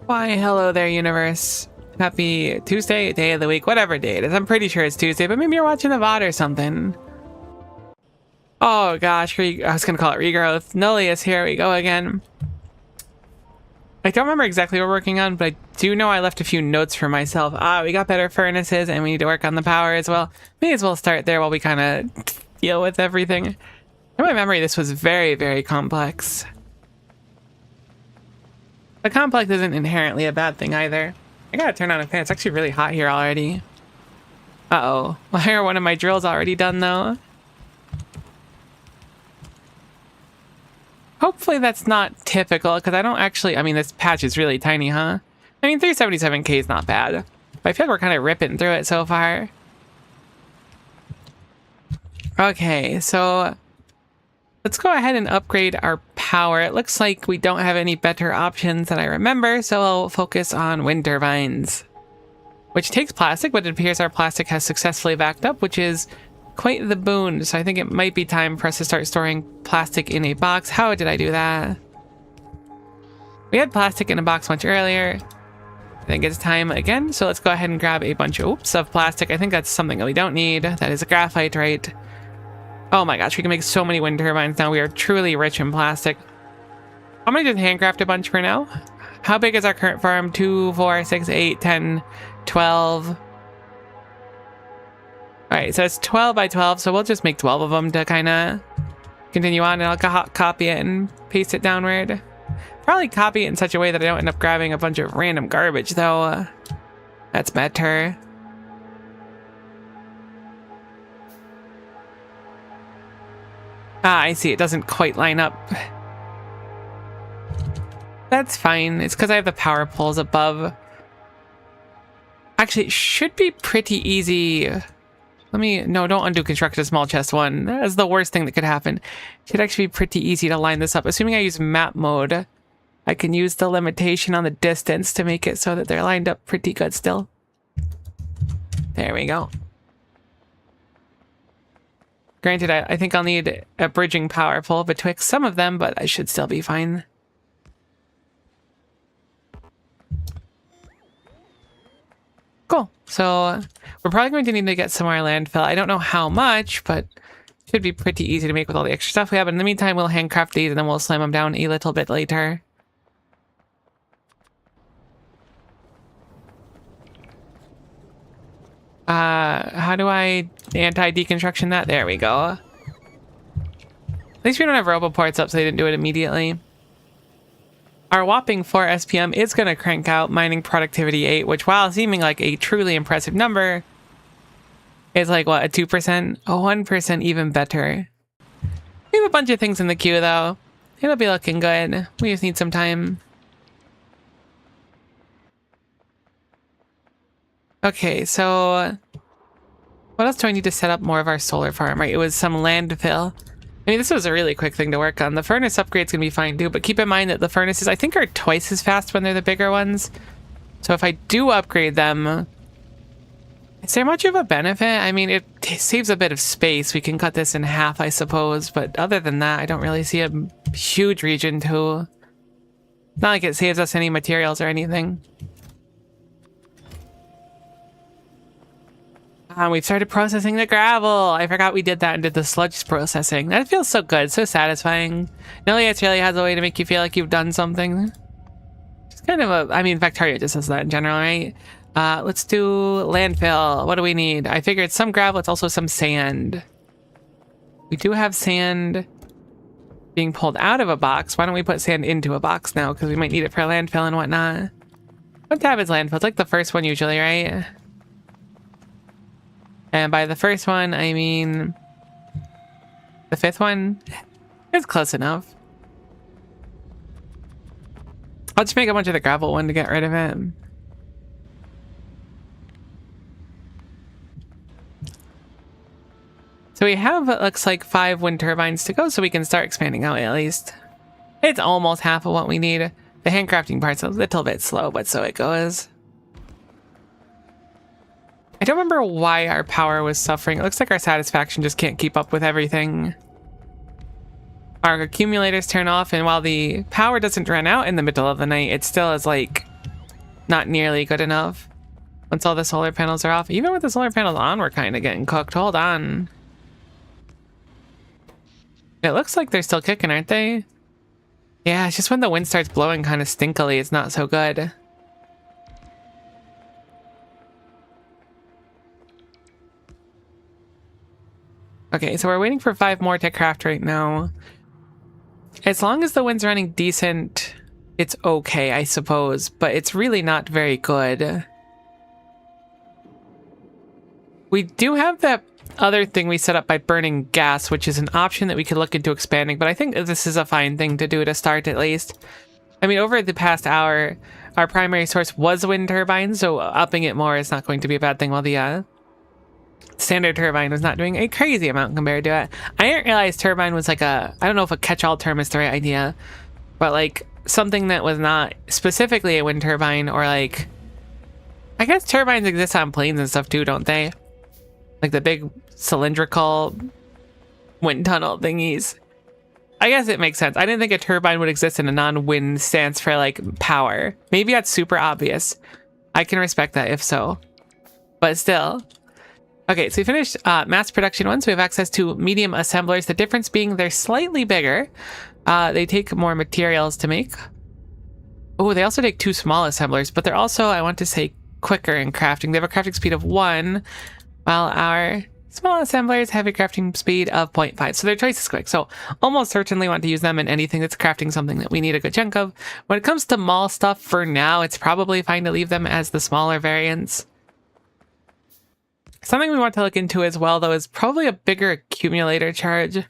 Why, hello there, universe. Happy Tuesday, day of the week, whatever day it is. I'm pretty sure it's Tuesday, but maybe you're watching the VOD or something. Oh gosh, I was gonna call it regrowth. Nullius, here we go again. I don't remember exactly what we're working on, but I do know I left a few notes for myself. We got better furnaces, and we need to work on the power as well. May as well start there while we kind of deal with everything. In my memory, this was very, very complex. But complex isn't inherently a bad thing either. I gotta turn on a fan. It's actually really hot here already. Uh-oh. Why are one of my drills already done, though? Hopefully that's not typical, because I don't actually... I mean, this patch is really tiny, huh? I mean, 377k is not bad. But I feel like we're kind of ripping through it so far. Okay, so... let's go ahead and upgrade our power. It looks like we don't have any better options that I remember, so I'll focus on wind turbines. Which takes plastic, but it appears our plastic has successfully backed up, which is quite the boon. So I think it might be time for us to start storing plastic in a box. How did I do that? We had plastic in a box much earlier. I think it's time again, so let's go ahead and grab a bunch of plastic. I think that's something that we don't need. That is a graphite, right? Oh my gosh, we can make so many wind turbines now. We are truly rich in plastic. I'm gonna just handcraft a bunch for now. How big is our current farm? 2, 4, 6, 8, 10, 12. Alright, so it's 12 by 12, so we'll just make 12 of them to kind of continue on, and I'll copy it and paste it downward. Probably copy it in such a way that I don't end up grabbing a bunch of random garbage, though. That's better. I see. It doesn't quite line up. That's fine. It's because I have the power poles above. Actually, it should be pretty easy. No, don't undo construct a small chest 1. That's the worst thing that could happen. It should actually be pretty easy to line this up. Assuming I use map mode, I can use the limitation on the distance to make it so that they're lined up pretty good still. There we go. Granted, I think I'll need a bridging power pole betwixt some of them, but I should still be fine. Cool. So we're probably going to need to get some more landfill. I don't know how much, but it should be pretty easy to make with all the extra stuff we have. But in the meantime, we'll handcraft these and then we'll slam them down a little bit later. How do I anti-deconstruction that? There we go. At least we don't have roboports up, so they didn't do it immediately. Our whopping 4 SPM is going to crank out mining productivity 8, which, while seeming like a truly impressive number, is like, what, a 2%? A 1% even better. We have a bunch of things in the queue, though. It'll be looking good. We just need some time. Okay, so what else do I need to set up more of our solar farm? Right, it was some landfill. I mean, this was a really quick thing to work on. The furnace upgrade's gonna be fine too, but keep in mind that the furnaces, I think, are twice as fast when they're the bigger ones. So if I do upgrade them, is there much of a benefit? I mean, it saves a bit of space. We can cut this in half, I suppose, but other than that, I don't really see a huge region to... Not like it saves us any materials or anything. We've started processing the gravel. I forgot we did that and did the sludge processing. That feels so good, so satisfying. Nullius really has a way to make you feel like you've done something. It's kind of a, I mean, Factorio just does that in general, right? Let's do landfill. What do we need? I figured some gravel, it's also some sand. We do have sand being pulled out of a box. Why don't we put sand into a box now? Because we might need it for landfill and whatnot. What tab is landfill? It's like the first one usually, right? And by the first one, I mean the fifth one. It's close enough. I'll just make a bunch of the gravel one to get rid of it. So we have, it looks like 5 wind turbines to go, so we can start expanding out at least. It's almost half of what we need. The handcrafting part's a little bit slow, but so it goes. I don't remember why our power was suffering. It looks like our satisfaction just can't keep up with everything. Our accumulators turn off, and while the power doesn't run out in the middle of the night, it still is like not nearly good enough. Once all the solar panels are off, even with the solar panels on, we're kind of getting cooked. Hold on. It looks like they're still kicking, aren't they? Yeah, it's just when the wind starts blowing kind of stinkily, it's not so good. Okay, so we're waiting for 5 more to craft right now. As long as the wind's running decent, it's okay, I suppose, but it's really not very good. We do have that other thing we set up by burning gas, which is an option that we could look into expanding, but I think this is a fine thing to do to start at least. I mean, over the past hour, our primary source was wind turbines, so upping it more is not going to be a bad thing, while the standard turbine was not doing a crazy amount compared to it. I didn't realize turbine was like a, I don't know if a catch-all term is the right idea, but like something that was not specifically a wind turbine, or like, I guess turbines exist on planes and stuff too, don't they? Like the big cylindrical wind tunnel thingies. I guess it makes sense. I didn't think a turbine would exist in a non-wind stance for like power. Maybe that's super obvious. I can respect that if so. But still. Okay, so we finished mass production ones. We have access to medium assemblers. The difference being they're slightly bigger. They take more materials to make. Oh, they also take 2 small assemblers, but they're also, I want to say, quicker in crafting. They have a crafting speed of 1, while our small assemblers have a crafting speed of 0.5. So they're twice as quick. So almost certainly want to use them in anything that's crafting something that we need a good chunk of. When it comes to mall stuff, for now, it's probably fine to leave them as the smaller variants. Something we want to look into as well, though, is probably a bigger accumulator charge.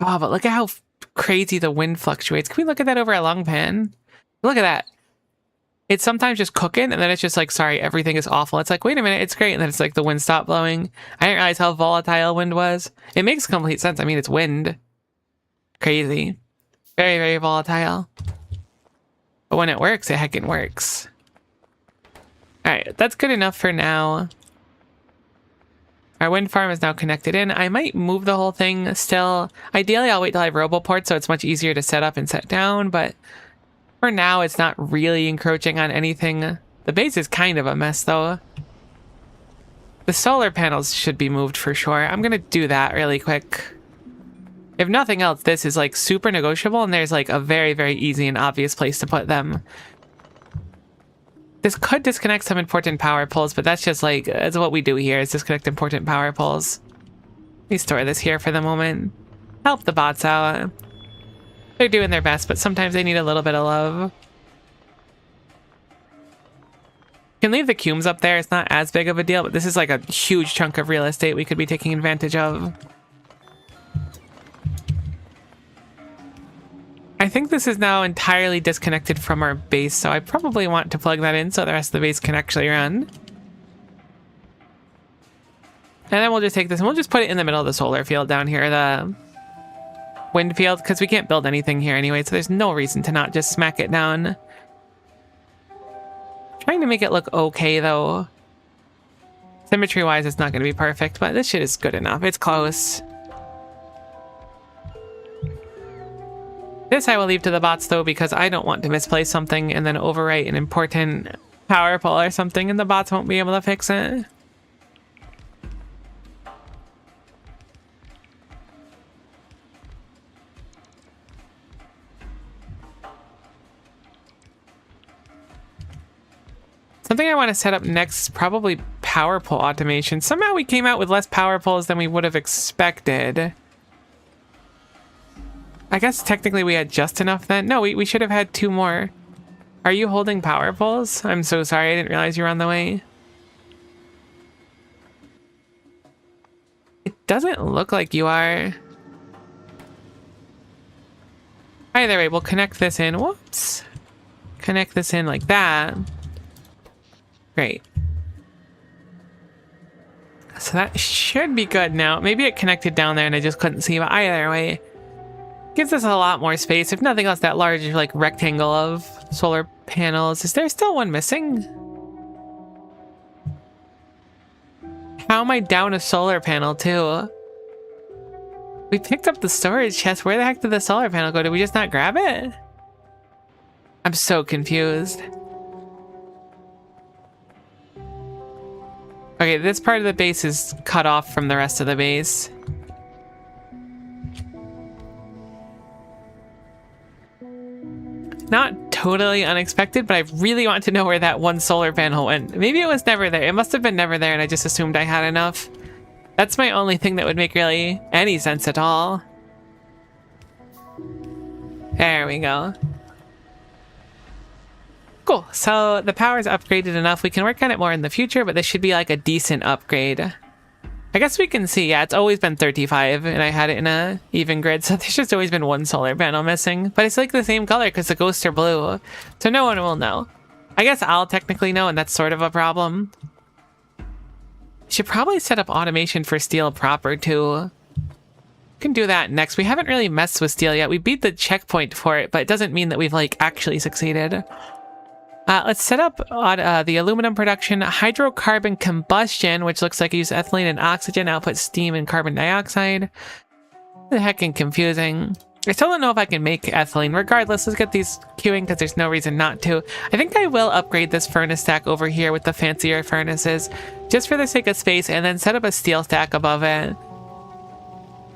Oh, but look at how crazy the wind fluctuates. Can we look at that over a long pan? Look at that. It's sometimes just cooking, and then it's just like, sorry, everything is awful. It's like, wait a minute, it's great. And then it's like the wind stopped blowing. I didn't realize how volatile wind was. It makes complete sense. I mean, it's wind. Crazy. Very, very volatile. But when it works, it heckin' works. Alright, that's good enough for now. Our wind farm is now connected in. I might move the whole thing still. Ideally, I'll wait till I have RoboPort, so it's much easier to set up and set down, but for now, it's not really encroaching on anything. The base is kind of a mess, though. The solar panels should be moved for sure. I'm gonna do that really quick. If nothing else, this is like super negotiable, and there's like a very, very easy and obvious place to put them. This could disconnect some important power poles, but that's just like, that's what we do here, is disconnect important power poles. Let me store this here for the moment. Help the bots out. They're doing their best, but sometimes they need a little bit of love. You can leave the cumes up there, it's not as big of a deal, but this is like a huge chunk of real estate we could be taking advantage of. I think this is now entirely disconnected from our base, so I probably want to plug that in so the rest of the base can actually run. And then we'll just take this and we'll just put it in the middle of the solar field down here, the wind field, because we can't build anything here anyway, so there's no reason to not just smack it down. Trying to make it look okay, though. Symmetry-wise, it's not going to be perfect, but this shit is good enough. It's close. This I will leave to the bots, though, because I don't want to misplace something and then overwrite an important power pole or something and the bots won't be able to fix it. Something I want to set up next is probably power pole automation. Somehow we came out with less power poles than we would have expected. I guess technically we had just enough then. No, we should have had 2 more. Are you holding power poles? I'm so sorry, I didn't realize you were on the way. It doesn't look like you are. Either way, we'll connect this in. Whoops. Connect this in like that. Great. So that should be good now. Maybe it connected down there and I just couldn't see, but either way, gives us a lot more space. If nothing else, that large like rectangle of solar panels. Is there still one missing? How am I down a solar panel too? We picked up the storage chest. Where the heck did the solar panel go? Did we just not grab it? I'm so confused. Okay, this part of the base is cut off from the rest of the base. Not totally unexpected, but I really want to know where that one solar panel went. Maybe it was never there. It must have been never there and I just assumed I had enough. That's my only thing that would make really any sense at all. There we go. Cool, so the power's upgraded enough. We can work on it more in the future, but this should be like a decent upgrade. I guess we can see, yeah, it's always been 35, and I had it in a even grid, so there's just always been one solar panel missing. But it's like the same color, because the ghosts are blue, so no one will know. I guess I'll technically know, and that's sort of a problem. Should probably set up automation for steel proper, too. We can do that next. We haven't really messed with steel yet. We beat the checkpoint for it, but it doesn't mean that we've, like, actually succeeded. Let's set up the aluminum production, hydrocarbon combustion, which looks like I use ethylene and oxygen, output steam and carbon dioxide. The heckin' confusing. I still don't know if I can make ethylene. Regardless, let's get these queuing because there's no reason not to. I think I will upgrade this furnace stack over here with the fancier furnaces, just for the sake of space, and then set up a steel stack above it.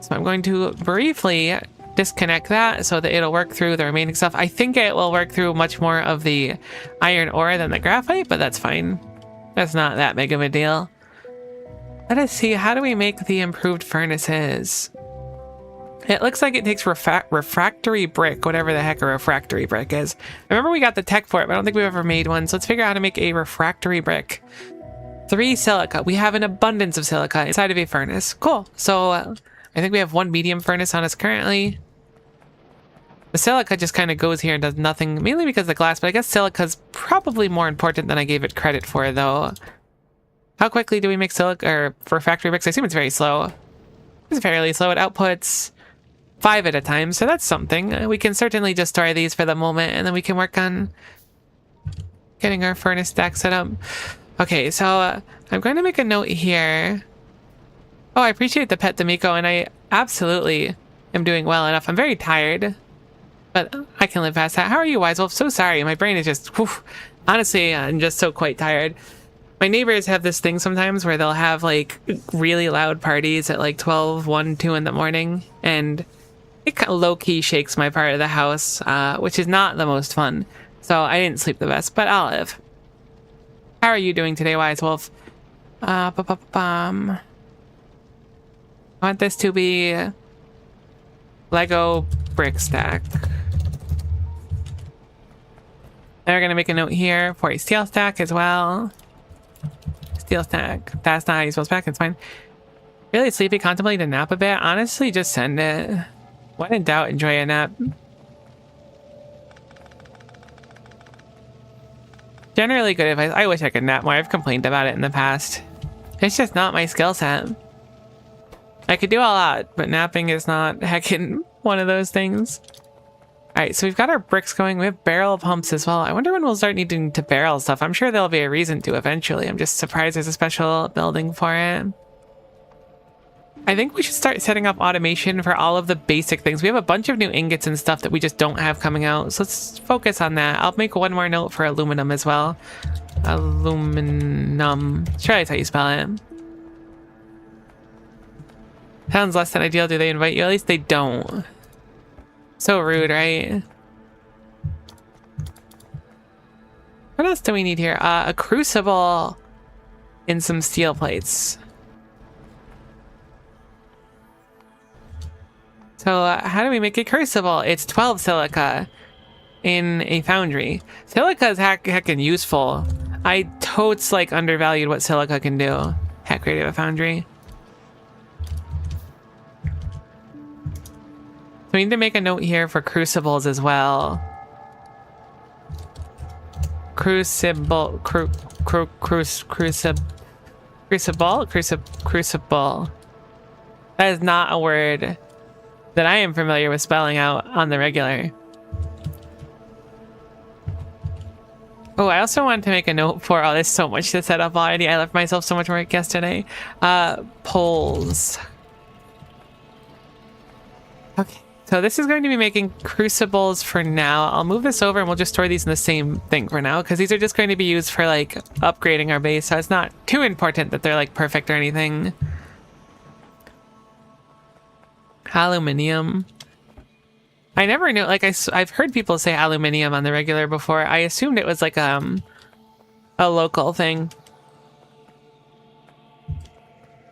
So I'm going to briefly disconnect that so that it'll work through the remaining stuff. I think it will work through much more of the iron ore than the graphite, but that's fine. That's not that big of a deal. Let us see, how do we make the improved furnaces? It looks like it takes refractory brick, whatever the heck a refractory brick is. I remember we got the tech for it, but I don't think we've ever made one, so let's figure out how to make a refractory brick. 3 silica. We have an abundance of silica inside of a furnace. Cool. So I think we have 1 medium furnace on us currently. The silica just kind of goes here and does nothing, mainly because of the glass, but I guess silica's probably more important than I gave it credit for, though. How quickly do we make silica, or refractory bricks? I assume it's very slow. It's fairly slow. It outputs 5 at a time, so that's something. We can certainly just store these for the moment, and then we can work on getting our furnace stack set up. Okay, so I'm going to make a note here. Oh, I appreciate the pet D'Amico, and I absolutely am doing well enough. I'm very tired, but I can live past that. How are you, Wise Wolf? So sorry, my brain is just, whew. Honestly, I'm just so quite tired. My neighbors have this thing sometimes where they'll have like really loud parties at like 12, 1, 2 in the morning, and it kind of low-key shakes my part of the house, which is not the most fun. So I didn't sleep the best, but I'll live. How are you doing today, Wise Wolf? I want this to be Lego brick stack. Then we're gonna make a note here for a steel stack as well. Steel stack. That's not how you spell stack, it's fine. Really sleepy, contemplate a nap a bit. Honestly, just send it. When in doubt, enjoy a nap. Generally good advice. I wish I could nap more. I've complained about it in the past. It's just not my skill set. I could do a lot, but napping is not heckin' one of those things. Alright, so we've got our bricks going. We have barrel pumps as well. I wonder when we'll start needing to barrel stuff. I'm sure there'll be a reason to eventually. I'm just surprised there's a special building for it. I think we should start setting up automation for all of the basic things. We have a bunch of new ingots and stuff that we just don't have coming out. So let's focus on that. I'll make one more note for aluminum as well. Aluminum. Sure, that's how you spell it. Sounds less than ideal. Do they invite you? At least they don't. So rude, right? What else do we need here? A crucible and some steel plates. So how do we make a crucible? It's 12 silica in a foundry. Silica is heckin' useful. I totes like undervalued what silica can do. Heck, creative a foundry. So we need to make a note here for crucibles as well. Crucible. That is not a word that I am familiar with spelling out on the regular. Oh, I also wanted to make a note for, oh, there's so much to set up already. I left myself so much work yesterday. Poles. Okay, so this is going to be making crucibles for now. I'll move this over and we'll just store these in the same thing for now, because these are just going to be used for like upgrading our base, so it's not too important that they're like perfect or anything. Aluminium. I never knew, like I've heard people say aluminium on the regular before. I assumed it was like a local thing.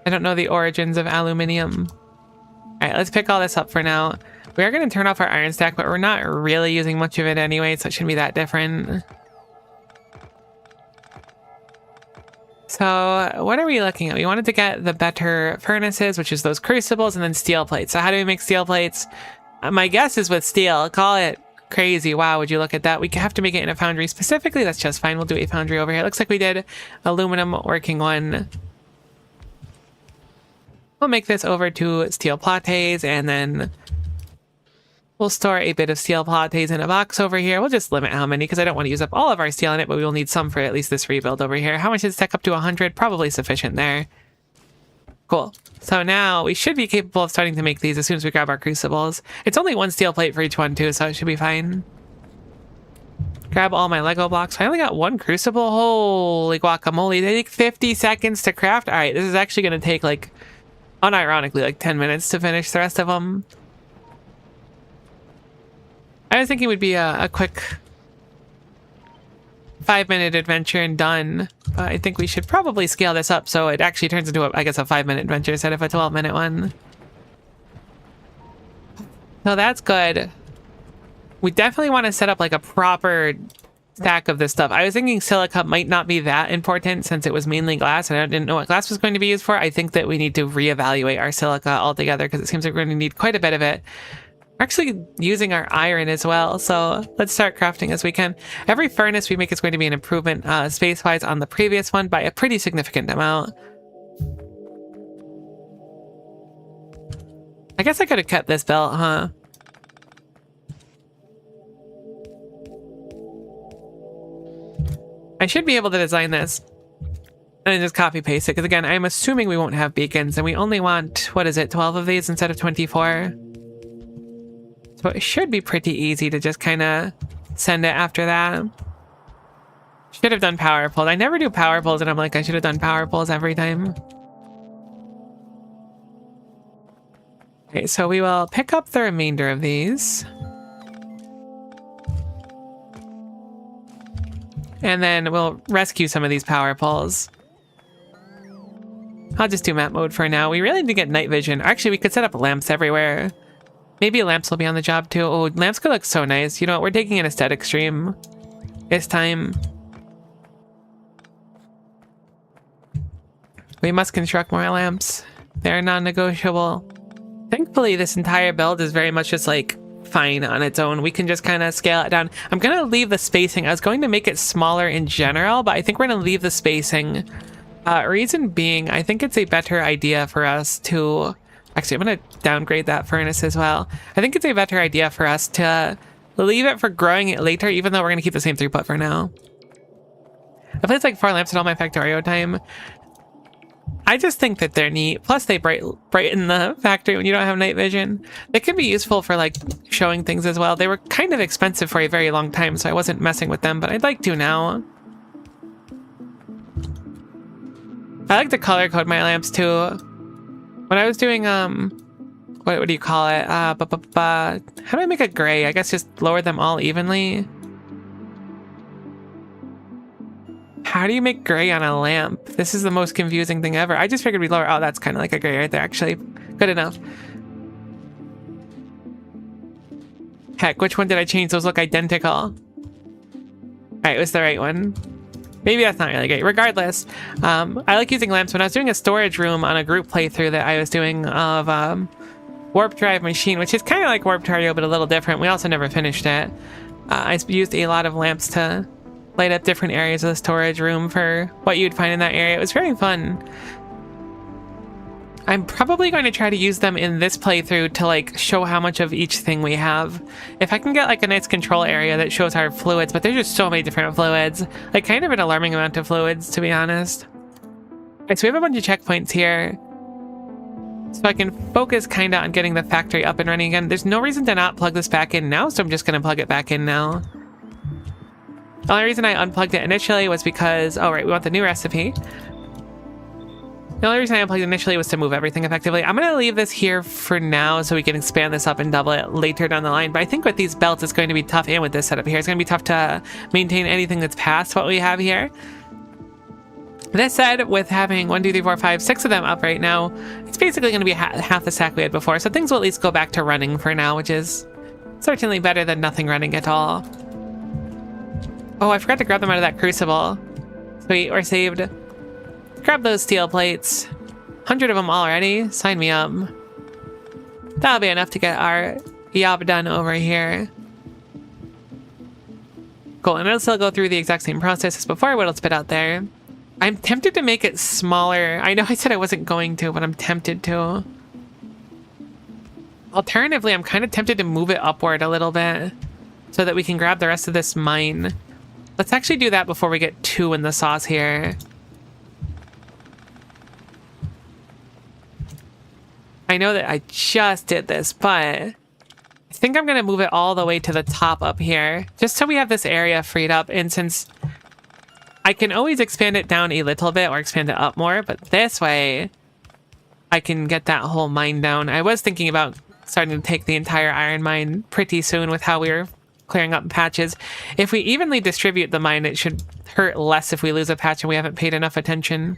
I don't know the origins of aluminium. All right, let's pick all this up for now. We are going to turn off our iron stack, but we're not really using much of it anyway, so it shouldn't be that different. So what are we looking at? We wanted to get the better furnaces, which is those crucibles, and then steel plates. So how do we make steel plates? My guess is with steel. Call it crazy. Wow, would you look at that? We have to make it in a foundry specifically. That's just fine. We'll do a foundry over here. It looks like we did aluminum working one. We'll make this over to steel plates, and then we'll store a bit of steel plates in a box over here. We'll just limit how many, because I don't want to use up all of our steel in it, but we will need some for at least this rebuild over here. How much does it stack up to? 100? Probably sufficient there. Cool. So now we should be capable of starting to make these as soon as we grab our crucibles. It's only one steel plate for each one too, so it should be fine. Grab all my Lego blocks. I only got one crucible. Holy guacamole. They take 50 seconds to craft. All right, this is actually going to take like, unironically, like 10 minutes to finish the rest of them. I was thinking it would be a quick 5-minute adventure and done. But I think we should probably scale this up so it actually turns into, I guess, a 5-minute adventure instead of a 12-minute one. So that's good. We definitely want to set up like a proper stack of this stuff. I was thinking silica might not be that important since it was mainly glass and I didn't know what glass was going to be used for. I think that we need to reevaluate our silica altogether because it seems like we're going to need quite a bit of it. We're actually using our iron as well, so let's start crafting as we can. Every furnace we make is going to be an improvement space-wise on the previous one by a pretty significant amount. I guess I could have kept this belt, huh? I should be able to design this and then just copy paste it, because again, I'm assuming we won't have beacons and we only want, what is it, 12 of these instead of 24? So it should be pretty easy to just kind of send it after that. Should have done power pulls. I never do power pulls and I'm like, I should have done power pulls every time. Okay, so we will pick up the remainder of these. And then we'll rescue some of these power pulls. I'll just do map mode for now. We really need to get night vision. Actually, we could set up lamps everywhere. Maybe lamps will be on the job too. Oh, lamps could look so nice. You know what? We're taking an aesthetic stream. It's time. We must construct more lamps. They're non-negotiable. Thankfully, this entire build is very much just like fine on its own. We can just kind of scale it down. I'm going to leave the spacing. I was going to make it smaller in general, but I think we're going to leave the spacing. Reason being, I think it's a better idea for us to... Actually, I'm going to downgrade that furnace as well. I think it's a better idea for us to leave it for growing it later, even though we're going to keep the same throughput for now. I placed like 4 lamps in all my Factorio time. I just think that they're neat. Plus, they brighten the factory when you don't have night vision. They can be useful for like showing things as well. They were kind of expensive for a very long time, so I wasn't messing with them, but I'd like to now. I like to color code my lamps too. When I was doing, what do you call it? How do I make a gray? I guess just lower them all evenly. How do you make gray on a lamp? This is the most confusing thing ever. I just figured we'd lower, oh, that's kind of like a gray right there, actually. Good enough. Heck, which one did I change? Those look identical. All right, it was the right one. Maybe that's not really great. Regardless, I like using lamps. When I was doing a storage room on a group playthrough that I was doing of Warp Drive Machine, which is kind of like Warptorio, but a little different. We also never finished it. I used a lot of lamps to light up different areas of the storage room for what you'd find in that area. It was very fun. I'm probably going to try to use them in this playthrough to like show how much of each thing we have. If I can get like a nice control area that shows our fluids, but there's just so many different fluids, like kind of an alarming amount of fluids, to be honest. Alright, so we have a bunch of checkpoints here. So I can focus kind of on getting the factory up and running again. There's no reason to not plug this back in now, so I'm just going to plug it back in now. The only reason I unplugged it initially was because, oh right, we want the new recipe. The only reason I unplugged it initially was to move everything effectively. I'm going to leave this here for now so we can expand this up and double it later down the line. But I think with these belts, it's going to be tough, and with this setup here, it's going to be tough to maintain anything that's past what we have here. That said, with having 1, 2, 3, 4, 5, 6 of them up right now, it's basically going to be half the stack we had before. So things will at least go back to running for now, which is certainly better than nothing running at all. Oh, I forgot to grab them out of that crucible. Sweet, we're saved. Grab those steel plates. 100 of them already. Sign me up. That'll be enough to get our job done over here. Cool, and it'll still go through the exact same process as before, what it'll spit out there. I'm tempted to make it smaller. I know I said I wasn't going to, but I'm tempted to. Alternatively, I'm kind of tempted to move it upward a little bit so that we can grab the rest of this mine. Let's actually do that before we get too in the sauce here. I know that I just did this, but I think I'm going to move it all the way to the top up here, just so we have this area freed up. And since I can always expand it down a little bit or expand it up more, but this way I can get that whole mine down. I was thinking about starting to take the entire iron mine pretty soon with how we were clearing up patches. If we evenly distribute the mine, it should hurt less if we lose a patch and we haven't paid enough attention.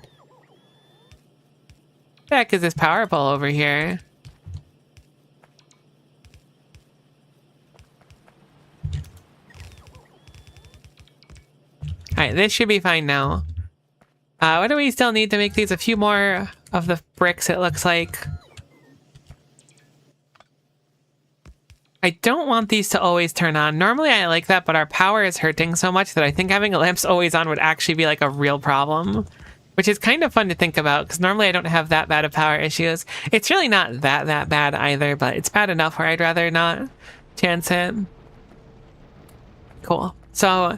What the heck is this power pole over here? Alright, this should be fine now. What do we still need to make these? A few more of the bricks, it looks like. I don't want these to always turn on. Normally I like that, but our power is hurting so much that I think having a lamps always on would actually be like a real problem. Which is kind of fun to think about, because normally I don't have that bad of power issues. It's really not that bad either, but it's bad enough where I'd rather not chance it. Cool. So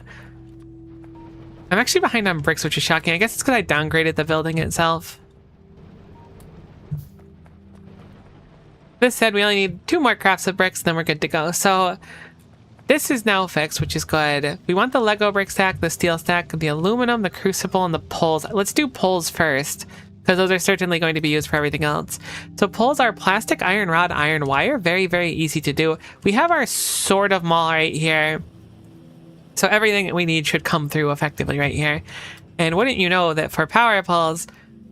I'm actually behind on bricks, which is shocking. I guess it's because I downgraded the building itself. This said, we only need 2 more crafts of bricks, then we're good to go. So this is now fixed, which is good. We want the Lego brick stack, the steel stack, the aluminum, the crucible, and the poles. Let's do poles first, because those are certainly going to be used for everything else. So poles are plastic, iron rod, iron wire. Very, very easy to do. We have our sort of mall right here. So everything that we need should come through effectively right here. And wouldn't you know that for power poles,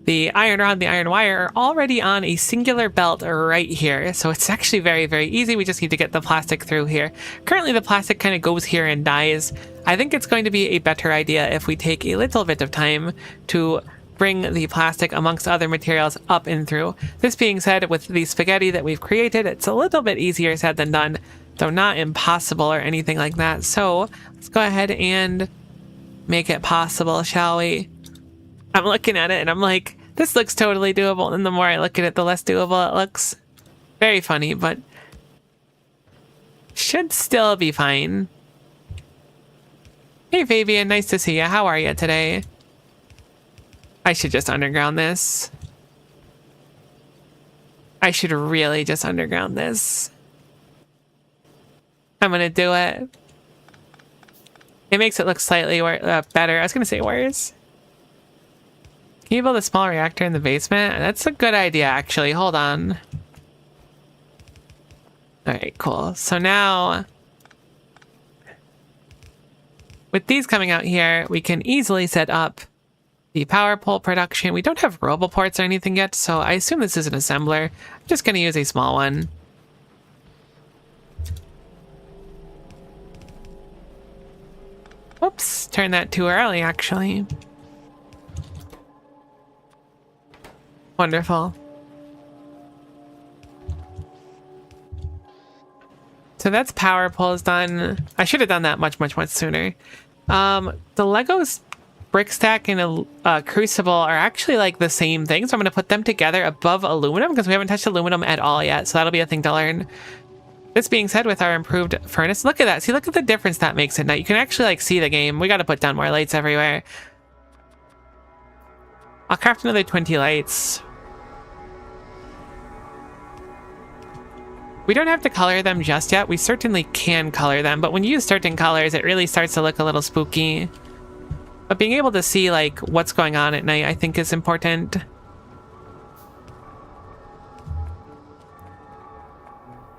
the iron rod and the iron wire are already on a singular belt right here. So it's actually very, very easy. We just need to get the plastic through here. Currently, the plastic kind of goes here and dies. I think it's going to be a better idea if we take a little bit of time to bring the plastic amongst other materials up and through. This being said, with the spaghetti that we've created, it's a little bit easier said than done, though not impossible or anything like that. So let's go ahead and make it possible, shall we? I'm looking at it and I'm like, this looks totally doable. And the more I look at it, the less doable it looks. Very funny, but should still be fine. Hey Fabian, nice to see you. How are you today? I should just underground this. I should really just underground this. I'm gonna do it. It makes it look slightly better. I was gonna say worse. Can you build a small reactor in the basement? That's a good idea, actually. Hold on. Alright, cool. So now, with these coming out here, we can easily set up the power pole production. We don't have roboports or anything yet, so I assume this is an assembler. I'm just going to use a small one. Whoops, turned that too early, actually. Wonderful. So that's power poles done. I should have done that much sooner. The Legos brick stack and a crucible are actually like the same thing, so I'm going to put them together above aluminum because we haven't touched aluminum at all yet, so that'll be a thing to learn. This being said, with our improved furnace, look at that. See, look at the difference that makes at night. You can actually like see the game. We got to put down more lights everywhere. I'll craft another 20 lights. We don't have to color them just yet. We certainly can color them, but when you use certain colors, it really starts to look a little spooky. But being able to see like what's going on at night, I think, is important.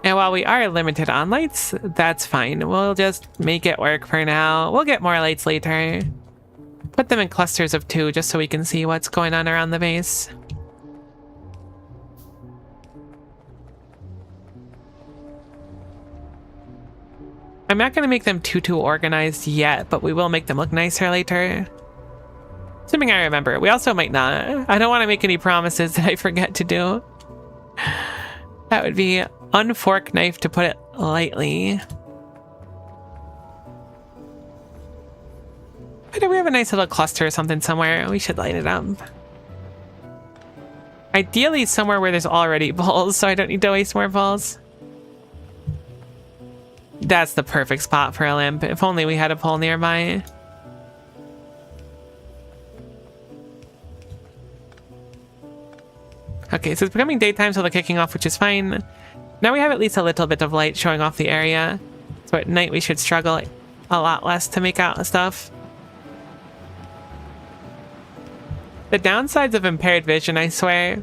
And while we are limited on lights, that's fine. We'll just make it work for now. We'll get more lights later. Put them in clusters of 2 just so we can see what's going on around the base. I'm not going to make them too organized yet, but we will make them look nicer later. Assuming I remember. We also might not. I don't want to make any promises that I forget to do. That would be unfork knife, to put it lightly. But if we have a nice little cluster or something somewhere, we should light it up. Ideally somewhere where there's already balls, so I don't need to waste more balls. That's the perfect spot for a lamp. If only we had a pole nearby. Okay, so it's becoming daytime, so they're kicking off, which is fine. Now we have at least a little bit of light showing off the area. So at night we should struggle a lot less to make out stuff. The downsides of impaired vision, I swear.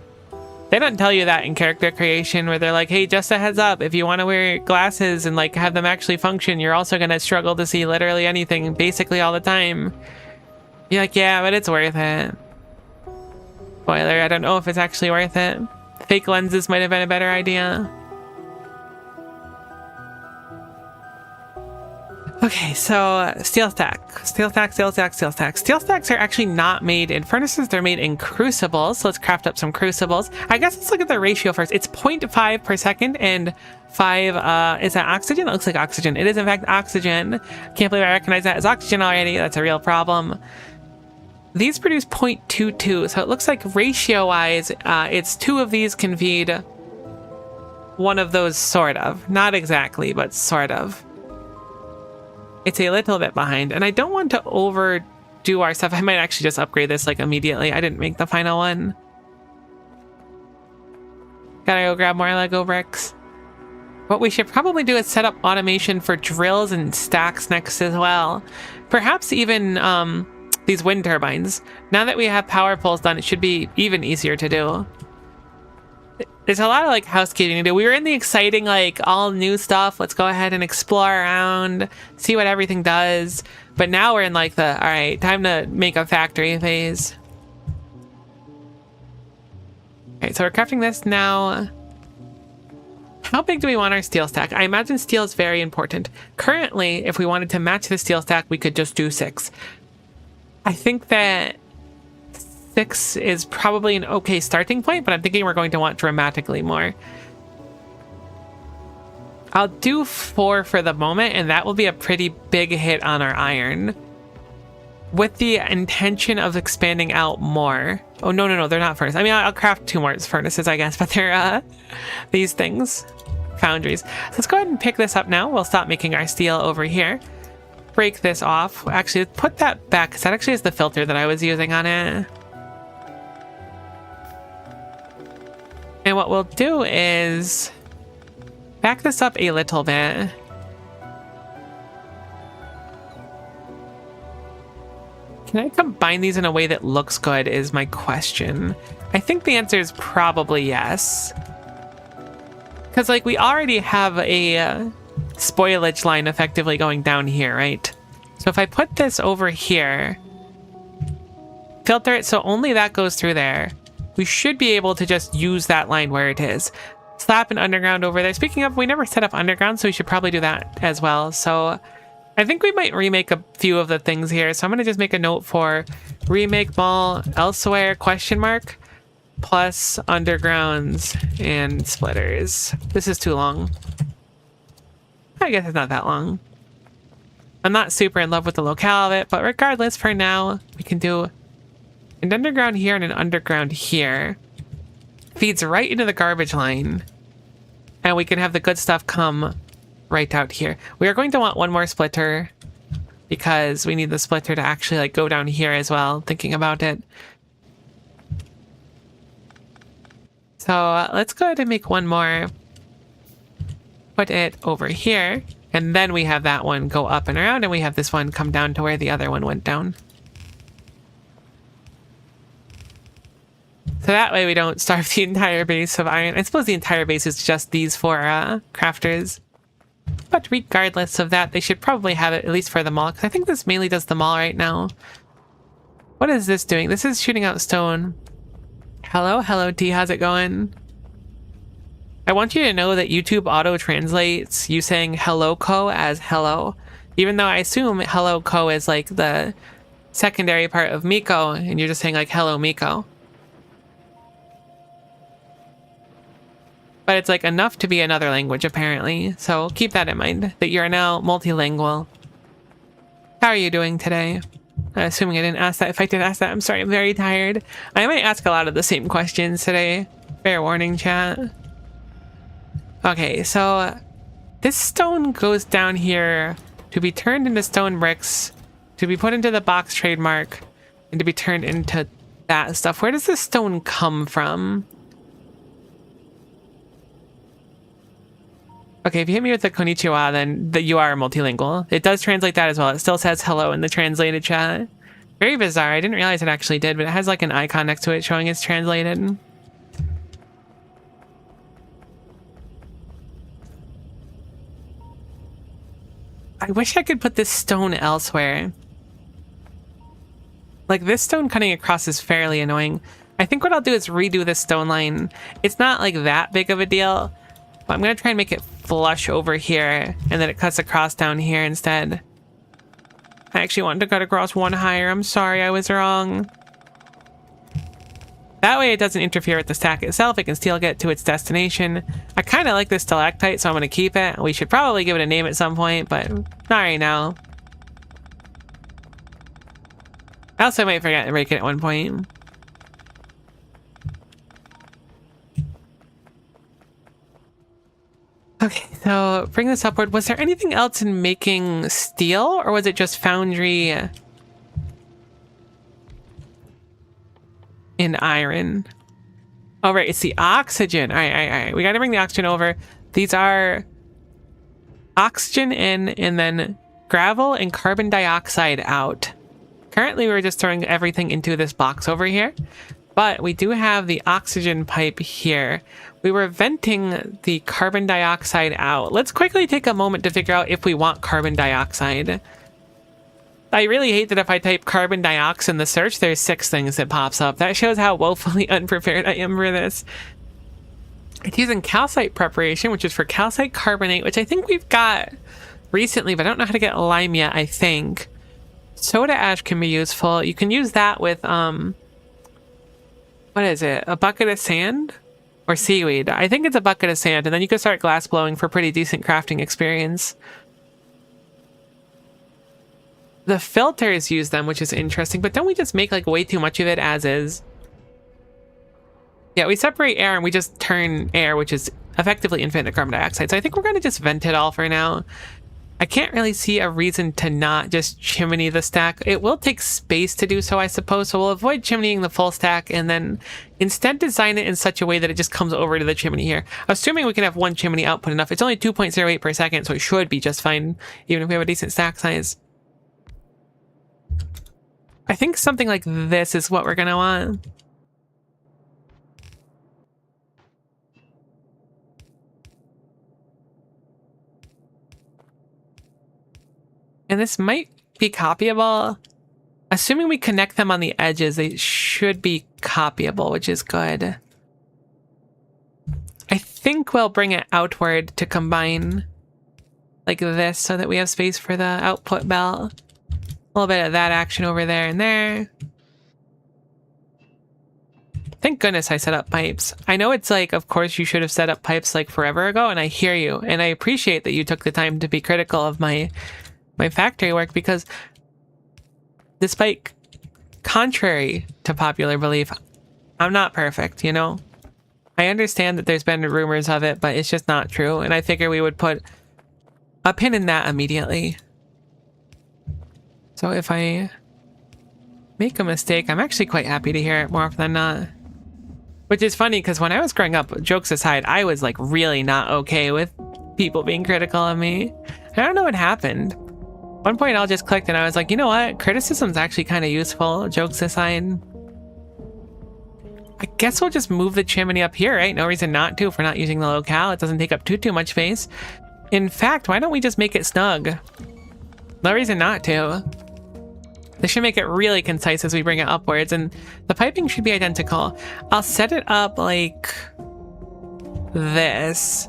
They don't tell you that in character creation, where they're like, hey, just a heads up, if you want to wear glasses and like have them actually function, you're also going to struggle to see literally anything basically all the time. You're like, yeah, but it's worth it. Spoiler, I don't know if it's actually worth it. Fake lenses might have been a better idea. Okay, so steel stack. Steel stack, steel stack, steel stack. Steel stacks are actually not made in furnaces, they're made in crucibles. So let's craft up some crucibles. I guess let's look at the ratio first. It's 0.5 per second and 5, is that oxygen? It looks like oxygen. It is in fact oxygen. Can't believe I recognize that as oxygen already. That's a real problem. These produce 0.22, so it looks like ratio-wise, it's 2 of these can feed one of those, sort of. Not exactly, but sort of. It's a little bit behind, and I don't want to overdo our stuff. I might actually just upgrade this like immediately. I didn't make the final one. Gotta go grab more Lego bricks. What we should probably do is set up automation for drills and stacks next as well. Perhaps even these wind turbines. Now that we have power poles done, it should be even easier to do. There's a lot of like housekeeping to do. We were in the exciting like all new stuff. Let's go ahead and explore around, see what everything does. But now we're in like the, all right, time to make a factory phase. Okay, so we're crafting this now. How big do we want our steel stack? I imagine steel is very important. Currently, if we wanted to match the steel stack, we could just do 6. I think that 6 is probably an okay starting point, but I'm thinking we're going to want dramatically more. I'll do 4 for the moment, and that will be a pretty big hit on our iron, with the intention of expanding out more. Oh, no, they're not furnaces. I mean, I'll craft 2 more furnaces, I guess, but they're these things. Foundries. So let's go ahead and pick this up now. We'll stop making our steel over here. Break this off. Actually, put that back, because that actually is the filter that I was using on it. And what we'll do is back this up a little bit. Can I combine these in a way that looks good is my question. I think the answer is probably yes. Because, like, we already have a spoilage line effectively going down here, right? So if I put this over here, filter it so only that goes through there, we should be able to just use that line where it is. Slap an underground over there. Speaking of, we never set up underground, so we should probably do that as well. So I think we might remake a few of the things here. So I'm going to just make a note for remake mall elsewhere question mark plus undergrounds and splitters. This is too long. I guess it's not that long. I'm not super in love with the locale of it, but regardless, for now, we can do an underground here and an underground here. Feeds right into the garbage line. And we can have the good stuff come right out here. We are going to want one more splitter because we need the splitter to actually like go down here as well, thinking about it. So let's go ahead and make one more. Put it over here. And then we have that one go up and around, and we have this one come down to where the other one went down. So that way we don't starve the entire base of iron. I suppose the entire base is just these four crafters. But regardless of that, they should probably have it, at least for the mall, because I think this mainly does the mall right now. What is this doing? This is shooting out stone. Hello T, how's it going? I want you to know that YouTube auto-translates you saying hello ko as hello. Even though I assume hello ko is like the secondary part of Miko, and you're just saying like hello Miko. But it's like enough to be another language apparently, so keep that in mind, that you're now multilingual. How are you doing today? Assuming I didn't ask that. If I did ask that, I'm sorry, I'm very tired. I might ask a lot of the same questions today. Fair warning, chat. Okay, so this stone goes down here to be turned into stone bricks, to be put into the box trademark, and to be turned into that stuff. Where does this stone come from? Okay, if you hit me with the konnichiwa, then you are multilingual. It does translate that as well. It still says hello in the translated chat. Very bizarre. I didn't realize it actually did, but it has like an icon next to it showing it's translated. I wish I could put this stone elsewhere. Like, this stone cutting across is fairly annoying. I think what I'll do is redo this stone line. It's not like that big of a deal, but I'm going to try and make it flush over here, and then it cuts across down here instead. I actually wanted to cut across one higher. I'm sorry, I was wrong. That way it doesn't interfere with the stack itself. It can still get to its destination. I kind of like this stalactite, so I'm going to keep it. We should probably give it a name at some point, but not right now. I also might forget to break it at one point. Okay, so bring this upward. Was there anything else in making steel, or was it just foundry in iron? Oh, right, it's the oxygen. All right. We got to bring the oxygen over. These are oxygen in, and then gravel and carbon dioxide out. Currently, we're just throwing everything into this box over here, but we do have the oxygen pipe here. We were venting the carbon dioxide out. Let's quickly take a moment to figure out if we want carbon dioxide. I really hate that if I type carbon dioxide in the search, there's 6 things that pops up. That shows how woefully unprepared I am for this. It's using calcite preparation, which is for calcite carbonate, which I think we've got recently, but I don't know how to get lime yet, I think. Soda ash can be useful. You can use that with, what is it? A bucket of sand? Or seaweed. I think it's a bucket of sand, and then you can start glass blowing for pretty decent crafting experience. The filters use them, which is interesting, but don't we just make like way too much of it as is? Yeah, we separate air and we just turn air, which is effectively infinite carbon dioxide. So I think we're going to just vent it all for now. I can't really see a reason to not just chimney the stack. It will take space to do so, I suppose, so we'll avoid chimneying the full stack and then instead design it in such a way that it just comes over to the chimney here. Assuming we can have one chimney output enough. It's only 2.08 per second, so it should be just fine, even if we have a decent stack size. I think something like this is what we're gonna want. And this might be copyable. Assuming we connect them on the edges, they should be copyable, which is good. I think we'll bring it outward to combine like this so that we have space for the output belt. A little bit of that action over there and there. Thank goodness I set up pipes. I know it's like, of course you should have set up pipes like forever ago, and I hear you. And I appreciate that you took the time to be critical of my factory work, because despite contrary to popular belief, I'm not perfect, you know? I understand that there's been rumors of it, but it's just not true. And I figure we would put a pin in that immediately. So if I make a mistake, I'm actually quite happy to hear it more often than not. Which is funny, because when I was growing up, jokes aside, I was like really not okay with people being critical of me. I don't know what happened. One point I'll just clicked and I was like, you know what? Criticism's actually kind of useful, jokes aside. I guess we'll just move the chimney up here, right? No reason not to if we're not using the locale. It doesn't take up too much space. In fact, why don't we just make it snug? No reason not to. This should make it really concise as we bring it upwards, and the piping should be identical. I'll set it up like this.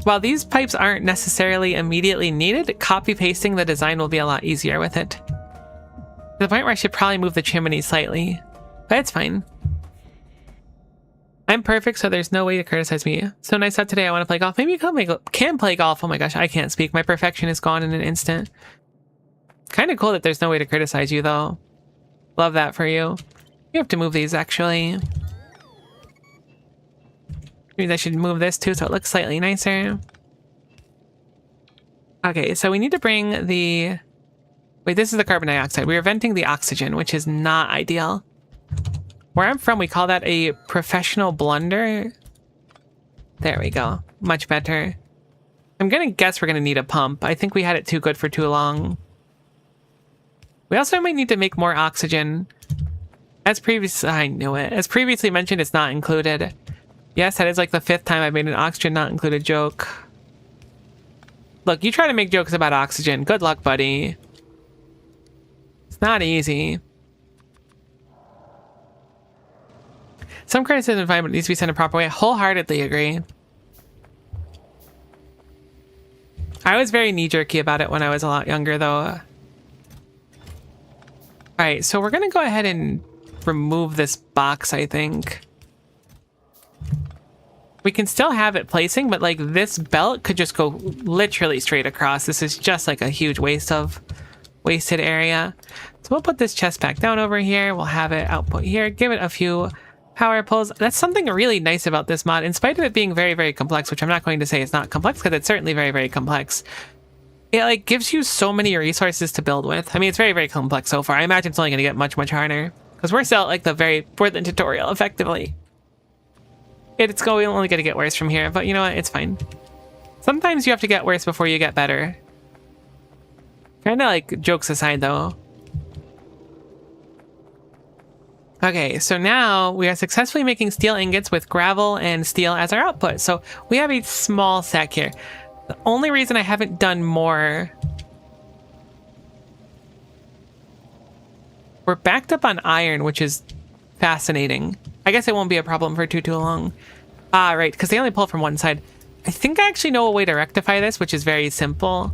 While these pipes aren't necessarily immediately needed, copy-pasting the design will be a lot easier with it. To the point where I should probably move the chimney slightly, but it's fine. I'm perfect, so there's no way to criticize me. So nice out today, I want to play golf. Maybe you can play golf. Oh my gosh, I can't speak. My perfection is gone in an instant. Kind of cool that there's no way to criticize you, though. Love that for you. You have to move these, actually. Maybe I should move this, too, so it looks slightly nicer. Okay, so we need to bring the... Wait, this is the carbon dioxide. We are venting the oxygen, which is not ideal. Where I'm from, we call that a professional blunder. There we go. Much better. I'm gonna guess we're gonna need a pump. I think we had it too good for too long. We also might need to make more oxygen. As previously mentioned, it's not included. Yes, that is like the 5th time I've made an oxygen not included joke. Look, you try to make jokes about oxygen. Good luck, buddy. It's not easy. Some criticism is fine, but it needs to be sent a proper way. Wholeheartedly agree. I was very knee-jerky about it when I was a lot younger, though. Alright, so we're gonna go ahead and remove this box, I think. We can still have it placing, but like this belt could just go literally straight across. This is just like a huge wasted area. So we'll put this chest back down over here. We'll have it output here. Give it a few power pulls. That's something really nice about this mod, in spite of it being very, very complex, which I'm not going to say it's not complex, because it's certainly very, very complex. It like gives you so many resources to build with. I mean, it's very, very complex so far. I imagine it's only going to get much, much harder, because we're still at like the fourth tutorial, effectively. It's only going to get worse from here, but you know what? It's fine. Sometimes you have to get worse before you get better. Kind of like jokes aside, though. Okay, so now we are successfully making steel ingots with gravel and steel as our output. So we have a small stack here. The only reason I haven't done more... We're backed up on iron, which is fascinating. I guess it won't be a problem for too long. Ah, right, because they only pull from one side. I think I actually know a way to rectify this, which is very simple.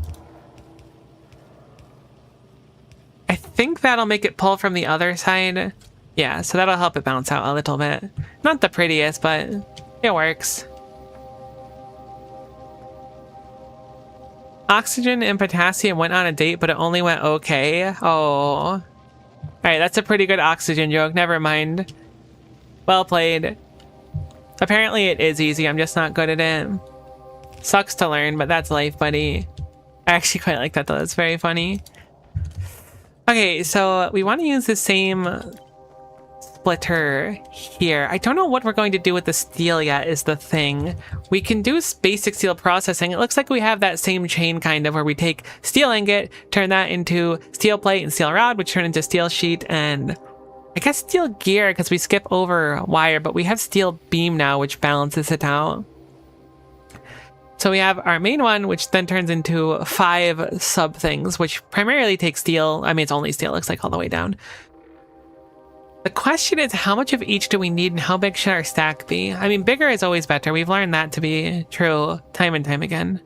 I think that'll make it pull from the other side. Yeah, so that'll help it bounce out a little bit. Not the prettiest, but it works. Oxygen and potassium went on a date, but it only went okay. Oh. Alright, that's a pretty good oxygen joke. Never mind. Well played. Apparently it is easy. I'm just not good at it. Sucks to learn, but that's life, buddy. I actually quite like that, though. It's very funny. Okay, so we want to use the same splitter here. I don't know what we're going to do with the steel yet is the thing. We can do basic steel processing. It looks like we have that same chain kind of where we take steel ingot, turn that into steel plate and steel rod, which turn into steel sheet and I guess steel gear because we skip over wire, but we have steel beam now, which balances it out. So we have our main one, which then turns into 5 sub things, which primarily take steel. I mean, it's only steel, looks like all the way down. The question is, how much of each do we need and how big should our stack be? I mean, bigger is always better. We've learned that to be true time and time again.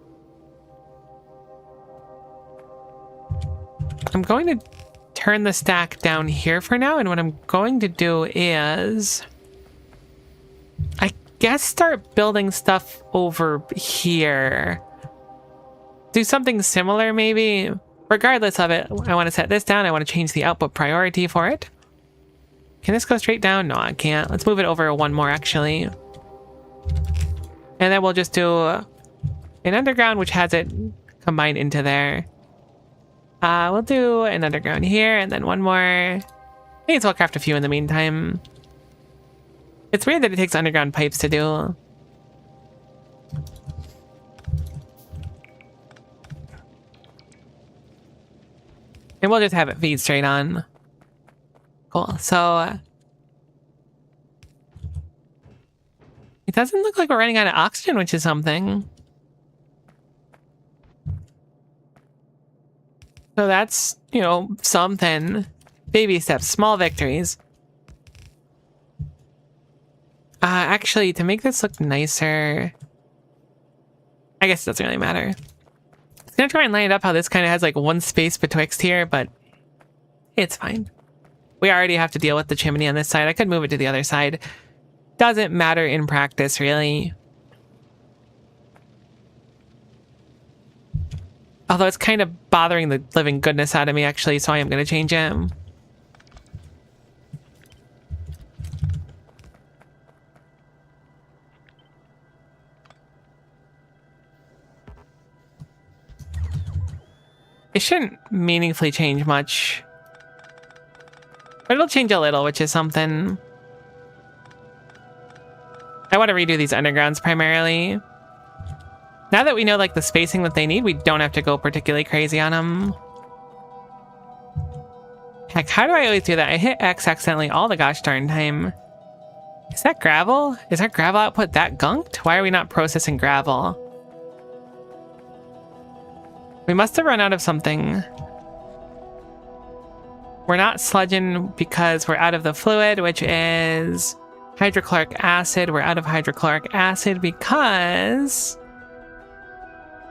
I'm going to turn the stack down here for now, and what I'm going to do is I guess start building stuff over here. Do something similar maybe. Regardless of it, I want to set this down. I want to change the output priority for it. Can this go straight down? No, I can't. Let's move it over one more actually. And then we'll just do an underground which has it combined into there. We'll do an underground here, and then one more. I think I'll craft a few in the meantime. It's weird that it takes underground pipes to do. And we'll just have it feed straight on. Cool, so... it doesn't look like we're running out of oxygen, which is something. So that's, you know, something. Baby steps, small victories. Actually, to make this look nicer, I guess it doesn't really matter. I was gonna try and line it up how this kind of has like one space betwixt here, but it's fine. We already have to deal with the chimney on this side. I could move it to the other side. Doesn't matter in practice, really. Although it's kind of bothering the living goodness out of me, actually, so I am going to change him. It shouldn't meaningfully change much. But it'll change a little, which is something. I want to redo these undergrounds primarily. Now that we know like the spacing that they need, we don't have to go particularly crazy on them. Heck, how do I always do that? I hit X accidentally all the gosh darn time. Is that gravel? Is our gravel output that gunked? Why are we not processing gravel? We must have run out of something. We're not sludging because we're out of the fluid, which is hydrochloric acid. We're out of hydrochloric acid because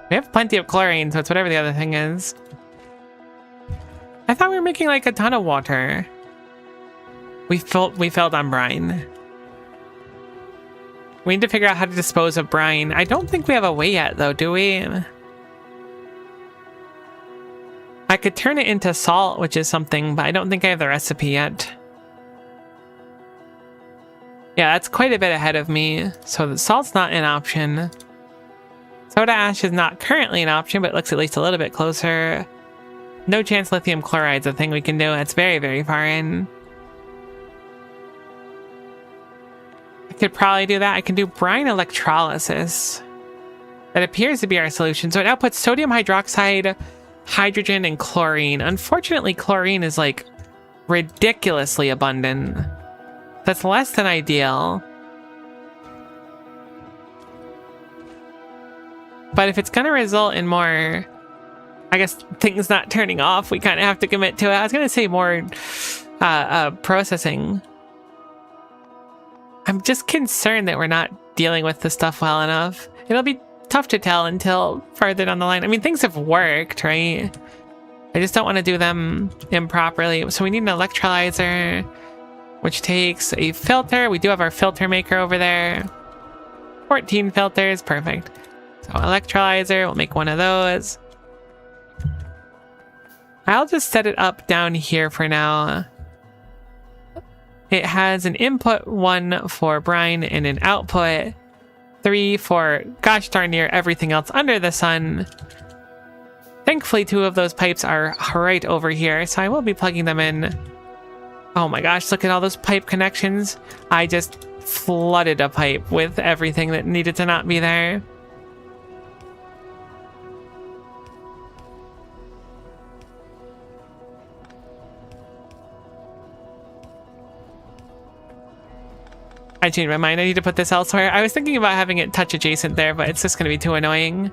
we have plenty of chlorine, so it's whatever the other thing is. I thought we were making like a ton of water. We failed on brine. We need to figure out how to dispose of brine. I don't think we have a way yet though, do we? I could turn it into salt, which is something, but I don't think I have the recipe yet. Yeah, that's quite a bit ahead of me. So the salt's not an option. Soda ash is not currently an option, but it looks at least a little bit closer. No chance lithium chloride's a thing we can do. It's very, very far in. I could probably do that. I can do brine electrolysis. That appears to be our solution. So it outputs sodium hydroxide, hydrogen, and chlorine. Unfortunately, chlorine is like ridiculously abundant. That's less than ideal. But if it's going to result in more, I guess, things not turning off, we kind of have to commit to it. I was going to say more processing. I'm just concerned that we're not dealing with the stuff well enough. It'll be tough to tell until farther down the line. I mean, things have worked, right? I just don't want to do them improperly. So we need an electrolyzer, which takes a filter. We do have our filter maker over there. 14 filters, perfect. So electrolyzer, we'll make one of those. I'll just set it up down here for now. It has an input 1 for brine and an output 3 for gosh darn near everything else under the sun. Thankfully, 2 of those pipes are right over here, so I will be plugging them in Oh my gosh, look at all those pipe connections. I just flooded a pipe with everything that needed to not be there. I changed my mind. I need to put this elsewhere. I was thinking about having it touch adjacent there, but it's just going to be too annoying.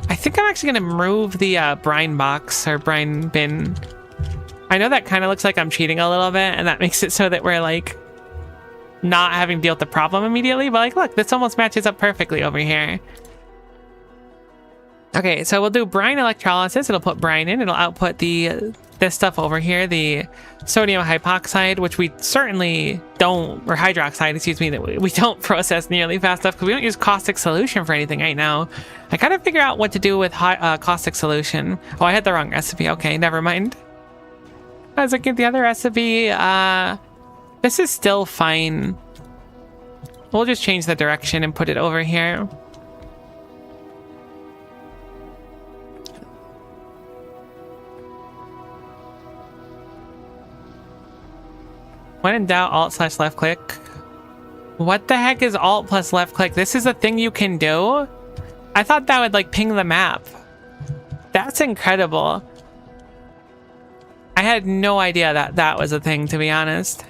I think I'm actually going to move the brine box or brine bin. I know that kind of looks like I'm cheating a little bit, and that makes it so that we're like not having to deal with the problem immediately, but like, look, this almost matches up perfectly over here. Okay, so we'll do brine electrolysis. It'll put brine in. It'll output this stuff over here, the sodium hypoxide, which we certainly don't, or hydroxide, excuse me, that we don't process nearly fast enough because we don't use caustic solution for anything right now. I gotta figure out what to do with caustic solution. Oh, I had the wrong recipe. Okay, never mind. I was looking at the other recipe. This is still fine. We'll just change the direction and put it over here. When in doubt, Alt/left click. What the heck is Alt plus left click? This is a thing you can do? I thought that would like ping the map. That's incredible. I had no idea that that was a thing, to be honest.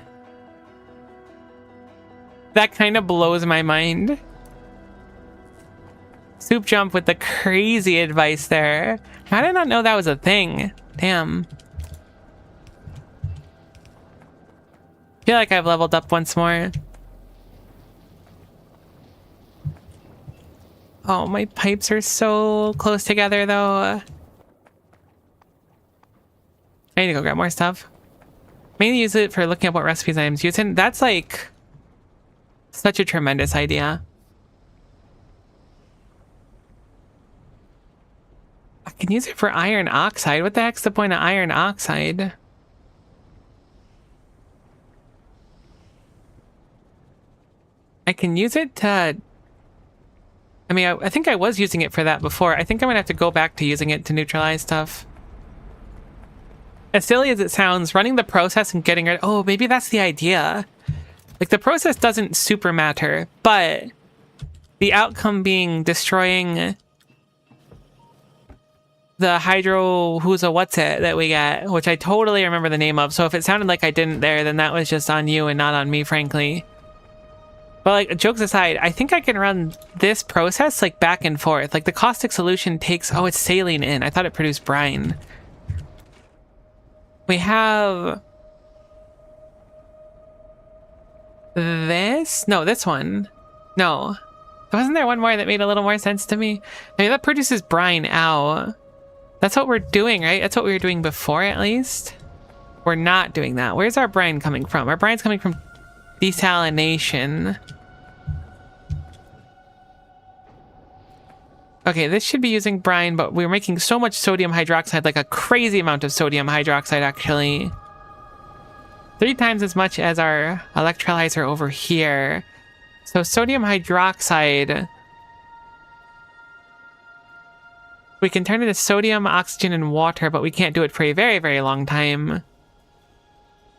That kind of blows my mind. Soup Jump with the crazy advice there. How did I not know that was a thing? Damn. I feel like I've leveled up once more. Oh, my pipes are so close together, though. I need to go grab more stuff. Mainly use it for looking up what recipes I'm using. That's like such a tremendous idea. I can use it for iron oxide. What the heck's the point of iron oxide? I can use it to... I mean, I think I was using it for that before. I think I'm gonna have to go back to using it to neutralize stuff. As silly as it sounds, running the process and getting rid... Oh, maybe that's the idea. Like, the process doesn't super matter, but the outcome being destroying the hydro who's a what's it that we get, which I totally remember the name of. So if it sounded like I didn't there, then that was just on you and not on me, frankly. But like, jokes aside, I think I can run this process like back and forth. Like the caustic solution takes... Oh, it's saline in. I thought it produced brine. We have this? No, this one. No. Wasn't there one more that made a little more sense to me? Maybe that produces brine out. That's what we're doing, right? That's what we were doing before, at least. We're not doing that. Where's our brine coming from? Our brine's coming from desalination. Okay, this should be using brine, but we're making so much sodium hydroxide, like a crazy amount of sodium hydroxide, actually. 3 times as much as our electrolyzer over here. So sodium hydroxide, we can turn it into sodium, oxygen, and water, but we can't do it for a very, very long time.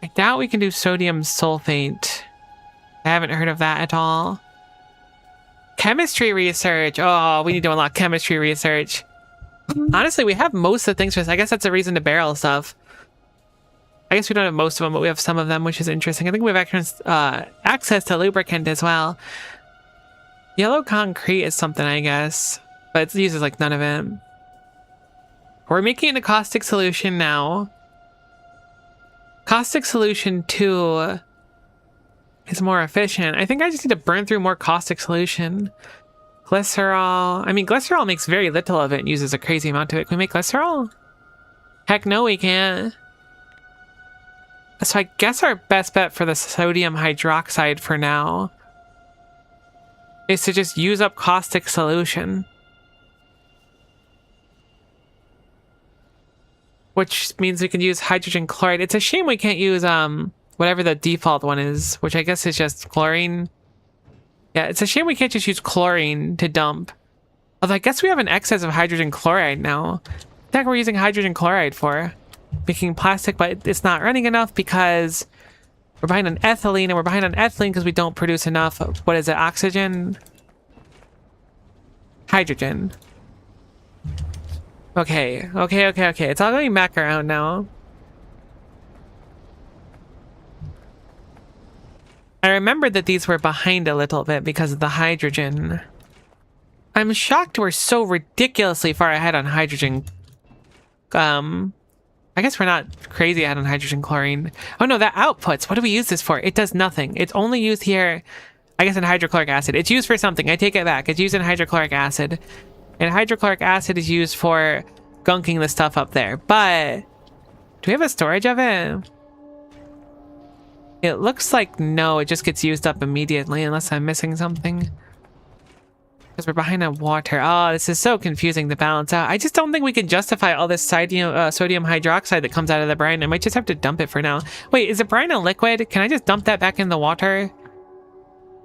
I doubt we can do sodium sulfate. I haven't heard of that at all. Chemistry research. Oh, we need to unlock chemistry research. Honestly, we have most of the things for this. I guess that's a reason to barrel stuff. I guess we don't have most of them, but we have some of them, which is interesting. I think we have access to lubricant as well. Yellow concrete is something, I guess, but it uses like none of it. We're making it a caustic solution now. Caustic solution 2 is more efficient. I think I just need to burn through more caustic solution. Glycerol. I mean, glycerol makes very little of it and uses a crazy amount of it. Can we make glycerol? Heck no, we can't. So I guess our best bet for the sodium hydroxide for now is to just use up caustic solution. Which means we can use hydrogen chloride. It's a shame we can't use whatever the default one is, which I guess is just chlorine. Yeah, it's a shame we can't just use chlorine to dump. Although I guess we have an excess of hydrogen chloride now. What the heck are we using hydrogen chloride for? Making plastic, but it's not running enough because We're behind on ethylene, and we're behind on ethylene because we don't produce enough. What is it? Oxygen? Hydrogen. Okay. It's all going back around now. I remembered that these were behind a little bit because of the hydrogen. I'm shocked we're so ridiculously far ahead on hydrogen. I guess we're not crazy ahead on hydrogen chlorine. Oh no, that outputs. What do we use this for? It does nothing. It's only used here, I guess, in hydrochloric acid. It's used for something. I take it back. It's used in hydrochloric acid. And hydrochloric acid is used for gunking the stuff up there. But do we have a storage of it? It looks like no, it just gets used up immediately unless I'm missing something. Because we're behind on water. Oh, this is so confusing to balance out. I just don't think we can justify all this sodium hydroxide that comes out of the brine. I might just have to dump it for now. Wait, is the brine a liquid? Can I just dump that back in the water?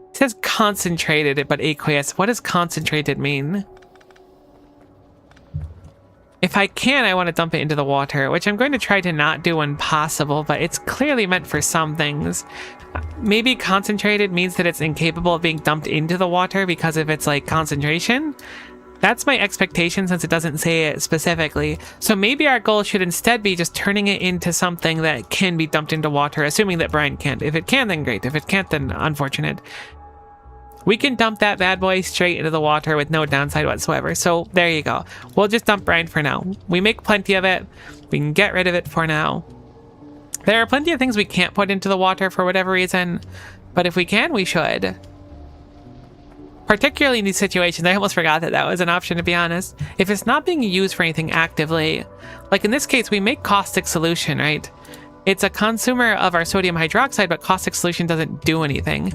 It says concentrated, but aqueous. What does concentrated mean? If I can, I want to dump it into the water, which I'm going to try to not do when possible, but it's clearly meant for some things. Maybe concentrated means that it's incapable of being dumped into the water because of its, like, concentration. That's my expectation since it doesn't say it specifically. So maybe our goal should instead be just turning it into something that can be dumped into water, assuming that brine can't. If it can, then great. If it can't, then unfortunate. We can dump that bad boy straight into the water with no downside whatsoever. So there you go. We'll just dump brine for now. We make plenty of it. We can get rid of it for now. There are plenty of things we can't put into the water for whatever reason, but if we can, we should. Particularly in these situations, I almost forgot that that was an option, to be honest. If it's not being used for anything actively, like in this case, we make caustic solution, right? It's a consumer of our sodium hydroxide, but caustic solution doesn't do anything.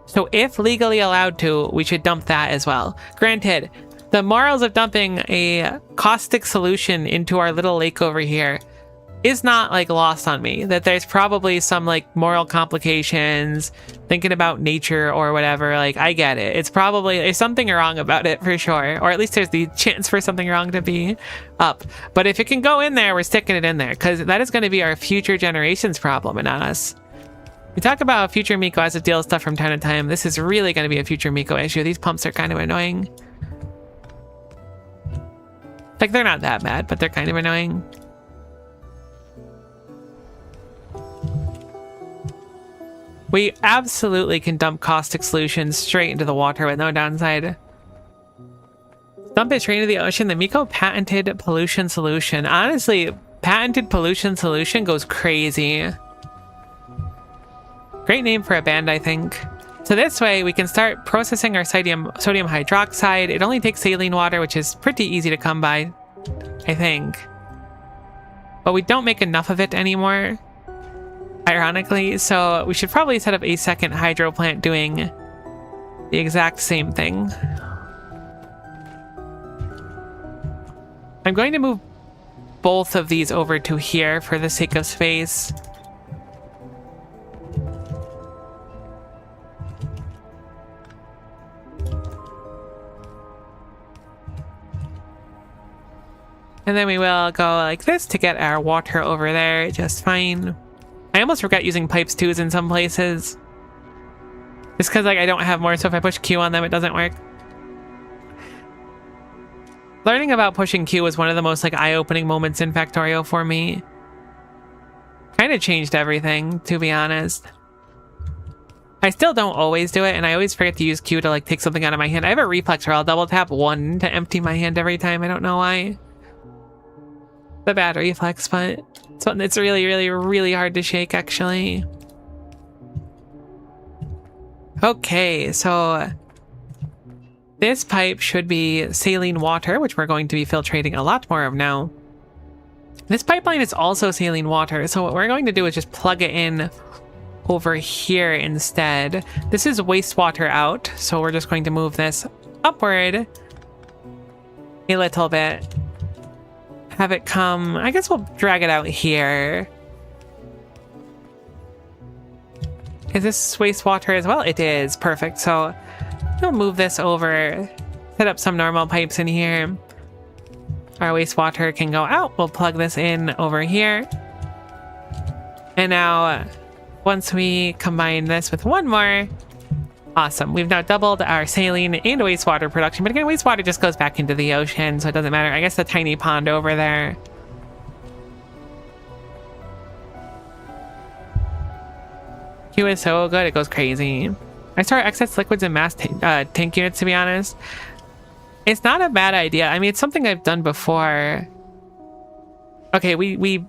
So if legally allowed to, we should dump that as well. Granted, the morals of dumping a caustic solution into our little lake over here is not, like, lost on me. That there's probably some, like, moral complications, thinking about nature or whatever. Like, I get it. It's probably, there's something wrong about it for sure. Or at least there's the chance for something wrong to be up. But if it can go in there, we're sticking it in there. Because that is going to be our future generations' problem and not us. We talk about future Miko as it deals stuff from time to time. This is really going to be a future Miko issue. These pumps are kind of annoying. Like, they're not that bad, but they're kind of annoying. We absolutely can dump caustic solutions straight into the water with no downside. Dump it straight into the ocean. The Miko patented pollution solution. Honestly, patented pollution solution goes crazy. Great name for a band, I think. So this way, we can start processing our sodium hydroxide. It only takes saline water, which is pretty easy to come by, I think. But we don't make enough of it anymore, ironically, so we should probably set up a second hydro plant doing the exact same thing. I'm going to move both of these over to here for the sake of space. And then we will go like this to get our water over there just fine. I almost forgot using pipes twos in some places. Just because, like, I don't have more, so if I push Q on them, it doesn't work. Learning about pushing Q was one of the most, like, eye-opening moments in Factorio for me. Kind of changed everything, to be honest. I still don't always do it, and I always forget to use Q to, like, take something out of my hand. I have a reflex where I'll double tap 1 to empty my hand every time. I don't know why. The bad reflex, but it's something that's really, really, really hard to shake, actually. Okay, so this pipe should be saline water, which we're going to be filtrating a lot more of now. This pipeline is also saline water, so what we're going to do is just plug it in over here instead. This is wastewater out, so we're just going to move this upward a little bit. Have it come, I guess we'll drag it out here. Is this wastewater as well? It is, perfect. So we'll move this over, set up some normal pipes in here. Our wastewater can go out. We'll plug this in over here. And now once we combine this with one more, awesome. We've now doubled our saline and wastewater production, but again, wastewater just goes back into the ocean, so it doesn't matter. I guess the tiny pond over there. Q is so good, it goes crazy. I store excess liquids in mass tank units, to be honest. It's not a bad idea. I mean, it's something I've done before. Okay, we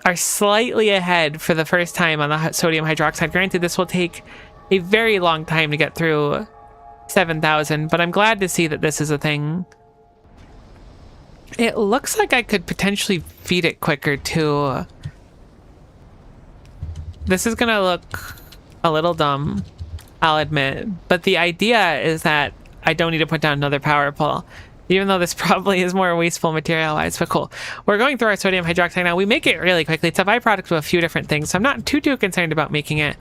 are slightly ahead for the first time on the sodium hydroxide. Granted, this will take a very long time to get through 7,000, but I'm glad to see that this is a thing. It looks like I could potentially feed it quicker, too. This is gonna look a little dumb, I'll admit, but the idea is that I don't need to put down another power pole, even though this probably is more wasteful material-wise, but cool. We're going through our sodium hydroxide now. We make it really quickly. It's a byproduct of a few different things, so I'm not too concerned about making it.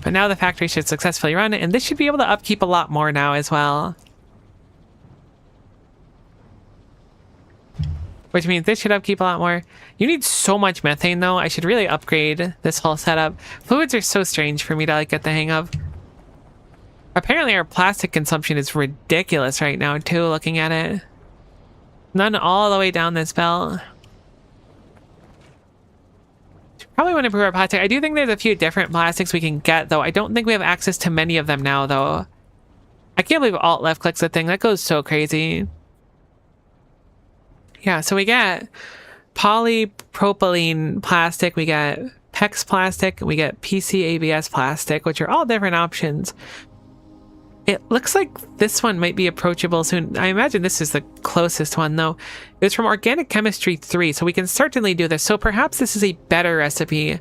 But now the factory should successfully run, and this should be able to upkeep a lot more now as well. Which means this should upkeep a lot more. You need so much methane, though. I should really upgrade this whole setup. Fluids are so strange for me to like get the hang of. Apparently our plastic consumption is ridiculous right now, too, looking at it. None all the way down this belt. Probably want to improve our plastic. I do think there's a few different plastics we can get, though. I don't think we have access to many of them now, though. I can't believe alt left clicks a thing. That goes so crazy. Yeah, so we get polypropylene plastic, we get PEX plastic, we get PCABS plastic, which are all different options. It looks like this one might be approachable soon. I imagine this is the closest one, though. It was from Organic Chemistry 3, so we can certainly do this. So perhaps this is a better recipe.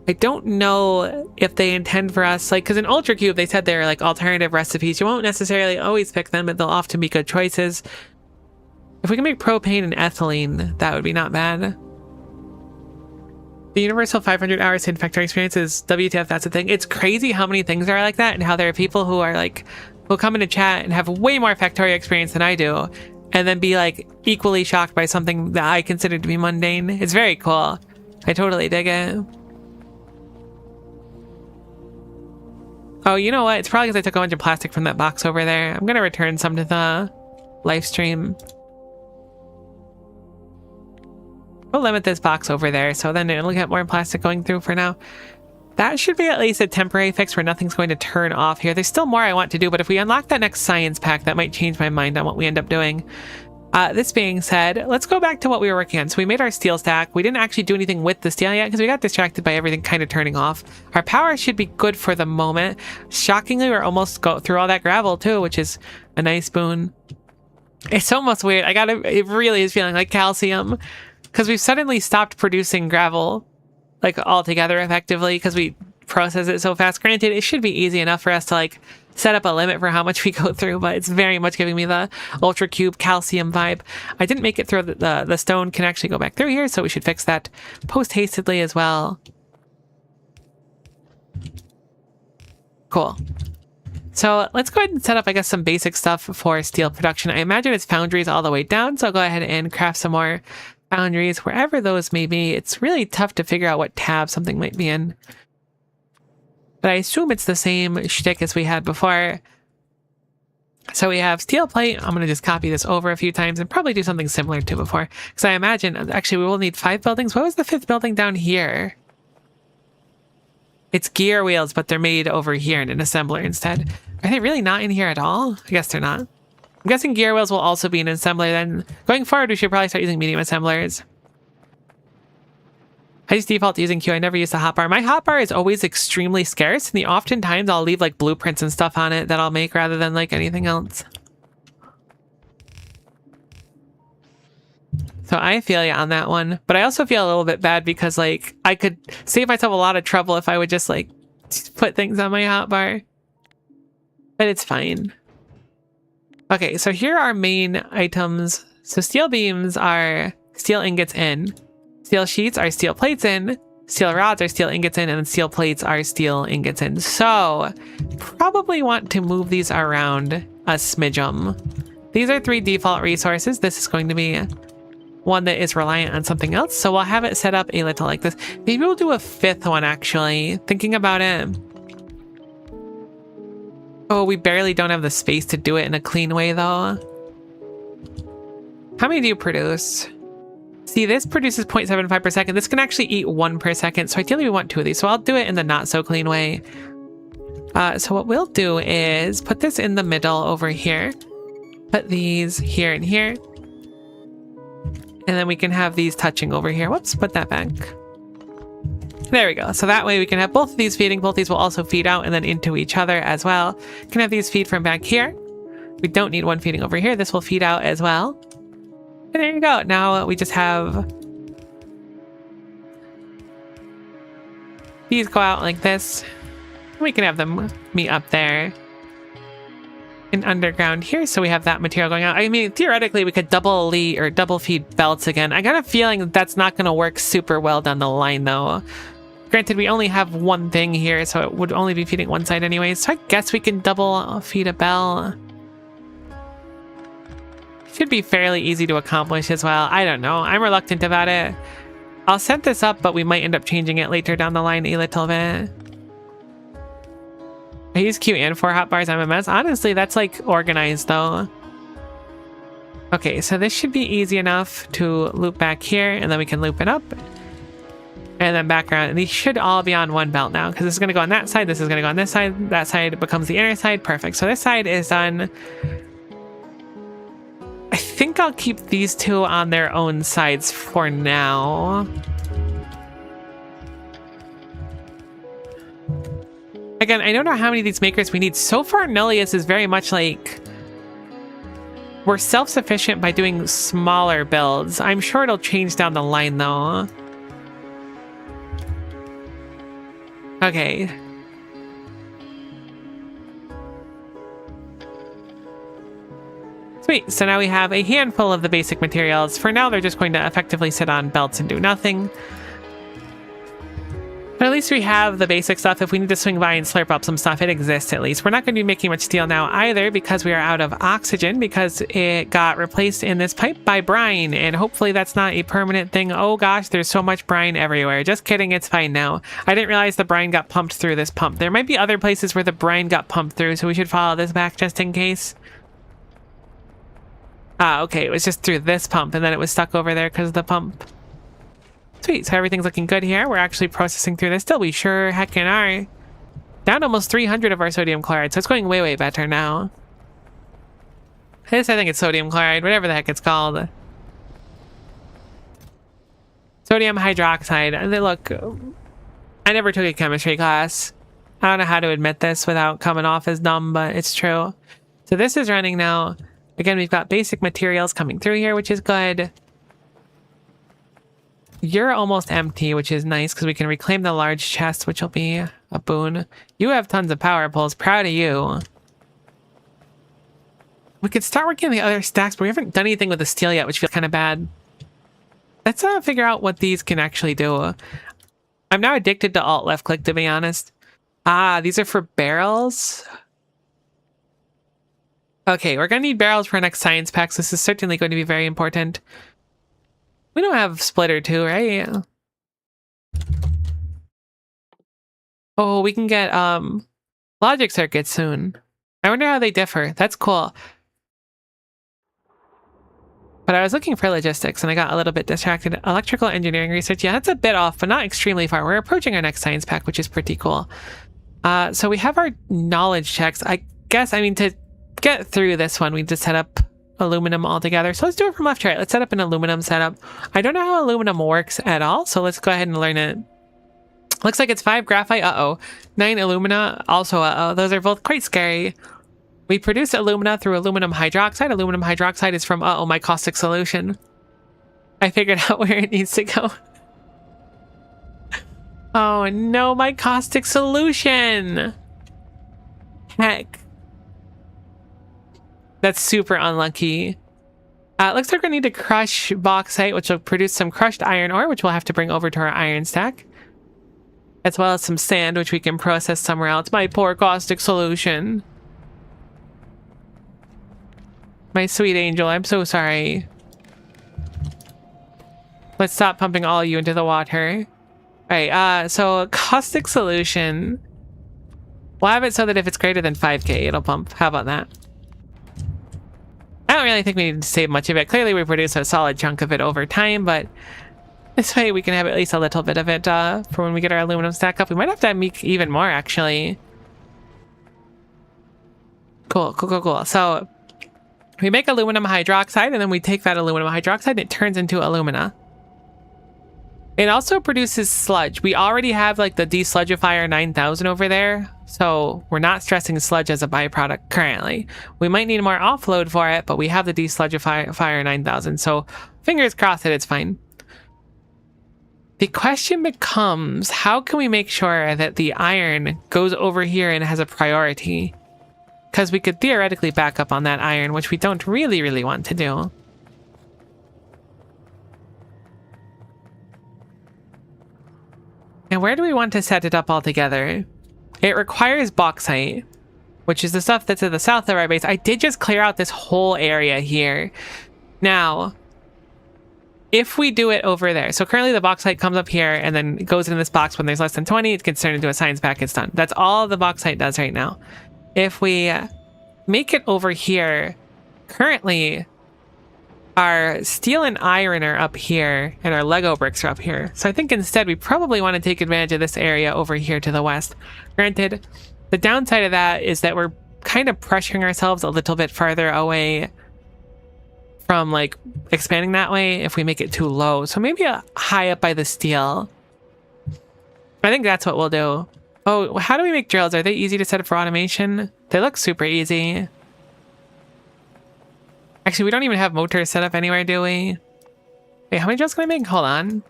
I don't know if they intend for us, like, because in Ultra Cube, they said they're like alternative recipes. You won't necessarily always pick them, but they'll often be good choices. If we can make propane and ethylene, that would be not bad. The universal 500 hours hidden factory experience is WTF, that's the thing. It's crazy how many things are like that, and how there are people who are like, who'll come into chat and have way more Factorio experience than I do, and then be like equally shocked by something that I consider to be mundane. It's very cool. I totally dig it. Oh, you know what? It's probably because I took a bunch of plastic from that box over there. I'm gonna return some to the live stream. We'll limit this box over there, so then it'll get more plastic going through for now. That should be at least a temporary fix where nothing's going to turn off here. There's still more I want to do, but if we unlock that next science pack, that might change my mind on what we end up doing. This being said, let's go back to what we were working on. So we made our steel stack. We didn't actually do anything with the steel yet because we got distracted by everything kind of turning off. Our power should be good for the moment. Shockingly, we're almost go through all that gravel too, which is a nice boon. It's almost weird. It really is feeling like calcium because we've suddenly stopped producing gravel like altogether effectively because we process it so fast. Granted, it should be easy enough for us to like set up a limit for how much we go through, but it's very much giving me the Ultra Cube calcium vibe. I didn't make it through the stone can actually go back through here, so we should fix that post-hastedly as well. Cool. So let's go ahead and set up, I guess, some basic stuff for steel production. I imagine it's foundries all the way down, so I'll go ahead and craft some more foundries wherever those may be. It's really tough to figure out what tab something might be in, but I assume it's the same shtick as we had before. So we have steel plate. I'm going to just copy this over a few times and probably do something similar to before, because I imagine actually we will need 5 buildings. What was the 5th building down here? It's gear wheels, but they're made over here in an assembler instead. Are they really not in here at all? I guess they're not. I'm guessing gear wheels will also be an assembler then. Going forward, we should probably start using medium assemblers. I just default to using Q. I never use the hotbar. My hotbar is always extremely scarce, and oftentimes I'll leave like blueprints and stuff on it that I'll make rather than like anything else. So I feel you on that one, but I also feel a little bit bad because like I could save myself a lot of trouble if I would just like put things on my hotbar, but it's fine. Okay, so here are main items. So steel beams are steel ingots in, steel sheets are steel plates in, steel rods are steel ingots in, and steel plates are steel ingots in. So probably want to move these around a smidgem. These are 3 default resources. This is going to be one that is reliant on something else. So we'll have it set up a little like this. Maybe we'll do a fifth one, actually. Thinking about it. Oh, we barely don't have the space to do it in a clean way, though. How many do you produce? See, this produces 0.75 per second. This can actually eat 1 per second. So ideally we want 2 of these. So I'll do it in the not so clean way. So what we'll do is put this in the middle over here. Put these here and here. And then we can have these touching over here. Whoops, put that back. There we go. So that way we can have both of these feeding. Both these will also feed out and then into each other as well. Can have these feed from back here. We don't need one feeding over here. This will feed out as well. And there you go. Now we just have these go out like this. We can have them meet up there and underground here. So we have that material going out. I mean, theoretically, we could double elite or double feed belts again. I got a feeling that that's not going to work super well down the line, though. Granted, we only have one thing here, so it would only be feeding one side anyways. So I guess we can double feed a bell. Should be fairly easy to accomplish as well. I don't know. I'm reluctant about it. I'll set this up, but we might end up changing it later down the line a little bit. I use Q and 4 hotbars MMS. Honestly, that's like organized though. Okay, so this should be easy enough to loop back here, and then we can loop it up. And then back around. And these should all be on one belt now, because this is going to go on that side, this is going to go on this side, that side becomes the inner side. Perfect. So this side is done. I think I'll keep these two on their own sides for now. Again, I don't know how many of these makers we need. So far, Nullius is very much like we're self-sufficient by doing smaller builds. I'm sure it'll change down the line, though. Okay. Sweet, so now we have a handful of the basic materials. For now, they're just going to effectively sit on belts and do nothing. But at least we have the basic stuff. If we need to swing by and slurp up some stuff, it exists at least. We're not going to be making much steel now either because we are out of oxygen because it got replaced in this pipe by brine. And hopefully that's not a permanent thing. Oh gosh, there's so much brine everywhere. Just kidding, it's fine now. I didn't realize the brine got pumped through this pump. There might be other places where the brine got pumped through, so we should follow this back just in case. Ah, okay, it was just through this pump and then it was stuck over there because of the pump. Sweet, so everything's looking good here. We're actually processing through this still. We sure heckin' are. Down almost 300 of our sodium chloride, so it's going way, way better now. This, I think it's sodium chloride, whatever the heck it's called. Sodium hydroxide. And they look, I never took a chemistry class. I don't know how to admit this without coming off as dumb, but it's true. So this is running now. Again, we've got basic materials coming through here, which is good. You're almost empty, which is nice because we can reclaim the large chest, which will be a boon. You have tons of power pulls. Proud of you. We could start working on the other stacks, but we haven't done anything with the steel yet, which feels kind of bad. Let's figure out what these can actually do. I'm now addicted to alt left click, to be honest. Ah, these are for barrels. Okay, we're going to need barrels for our next science pack, so this is certainly going to be very important. We don't have splitter 2, right? Oh, we can get logic circuits soon. I wonder how they differ. That's cool. But I was looking for logistics and I got a little bit distracted. Electrical engineering research. Yeah, that's a bit off, but not extremely far. We're approaching our next science pack, which is pretty cool. So we have our knowledge checks. I guess, I mean, to get through this one, we just set up aluminum altogether. So let's do it from left to right. Let's set up an aluminum setup. I don't know how aluminum works at all, so let's go ahead and learn it. Looks like it's 5 graphite, 9 alumina, also those are both quite scary. We produce alumina through aluminum hydroxide. Aluminum hydroxide is from, my caustic solution. I figured out where it needs to go. Oh no, my caustic solution! Heck. That's super unlucky. Looks like we need to crush bauxite, which will produce some crushed iron ore, which we'll have to bring over to our iron stack. As well as some sand, which we can process somewhere else. My poor caustic solution. My sweet angel, I'm so sorry. Let's stop pumping all you into the water. Alright, so caustic solution. We'll have it so that if it's greater than 5k, it'll pump. How about that? I don't really think we need to save much of it. Clearly we produce a solid chunk of it over time, but this way we can have at least a little bit of it for when we get our aluminum stack up. We might have to make even more, actually. Cool. So we make aluminum hydroxide, and then we take that aluminum hydroxide and it turns into alumina. It also produces sludge. We already have like the desludgifier 9000 over there, so we're not stressing sludge as a byproduct currently. We might need more offload for it, but we have the desludgifier 9000, so fingers crossed that it's fine. The question becomes, how can we make sure that the iron goes over here and has a priority? Because we could theoretically back up on that iron, which we don't really want to do. And where do we want to set it up all together? It requires bauxite, which is the stuff that's to the south of our base. I did just clear out this whole area here. Now, if we do it over there, so currently the bauxite comes up here and then it goes in this box when there's less than 20, it gets turned into a science pack, it's done. That's all the bauxite does right now. If we make it over here, currently our steel and iron are up here and our Lego bricks are up here. So I think instead we probably want to take advantage of this area over here to the west. Granted, the downside of that is that we're kind of pressuring ourselves a little bit farther away from like expanding that way if we make it too low. So maybe high up by the steel. I think that's what we'll do. Oh, how do we make drills? Are they easy to set up for automation? They look super easy. Actually, we don't even have motors set up anywhere, do we? Wait, how many drills can I make? Hold on.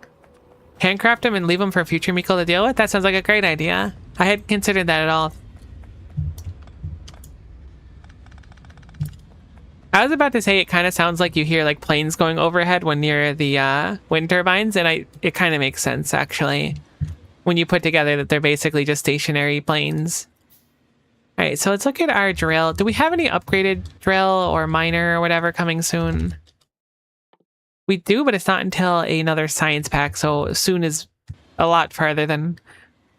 Handcraft them and leave them for future Miko to deal with? That sounds like a great idea. I hadn't considered that at all. I was about to say it kind of sounds like you hear like planes going overhead when near the wind turbines, and it kind of makes sense actually when you put together that they're basically just stationary planes. All right, so let's look at our drill. Do we have any upgraded drill or miner or whatever coming soon? We do, but it's not until another science pack, so soon is a lot farther than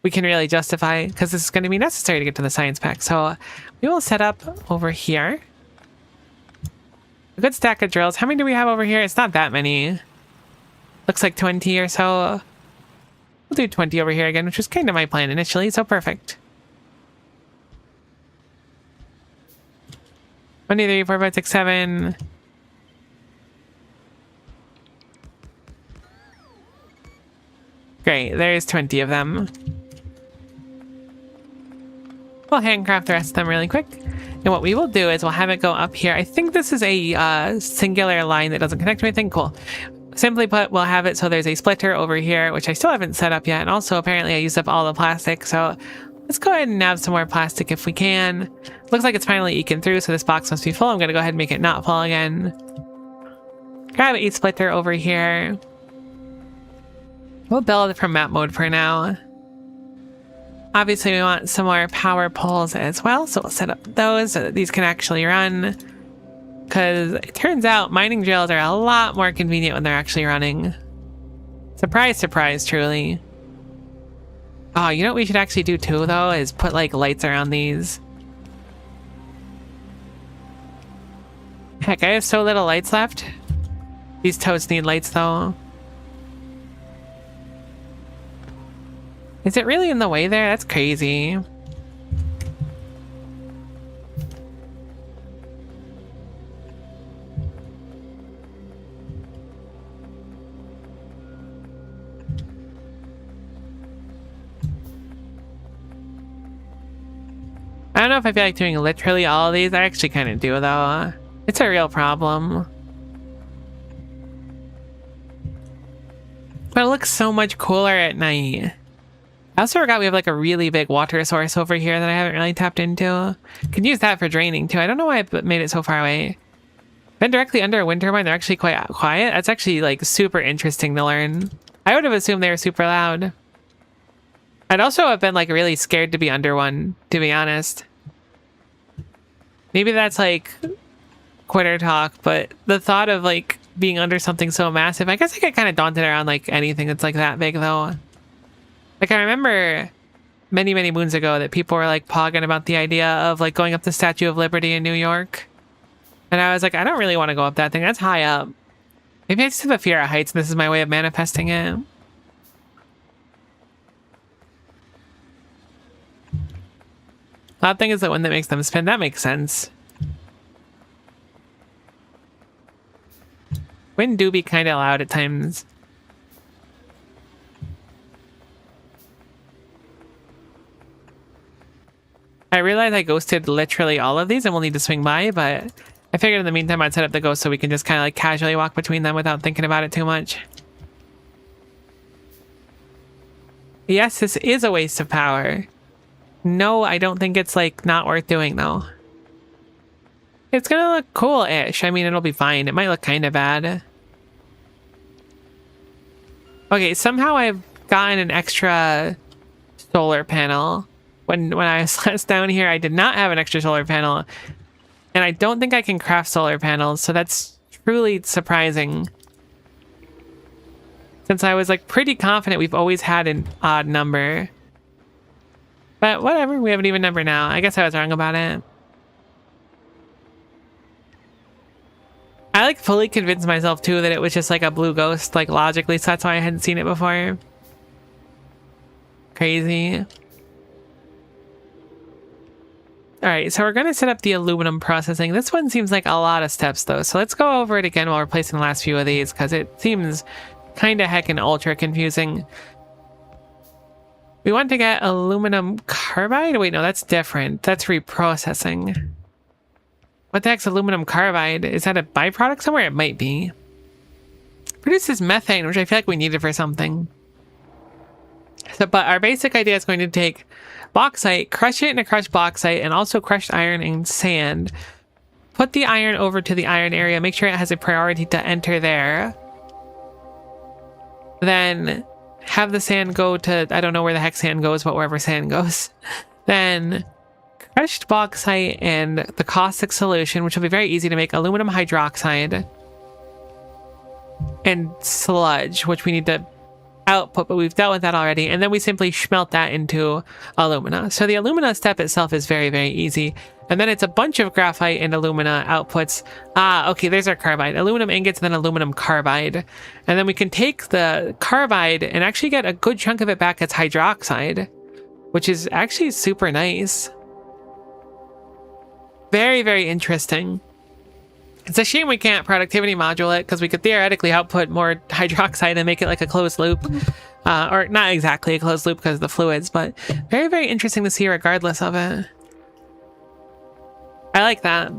we can really justify because this is going to be necessary to get to the science pack. So we will set up over here. A good stack of drills. How many do we have over here? It's not that many. Looks like 20 or so. We'll do 20 over here again, which was kind of my plan initially, so perfect. 1, 2, 3, 4, 5, 6, 7. Great, there's 20 of them. We'll handcraft the rest of them really quick. And what we will do is we'll have it go up here. I think this is a singular line that doesn't connect to anything. Cool. Simply put, we'll have it so there's a splitter over here, which I still haven't set up yet. And also, apparently, I used up all the plastic. So let's go ahead and nab some more plastic if we can. Looks like it's finally eking through, so this box must be full. I'm going to go ahead and make it not full again. Grab a splitter over here. We'll build from map mode for now. Obviously, we want some more power poles as well, so we'll set up those so that these can actually run. Because it turns out mining drills are a lot more convenient when they're actually running. Surprise, surprise, truly. Oh, you know what we should actually do too, though, is put like lights around these. Heck, I have so little lights left. These toads need lights, though. Is it really in the way there? That's crazy. I don't know if I feel like doing literally all of these. I actually kind of do, though. It's a real problem. But it looks so much cooler at night. I also forgot we have like a really big water source over here that I haven't really tapped into. Could use that for draining too. I don't know why I made it so far away. Been directly under a wind turbine, they're actually quite quiet. That's actually like super interesting to learn. I would have assumed they were super loud. I'd also have been like really scared to be under one, to be honest. Maybe that's like quitter talk, but the thought of like being under something so massive. I guess I get kind of daunted around like anything that's like that big though. Like I remember many, many moons ago that people were like pogging about the idea of like going up the Statue of Liberty in New York. And I was like, I don't really want to go up that thing. That's high up. Maybe I just have a fear of heights and this is my way of manifesting it. That thing is the one that makes them spin. That makes sense. Wind do be kind of loud at times. I realize I ghosted literally all of these and we'll need to swing by, but I figured in the meantime I'd set up the ghost so we can just kind of like casually walk between them without thinking about it too much. Yes, this is a waste of power. No, I don't think it's like not worth doing though. It's gonna look cool-ish. I mean, it'll be fine. It might look kind of bad. Okay, somehow I've gotten an extra solar panel. When I was last down here, I did not have an extra solar panel. And I don't think I can craft solar panels, so that's truly surprising. Since I was like pretty confident we've always had an odd number. But whatever, we have an even number now. I guess I was wrong about it. I like fully convinced myself too that it was just like a blue ghost, like logically, so that's why I hadn't seen it before. Crazy. Alright, so we're going to set up the aluminum processing. This one seems like a lot of steps though, so let's go over it again while we're placing the last few of these, because it seems kind of heckin' ultra confusing. We want to get aluminum carbide? Wait, no, that's different. That's reprocessing. What the heck's aluminum carbide? Is that a byproduct somewhere? It might be. Produces methane, which I feel like we needed for something. So, but our basic idea is going to take bauxite, crush it in a crushed bauxite, and also crushed iron and sand. Put the iron over to the iron area. Make sure it has a priority to enter there. Then have the sand go to, I don't know where the heck sand goes, but wherever sand goes. Then crushed bauxite and the caustic solution, which will be very easy to make aluminum hydroxide. And sludge, which we need to output, but we've dealt with that already. And then we simply smelt that into alumina. So the alumina step itself is very, very easy. And then it's a bunch of graphite and alumina outputs. Ah, okay, there's our carbide. Aluminum ingots, then aluminum carbide. And then we can take the carbide and actually get a good chunk of it back as hydroxide, which is actually super nice. Very, very interesting. It's a shame we can't productivity module it, because we could theoretically output more hydroxide and make it like a closed loop. Or not exactly a closed loop because of the fluids, but very, very interesting to see regardless of it. I like that.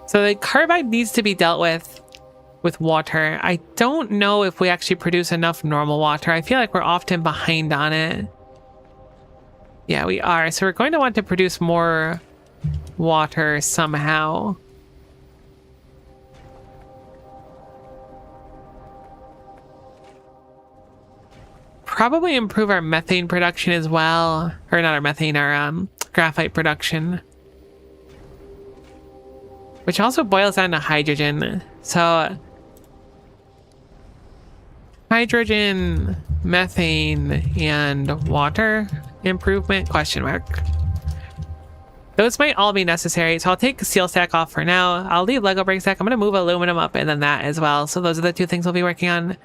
So the carbide needs to be dealt with water. I don't know if we actually produce enough normal water. I feel like we're often behind on it. Yeah, we are. So we're going to want to produce more water somehow. Probably improve our methane production as well. Or not our methane, our graphite production. Which also boils down to hydrogen. So hydrogen, methane, and water improvement, question mark. Those might all be necessary, so I'll take steel stack off for now. I'll leave Lego brick stack. I'm going to move aluminum up and then that as well. So those are the two things we'll be working on.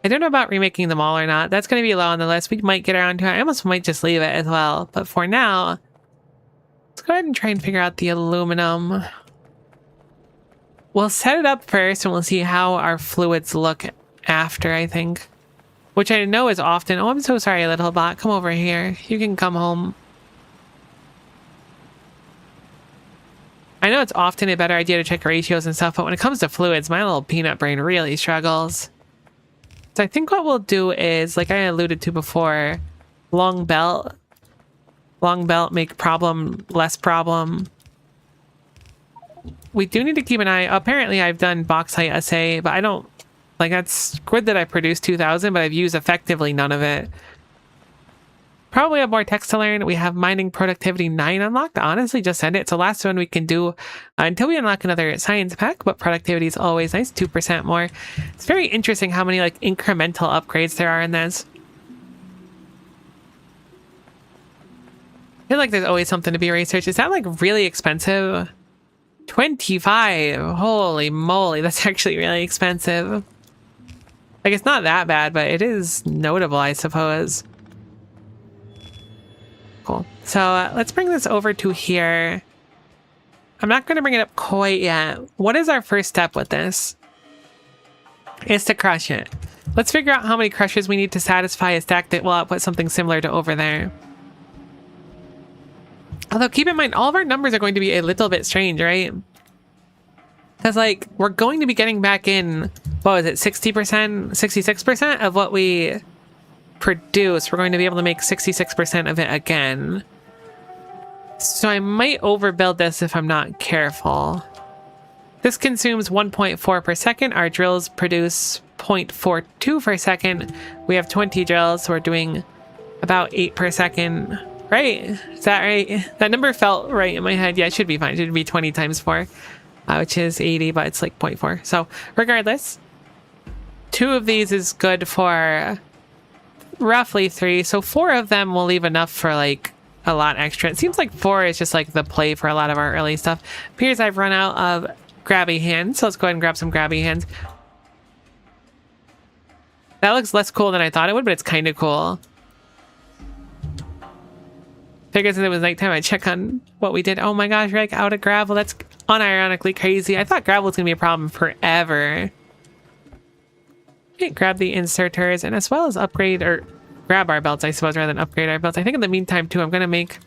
I don't know about remaking them all or not. That's going to be low on the list. We might get around to it. I almost might just leave it as well. But for now, let's go ahead and try and figure out the aluminum. We'll set it up first and we'll see how our fluids look after, I think. Which I know is often... Oh, I'm so sorry, little bot. Come over here. You can come home. I know it's often a better idea to check ratios and stuff, but when it comes to fluids, my little peanut brain really struggles. So I think what we'll do is, like I alluded to before, long belt. Long belt, make problem, less problem. We do need to keep an eye. Apparently I've done bauxite assay, but I don't... Like, that's good that I produced 2,000, but I've used effectively none of it. Probably have more text to learn. We have mining productivity 9 unlocked. Honestly, just send it. It's the last one we can do until we unlock another science pack, but productivity is always nice, 2% more. It's very interesting how many like incremental upgrades there are in this. I feel like there's always something to be researched. Is that like really expensive? 25. Holy moly, that's actually really expensive. Like, it's not that bad, but it is notable, I suppose. Cool. So let's bring this over to here. I'm not going to bring it up quite yet. What is our first step with this? Is to crush it. Let's figure out how many crushes we need to satisfy a stack that will output something similar to over there. Although, keep in mind, all of our numbers are going to be a little bit strange, right? Because, like, we're going to be getting back in, what was it, 60%, 66% of what we produce. We're going to be able to make 66% of it again. So I might overbuild this if I'm not careful. This consumes 1.4 per second. Our drills produce 0.42 per second. We have 20 drills, so we're doing about 8 per second. Right? Is that right? That number felt right in my head. Yeah, it should be fine. It should be 20 times 4, which is 80, but it's like 0.4. So regardless, 2 of these is good for roughly 3. So 4 of them will leave enough for like a lot extra. It seems like 4 is just like the play for a lot of our early stuff. Appears I've run out of grabby hands, so let's go ahead and grab some grabby hands. That looks less cool than I thought it would, but it's kind of cool. Figured since it was nighttime, I'd check on what we did. Oh my gosh, we're like out of gravel. That's unironically crazy. I thought gravel was going to be a problem forever. Okay, grab the inserters and as well as upgrade or grab our belts, I suppose, rather than upgrade our belts. I think in the meantime, too, I'm going to make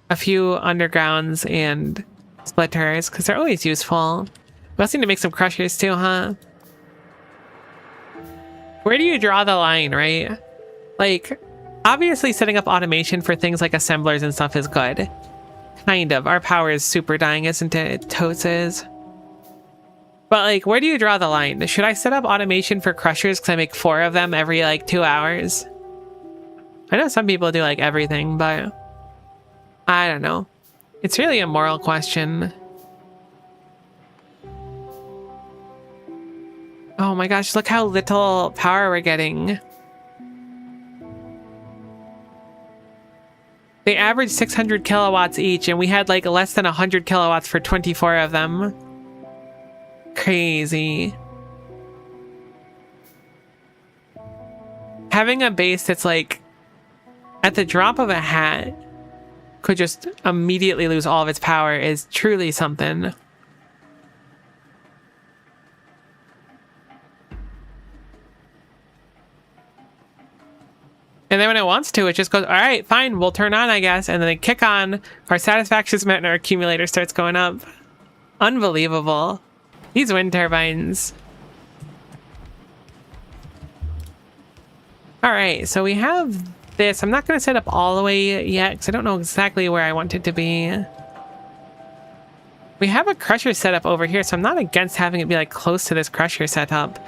a few undergrounds and splitters because they're always useful. We also need to make some crushers, too, huh? Where do you draw the line, right? Like, obviously, setting up automation for things like assemblers and stuff is good. Kind of. Our power is super dying, isn't it? It totes is. But, like, where do you draw the line? Should I set up automation for crushers because I make 4 of them every, like, 2 hours? I know some people do, like, everything, but I don't know. It's really a moral question. Oh my gosh, look how little power we're getting. They average 600 kilowatts each, and we had like less than 100 kilowatts for 24 of them. Crazy. Having a base that's like, at the drop of a hat, could just immediately lose all of its power is truly something. And then when it wants to, it just goes, all right, fine, we'll turn on, I guess. And then they kick on, our satisfaction's met, and our accumulator starts going up. Unbelievable. These wind turbines. All right, so we have this. I'm not going to set up all the way yet, because I don't know exactly where I want it to be. We have a crusher set up over here, so I'm not against having it be like close to this crusher setup.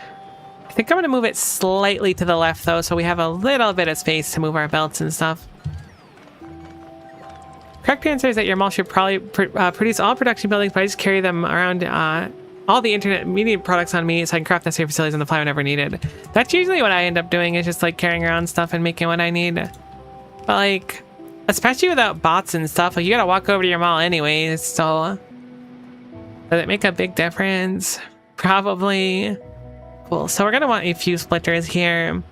I think I'm going to move it slightly to the left, though, so we have a little bit of space to move our belts and stuff. Correct answer is that your mall should probably produce all production buildings, but I just carry them around all the internet media products on me so I can craft necessary facilities on the fly whenever needed. That's usually what I end up doing, is just like carrying around stuff and making what I need. But like, especially without bots and stuff, like you gotta walk over to your mall anyways, so does it make a big difference? Probably. Cool, so we're gonna want a few splitters here.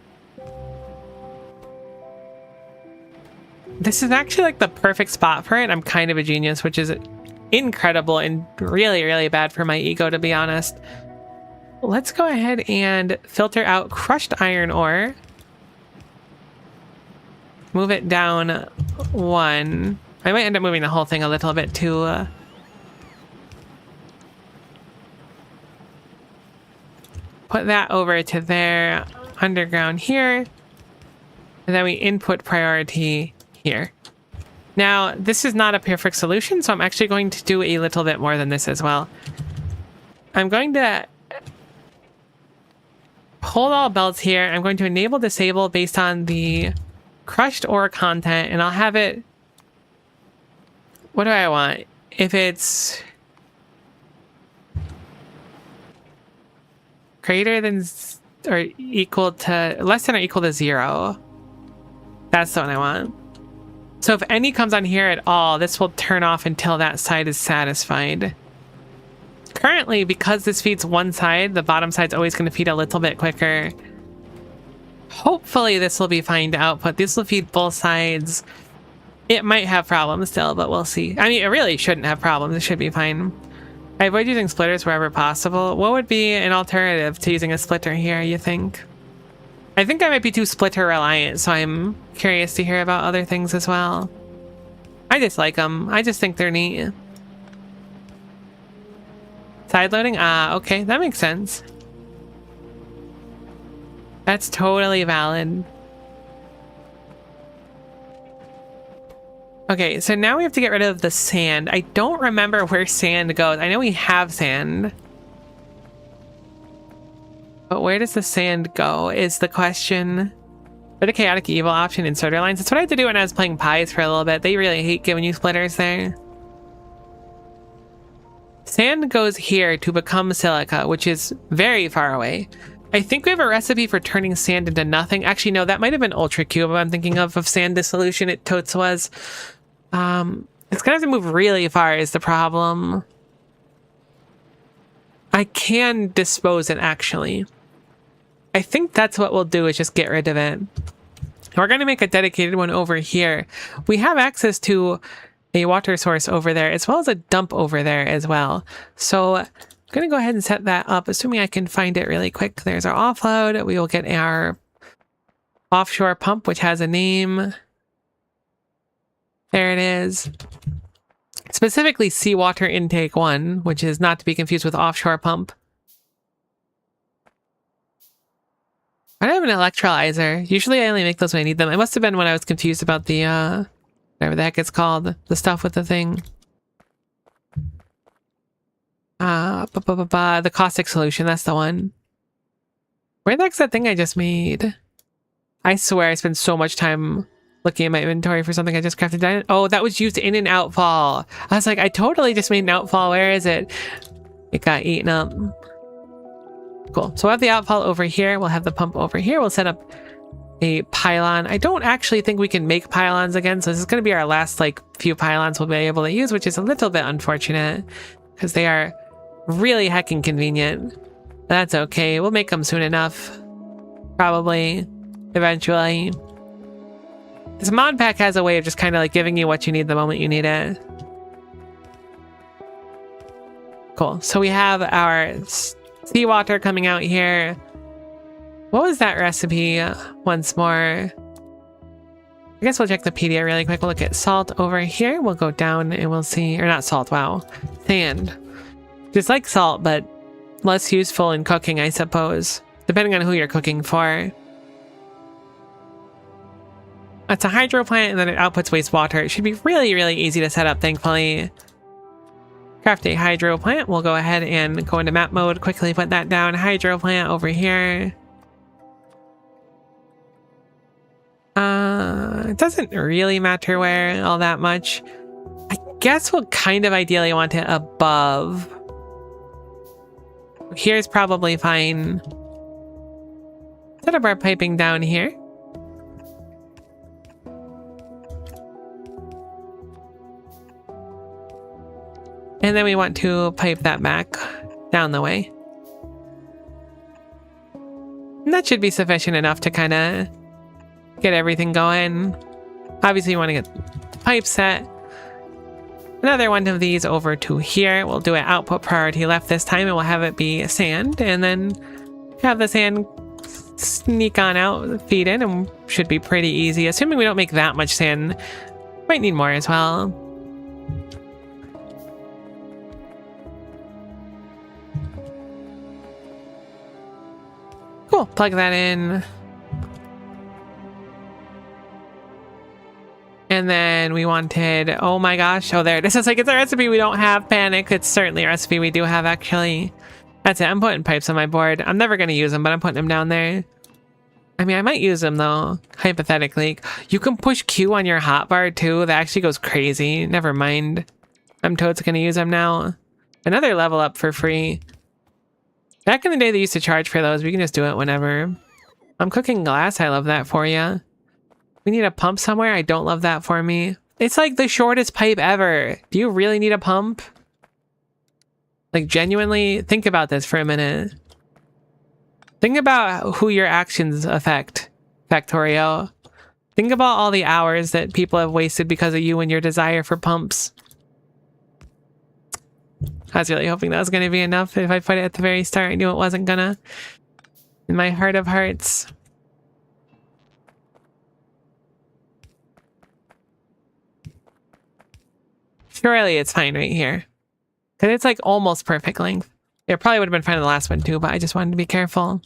This is actually like the perfect spot for it. I'm kind of a genius, which is incredible and really, really bad for my ego, to be honest. Let's go ahead and filter out crushed iron ore. Move it down 1. I might end up moving the whole thing a little bit too. Put that over to there, underground here, and then we input priority here. Now, this is not a perfect solution, so I'm actually going to do a little bit more than this as well. I'm going to hold all belts here. I'm going to enable disable based on the crushed ore content, and I'll have it... What do I want? If it's greater than or equal to... less than or equal to 0. That's the one I want. So if any comes on here at all, this will turn off until that side is satisfied. Currently, because this feeds one side, the bottom side's always going to feed a little bit quicker. Hopefully this will be fine to output. This will feed both sides. It might have problems still, but we'll see. I mean, it really shouldn't have problems. It should be fine. I avoid using splitters wherever possible. What would be an alternative to using a splitter here, you think? I think I might be too splitter reliant, so I'm curious to hear about other things as well. I just like them. I just think they're neat. Side loading? Ah, okay, that makes sense. That's totally valid. Okay, so now we have to get rid of the sand. I don't remember where sand goes. I know we have sand. But where does the sand go is the question. For the chaotic evil option in sorter lines. That's what I had to do when I was playing pies for a little bit. They really hate giving you splitters there. Sand goes here to become silica, which is very far away. I think we have a recipe for turning sand into nothing. Actually, no, that might have been Ultra Cube I'm thinking of sand dissolution. It totes was. It's gonna have to move really far is the problem. I can dispose it, actually. I think that's what we'll do, is just get rid of it. We're gonna make a dedicated one over here. We have access to a water source over there, as well as a dump over there as well. So I'm gonna go ahead and set that up, assuming I can find it really quick. There's our offload. We will get our offshore pump, which has a name. There it is. Specifically seawater intake 1, which is not to be confused with offshore pump. I don't have an electrolyzer. Usually I only make those when I need them. It must have been when I was confused about the whatever the heck it's called. The stuff with the thing. The caustic solution, that's the one. Where the heck's that thing I just made? I swear I spent so much time looking at my inventory for something I just crafted. Oh, that was used in an outfall. I was like, I totally just made an outfall. Where is it? It got eaten up. Cool. So we'll have the outfall over here. We'll have the pump over here. We'll set up a pylon. I don't actually think we can make pylons again. So this is going to be our last few pylons we'll be able to use, which is a little bit unfortunate because they are really heckin' convenient. But that's okay. We'll make them soon enough. Probably. Eventually. This mod pack has a way of just kind of giving you what you need the moment you need it. Cool. So we have our seawater coming out here. What was that recipe once more? I guess we'll check the PDA really quick. We'll look at salt over here. We'll go down and we'll see, or not salt, wow. Sand. Just like salt, but less useful in cooking, I suppose. Depending on who you're cooking for. It's a hydro plant and then it outputs wastewater. It should be really, really easy to set up, thankfully. Craft a hydro plant. We'll go ahead and go into map mode, quickly put that down. Hydro plant over here. It doesn't really matter where all that much. I guess we'll kind of ideally want it above. Here's probably fine. Set up our piping down here. And then we want to pipe that back down the way. And that should be sufficient enough to kind of get everything going. Obviously, you want to get the pipe set. Another one of these over to here. We'll do an output priority left this time, and we'll have it be sand. And then have the sand sneak on out, feed in, and should be pretty easy. Assuming we don't make that much sand. Might need more as well. Cool, plug that in. And then we wanted, oh my gosh, oh there it is. It's like, it's a recipe we don't have, panic. It's certainly a recipe we do have, actually. That's it, I'm putting pipes on my board. I'm never going to use them, but I'm putting them down there. I mean, I might use them though, hypothetically. You can push Q on your hotbar too. That actually goes crazy. Never mind. I'm totally gonna use them now. Another level up for free. Back in the day, they used to charge for those. We can just do it whenever. I'm cooking glass. I love that for you. We need a pump somewhere. I don't love that for me. It's like the shortest pipe ever. Do you really need a pump? Like, genuinely, think about this for a minute. Think about who your actions affect, Factorio. Think about all the hours that people have wasted because of you and your desire for pumps. I was really hoping that was going to be enough. If I put it at the very start, I knew it wasn't gonna. In my heart of hearts. Surely it's fine right here. Because it's like almost perfect length. It probably would have been fine in the last one too, but I just wanted to be careful.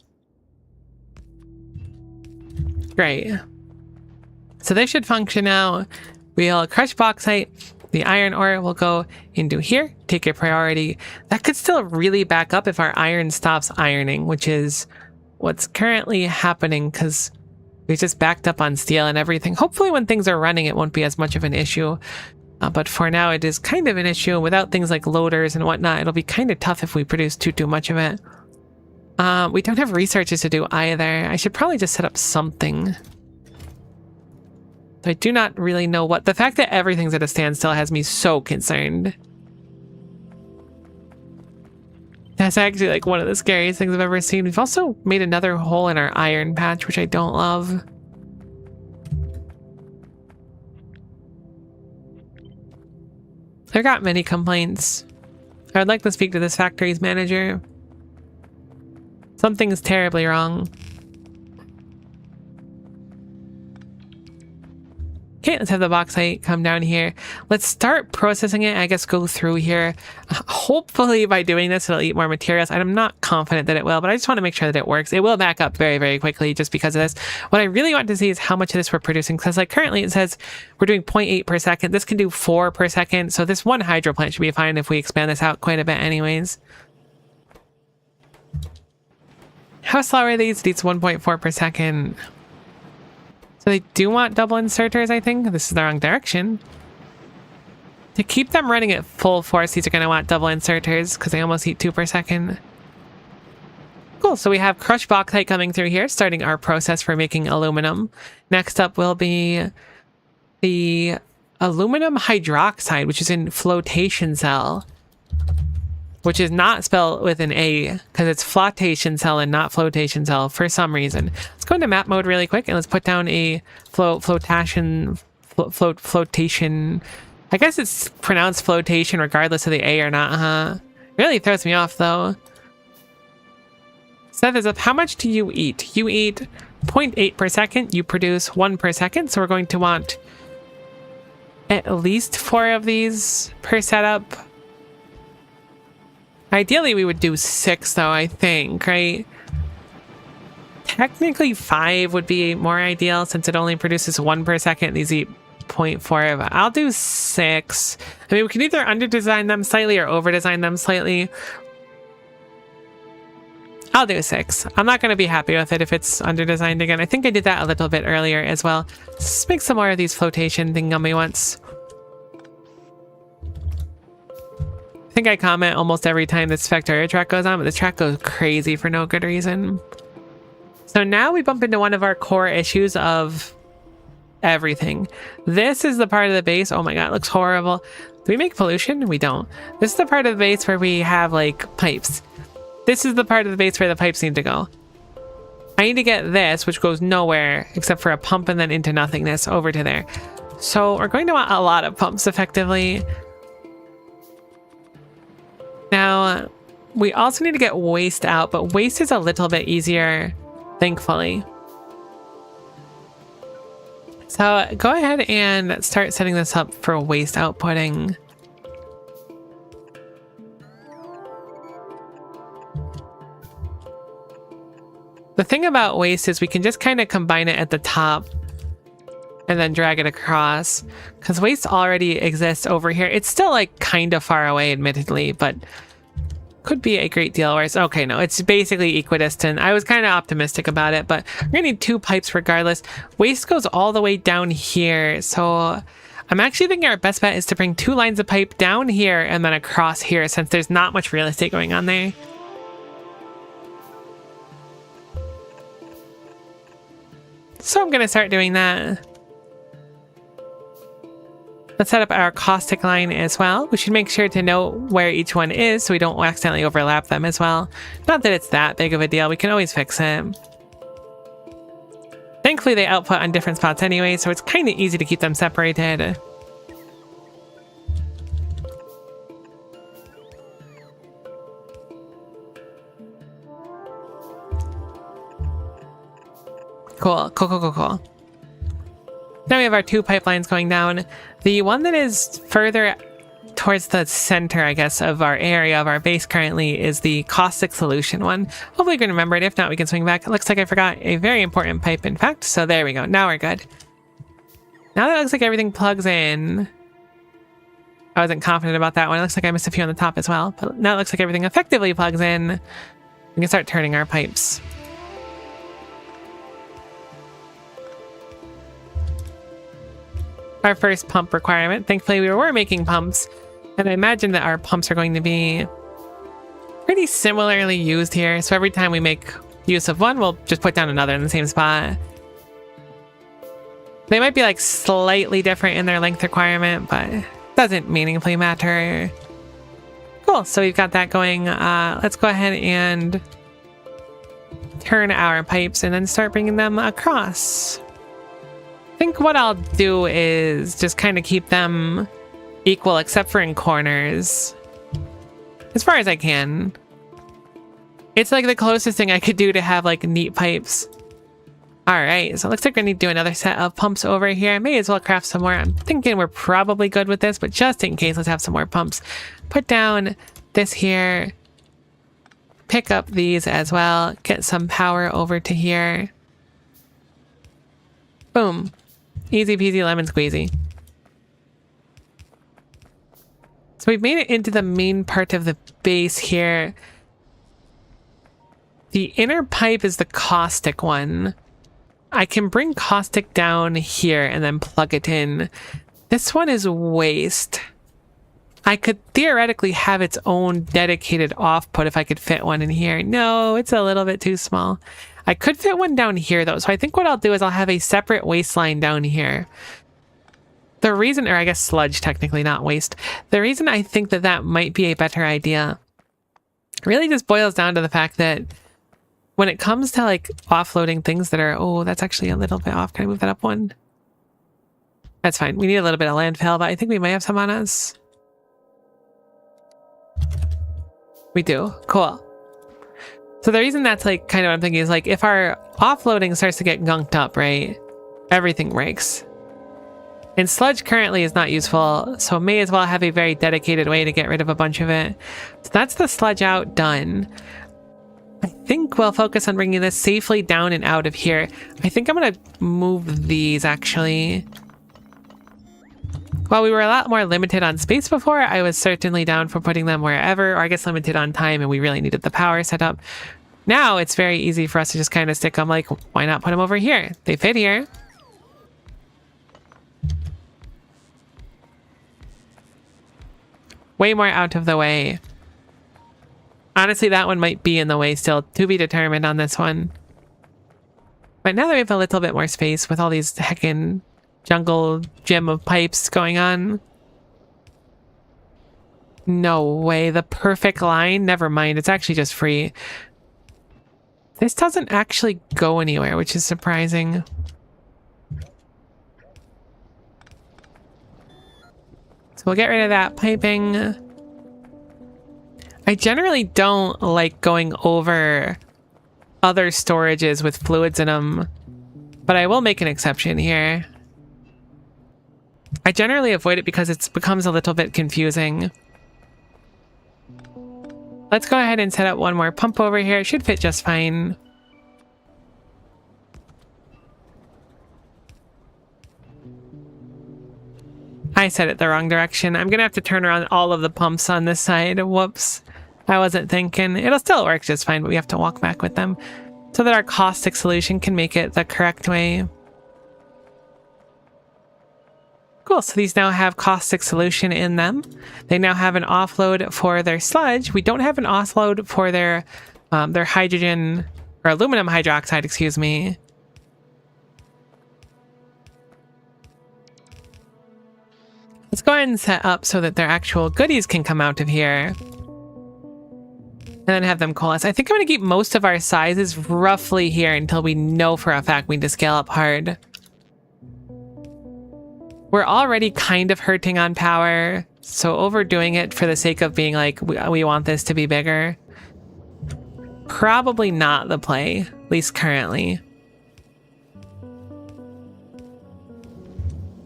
Great. So this should function now. We'll crush bauxite. The iron ore will go into here, take a priority. That could still really back up if our iron stops ironing, which is what's currently happening because we just backed up on steel and everything. Hopefully when things are running, it won't be as much of an issue. But for now, it is kind of an issue. Without things like loaders and whatnot, it'll be kind of tough if we produce too much of it. We don't have researches to do either. I should probably just set up something. I do not really know what. The fact that everything's at a standstill has me so concerned. That's actually like one of the scariest things I've ever seen. We've also made another hole in our iron patch, which I don't love. I got many complaints. I would like to speak to this factory's manager. Something's terribly wrong. Okay, let's have the bauxite come down here. Let's start processing it. I guess go through here. Hopefully by doing this, it'll eat more materials. I'm not confident that it will, but I just want to make sure that it works. It will back up very, very quickly just because of this. What I really want to see is how much of this we're producing. Because like currently it says we're doing 0.8 per second. This can do 4 per second. So this one hydro plant should be fine if we expand this out quite a bit anyways. How slow are these? These 1.4 per second. So they do want double inserters, I think. This is the wrong direction. To keep them running at full force, these are going to want double inserters because they almost eat 2 per second. Cool, so we have crushed bauxite coming through here, starting our process for making aluminum. Next up will be the aluminum hydroxide, which is in flotation cell. Which is not spelled with an A, because it's flotation cell and not flotation cell for some reason. Let's go into map mode really quick and let's put down a flotation. I guess it's pronounced flotation regardless of the A or not, huh? Really throws me off though. Set this up. How much do you eat? You eat 0.8 per second. You produce 1 per second. So we're going to want at least 4 of these per setup. Ideally, we would do 6, though, I think, right? Technically, 5 would be more ideal since it only produces 1 per second. These eat 0.4. I'll do 6. I mean, we can either under-design them slightly or over-design them slightly. I'll do 6. I'm not going to be happy with it if it's under-designed again. I think I did that a little bit earlier as well. Let's make some more of these flotation thingammy ones. I think I comment almost every time this Factorio track goes on, but this track goes crazy for no good reason. So now we bump into one of our core issues of everything. This is the part of the base. Oh my god, it looks horrible. Do we make pollution? We don't. This is the part of the base where we have like pipes. This is the part of the base where the pipes need to go. I need to get this, which goes nowhere except for a pump and then into nothingness over to there. So we're going to want a lot of pumps effectively. Now, we also need to get waste out, but waste is a little bit easier, thankfully. So go ahead and start setting this up for waste outputting. The thing about waste is we can just kind of combine it at the top and then drag it across because waste already exists over here. It's still like kind of far away, admittedly, but could be a great deal worse. Okay, no, it's basically equidistant. I was kind of optimistic about it, but we're gonna need 2 pipes regardless. Waste goes all the way down here, so I'm actually thinking our best bet is to bring 2 lines of pipe down here and then across here, since there's not much real estate going on there. So I'm gonna start doing that. Let's set up our caustic line as well. We should make sure to know where each one is so we don't accidentally overlap them as well. Not that it's that big of a deal. We can always fix it. Thankfully, they output on different spots anyway, so it's kind of easy to keep them separated. Cool. Now we have our 2 pipelines going down. The one that is further towards the center, I guess, of our area, of our base currently, is the caustic solution one. Hopefully you can remember it. If not, we can swing back. It looks like I forgot a very important pipe, in fact. So there we go. Now we're good. Now that it looks like everything plugs in. I wasn't confident about that one. It looks like I missed a few on the top as well. But now it looks like everything effectively plugs in. We can start turning our pipes. Our first pump requirement. Thankfully, we were making pumps, and I imagine that our pumps are going to be pretty similarly used here. So every time we make use of one, we'll just put down another in the same spot. They might be like slightly different in their length requirement, but it doesn't meaningfully matter. Cool, so we've got that going. Let's go ahead and turn our pipes and then start bringing them across. I think what I'll do is just kind of keep them equal, except for in corners, as far as I can. It's like the closest thing I could do to have like neat pipes. All right, so it looks like I need to do another set of pumps over here. I may as well craft some more. I'm thinking we're probably good with this, but just in case, let's have some more pumps. Put down this here. Pick up these as well. Get some power over to here. Boom. Easy peasy lemon squeezy. So we've made it into the main part of the base here. The inner pipe is the caustic one. I can bring caustic down here and then plug it in. This one is waste. I could theoretically have its own dedicated off-put if I could fit one in here. No, it's a little bit too small. I could fit one down here though, so I think what I'll do is I'll have a separate waste line down here. The reason, or I guess sludge technically, not waste. The reason I think that that might be a better idea really just boils down to the fact that when it comes to like offloading things that are, oh, that's actually a little bit off. Can I move that up one? That's fine. We need a little bit of landfill, but I think we might have some on us. We do. Cool. So the reason that's like kind of what I'm thinking is like if our offloading starts to get gunked up, right? Everything breaks. And sludge currently is not useful, so may as well have a very dedicated way to get rid of a bunch of it. So that's the sludge out done. I think we'll focus on bringing this safely down and out of here. I think I'm going to move these actually. While we were a lot more limited on space before, I was certainly down for putting them wherever, or I guess limited on time and we really needed the power set up. Now it's very easy for us to just kind of stick them like, why not put them over here? They fit here. Way more out of the way. Honestly, that one might be in the way still, to be determined on this one. But now that we have a little bit more space with all these heckin' jungle gym of pipes going on. No way, the perfect line? Never mind, it's actually just free. This doesn't actually go anywhere, which is surprising. So we'll get rid of that piping. I generally don't like going over other storages with fluids in them, but I will make an exception here. I generally avoid it because it becomes a little bit confusing. Let's go ahead and set up one more pump over here. It should fit just fine. I set it the wrong direction. I'm gonna have to turn around all of the pumps on this side. Whoops. I wasn't thinking. It'll still work just fine, but we have to walk back with them so that our caustic solution can make it the correct way. Cool, so these now have caustic solution in them. They now have an offload for their sludge. We don't have an offload for their hydrogen, or aluminum hydroxide, excuse me. Let's go ahead and set up so that their actual goodies can come out of here. And then have them coalesce. I think I'm going to keep most of our sizes roughly here until we know for a fact we need to scale up hard. We're already kind of hurting on power, so overdoing it for the sake of being like, we want this to be bigger. Probably not the play, at least currently.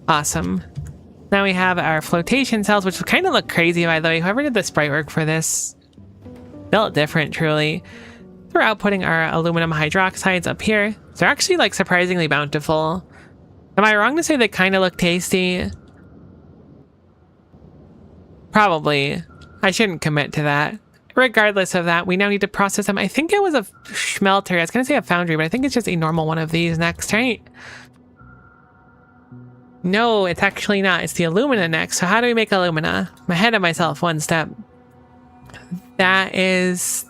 Awesome. Now we have our flotation cells, which kind of look crazy, by the way. Whoever did the sprite work for this built different, truly. We're outputting our aluminum hydroxides up here. They're actually like surprisingly bountiful. Am I wrong to say they kind of look tasty? Probably. I shouldn't commit to that. Regardless of that, we now need to process them. I think it was a smelter. I was going to say a foundry, but I think it's just a normal one of these next, right? No, it's actually not. It's the alumina next. So how do we make alumina? I'm ahead of myself one step. That is...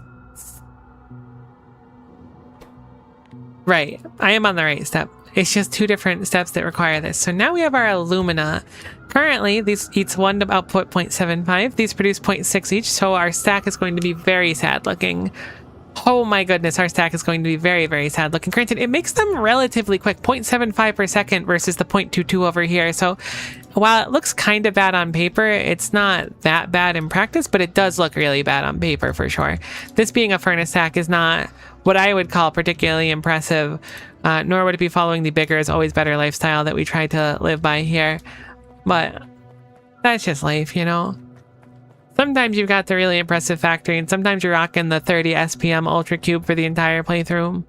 right. I am on the right step. It's just two different steps that require this. So now we have our alumina. Currently, these each one to output 0.75. These produce 0.6 each, so our stack is going to be very sad looking. Oh my goodness, our stack is going to be very, very sad looking. Granted, it makes them relatively quick, 0.75 per second versus the 0.22 over here. So while it looks kind of bad on paper, it's not that bad in practice, but it does look really bad on paper for sure. This being a furnace stack is not what I would call particularly impressive, nor would it be following the bigger is always better lifestyle that we try to live by here. But that's just life, you know? Sometimes you've got the really impressive factory, and sometimes you're rocking the 30 SPM Ultra Cube for the entire playthrough.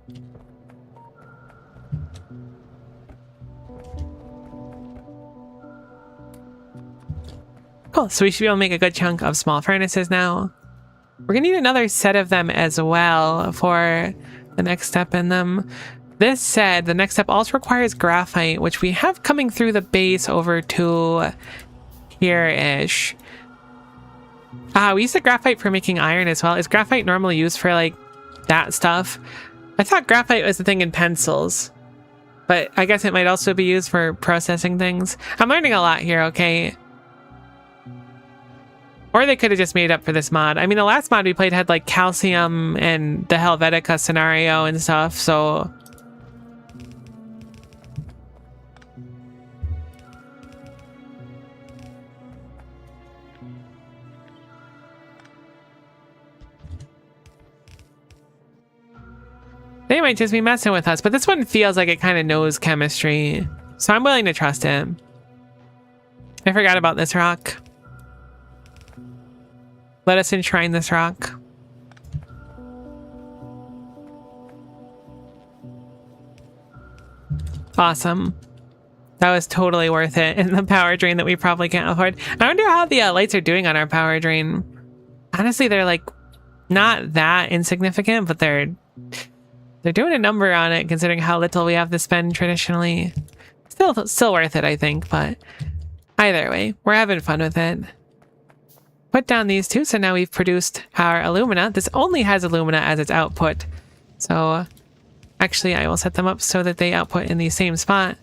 Cool, so we should be able to make a good chunk of small furnaces now. We're gonna need another set of them as well for the next step in them. This said, the next step also requires graphite, which we have coming through the base over to here-ish. We use the graphite for making iron as well. Is graphite normally used for like that stuff? I thought graphite was the thing in pencils, but I guess it might also be used for processing things. I'm learning a lot here, okay? Or they could have just made it up for this mod. I mean, the last mod we played had like calcium and the Helvetica scenario and stuff, so... they might just be messing with us, but this one feels like it kind of knows chemistry, so I'm willing to trust him. I forgot about this rock. Let us enshrine this rock. Awesome. That was totally worth it in the power drain that we probably can't afford. I wonder how the lights are doing on our power drain. Honestly, they're like not that insignificant, but they're doing a number on it considering how little we have to spend traditionally. Still worth it, I think, but either way, we're having fun with it. Put down these two, so now we've produced our alumina. This only has alumina as its output. So actually, I will set them up so that they output in the same spot.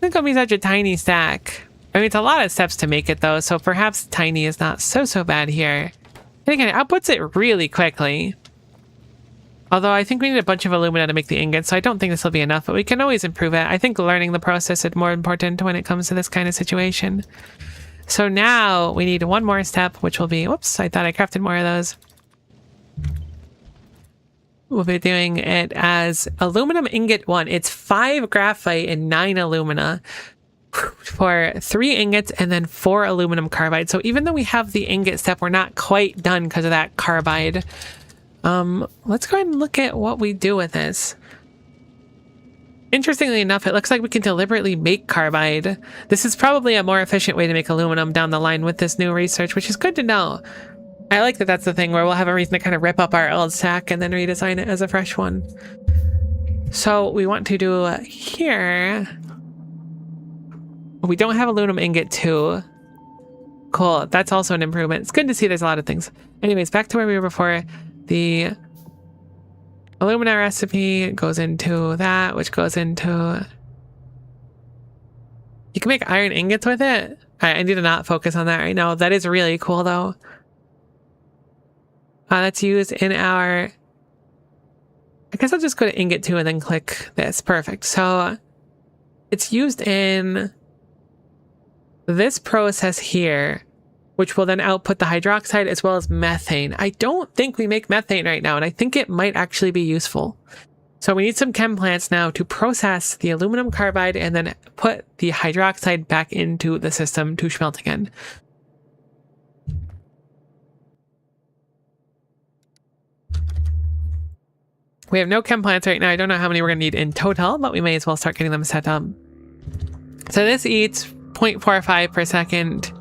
It's gonna be such a tiny stack. I mean, it's a lot of steps to make it though, so perhaps tiny is not so bad here. And again, it outputs it really quickly. Although I think we need a bunch of alumina to make the ingots, so I don't think this will be enough, but we can always improve it. I think learning the process is more important when it comes to this kind of situation. So now we need one more step, which will be, whoops, I thought I crafted more of those. We'll be doing it as aluminum ingot 1. It's 5 graphite and 9 alumina for 3 ingots and then 4 aluminum carbide. So even though we have the ingot step, we're not quite done because of that carbide. Let's go ahead and look at what we do with this. Interestingly enough, it looks like we can deliberately make carbide. This is probably a more efficient way to make aluminum down the line with this new research, which is good to know. I like that that's the thing where we'll have a reason to kind of rip up our old stack and then redesign it as a fresh one. So we want to do here. We don't have aluminum ingot 2. Cool. That's also an improvement. It's good to see there's a lot of things. Anyways, back to where we were before. The alumina recipe goes into that, which goes into... You can make iron ingots with it. I need to not focus on that right now. That is really cool, though. That's used in our... I guess I'll just go to ingot 2 and then click this. Perfect. So it's used in this process here, which will then output the hydroxide as well as methane. I don't think we make methane right now, and I think it might actually be useful. So we need some chem plants now to process the aluminum carbide and then put the hydroxide back into the system to smelt again. We have no chem plants right now. I don't know how many we're going to need in total, but we may as well start getting them set up. So this eats 0.45 per second.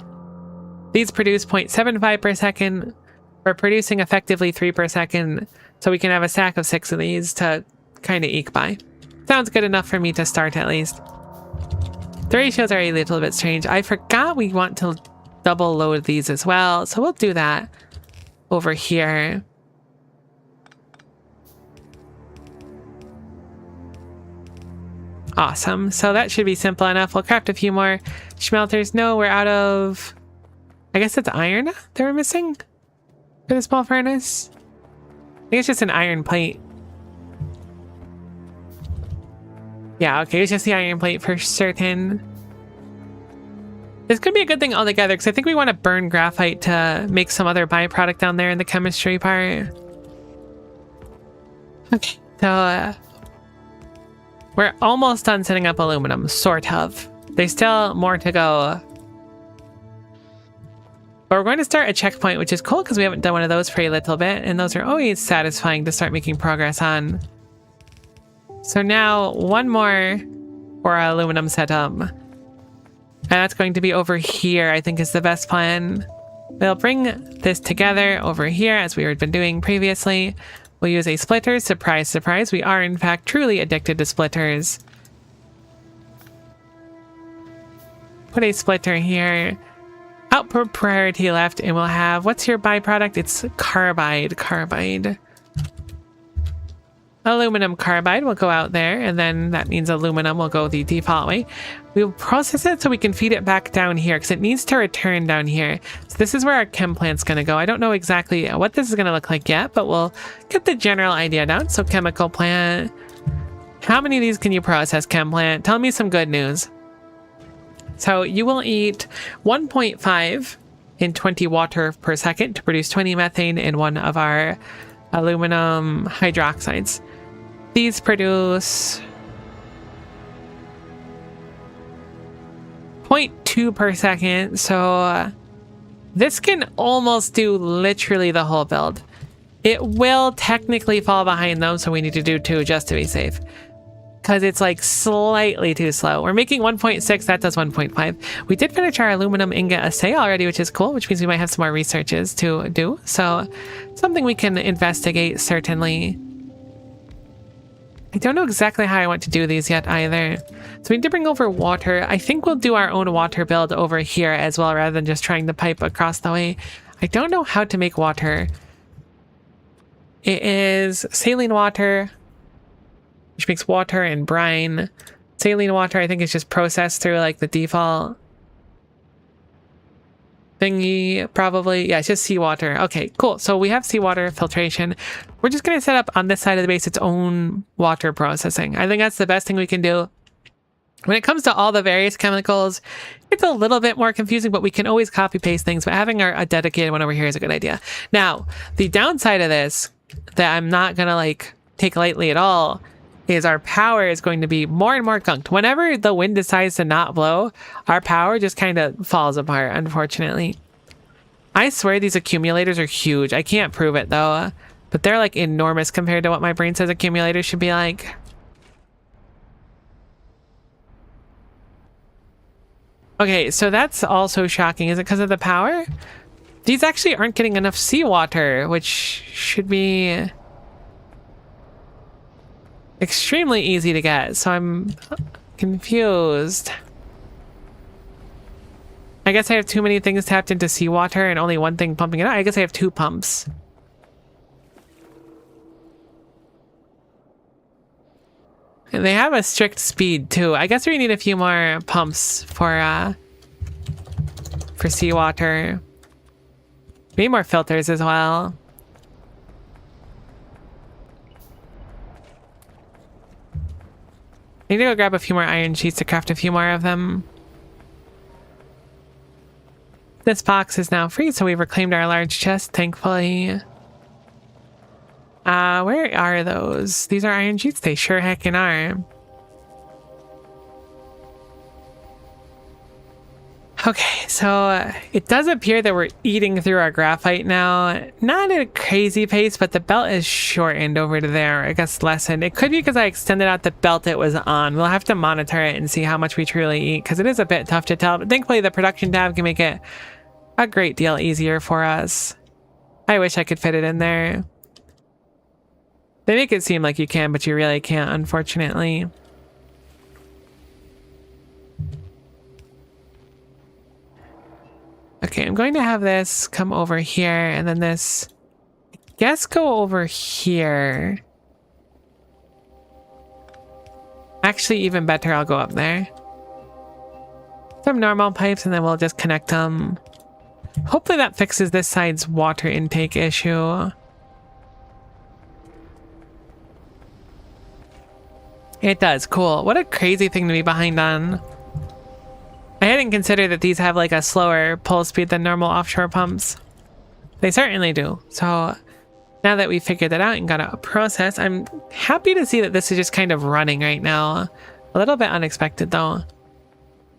These produce 0.75 per second. We're producing effectively 3 per second. So we can have a stack of 6 of these to kind of eke by. Sounds good enough for me to start at least. The ratios are a little bit strange. I forgot we want to double load these as well. So we'll do that over here. Awesome. So that should be simple enough. We'll craft a few more smelters. No, we're out of... I guess it's iron that we're missing for the small furnace. I think it's just an iron plate. Yeah, okay. It's just the iron plate for certain. This could be a good thing altogether because I think we want to burn graphite to make some other byproduct down there in the chemistry part. Okay. So... we're almost done setting up aluminum, sort of. There's still more to go. But we're going to start a checkpoint, which is cool because we haven't done one of those for a little bit. And those are always satisfying to start making progress on. So now one more for our aluminum setup. And that's going to be over here, I think is the best plan. We'll bring this together over here as we had been doing previously. We'll use a splitter. Surprise, surprise. We are, in fact, truly addicted to splitters. Put a splitter here. Output priority left, and we'll have... what's your byproduct? It's carbide. Carbide. Aluminum carbide will go out there, and then that means aluminum will go the default way. We'll process it so we can feed it back down here, because it needs to return down here. So this is where our chem plant's going to go. I don't know exactly what this is going to look like yet, but we'll get the general idea down. So chemical plant. How many of these can you process, chem plant? Tell me some good news. So you will eat 1.5 in 20 water per second to produce 20 methane in one of our aluminum hydroxides. These produce 0.2 per second, so this can almost do literally the whole build. It will technically fall behind them, so we need to do 2 just to be safe. Because it's like slightly too slow. We're making 1.6, that does 1.5. We did finish our aluminum ingot assay already, which is cool, which means we might have some more researches to do. So something we can investigate, certainly. I don't know exactly how I want to do these yet either. So we need to bring over water. I think we'll do our own water build over here as well, rather than just trying to pipe across the way. I don't know how to make water. It is saline water, which makes water and brine. Saline water, I think, is just processed through like the default thingy, probably. Yeah, it's just seawater. Okay, cool. So we have seawater filtration. We're just going to set up on this side of the base its own water processing. I think that's the best thing we can do. When it comes to all the various chemicals, it's a little bit more confusing, but we can always copy paste things. But having a dedicated one over here is a good idea. Now, the downside of this that I'm not going to like take lightly at all is our power is going to be more and more gunked. Whenever the wind decides to not blow, our power just kind of falls apart, unfortunately. I swear these accumulators are huge. I can't prove it though, but they're like enormous compared to what my brain says accumulators should be like. Okay, so that's also shocking. Is it because of the power? These actually aren't getting enough seawater, which should be extremely easy to get, so I'm confused. I guess I have too many things tapped into seawater and only one thing pumping it out. I guess I have 2 pumps. And they have a strict speed too. I guess we need a few more pumps for seawater. We need more filters as well. I need to go grab a few more iron sheets to craft a few more of them. This box is now free, so we've reclaimed our large chest, thankfully. Where are those? These are iron sheets? They sure heckin' are. Okay, so it does appear that we're eating through our graphite now. Not at a crazy pace, but the belt is shortened over to there. I guess lessened. It could be because I extended out the belt it was on. We'll have to monitor it and see how much we truly eat, because it is a bit tough to tell. But thankfully, the production tab can make it a great deal easier for us. I wish I could fit it in there. They make it seem like you can, but you really can't, unfortunately. Okay, I'm going to have this come over here, and then this, I guess, go over here. Actually, even better, I'll go up there. Some normal pipes, and then we'll just connect them. Hopefully that fixes this side's water intake issue. It does. Cool. What a crazy thing to be behind on. I hadn't considered that these have like a slower pull speed than normal offshore pumps. They certainly do. So now that we figured that out and got a process, I'm happy to see that this is just kind of running right now. A little bit unexpected though.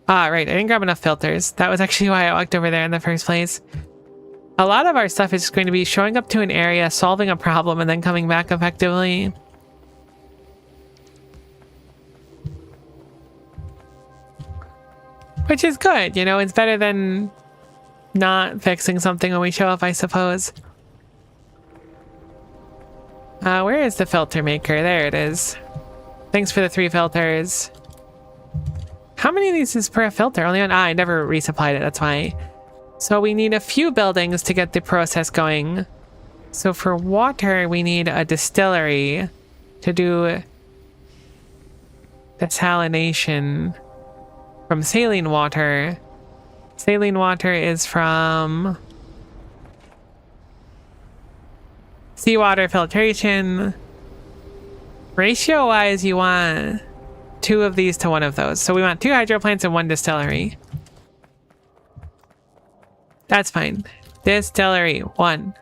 Ah, right. I didn't grab enough filters. That was actually why I walked over there in the first place. A lot of our stuff is just going to be showing up to an area, solving a problem, and then coming back effectively. Which is good, you know, it's better than not fixing something when we show up, I suppose. Where is the filter maker? There it is. Thanks for the 3 filters. How many of these is per filter? Only on, I never resupplied it, that's why. So we need a few buildings to get the process going. So for water, we need a distillery to do desalination. From saline water. Saline water is from seawater filtration. Ratio-wise, you want 2 of these to 1 of those. So we want 2 hydro plants and 1 distillery. That's fine. Distillery, 1.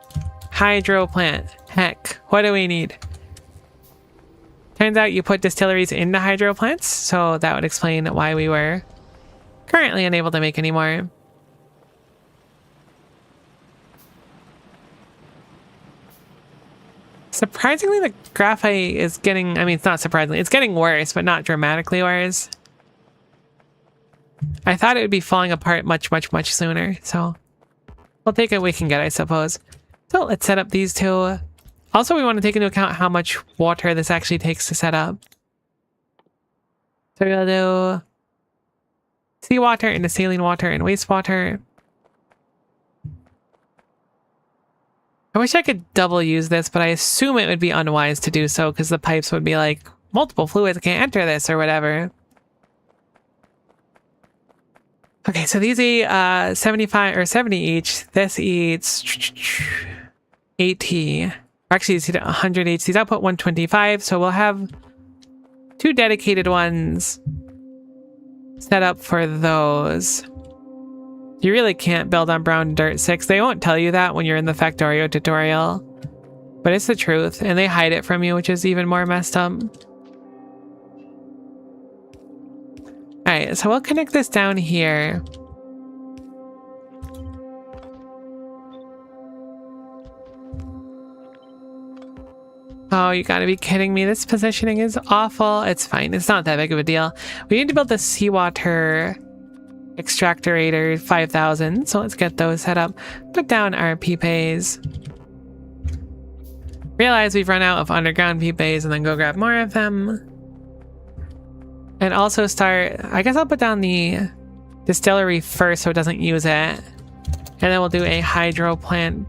Hydro plant. Heck, what do we need? Turns out you put distilleries into hydro plants, so that would explain why we were currently unable to make any more. Surprisingly, the graphite is getting, I mean, it's not surprisingly, it's getting worse, but not dramatically worse. I thought it would be falling apart much, much, much sooner, so we'll take what we can get, I suppose. So let's set up these 2. Also, we want to take into account how much water this actually takes to set up. So we'll do seawater into saline water and wastewater. I wish I could double use this, but I assume it would be unwise to do so because the pipes would be like, multiple fluids can't enter this or whatever. Okay, so these eat 75 or 70 each. This eats 80. Actually, these eat 100 each. These output 125, so we'll have 2 dedicated ones set up for those. You really can't build on brown dirt 6. They won't tell you that when you're in the Factorio tutorial. But it's the truth, and they hide it from you, which is even more messed up. Alright, so we'll connect this down here. Oh, you gotta be kidding me. This positioning is awful. It's fine. It's not that big of a deal. We need to build the seawater extractorator 5,000. So let's get those set up. Put down our PPAs. Realize we've run out of underground PPAs and then go grab more of them. And also start, I guess I'll put down the distillery first so it doesn't use it. And then we'll do a hydro plant.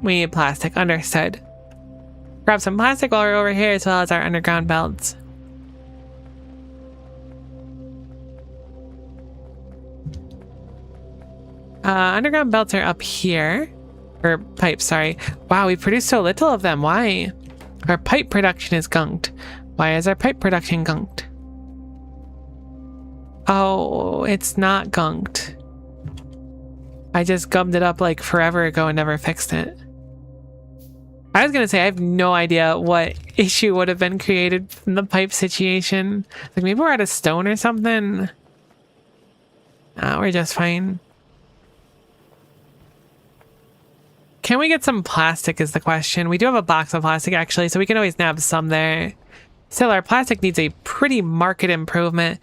We need plastic, understood. Grab some plastic while we're over here as well as our underground belts. Underground belts are up here. Or pipes, sorry. Wow, we produce so little of them. Why? Our pipe production is gunked. Why is our pipe production gunked? Oh, it's not gunked. I just gummed it up like forever ago and never fixed it. I was gonna say, I have no idea what issue would have been created from the pipe situation. Like maybe we're out of stone or something. Nah, we're just fine. Can we get some plastic is the question. We do have a box of plastic actually, so we can always nab some there. Still, our plastic needs a pretty marked improvement.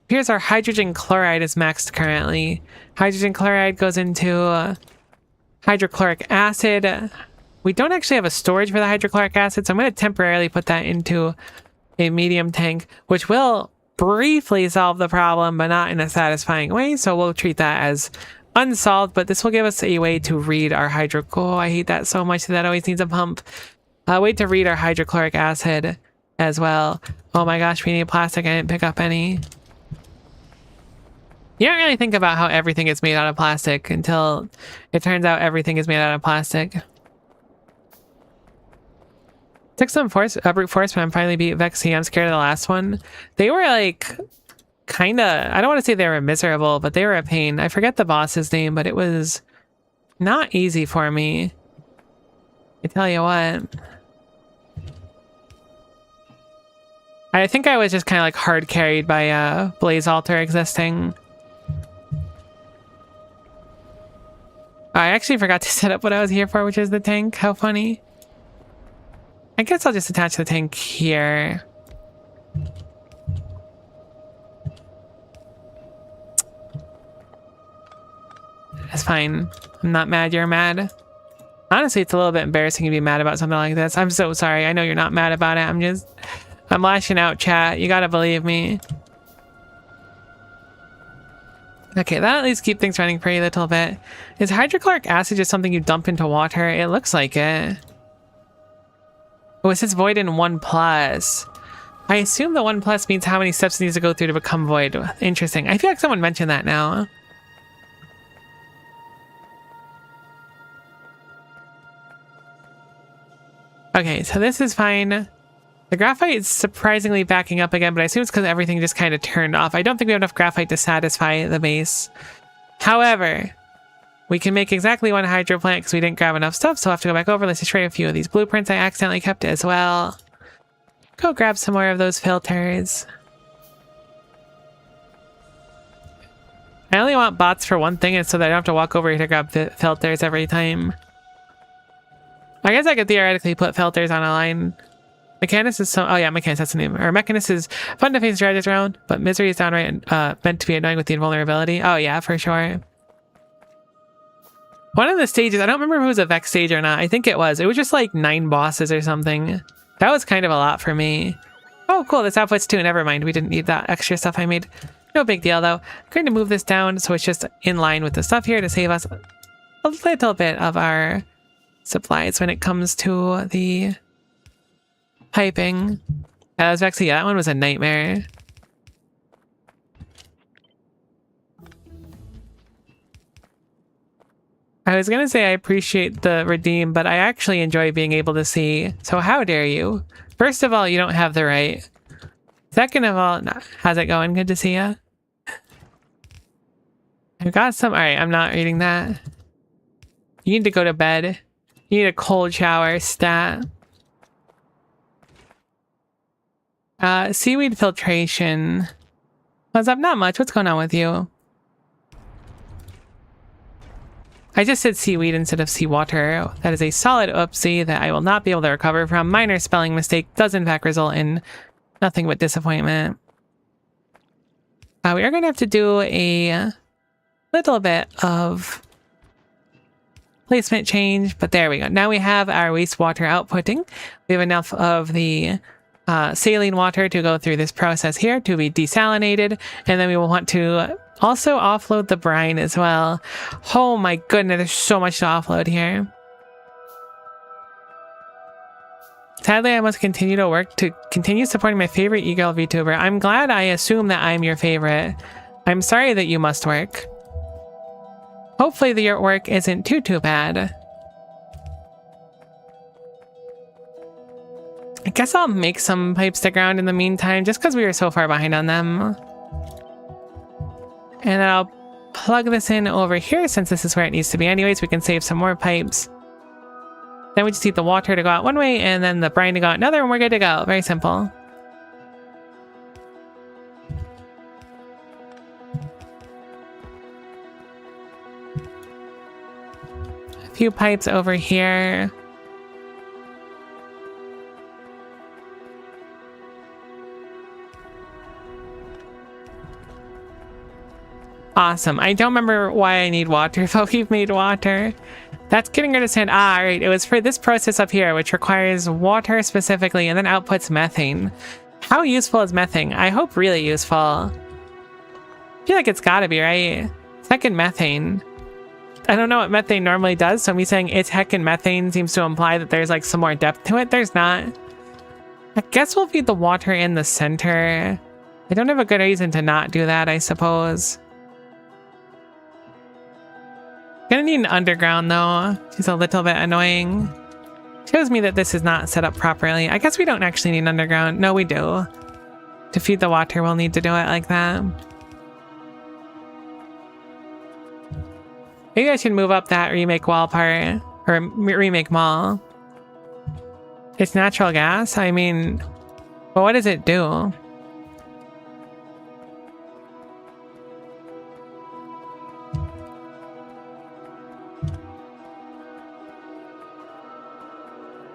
Here's our hydrogen chloride is maxed currently. Hydrogen chloride goes into hydrochloric acid. We don't actually have a storage for the hydrochloric acid, so I'm going to temporarily put that into a medium tank, which will briefly solve the problem, but not in a satisfying way. So we'll treat that as unsolved, but this will give us a way to read our oh, I hate that so much. That always needs a pump. A way to read our hydrochloric acid as well. Oh my gosh, we need plastic. I didn't pick up any. You don't really think about how everything is made out of plastic until it turns out everything is made out of plastic. Took some brute force, but I'm finally beat Vexy. I'm scared of the last one. They were like kind of, I don't want to say they were miserable, but they were a pain. I forget the boss's name, but it was not easy for me. I tell you what. I think I was just kind of like hard carried by Blaze Altar existing. I actually forgot to set up what I was here for, which is the tank. How funny. I guess I'll just attach the tank here. That's fine. I'm not mad you're mad. Honestly, it's a little bit embarrassing to be mad about something like this. I'm so sorry. I know you're not mad about it. I'm lashing out, chat. You gotta believe me. Okay, that at least keep things running for a little bit. Is hydrochloric acid just something you dump into water? It looks like it. Oh, it says void in 1+. I assume the 1+ means how many steps it needs to go through to become void. Interesting. I feel like someone mentioned that now. Okay, so this is fine. The graphite is surprisingly backing up again, but I assume it's because everything just kind of turned off. I don't think we have enough graphite to satisfy the base. However, we can make exactly one hydro plant because we didn't grab enough stuff, so I'll have to go back over. Let's just trade a few of these blueprints I accidentally kept as well. Go grab some more of those filters. I only want bots for one thing, and so that I don't have to walk over here to grab filters every time. I guess I could theoretically put filters on a line. Mechanist is oh yeah, Mechanist, that's the name. Or Mechanist is fun to face strategists around, but Misery is downright meant to be annoying with the invulnerability. Oh yeah, for sure. One of the stages, I don't remember if it was a Vex stage or not. I think it was. It was just like 9 bosses or something. That was kind of a lot for me. Oh cool, this outputs too. Never mind, we didn't need that extra stuff I made. No big deal though. I'm going to move this down so it's just in line with the stuff here to save us a little bit of our supplies when it comes to the piping. That was actually, yeah, that one was a nightmare. I was gonna say I appreciate the redeem, but I actually enjoy being able to see. So how dare you? First of all, you don't have the right. Second of all, nah, how's it going? Good to see ya. I've got some. All right, I'm not reading that. You need to go to bed. You need a cold shower. Stat. Seaweed filtration. What's up? Not much. What's going on with you? I just said seaweed instead of seawater. That is a solid oopsie that I will not be able to recover from. Minor spelling mistake does in fact result in nothing but disappointment. We are going to have to do a little bit of placement change, but there we go. Now we have our wastewater outputting. We have enough of the saline water to go through this process here to be desalinated, and then we will want to also offload the brine as well. Oh my goodness, there's so much to offload here. Sadly, I must continue to work to continue supporting my favorite e-girl VTuber. I'm glad I assume that I'm your favorite. I'm sorry that you must work. Hopefully your work isn't too bad. I guess I'll make some pipes to ground in the meantime, just because we were so far behind on them. And then I'll plug this in over here, since this is where it needs to be anyways. We can save some more pipes. Then we just need the water to go out one way, and then the brine to go out another, and we're good to go. Very simple. A few pipes over here. Awesome. I don't remember why I need water, but we've made water. That's getting rid of sand. Ah, right. It was for this process up here, which requires water specifically and then outputs methane. How useful is methane? I hope really useful. I feel like it's gotta be, right? Heckin' methane. I don't know what methane normally does, so me saying it's heckin' methane seems to imply that there's like some more depth to it. There's not. I guess we'll feed the water in the center. I don't have a good reason to not do that, I suppose. Gonna need an underground though. She's a little bit annoying. Shows me that this is not set up properly. I guess we don't actually need an underground. No, we do. To feed the water, we'll need to do it like that. Maybe I should move up that remake wall part. Or remake mall. It's natural gas? I mean, but what does it do?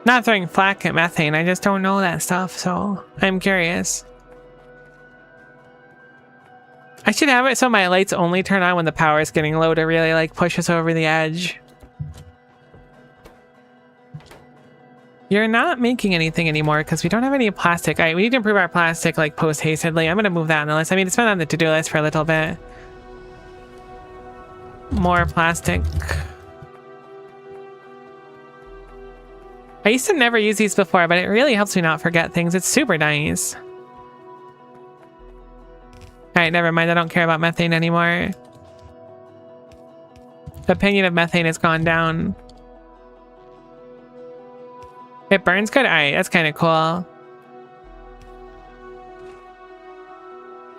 Not throwing flack at methane, I just don't know that stuff, so I'm curious. I should have it so my lights only turn on when the power is getting low to really like push us over the edge. You're not making anything anymore because we don't have any plastic. We need to improve our plastic like post-hastedly. I'm going to move that on the list. I mean, it's been on the to-do list for a little bit. More plastic. I used to never use these before, but it really helps me not forget things. It's super nice. Alright, never mind. I don't care about methane anymore. The opinion of methane has gone down. It burns good? Alright, that's kind of cool.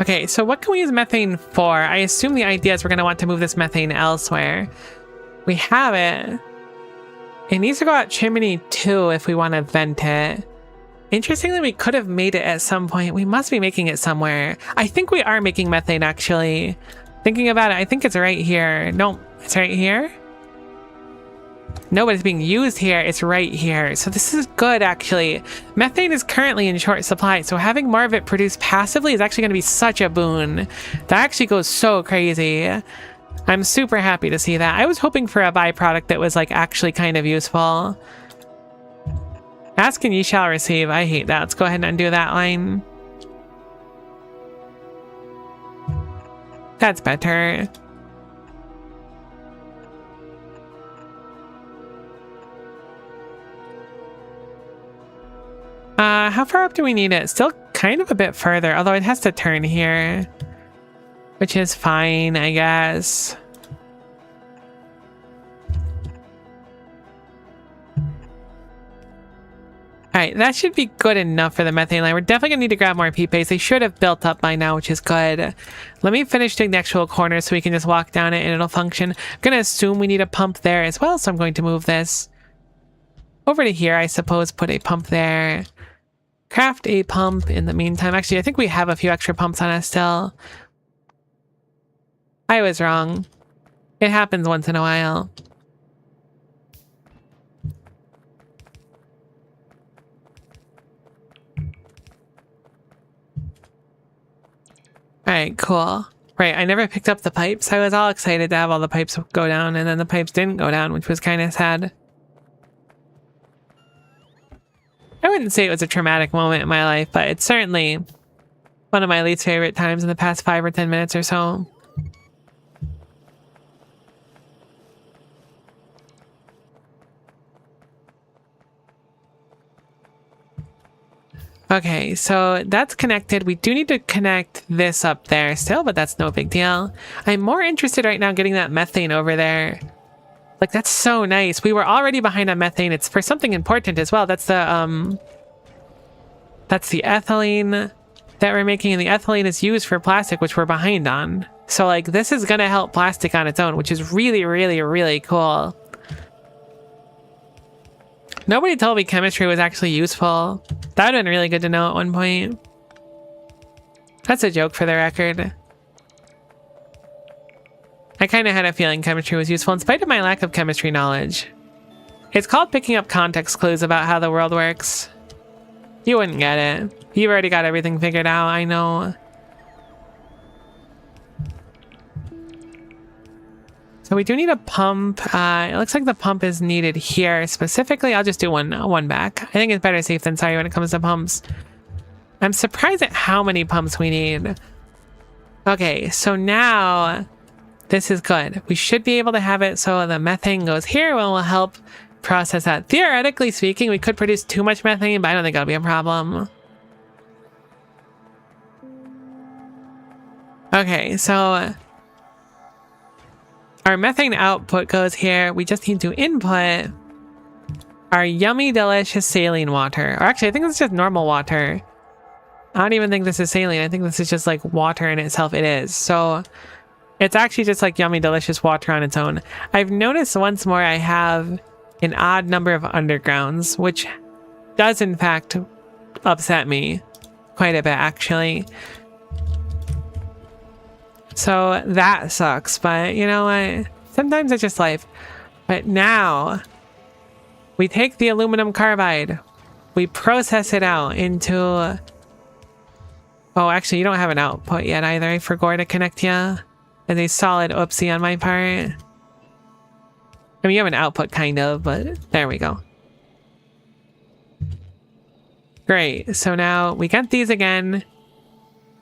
Okay, so what can we use methane for? I assume the idea is we're going to want to move this methane elsewhere. We have it. It needs to go out chimney 2 if we want to vent it. Interestingly, we could have made it at some point. We must be making it somewhere. I think we are making methane, actually. Thinking about it, I think it's right here. No, it's right here? No, but it's being used here. It's right here. So this is good, actually. Methane is currently in short supply, so having more of it produced passively is actually going to be such a boon. That actually goes so crazy. I'm super happy to see that. I was hoping for a byproduct that was like actually kind of useful. Ask and ye shall receive. I hate that. Let's go ahead and undo that line. That's better. How far up do we need it? Still kind of a bit further, although it has to turn here. Which is fine, I guess. Alright, that should be good enough for the methane line. We're definitely going to need to grab more P-Paste. They should have built up by now, which is good. Let me finish doing the actual corner so we can just walk down it and it'll function. I'm going to assume we need a pump there as well, so I'm going to move this over to here, I suppose. Put a pump there. Craft a pump in the meantime. Actually, I think we have a few extra pumps on us still. I was wrong. It happens once in a while. Alright, right, cool. Right, I never picked up the pipes. I was all excited to have all the pipes go down, and then the pipes didn't go down, which was kind of sad. I wouldn't say it was a traumatic moment in my life, but it's certainly one of my least favorite times in the past 5 or 10 minutes or so. Okay, so that's connected. We do need to connect this up there still, but that's no big deal. I'm more interested right now getting that methane over there. Like, that's so nice. We were already behind on methane. It's for something important as well. That's the ethylene that we're making, and the ethylene is used for plastic, which we're behind on. So, like, this is gonna help plastic on its own, which is really, really, really cool. Nobody told me chemistry was actually useful. That would have been really good to know at one point. That's a joke for the record. I kind of had a feeling chemistry was useful in spite of my lack of chemistry knowledge. It's called picking up context clues about how the world works. You wouldn't get it. You've already got everything figured out, I know. So we do need a pump. It looks like the pump is needed here. Specifically, I'll just do one back. I think it's better safe than sorry when it comes to pumps. I'm surprised at how many pumps we need. Okay, so now this is good. We should be able to have it so the methane goes here and will help process that. Theoretically speaking, we could produce too much methane, but I don't think that'll be a problem. Okay, so our methane output goes here. We just need to input our yummy, delicious saline water. Or actually, I think it's just normal water. I don't even think this is saline. I think this is just like water in itself. It is. So it's actually just like yummy, delicious water on its own. I've noticed once more I have an odd number of undergrounds, which does in fact upset me quite a bit, actually. So that sucks, but you know what? Sometimes it's just life. But now we take the aluminum carbide, we process it out into... Oh, actually, you don't have an output yet either. I forgot to connect you as a solid oopsie on my part. I mean, you have an output kind of, but there we go. Great. So now we get these again.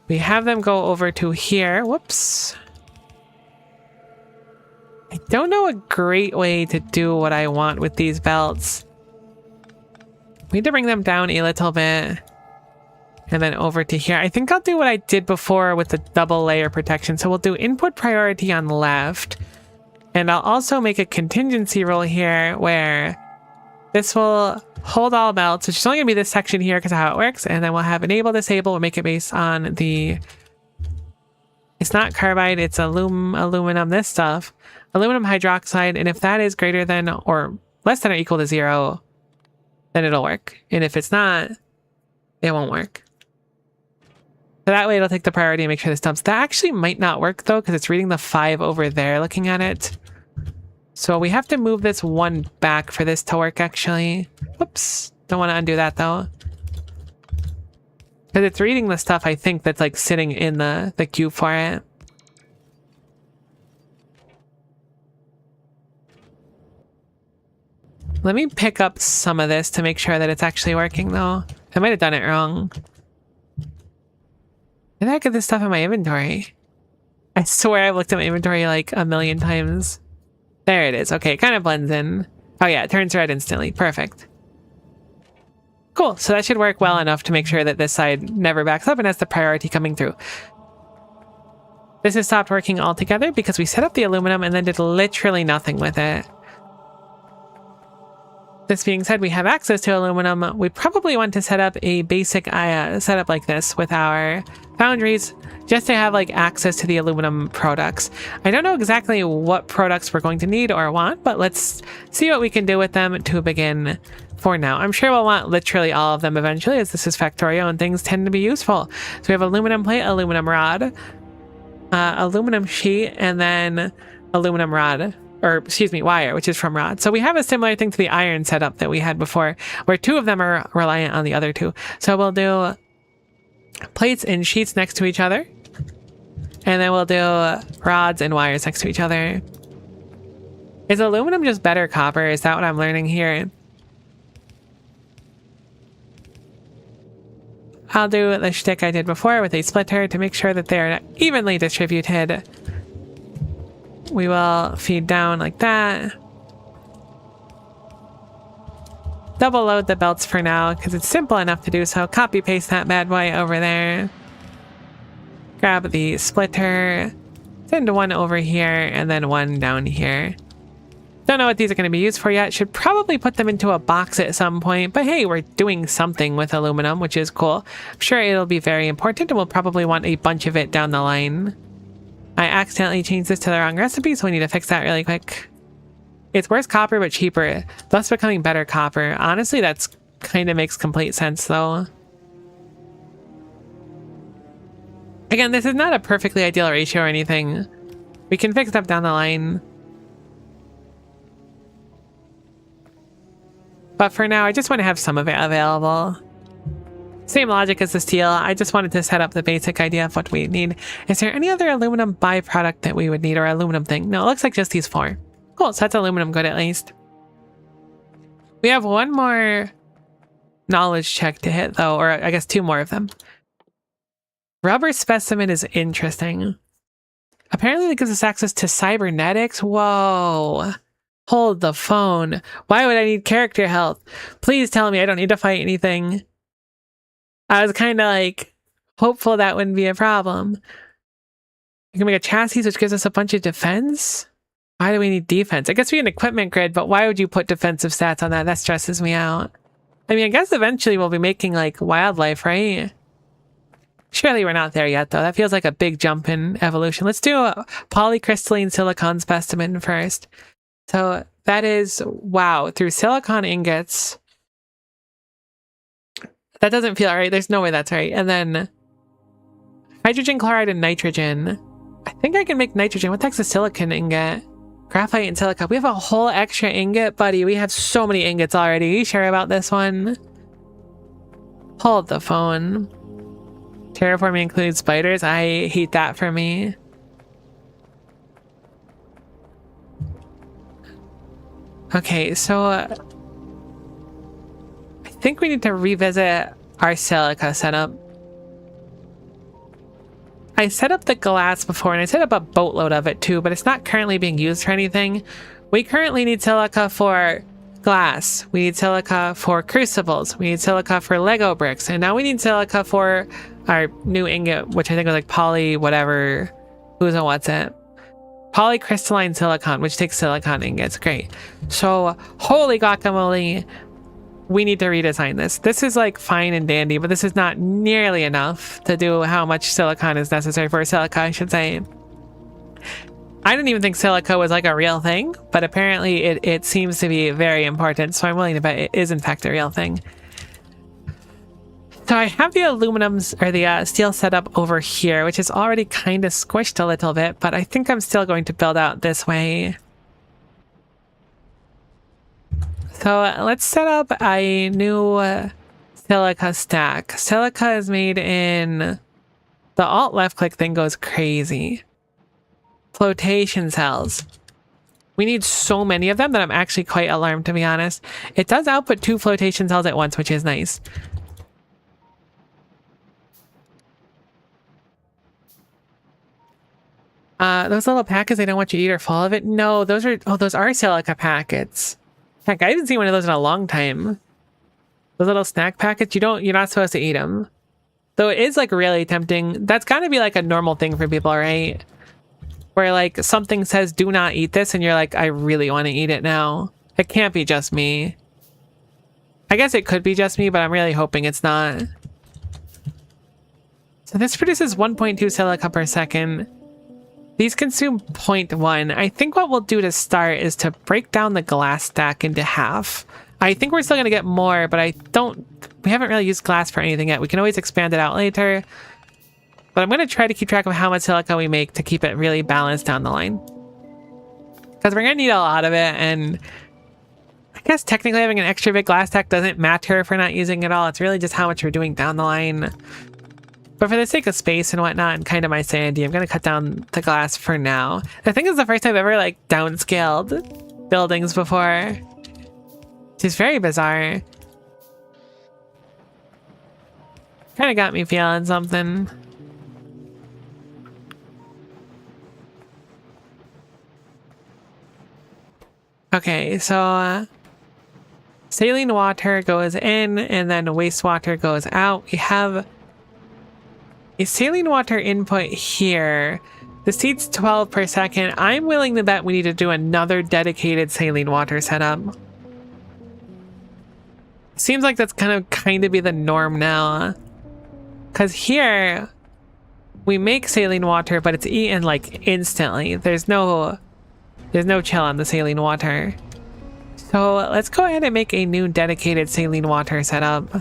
We have them go over to here. Whoops. I don't know a great way to do what I want with these belts. We need to bring them down a little bit. And then over to here. I think I'll do what I did before with the double layer protection. So we'll do input priority on left. And I'll also make a contingency rule here where this will hold all belts, which is only going to be this section here because of how it works. And then we'll have enable, disable. We'll make it based on the... It's not carbide, it's aluminum, this stuff. Aluminum hydroxide. And if that is greater than or less than or equal to 0, then it'll work. And if it's not, it won't work. So that way it'll take the priority and make sure this dumps. That actually might not work though, because it's reading the 5 over there looking at it. So we have to move this 1 back for this to work actually. Whoops. Don't want to undo that though. Because it's reading the stuff I think that's like sitting in the queue for it. Let me pick up some of this to make sure that it's actually working though. I might have done it wrong. Where the heck is this stuff in my inventory? I swear I've looked at my inventory like a million times. There it is. Okay, it kind of blends in. Oh yeah, it turns red instantly. Perfect. Cool, so that should work well enough to make sure that this side never backs up and has the priority coming through. This has stopped working altogether because we set up the aluminum and then did literally nothing with it. This being said, we have access to aluminum. We probably want to set up a basic setup like this with our foundries just to have like access to the aluminum products. I don't know exactly what products we're going to need or want, but let's see what we can do with them to begin for now. I'm sure we'll want literally all of them eventually, as this is Factorio and things tend to be useful. So we have aluminum plate, aluminum rod, aluminum sheet, and then aluminum rod. Or, excuse me, wire, which is from rod. So we have a similar thing to the iron setup that we had before, where 2 of them are reliant on the other 2. So we'll do plates and sheets next to each other. And then we'll do rods and wires next to each other. Is aluminum just better copper? Is that what I'm learning here? I'll do the shtick I did before with a splitter to make sure that they're evenly distributed. We will feed down like that. Double load the belts for now because it's simple enough to do so. Copy paste that bad boy over there. Grab the splitter. Send one over here and then one down here. Don't know what these are going to be used for yet. Should probably put them into a box at some point. But hey, we're doing something with aluminum, which is cool. I'm sure it'll be very important and we'll probably want a bunch of it down the line. I accidentally changed this to the wrong recipe, so we need to fix that really quick. It's worse copper, but cheaper, thus becoming better copper. Honestly, that's kind of makes complete sense, though. Again, this is not a perfectly ideal ratio or anything. We can fix stuff down the line. But for now, I just want to have some of it available. Same logic as the steel. I just wanted to set up the basic idea of what we need. Is there any other aluminum byproduct that we would need, or aluminum thing? No, it looks like just these four. Cool, so that's aluminum good at least. We have one more knowledge check to hit though, or I guess two more of them. Rubber specimen is interesting. Apparently it gives us access to cybernetics. Whoa. Hold the phone. Why would I need character health? Please tell me I don't need to fight anything. I was kind of like hopeful that wouldn't be a problem. You can make a chassis which gives us a bunch of defense. Why do we need defense? I guess we need an equipment grid, but why would you put defensive stats on that? That stresses me out. I mean, I guess eventually we'll be making like wildlife, right? Surely we're not there yet, though. That feels like a big jump in evolution. Let's do a polycrystalline silicon specimen first. So that is, wow, through silicon ingots. That doesn't feel right. There's no way that's right. And then hydrogen chloride and nitrogen. I think I can make nitrogen. What the heck's a silicon ingot? Graphite and silica. We have a whole extra ingot, buddy. We have so many ingots already. Are you sure about this one? Hold the phone. Terraforming includes spiders. I hate that for me. Okay, so I think we need to revisit our silica setup. I set up the glass before and I set up a boatload of it too, but it's not currently being used for anything. We currently need silica for glass. We need silica for crucibles. We need silica for Lego bricks. And now we need silica for our new ingot, which I think was like poly whatever. Who's and what's it? Polycrystalline silicon, which takes silicon ingots. Great. So, holy guacamole. We need to redesign this. This is like fine and dandy, but this is not nearly enough to do how much silicon is necessary for silica, I should say. I didn't even think silica was like a real thing, but apparently it seems to be very important, so I'm willing to bet it is in fact a real thing. So I have the aluminums, or the steel setup over here, which is already kind of squished a little bit, but I think I'm still going to build out this way. So let's set up a new silica stack. Silica is made in... The alt left click thing goes crazy. Flotation cells. We need so many of them that I'm actually quite alarmed, to be honest. It does output 2 flotation cells at once, which is nice. Those little packets I don't want you to eat are full of it. No, those are silica packets. Heck, I haven't seen one of those in a long time. Those little snack packets, you're not supposed to eat them. Though it is like really tempting. That's gotta be like a normal thing for people, right? Where like something says do not eat this and you're like, I really want to eat it now. It can't be just me. I guess it could be just me, but I'm really hoping it's not. So this produces 1.2 silica per second. These consume 0.1. I think what we'll do to start is to break down the glass stack into half. I think we're still going to get more, but we haven't really used glass for anything yet. We can always expand it out later. But I'm going to try to keep track of how much silica we make to keep it really balanced down the line. Because we're going to need a lot of it, and I guess technically having an extra big glass stack doesn't matter if we're not using it all. It's really just how much we're doing down the line. But for the sake of space and whatnot and kind of my sanity, I'm going to cut down the glass for now. I think it's the first time I've ever like downscaled buildings before. Which is very bizarre. Kind of got me feeling something. Okay, so saline water goes in and then wastewater goes out. We have a saline water input here. This needs 12 per second. I'm willing to bet we need to do another dedicated saline water setup. Seems like that's gonna kind of be the norm now. Because here, we make saline water, but it's eaten like instantly. There's no chill on the saline water. So let's go ahead and make a new dedicated saline water setup.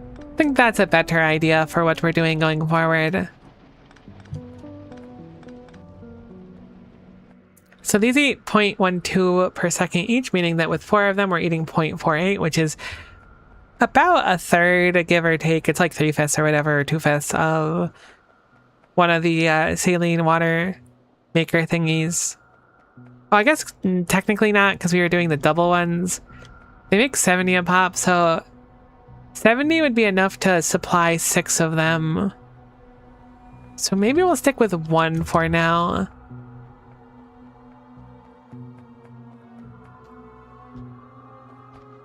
I think that's a better idea for what we're doing going forward. So these eat 0.12 per second each, meaning that with 4 of them, we're eating 0.48, which is about a third, give or take. It's like 3/5 or whatever, or 2/5 of one of the saline water maker thingies. Oh, I guess technically not, because we were doing the double ones. They make 70 a pop, so 70 would be enough to supply 6 of them. So maybe we'll stick with 1 for now.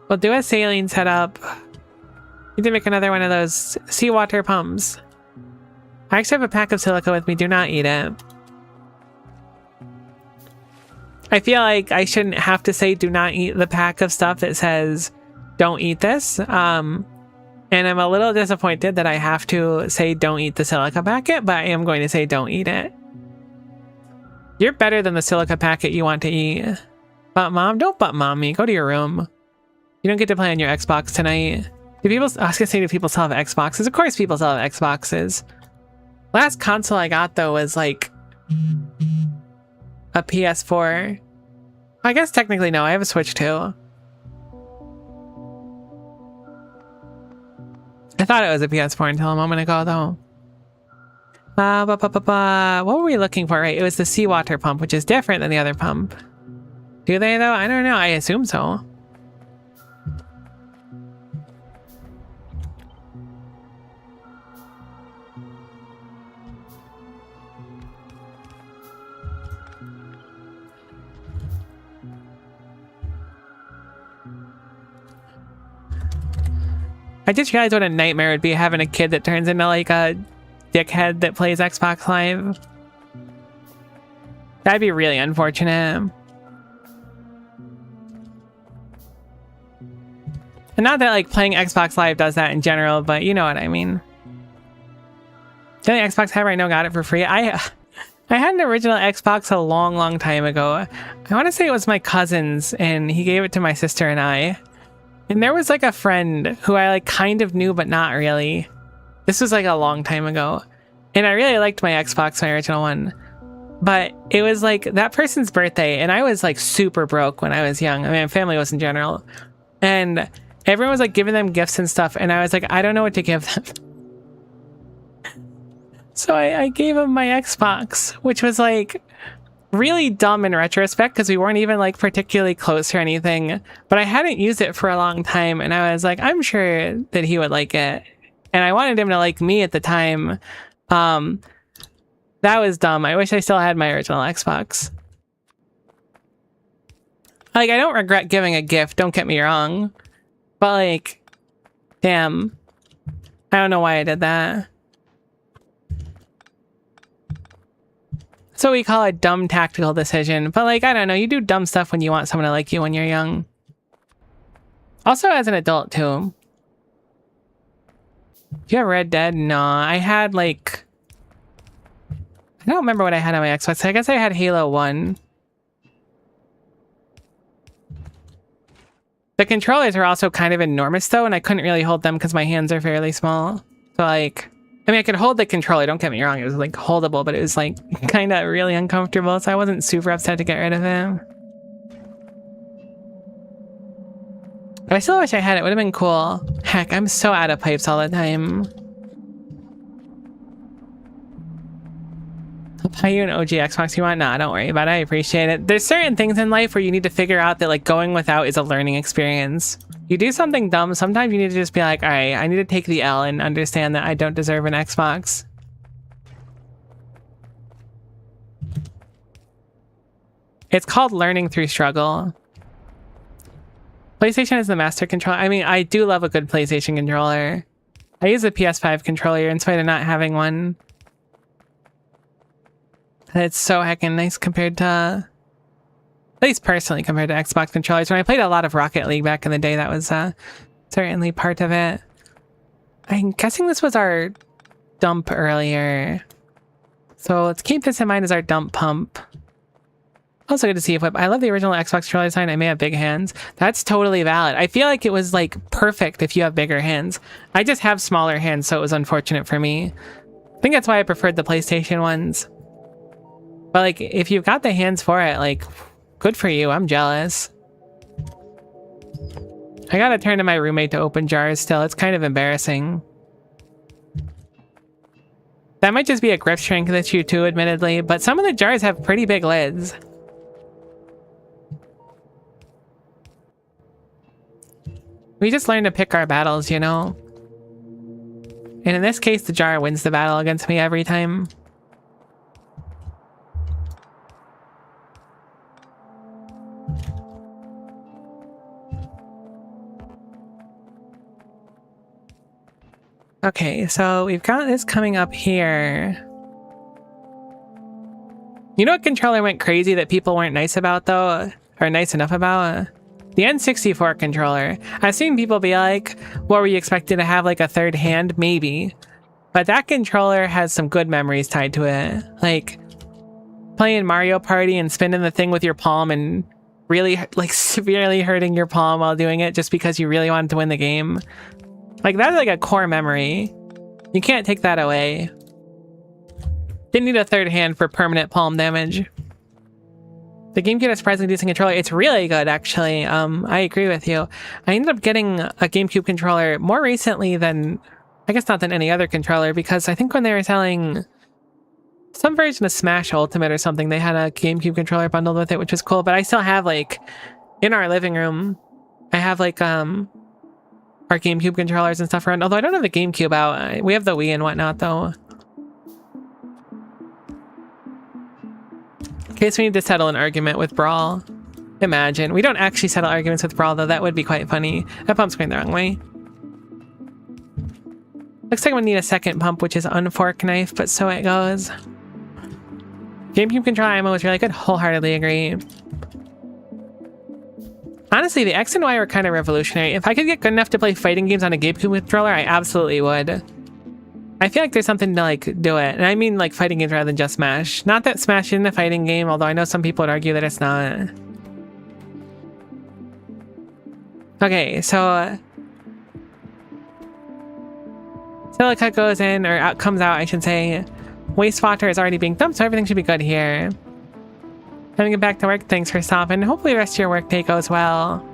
We'll do a saline setup. Need to make another one of those seawater pumps. I actually have a pack of silica with me. Do not eat it. I feel like I shouldn't have to say do not eat the pack of stuff that says don't eat this. And I'm a little disappointed that I have to say don't eat the silica packet, but I am going to say don't eat it. You're better than the silica packet you want to eat. But mom, don't butt mom me. Go to your room. You don't get to play on your Xbox tonight. I was gonna say, do people still have Xboxes? Of course people still have Xboxes. Last console I got, though, was like a PS4. I guess technically no, I have a Switch too. I thought it was a PS4 until a moment ago, though. What were we looking for, right? It was the seawater pump, which is different than the other pump. Do they, though? I don't know. I assume so. I just realized what a nightmare it would be having a kid that turns into like a dickhead that plays Xbox Live. That'd be really unfortunate. And not that like playing Xbox Live does that in general, but you know what I mean. The only Xbox ever I know got it for free. I had an original Xbox a long time ago. I want to say it was my cousin's, and he gave it to my sister and I. And there was like a friend who I like kind of knew, but not really. This was like a long time ago. And I really liked my Xbox, my original one. But it was like that person's birthday, and I was like super broke when I was young. I mean, family was in general. And everyone was like giving them gifts and stuff. And I was like, I don't know what to give them. So I gave him my Xbox, which was like really dumb in retrospect because we weren't even like particularly close or anything. But I hadn't used it for a long time, and I was like, I'm sure that he would like it. And I wanted him to like me at the time. That was dumb. I wish I still had my original Xbox. Like, I don't regret giving a gift, don't get me wrong. But like, damn. I don't know why I did that. So we call it dumb tactical decision. But like, I don't know, you do dumb stuff when you want someone to like you when you're young. Also as an adult too. Do you have Red Dead? No, I had like... I don't remember what I had on my Xbox. I guess I had Halo 1. The controllers are also kind of enormous though, and I couldn't really hold them because my hands are fairly small. So like... I mean, I could hold the controller, don't get me wrong. It was like holdable, but it was like kind of really uncomfortable. So I wasn't super upset to get rid of it. But I still wish I had it. Would have been cool. Heck, I'm so out of pipes all the time. I'll buy you an OG Xbox you want? Nah, don't worry about it. I appreciate it. There's certain things in life where you need to figure out that like going without is a learning experience. You do something dumb, sometimes you need to just be like, all right, I need to take the L and understand that I don't deserve an Xbox. It's called learning through struggle. PlayStation is the master controller. I mean, I do love a good PlayStation controller. I use a PS5 controller in spite of not having one. It's so heckin' nice compared to, at least personally compared to Xbox controllers. When I played a lot of Rocket League back in the day, that was certainly part of it. I'm guessing this was our dump earlier. So let's keep this in mind as our dump pump. Also good to see equip. I love the original Xbox controller design. I may have big hands. That's totally valid. I feel like it was like perfect if you have bigger hands. I just have smaller hands, so it was unfortunate for me. I think that's why I preferred the PlayStation ones. But like, if you've got the hands for it, like, good for you. I'm jealous. I gotta turn to my roommate to open jars still. It's kind of embarrassing. That might just be a grip shrink issue too, admittedly, but some of the jars have pretty big lids. We just learn to pick our battles, you know? And in this case, the jar wins the battle against me every time. Okay, so we've got this coming up here. You know what controller went crazy that people weren't nice about, though? Or nice enough about? The N64 controller. I've seen people be like, what were you expecting to have, like a third hand? Maybe. But that controller has some good memories tied to it. Like, playing Mario Party and spinning the thing with your palm and really, like, severely hurting your palm while doing it just because you really wanted to win the game. Like, that's like a core memory. You can't take that away. Didn't need a third hand for permanent palm damage. The GameCube is surprisingly decent controller. It's really good, actually. I agree with you. I ended up getting a GameCube controller more recently than, I guess not than any other controller, because I think when they were selling some version of Smash Ultimate or something, they had a GameCube controller bundled with it, which was cool. But I still have, like, in our living room, I have, like, our GameCube controllers and stuff around. Although I don't have the GameCube out. We have the Wii and whatnot, though. In case we need to settle an argument with Brawl. Imagine. We don't actually settle arguments with Brawl, though. That would be quite funny. That pump's going the wrong way. Looks like we need a second pump, which is unfork knife, but so it goes. GameCube controller ammo was really good. Wholeheartedly agree. Honestly, the X and Y were kind of revolutionary. If I could get good enough to play fighting games on a GameCube controller, I absolutely would. I feel like there's something to, like, do it. And I mean, like, fighting games rather than just Smash. Not that Smash isn't a fighting game, although I know some people would argue that it's not. Okay, so... Silicate goes in, or out, comes out, I should say. Wastewater is already being dumped, so everything should be good here. Let me get back to work. Thanks for stopping. Hopefully the rest of your workday goes well.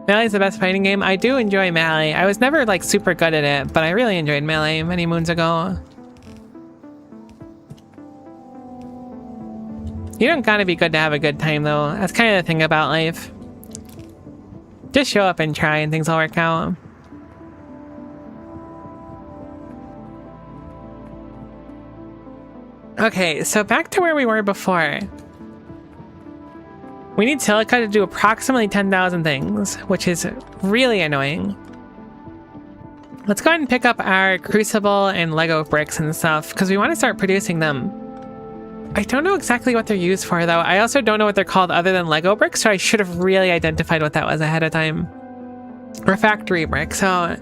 Melee's the best fighting game. I do enjoy Melee. I was never, like, super good at it, but I really enjoyed Melee many moons ago. You don't gotta be good to have a good time, though. That's kind of the thing about life. Just show up and try and things will work out. Okay, so back to where we were before. We need Silica to do approximately 10,000 things, which is really annoying. Let's go ahead and pick up our Crucible and Lego bricks and stuff, because we want to start producing them. I don't know exactly what they're used for, though. I also don't know what they're called other than Lego bricks, so I should have really identified what that was ahead of time. Or factory bricks, so...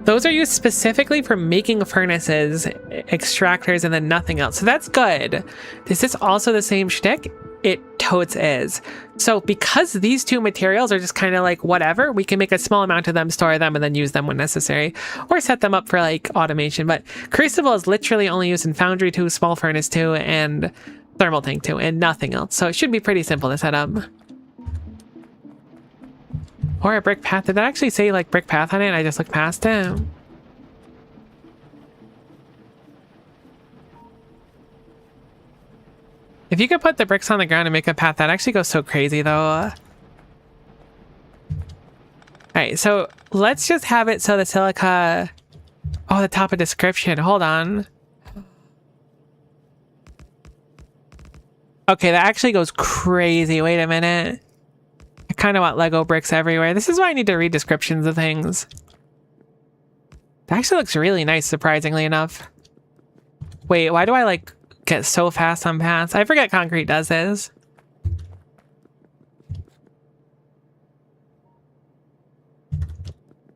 Those are used specifically for making furnaces, extractors, and then nothing else. So that's good. Is this also the same shtick? It totes is. So because these two materials are just kind of like whatever, we can make a small amount of them, store them, and then use them when necessary. Or set them up for like automation. But Crucible is literally only used in Foundry 2, Small Furnace 2, and thermal tank too, and nothing else. So it should be pretty simple to set up. Or a brick path. Did that actually say like brick path on it and I just looked past it? If you could put the bricks on the ground and make a path, that actually goes so crazy though. Alright, so let's just have it so the silica... Oh, the top of description. Hold on. Okay, that actually goes crazy. Wait a minute. I kind of want Lego bricks everywhere. This is why I need to read descriptions of things. That actually looks really nice, surprisingly enough. Wait, why do I, like, get so fast on paths? I forget concrete does this.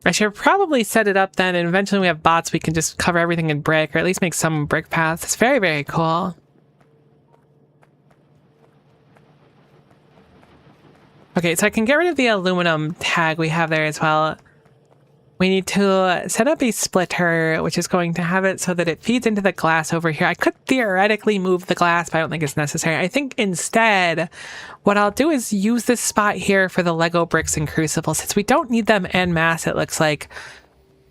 I should probably set it up then, and eventually we have bots, we can just cover everything in brick, or at least make some brick paths. It's very, very cool. Okay, so I can get rid of the aluminum tag we have there as well. We need to set up a splitter, which is going to have it so that it feeds into the glass over here. I could theoretically move the glass, but I don't think it's necessary. I think instead, what I'll do is use this spot here for the Lego bricks and crucibles, since we don't need them en masse, it looks like.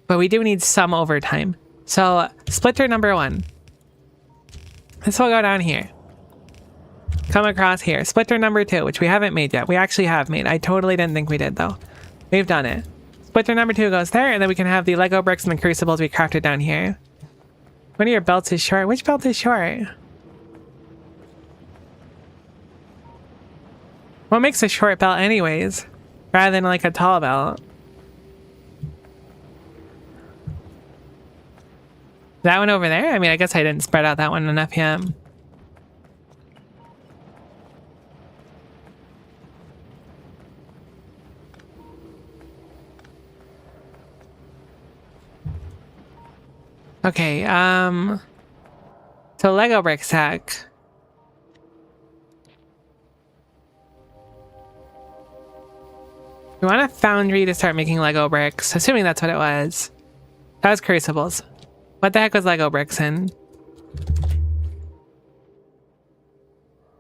But we do need some over time. So, splitter number 1. This will go down here. Come across here. Splitter number 2, which we haven't made yet. We actually have made. I totally didn't think we did, though. We've done it. Splitter number 2 goes there, and then we can have the Lego bricks and the crucibles we crafted down here. One of your belts is short. Which belt is short? What makes a short belt anyways? Rather than like a tall belt? That one over there? I mean, I guess I didn't spread out that one enough yet. Okay, so Lego brick stack. We want a foundry to start making Lego bricks, assuming that's what it was. That was crucibles. What the heck was Lego bricks in?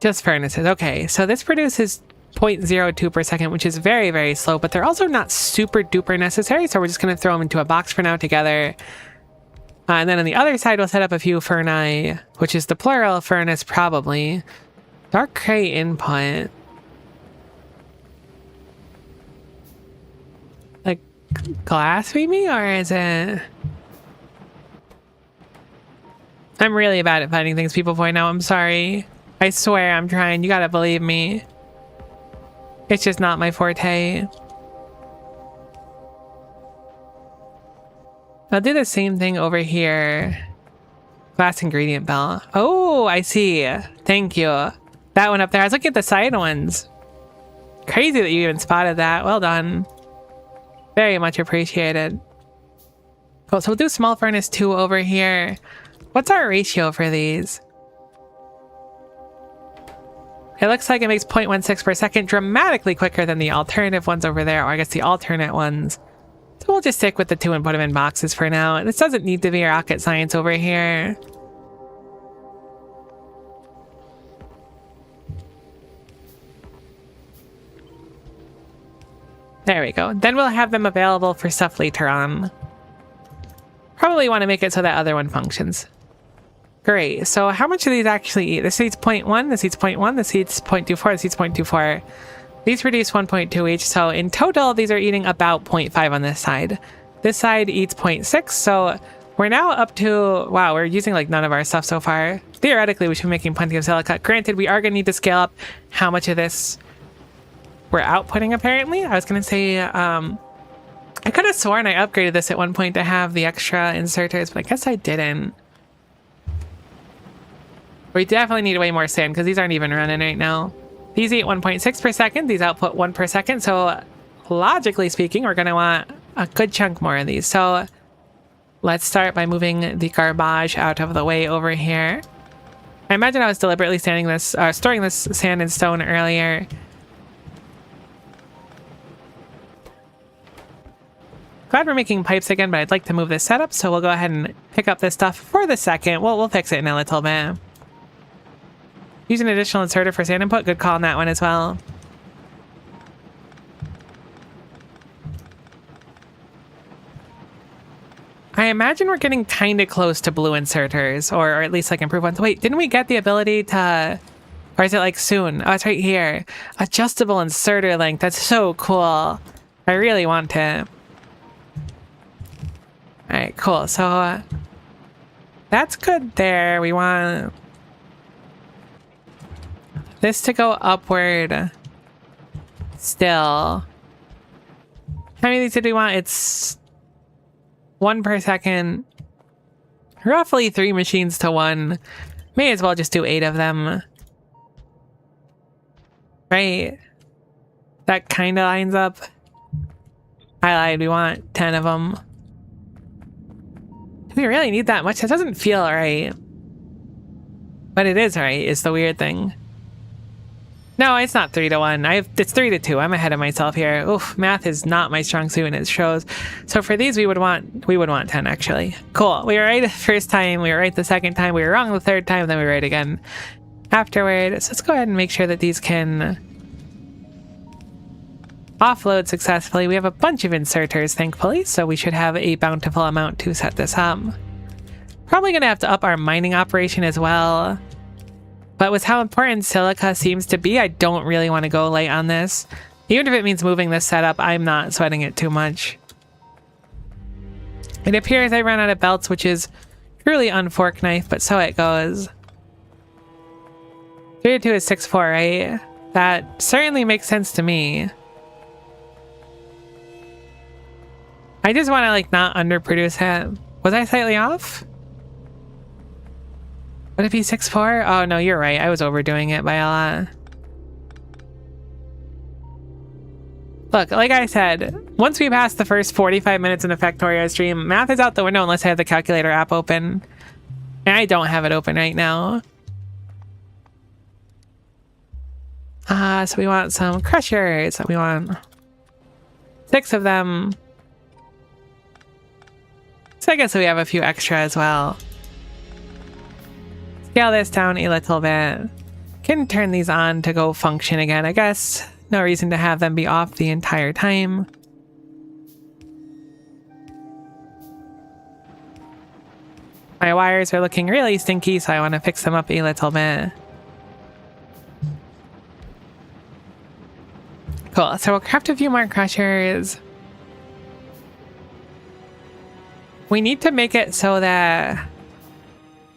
Just furnaces. Okay, so this produces 0.02 per second, which is very, very slow, but they're also not super duper necessary, so we're just going to throw them into a box for now together. And then on the other side, we'll set up a few furnace, which is the plural furnace, probably. Dark gray input. Like glass, maybe? Or is it... I'm really bad at finding things people point out. I'm sorry. I swear I'm trying. You gotta believe me. It's just not my forte. I'll do the same thing over here. Glass ingredient belt. Oh, I see. Thank you. That one up there. I was looking at the side ones. Crazy that you even spotted that. Well done. Very much appreciated. Cool. So we'll do small furnace 2 over here. What's our ratio for these? It looks like it makes 0.16 per second, dramatically quicker than the alternative ones over there, or I guess the alternate ones. So we'll just stick with the 2 and put them in boxes for now. This doesn't need to be rocket science over here. There we go. Then we'll have them available for stuff later on. Probably want to make it so that other one functions. Great. So how much do these actually eat? This eats 0.1, this eats 0.1, this eats 0.24, this eats 0.24. These produce 1.2 each, so in total, these are eating about 0.5 on this side. This side eats 0.6, so we're now up to... Wow, we're using like none of our stuff so far. Theoretically, we should be making plenty of silica. Granted, we are going to need to scale up how much of this we're outputting, apparently. I was going to say... I could have sworn I upgraded this at one point to have the extra inserters, but I guess I didn't. We definitely need way more sand, because these aren't even running right now. These eat 1.6 per second, these output 1 per second, so logically speaking, we're going to want a good chunk more of these. So let's start by moving the garbage out of the way over here. I imagine I was deliberately storing this sand and stone earlier. Glad we're making pipes again, but I'd like to move this setup, so we'll go ahead and pick up this stuff for the second. We'll fix it in a little bit. Use an additional inserter for sand input. Good call on that one as well. I imagine we're getting kind of close to blue inserters, or at least like improved ones. Wait, didn't we get the ability to, or is it like soon? Oh, it's right here. Adjustable inserter length. That's so cool. I really want to. All right, cool. So that's good there. We want this to go upward still. How many of these did we want? It's 1 per second. Roughly 3 machines to 1. May as well just do 8 of them. Right? That kind of lines up. I lied. We want 10 of them. Do we really need that much? That doesn't feel right. But it is right, is the weird thing. No, it's not 3 to 1. It's 3 to 2. I'm ahead of myself here. Oof, math is not my strong suit, and it shows. So for these, we would want 10 actually. Cool. We were right the first time. We were right the second time. We were wrong the third time. Then we were right again afterward. So let's go ahead and make sure that these can offload successfully. We have a bunch of inserters, thankfully, so we should have a bountiful amount to set this up. Probably gonna have to up our mining operation as well. But with how important silica seems to be, I don't really want to go light on this. Even if it means moving this setup, I'm not sweating it too much. It appears I ran out of belts, which is truly unfork knife, but so it goes. 3 to 2 is 6-4, right? That certainly makes sense to me. I just want to like not underproduce him. Was I slightly off? Would it be 6-4? Oh no, you're right. I was overdoing it by a lot. Look, like I said, once we pass the first 45 minutes in the Factorio stream, math is out the window unless I have the calculator app open. And I don't have it open right now. So we want some crushers. We want 6 of them. So I guess we have a few extra as well. Scale this down a little bit. Can turn these on to go function again, I guess. No reason to have them be off the entire time. My wires are looking really stinky, so I want to fix them up a little bit. Cool, so we'll craft a few more crushers. We need to make it so that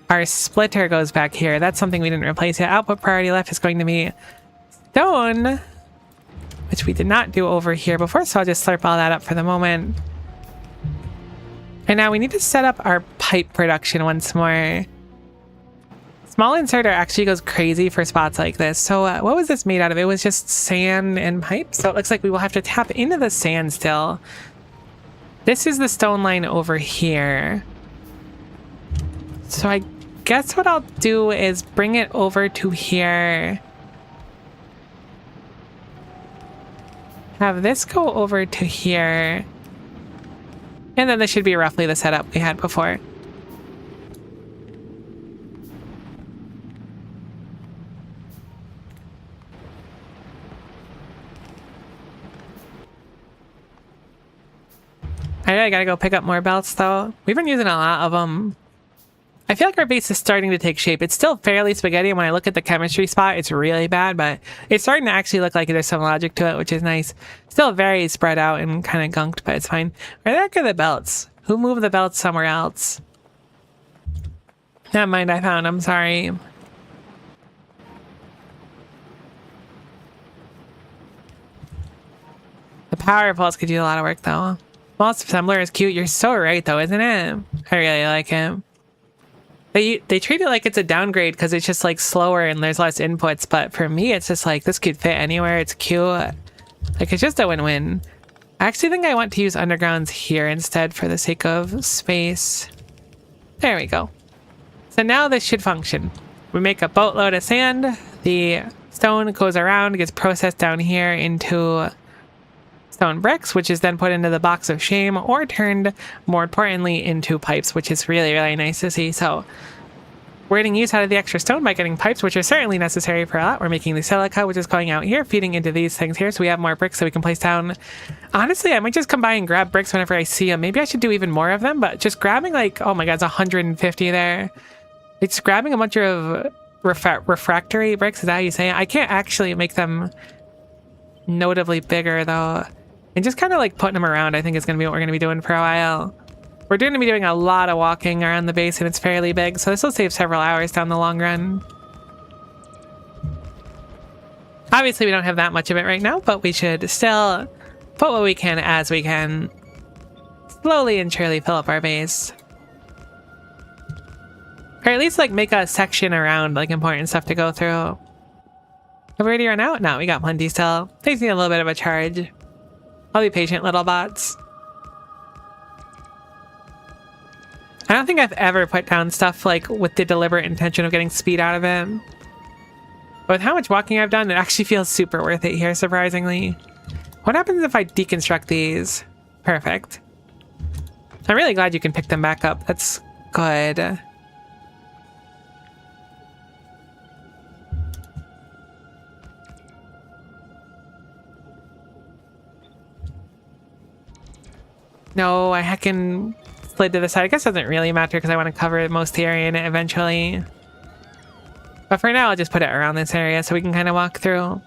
our splitter goes back here. That's something we didn't replace yet. Output priority left is going to be stone, which we did not do over here before, so I'll just slurp all that up for the moment. And now we need to set up our pipe production once more. Small inserter actually goes crazy for spots like this. So what was this made out of? It was just sand and pipe. So it looks like we will have to tap into the sand still. This is the stone line over here. So I guess what I'll do is bring it over to here. Have this go over to here. And then this should be roughly the setup we had before. I really gotta go pick up more belts though. We've been using a lot of them. I feel like our base is starting to take shape. It's still fairly spaghetti, and when I look at the chemistry spot, it's really bad, but it's starting to actually look like there's some logic to it, which is nice. Still very spread out and kind of gunked, but it's fine. Where the heck are the belts? Who moved the belts somewhere else? Never mind, I found them, sorry. The power pulse could do a lot of work, though. Well, assembler is cute. You're so right, though, isn't it? I really like him. They treat it like it's a downgrade because it's just like slower and there's less inputs, but for me it's just like this could fit anywhere. It's cute. Like it's just a win-win. I actually think I want to use undergrounds here instead for the sake of space. There we go. So now this should function. We make a boatload of sand. The stone goes around, gets processed down here into stone bricks, which is then put into the box of shame or turned, more importantly, into pipes, which is really, really nice to see. So We're getting use out of the extra stone by getting pipes, which are certainly necessary for a lot. We're making the silica, which is going out here, feeding into these things here, so we have more bricks that we can place down. Honestly, I might just come by and grab bricks whenever I see them. Maybe I should do even more of them, but just grabbing like, oh my god, it's 150 there. It's grabbing a bunch of refractory bricks, is that how you say it? I can't actually make them notably bigger, though. And just kind of like putting them around, I think is going to be what we're going to be doing for a while. We're going to be doing a lot of walking around the base, and it's fairly big, so this will save several hours down the long run. Obviously, we don't have that much of it right now, but we should still put what we can as we can. Slowly and surely fill up our base. Or at least, like, make a section around, like, important stuff to go through. Have we already run out? No, we got plenty still. Takes me a little bit of a charge. I'll be patient, little bots. I don't think I've ever put down stuff like with the deliberate intention of getting speed out of it. But with how much walking I've done, it actually feels super worth it here, surprisingly. What happens if I deconstruct these? Perfect. I'm really glad you can pick them back up. That's good. No, I heckin' slid to the side. I guess it doesn't really matter because I want to cover most of the area in it eventually. But for now, I'll just put it around this area so we can kind of walk through.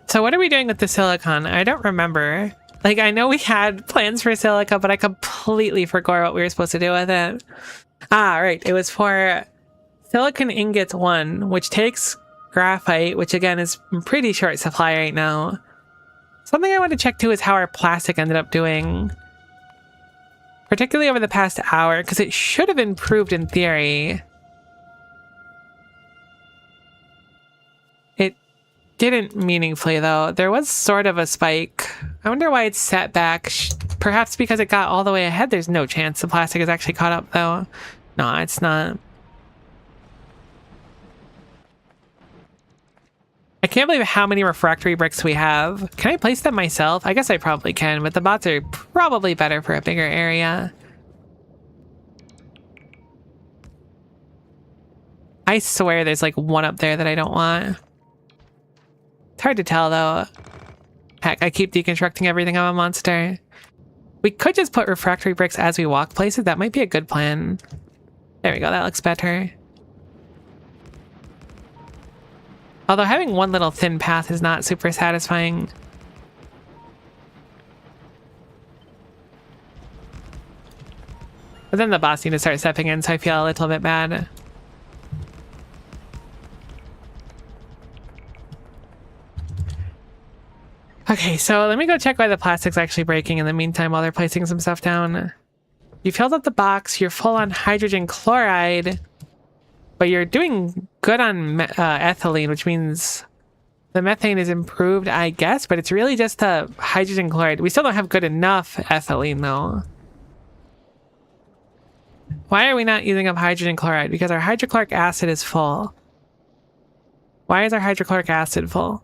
So what are we doing with the silicon? I don't remember. Like, I know we had plans for silica, but I completely forgot what we were supposed to do with it. Ah, right. It was for silicon ingots 1, which takes graphite, which again is in pretty short supply right now. Something I want to check too is how our plastic ended up doing. Particularly over the past hour, because it should have improved in theory. It didn't meaningfully, though. There was sort of a spike. I wonder why it's set back. Perhaps because it got all the way ahead. There's no chance the plastic is actually caught up, though. No, it's not. I can't believe how many refractory bricks we have. Can I place them myself? I guess I probably can, but the bots are probably better for a bigger area. I swear there's like one up there that I don't want. It's hard to tell though. Heck, I keep deconstructing everything. I'm a monster. We could just put refractory bricks as we walk places. That might be a good plan. There we go. That looks better. Although having one little thin path is not super satisfying. But then the boss need to start stepping in, so I feel a little bit bad. Okay, so let me go check why the plastic's actually breaking in the meantime while they're placing some stuff down. You filled up the box, you're full on hydrogen chloride, but you're doing good on ethylene, which means the methane is improved, I guess, but it's really just the hydrogen chloride. We still don't have good enough ethylene, though. Why are we not using up hydrogen chloride? Because our hydrochloric acid is full. Why is our hydrochloric acid full?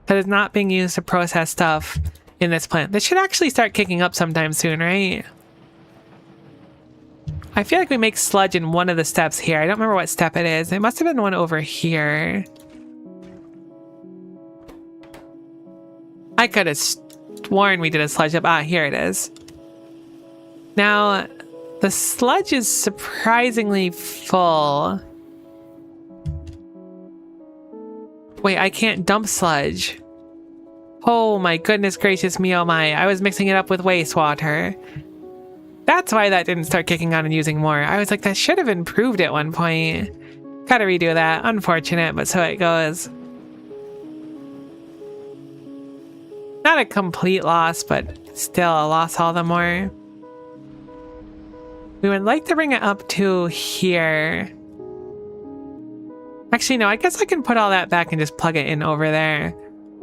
That is not being used to process stuff in this plant. This should actually start kicking up sometime soon, right? I feel like we make sludge in one of the steps here. I don't remember what step it is. It must have been one over here. I could have sworn we did a sludge up. Ah, here it is. Now, the sludge is surprisingly full. Wait, I can't dump sludge. Oh my goodness gracious me, oh my. I was mixing it up with wastewater. That's why that didn't start kicking on and using more. I was like, that should have improved at one point. Gotta redo that. Unfortunate, but so it goes. Not a complete loss, but still a loss all the more. We would like to bring it up to here. Actually, no, I guess I can put all that back and just plug it in over there.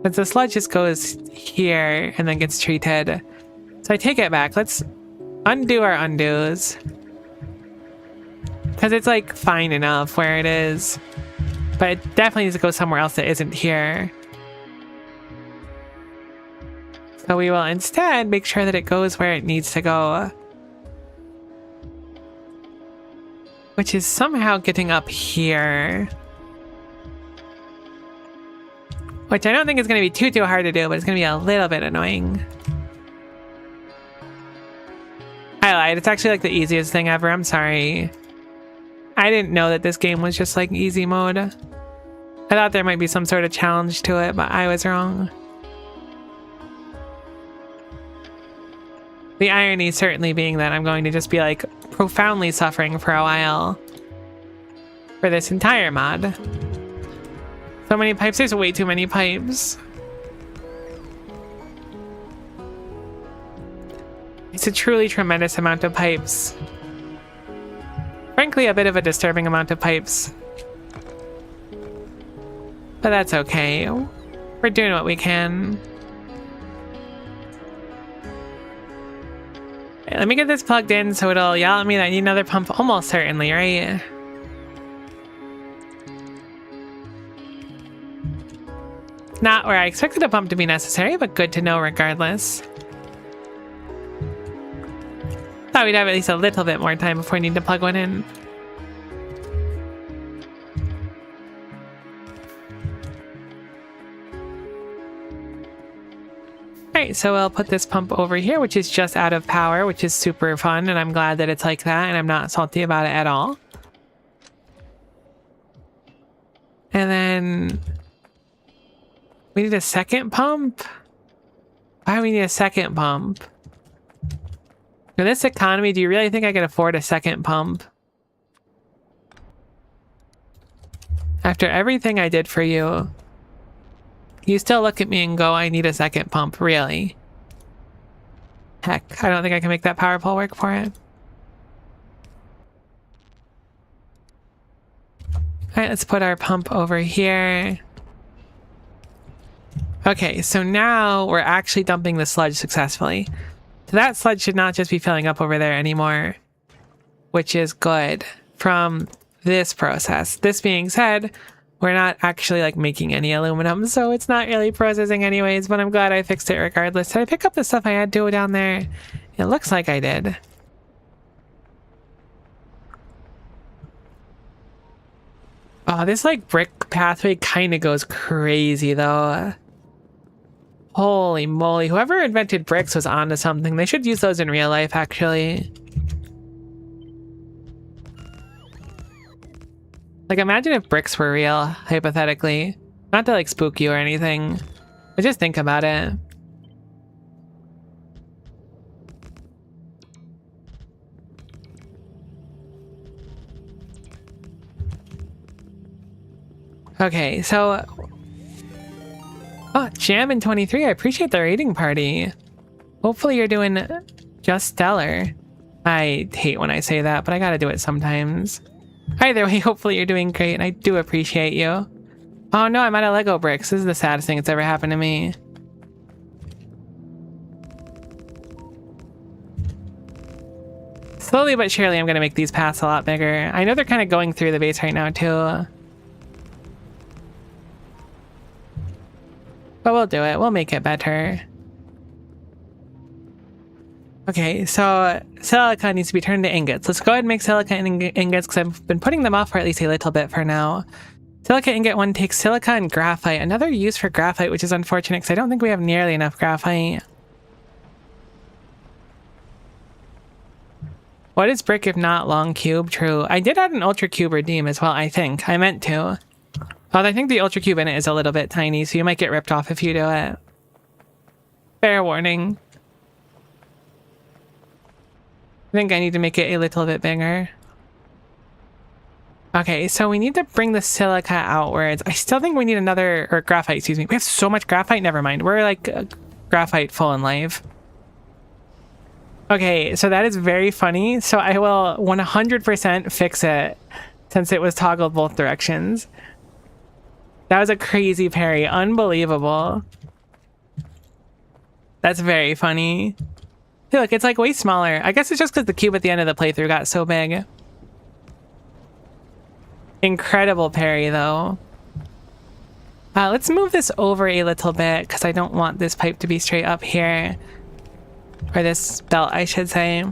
But the sludge just goes here and then gets treated. So I take it back. Let's undo our undos. Because it's like fine enough where it is. But it definitely needs to go somewhere else that isn't here. So we will instead make sure that it goes where it needs to go. which is somehow getting up here. Which I don't think is going to be too hard to do, but it's going to be a little bit annoying. I lied. It's actually like the easiest thing ever. I'm sorry. I didn't know that this game was just like easy mode. I thought there might be some sort of challenge to it, but I was wrong. The irony certainly being that I'm going to just be like profoundly suffering for a while for this entire mod. So many pipes. There's way too many pipes. It's a truly tremendous amount of pipes. Frankly, a bit of a disturbing amount of pipes. But that's okay. We're doing what we can. Okay, let me get this plugged in so it'll yell at me that I need another pump almost certainly, right? Not where I expected a pump to be necessary, but good to know regardless. Thought we'd have at least a little bit more time before we need to plug one in. Alright, so I'll put this pump over here, which is just out of power, which is super fun, and I'm glad that it's like that, and I'm not salty about it at all. And then we need a second pump? Why do we need a second pump? In this economy, do you really think I can afford a second pump? After everything I did for you, you still look at me and go, I need a second pump, really? Heck, I don't think I can make that power pole work for it. Alright, let's put our pump over here. Okay, so now we're actually dumping the sludge successfully. So that sludge should not just be filling up over there anymore, which is good from this process. This being said, we're not actually like making any aluminum, so it's not really processing anyways, but I'm glad I fixed it regardless. Did I pick up the stuff I had to down there? It looks like I did. Oh, this like brick pathway kind of goes crazy though. Holy moly, whoever invented bricks was onto something. They should use those in real life, actually. Like, imagine if bricks were real, hypothetically. Not to, like, spook you or anything, but just think about it. Okay, so... Oh, Jam in 23, I appreciate the raiding party. Hopefully you're doing just stellar. I hate when I say that, but I gotta do it sometimes. Either way, hopefully you're doing great, and I do appreciate you. Oh no, I'm out of Lego bricks. This is the saddest thing that's ever happened to me. Slowly but surely, I'm gonna make these paths a lot bigger. I know they're kind of going through the base right now, too. But we'll do it. We'll make it better. Okay, so silica needs to be turned to ingots. Let's go ahead and make silica ingots because I've been putting them off for at least a little bit for now. Silica ingot 1 takes silica and graphite. Another use for graphite, which is unfortunate because I don't think we have nearly enough graphite. What is brick if not long cube? True. I did add an ultra cube redeem as well, I think. I meant to. Although I think the ultra cube in it is a little bit tiny, so you might get ripped off if you do it. Fair warning. I think I need to make it a little bit bigger. Okay, so we need to bring the silica outwards. I still think we need another, or graphite, excuse me. We have so much graphite, never mind. We're like graphite full in life. Okay, so that is very funny. So I will 100% fix it since it was toggled both directions. That was a crazy parry. Unbelievable. That's very funny. Hey, look, it's like way smaller. I guess it's just because the cube at the end of the playthrough got so big. Incredible parry, though. Let's move this over a little bit because I don't want this pipe to be straight up here. Or this belt, I should say.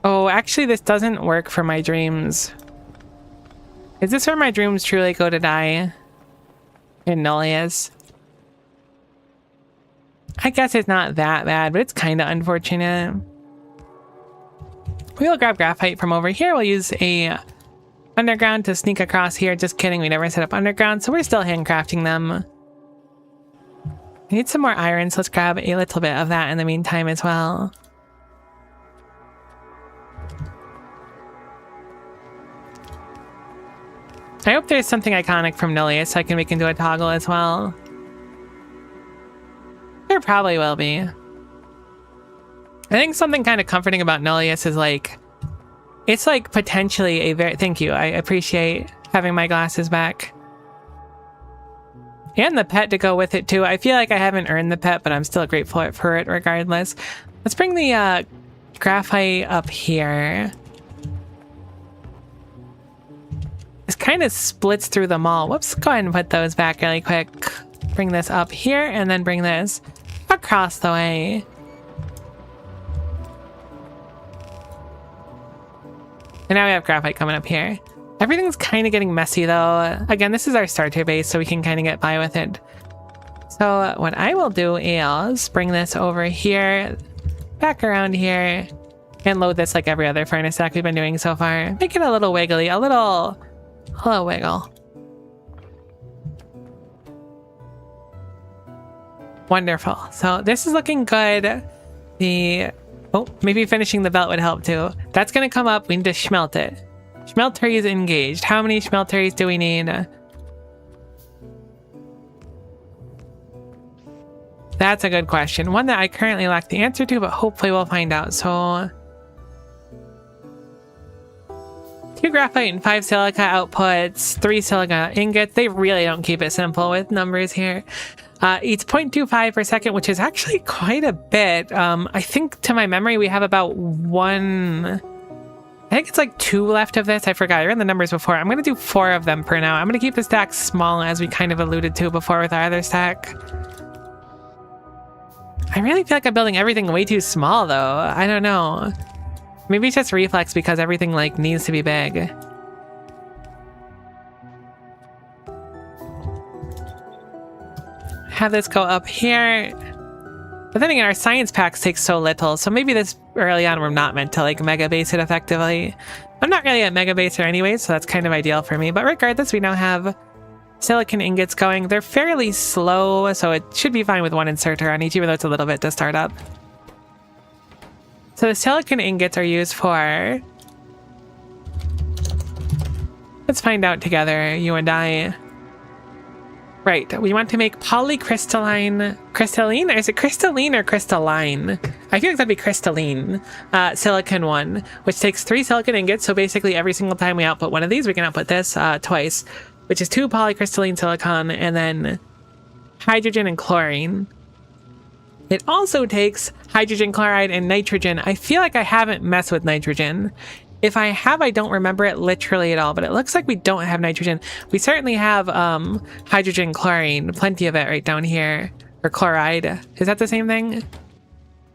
Oh, actually, this doesn't work for my dreams. Is this where my dreams truly go to die? In Nullius? I guess it's not that bad, but it's kind of unfortunate. We'll grab graphite from over here. We'll use a underground to sneak across here. Just kidding, we never set up underground, so we're still handcrafting them. I need some more iron, so let's grab a little bit of that in the meantime as well. I hope there's something iconic from Nullius so I can make into a toggle as well. There probably will be. I think something kind of comforting about Nullius is like, it's like potentially a very, thank you, I appreciate having my glasses back. And the pet to go with it too. I feel like I haven't earned the pet, but I'm still grateful for it regardless. Let's bring the graphite up here. This kind of splits through them all. Whoops, go ahead and put those back really quick. Bring this up here and then bring this across the way. And now we have graphite coming up here. Everything's kind of getting messy though. Again, this is our starter base, so we can kind of get by with it. So what I will do is bring this over here, back around here, and load this like every other furnace stack we've been doing so far. Make it a little wiggly, a little wiggle. Wonderful. So this is looking good. Oh, maybe finishing the belt would help too. That's gonna come up. We need to smelt it. Smeltery is engaged. How many smelteries do we need? That's a good question. One that I currently lack the answer to, but hopefully we'll find out. So 2 graphite and 5 silica outputs, 3 silica ingots. They really don't keep it simple with numbers here. Eats 0.25 per second, which is actually quite a bit. I think to my memory, we have about I think it's like 2 left of this. I forgot. I ran the numbers before. I'm going to do 4 of them for now. I'm going to keep the stack small, as we kind of alluded to before with our other stack. I really feel like I'm building everything way too small, though. I don't know. Maybe it's just reflex because everything like needs to be big. Have this go up here. But then again, our science packs take so little, so maybe this early on we're not meant to like mega base it effectively. I'm not really a mega baser anyway, so that's kind of ideal for me. But regardless, we now have silicon ingots going. They're fairly slow, so it should be fine with 1 inserter on each, even though it's a little bit to start up. So the silicon ingots are used for... Let's find out together, you and I. Right, we want to make polycrystalline... Crystalline? Is it crystalline or crystalline? I feel like that'd be crystalline. Silicon 1, which takes 3 silicon ingots, so basically every single time we output one of these, we can output this twice, which is 2 polycrystalline silicon, and then hydrogen and chlorine. It also takes hydrogen chloride and nitrogen. I feel like I haven't messed with nitrogen. If I have, I don't remember it literally at all, but it looks like we don't have nitrogen. We certainly have hydrogen chlorine, plenty of it right down here. Or chloride. Is that the same thing?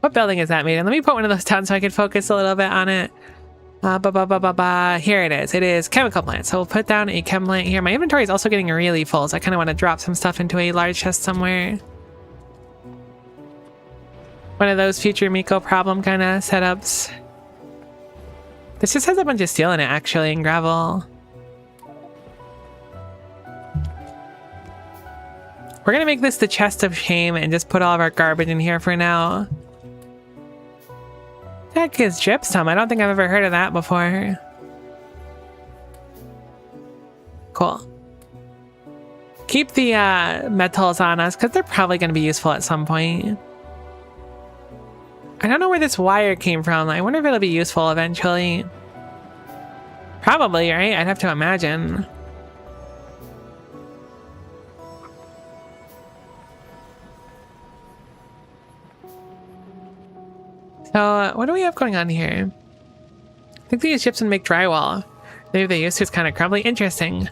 What building is that made in? Let me put one of those down so I can focus a little bit on it. Here it is. It is chemical plant. So we'll put down a chem plant here. My inventory is also getting really full, so I kind of want to drop some stuff into a large chest somewhere. One of those future Miko problem kind of setups. This just has a bunch of steel in it, actually, and gravel. We're gonna make this the chest of shame and just put all of our garbage in here for now. Heck is gypsum? I don't think I've ever heard of that before. Cool. Keep the metals on us, because they're probably going to be useful at some point. I don't know where this wire came from. I wonder if it'll be useful eventually. Probably, right? I'd have to imagine. So, what do we have going on here? I think they use gypsum to make drywall. Maybe they used to, it's kind of crumbly. Interesting.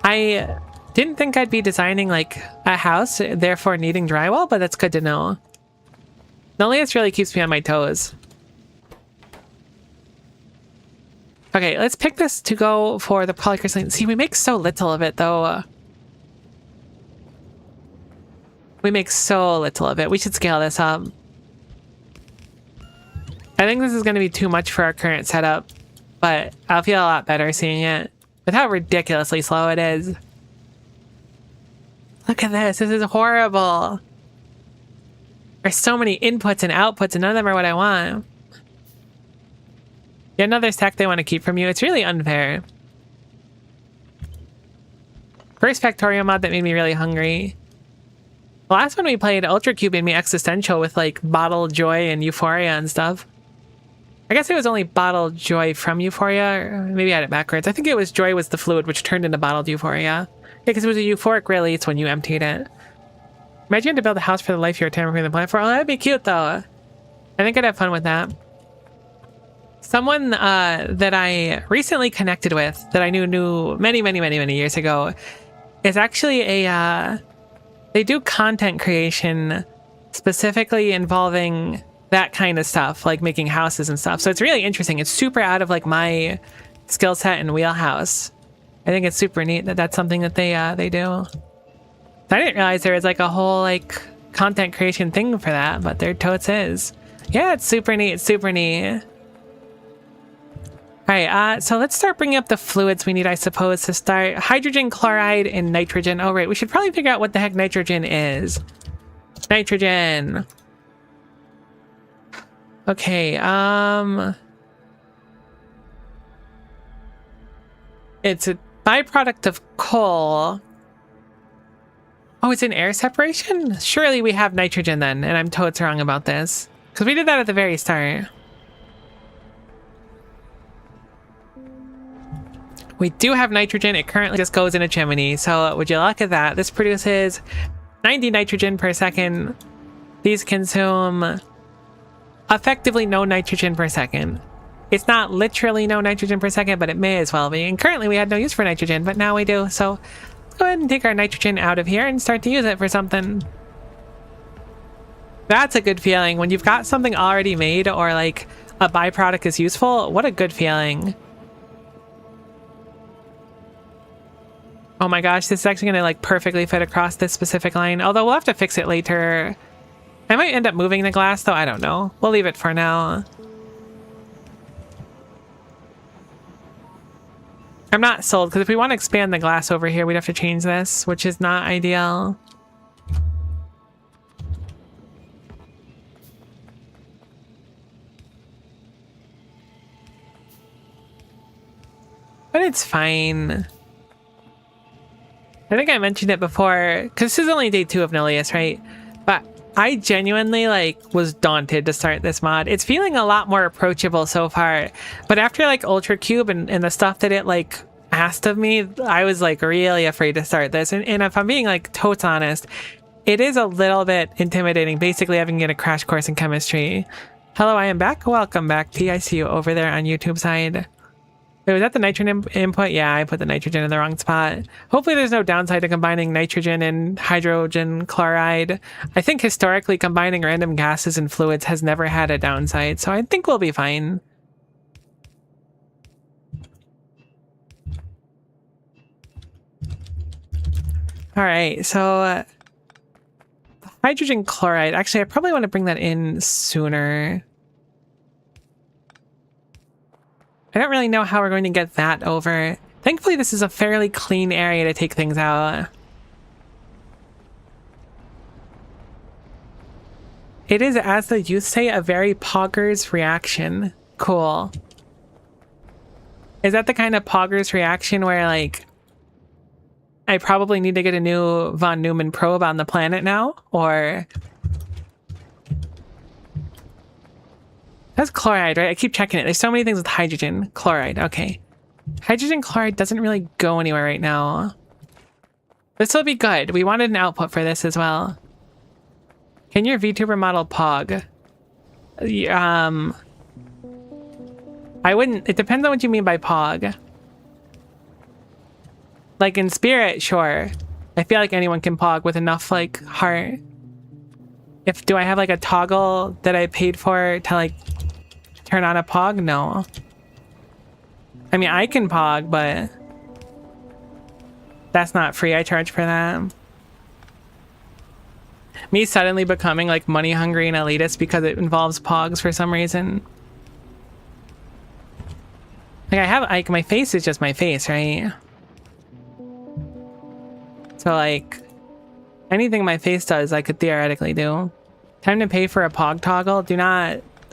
I didn't think I'd be designing like a house, therefore needing drywall, but that's good to know. Nullius really keeps me on my toes. Okay, let's pick this to go for the polycrystalline. See, we make so little of it, though. We make so little of it. We should scale this up. I think this is going to be too much for our current setup, but I'll feel a lot better seeing it with how ridiculously slow it is. Look at this. This is horrible. There's so many inputs and outputs, and none of them are what I want. Yet another stack they want to keep from you. It's really unfair. First Factorio mod that made me really hungry. The last one we played, Ultra Cube, made me existential with like bottled joy and euphoria and stuff. I guess it was only bottled joy from euphoria, or maybe I had it backwards. I think it was joy was the fluid which turned into bottled euphoria. Yeah, because it was a euphoric release when you emptied it. Imagine you had to build a house for the life you're terraforming the planet for. Oh, that'd be cute though. I think I'd have fun with that. Someone that I recently connected with, that I knew many years ago, is actually a, they do content creation specifically involving that kind of stuff, like making houses and stuff. So it's really interesting. It's super out of like my skill set and wheelhouse. I think it's super neat that that's something that they do. I didn't realize there was like a whole like content creation thing for that, but there totes is. Yeah, it's super neat. It's super neat. All right, so let's start bringing up the fluids we need, I suppose, to start. Hydrogen, chloride, and nitrogen. Oh, right. We should probably figure out what the heck nitrogen is. Nitrogen. Okay, it's a byproduct of coal. Oh, it's an air separation? Surely we have nitrogen then, and I'm totes wrong about this. Because we did that at the very start. We do have nitrogen. It currently just goes in a chimney. So would you look at that? This produces 90 nitrogen per second. These consume effectively no nitrogen per second. It's not literally no nitrogen per second, but it may as well be. And currently we had no use for nitrogen, but now we do. So let's go ahead and take our nitrogen out of here and start to use it for something. That's a good feeling. When you've got something already made or like a byproduct is useful, what a good feeling. Oh my gosh, this is actually gonna like perfectly fit across this specific line. Although we'll have to fix it later. I might end up moving the glass though, I don't know. We'll leave it for now. I'm not sold, because if we want to expand the glass over here, we'd have to change this, which is not ideal. But it's fine. I think I mentioned it before, because this is only day 2 of Nullius, right? But I genuinely like was daunted to start this mod. It's feeling a lot more approachable so far, but after like Ultra Cube and the stuff that it like asked of me, I was like really afraid to start this. And if I'm being like totes honest, it is a little bit intimidating, basically having to get a crash course in chemistry. Hello, I am back. Welcome back, T. I see you over there on YouTube side. Wait, was that the nitrogen input? Yeah, I put the nitrogen in the wrong spot. Hopefully there's no downside to combining nitrogen and hydrogen chloride. I think historically combining random gases and fluids has never had a downside, so I think we'll be fine. All right, so hydrogen chloride. Actually, I probably want to bring that in sooner. I don't really know how we're going to get that over. Thankfully, this is a fairly clean area to take things out. It is, as the youth say, a very poggers reaction. Cool. Is that the kind of poggers reaction where, like, I probably need to get a new von Neumann probe on the planet now? Or... That's chloride, right? I keep checking it. There's so many things with hydrogen. Chloride, okay. Hydrogen chloride doesn't really go anywhere right now. This will be good. We wanted an output for this as well. Can your VTuber model POG? I wouldn't... It depends on what you mean by POG. Like in Spirit, sure. I feel like anyone can POG with enough, like, heart. Do I have, like, a toggle that I paid for to, like... turn on a POG? No. I mean, I can pog, but that's not free. I charge for that. Me suddenly becoming like money hungry and elitist because it involves pogs for some reason. Like I have like my face is just my face, right? So like anything my face does I could theoretically do. Time to pay for a pog toggle.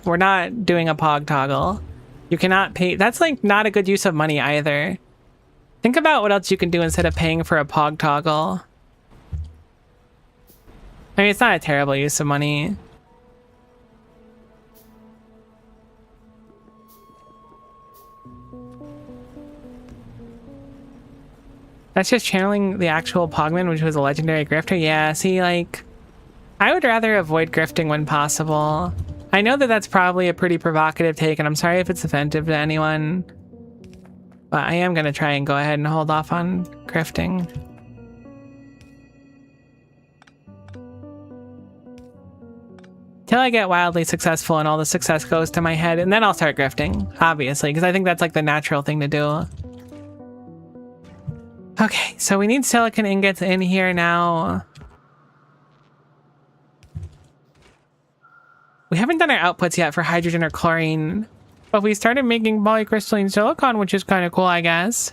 We're not doing a pog toggle. You cannot pay. That's like not a good use of money either. Think about what else you can do instead of paying for a pog toggle. I mean, it's not a terrible use of money. That's just channeling the actual Pogman, which was a legendary grifter. Yeah, see, like, I would rather avoid grifting when possible. I know that that's probably a pretty provocative take, and I'm sorry if it's offensive to anyone. But I am going to try and go ahead and hold off on grifting. Till I get wildly successful and all the success goes to my head, and then I'll start grifting, obviously, because I think that's like the natural thing to do. Okay, so we need silicon ingots in here now. We haven't done our outputs yet for hydrogen or chlorine, but we started making polycrystalline silicon, which is kind of cool, I guess.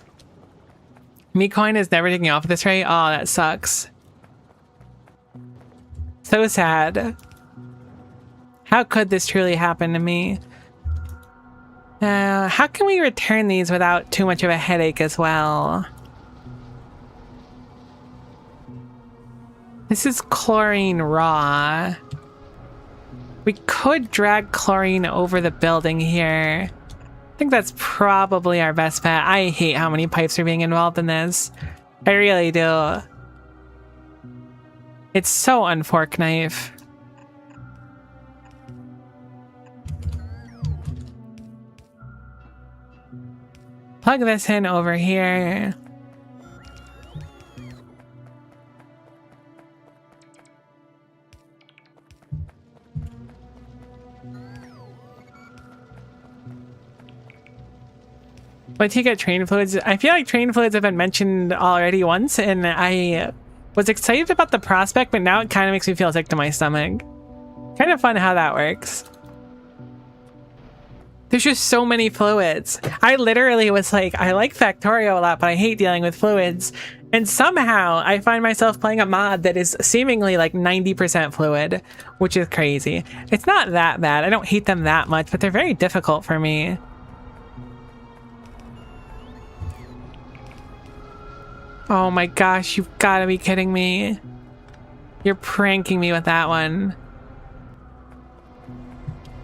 Mecoin is never taking off at this rate. Oh, that sucks. So sad. How could this truly happen to me? How can we return these without too much of a headache as well? This is chlorine raw. We could drag chlorine over the building here. I think that's probably our best bet. I hate how many pipes are being involved in this. I really do. It's so unfork knife. Plug this in over here. Once you get train fluids, I feel like train fluids have been mentioned already once, and I was excited about the prospect, but now it kind of makes me feel sick to my stomach. Kind of fun how that works. There's just so many fluids. I literally was like, I like Factorio a lot, but I hate dealing with fluids. And somehow I find myself playing a mod that is seemingly like 90% fluid, which is crazy. It's not that bad. I don't hate them that much, but they're very difficult for me. Oh my gosh, you've got to be kidding me. You're pranking me with that one.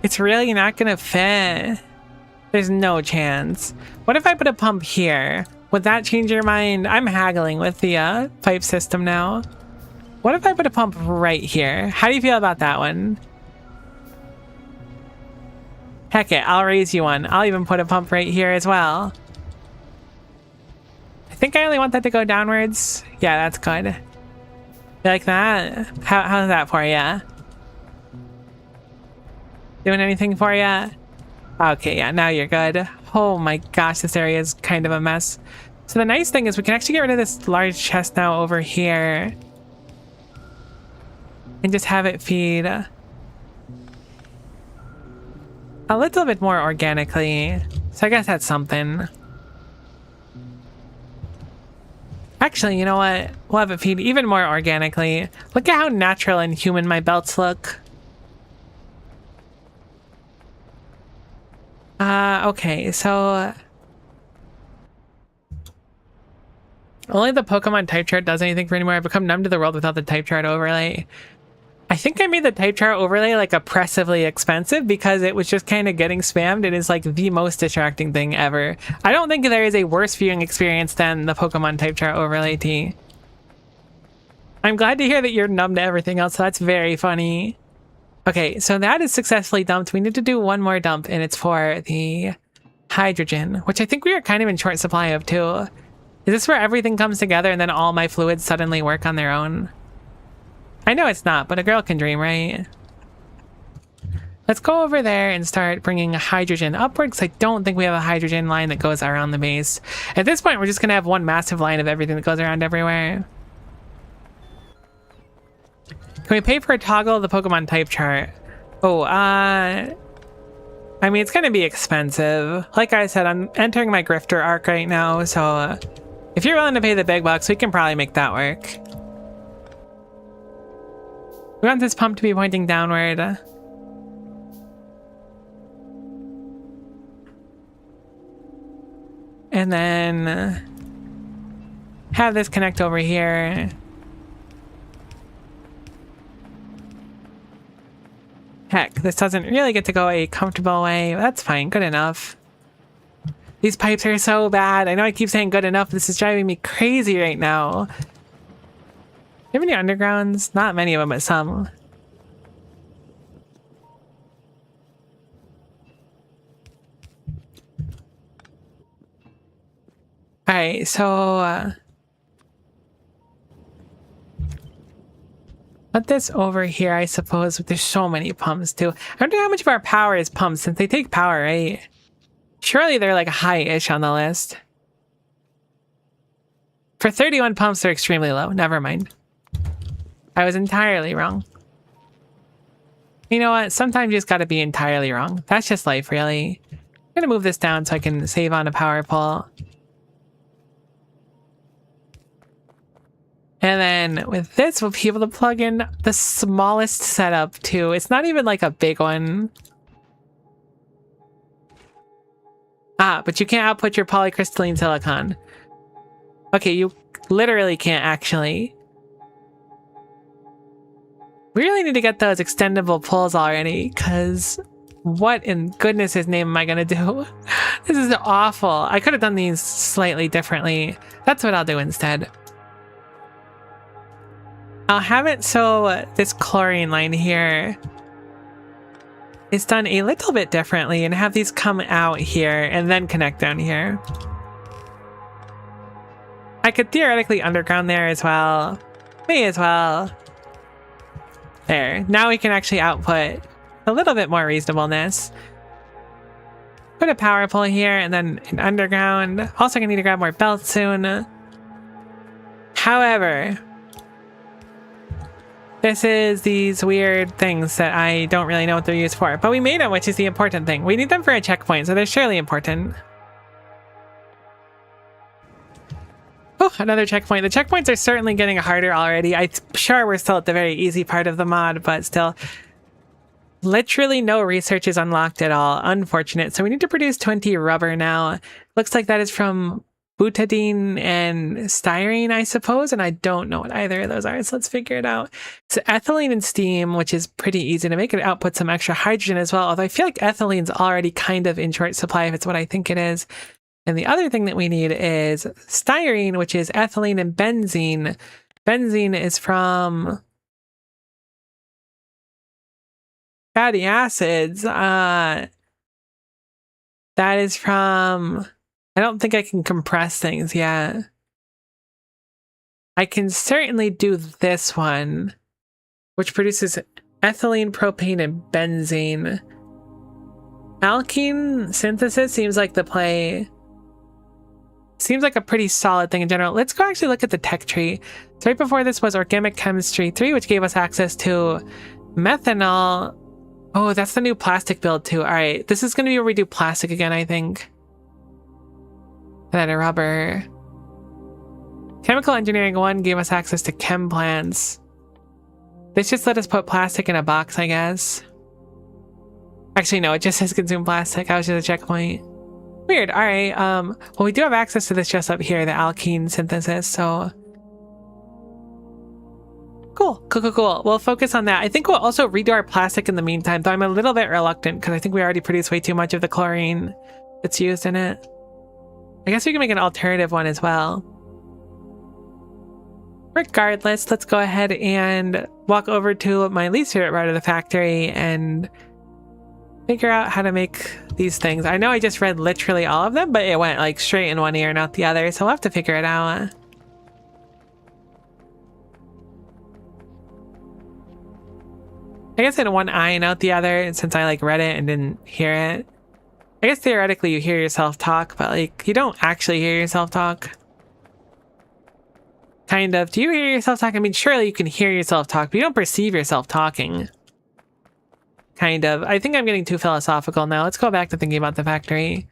It's really not gonna fit. There's no chance. What if I put a pump here? Would that change your mind? I'm haggling with the pipe system now. What if I put a pump right here? How do you feel about that one? Heck it, I'll raise you one. I'll even put a pump right here as well. I think I only want that to go downwards. Yeah, that's good. You like that? How's that for ya? Doing anything for ya? Okay, yeah, now you're good. Oh my gosh, this area is kind of a mess. So the nice thing is we can actually get rid of this large chest now over here. And just have it feed a little bit more organically. So I guess that's something. Actually, you know what? We'll have it feed even more organically. Look at how natural and human my belts look. Okay, so only the Pokemon type chart does anything for anymore. I've become numb to the world without the type chart overlay. I think I made the type chart overlay like oppressively expensive because it was just kind of getting spammed. It is like the most distracting thing ever. I don't think there is a worse viewing experience than the Pokemon type chart overlay T. I'm glad to hear that you're numb to everything else. So that's very funny. Okay, so that is successfully dumped. We need to do one more dump, and it's for the hydrogen, which I think we are kind of in short supply of too. Is this where everything comes together and then all my fluids suddenly work on their own? I know it's not, but a girl can dream, right? Let's go over there and start bringing hydrogen upward, because I don't think we have a hydrogen line that goes around the base. At this point, we're just going to have one massive line of everything that goes around everywhere. Can we pay for a toggle of the Pokemon type chart? Oh, I mean, it's going to be expensive. Like I said, I'm entering my grifter arc right now, so if you're willing to pay the big bucks, we can probably make that work. We want this pump to be pointing downward. And then have this connect over here. Heck, this doesn't really get to go a comfortable way. That's fine, good enough. These pipes are so bad. I know I keep saying good enough. This is driving me crazy right now. Do you have any undergrounds? Not many of them, but some. Alright, so put this over here, I suppose. There's so many pumps too. I wonder how much of our power is pumps, since they take power, right? Surely they're like high-ish on the list. For 31 pumps, they're extremely low. Never mind. I was entirely wrong. You know what? Sometimes you just gotta be entirely wrong. That's just life, really. I'm gonna move this down so I can save on a power pole. And then with this, we'll be able to plug in the smallest setup too. It's not even like a big one. Ah, but you can't output your polycrystalline silicon. Okay, you literally can't actually. We really need to get those extendable pulls already, because what in goodness' name am I gonna do? This is awful. I could have done these slightly differently. That's what I'll do instead. I'll have it so this chlorine line here is done a little bit differently and have these come out here and then connect down here. I could theoretically underground there as well. May as well. There. Now we can actually output a little bit more reasonableness. Put a power pole here and then an underground. Also gonna need to grab more belts soon. However, this is these weird things that I don't really know what they're used for. But we made them, which is the important thing. We need them for a checkpoint, so they're surely important. Oh, another checkpoint. The checkpoints are certainly getting harder already. I'm sure we're still at the very easy part of the mod, but still. Literally no research is unlocked at all. Unfortunate. So we need to produce 20 rubber now. Looks like that is from butadiene and styrene, I suppose, and I don't know what either of those are, so let's figure it out. So ethylene and steam, which is pretty easy to make. It output some extra hydrogen as well, although I feel like ethylene's already kind of in short supply if it's what I think it is. And the other thing that we need is styrene, which is ethylene and benzene. Benzene is from fatty acids. That is from... I don't think I can compress things yet. I can certainly do this one, which produces ethylene, propane, and benzene. Alkene synthesis seems like the play. Seems like a pretty solid thing in general. Let's go actually look at the tech tree. So right before this was Organic Chemistry 3, which gave us access to methanol. Oh, that's the new plastic build too. All right, this is going to be where we do plastic again, I think. And then a rubber. Chemical Engineering 1 gave us access to chem plants. This just let us put plastic in a box, I guess. Actually, no, it just says consume plastic. I was just a checkpoint. Weird. All right. Well, we do have access to this just up here, the alkene synthesis, so... Cool. We'll focus on that. I think we'll also redo our plastic in the meantime, though I'm a little bit reluctant because I think we already produce way too much of the chlorine that's used in it. I guess we can make an alternative one as well. Regardless, let's go ahead and walk over to my least favorite part of the factory and figure out how to make these things. I know I just read literally all of them, but it went like straight in one ear, not the other, so we'll have to figure it out. I guess in one eye and out the other, since I like read it and didn't hear it. I guess theoretically you hear yourself talk, but like you don't actually hear yourself talk. Kind of. Do you hear yourself talk? I mean, surely you can hear yourself talk, but you don't perceive yourself talking. Kind of. I think I'm getting too philosophical now. Let's go back to thinking about the factory.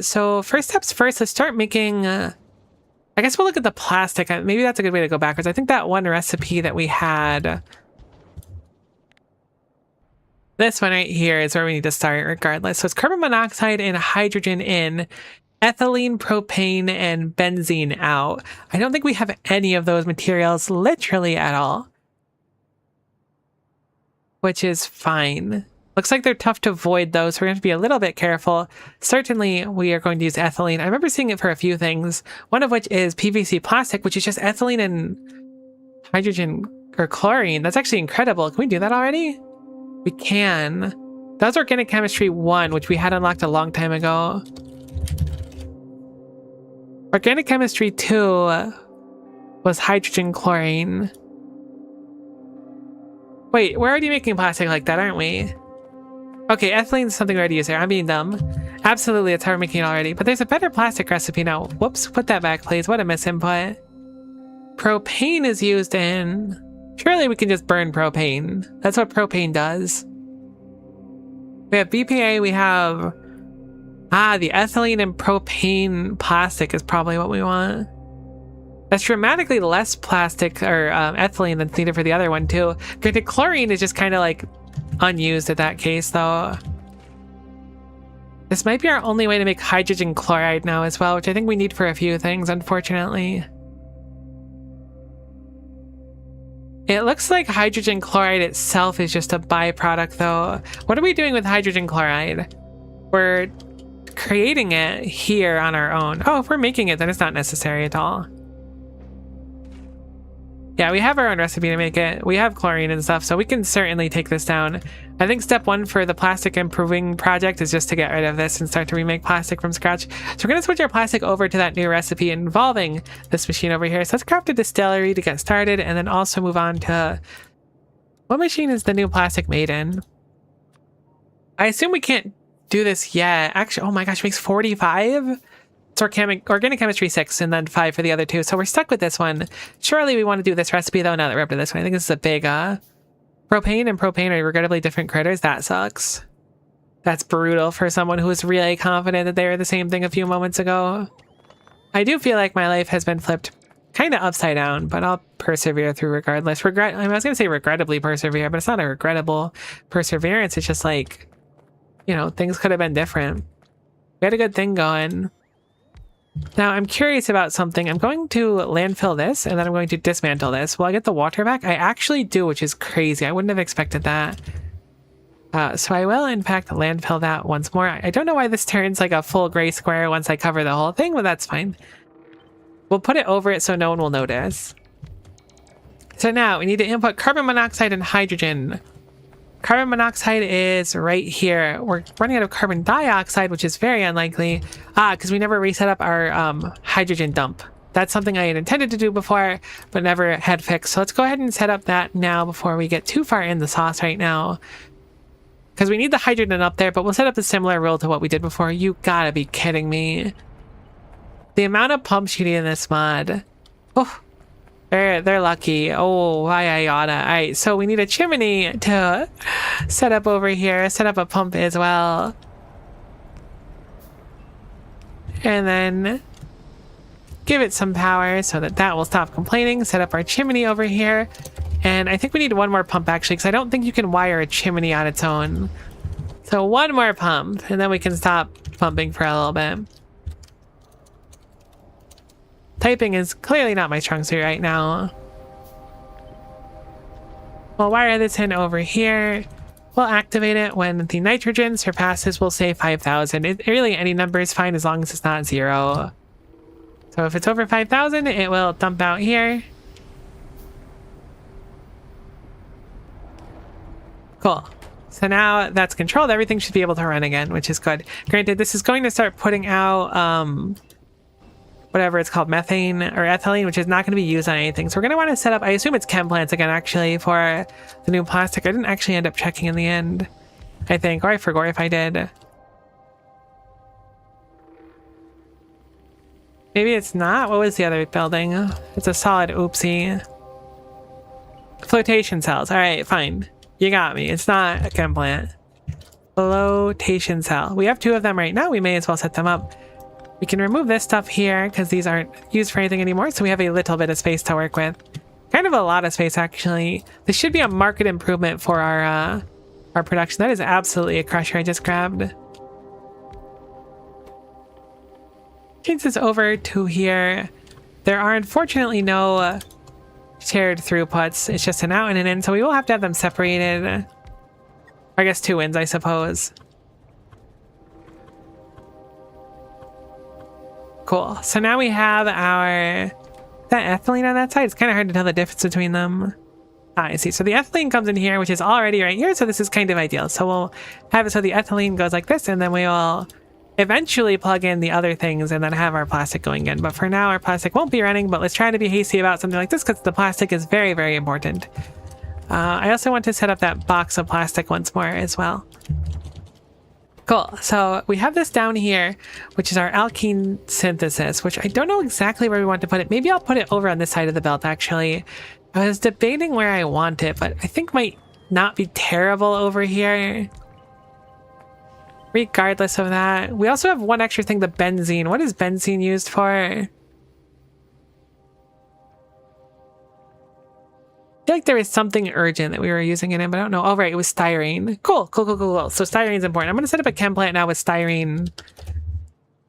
So first steps first, let's start making... I guess we'll look at the plastic. Maybe that's a good way to go backwards. I think that one recipe that we had... This one right here is where we need to start regardless. So it's carbon monoxide and hydrogen in, ethylene, propane, and benzene out. I don't think we have any of those materials literally at all. Which is fine. Looks like they're tough to avoid though, so we're going to have to be a little bit careful. Certainly we are going to use ethylene. I remember seeing it for a few things, one of which is PVC plastic, which is just ethylene and hydrogen or chlorine. That's actually incredible. Can we do that already? We can. That was Organic Chemistry 1, which we had unlocked a long time ago. Organic Chemistry 2 was hydrogen chlorine. Wait, we're already making plastic like that, aren't we? Okay, ethylene is something we already use here. I'm being dumb. Absolutely, that's how we're making it already. But there's a better plastic recipe now. Whoops, put that back, please. What a misinput. Propane is used in... Surely we can just burn propane. That's what propane does. We have BPA, we have... the ethylene and propane plastic is probably what we want. That's dramatically less plastic or ethylene that's needed for the other one too. Granted, chlorine is just kind of like unused at that case though. This might be our only way to make hydrogen chloride now as well, which I think we need for a few things, unfortunately. It looks like hydrogen chloride itself is just a byproduct though. What are we doing with hydrogen chloride? We're creating it here on our own. Oh, if we're making it, then it's not necessary at all. Yeah, we have our own recipe to make it. We have chlorine and stuff, so we can certainly take this down. I think step one for the plastic improving project is just to get rid of this and start to remake plastic from scratch. So we're going to switch our plastic over to that new recipe involving this machine over here. So let's craft a distillery to get started and then also move on to... What machine is the new plastic made in? I assume we can't do this yet. Actually, oh my gosh, it makes 45? It's Organic Chemistry 6 and then 5 for the other two. So we're stuck with this one. Surely we want to do this recipe though now that we're up to this one. I think this is a big propane and propane are regrettably different critters. That sucks. That's brutal for someone who was really confident that they were the same thing a few moments ago. I do feel like my life has been flipped kind of upside down, but I'll persevere through regardless. I was going to say regrettably persevere, but it's not a regrettable perseverance. It's just like, you know, things could have been different. We had a good thing going. Now, I'm curious about something. I'm going to landfill this, and then I'm going to dismantle this. Will I get the water back? I actually do, which is crazy. I wouldn't have expected that. So I will, in fact, landfill that once more. I don't know why this turns like a full gray square once I cover the whole thing, but that's fine. We'll put it over it so no one will notice. So now, we need to input carbon monoxide and hydrogen. Carbon monoxide is right here. We're running out of carbon dioxide, which is very unlikely. Because we never reset up our hydrogen dump. That's something I had intended to do before, but never had fixed. So let's go ahead and set up that now before we get too far in the sauce right now. Because we need the hydrogen up there, but we'll set up a similar rule to what we did before. You gotta be kidding me. The amount of pumps you need in this mod. Oh. They're lucky. Oh, why I oughta. Alright, so we need a chimney to set up over here. Set up a pump as well. And then give it some power so that will stop complaining. Set up our chimney over here. And I think we need one more pump actually, because I don't think you can wire a chimney on its own. So one more pump, and then we can stop pumping for a little bit. Typing is clearly not my strong suit right now. We'll wire this in over here. We'll activate it when the nitrogen surpasses, we'll say 5,000. Really, any number is fine as long as it's not 0. So if it's over 5,000, it will dump out here. Cool. So now that's controlled, everything should be able to run again, which is good. Granted, this is going to start putting out whatever it's called, methane or ethylene, which is not going to be used on anything. So we're going to want to set up, I assume it's chem plants again, actually, for the new plastic. I didn't actually end up checking in the end, I think, or I forgot if I did. Maybe it's not. What was the other building? It's a solid oopsie. Flotation cells. All right, fine. You got me. It's not a chem plant. Flotation cell. We have 2 of them right now. We may as well set them up. We can remove this stuff here because these aren't used for anything anymore. So we have a little bit of space to work with. Kind of a lot of space, actually. This should be a market improvement for our production. That is absolutely a crusher I just grabbed. Change this over to here. There are unfortunately no shared throughputs. It's just an out and an in, so we will have to have them separated. I guess 2 ins, I suppose. Cool. So now we have our... that ethylene on that side? It's kind of hard to tell the difference between them. Ah, I see. So the ethylene comes in here, which is already right here, so this is kind of ideal. So we'll have it so the ethylene goes like this, and then we will eventually plug in the other things and then have our plastic going in. But for now, our plastic won't be running, but let's try to be hasty about something like this because the plastic is very, very important. I also want to set up that box of plastic once more as well. Cool. So we have this down here, which is our alkene synthesis, which I don't know exactly where we want to put it. Maybe I'll put it over on this side of the belt, actually. I was debating where I want it, but I think might not be terrible over here. Regardless of that, we also have one extra thing, the benzene. What is benzene used for? I feel like there is something urgent that we were using it in, but I don't know. Oh, right, it was styrene. Cool. So styrene's important. I'm going to set up a chem plant now with styrene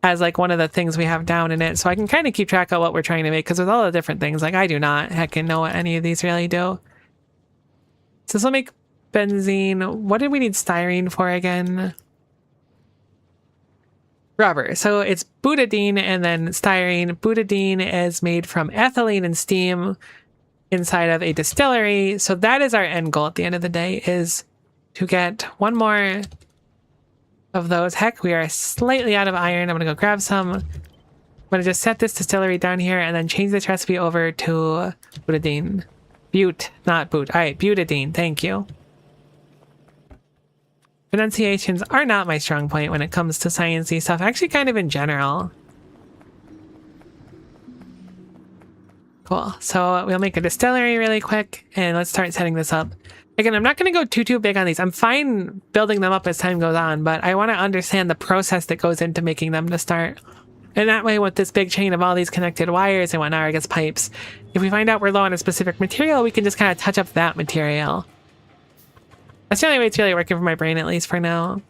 as like one of the things we have down in it, so I can kind of keep track of what we're trying to make, because with all the different things, like I do not heckin' know what any of these really do. So this will make benzene. What did we need styrene for again? Rubber. So it's butadiene and then styrene. Butadiene is made from ethylene and steam inside of a distillery. So that is our end goal at the end of the day, is to get one more of those. Heck, we are slightly out of iron. I'm going to go grab some. I'm going to just set this distillery down here and then change this recipe over to butadiene. Bute, not boot. All right, butadiene. Thank you. Pronunciations are not my strong point when it comes to sciencey stuff, actually kind of in general. Cool. So we'll make a distillery really quick and let's start setting this up. Again, I'm not going to go too big on these. I'm fine building them up as time goes on, but I want to understand the process that goes into making them to start. And that way, with this big chain of all these connected wires and whatnot, I guess pipes, if we find out we're low on a specific material, we can just kind of touch up that material. That's the only way it's really working for my brain, at least for now.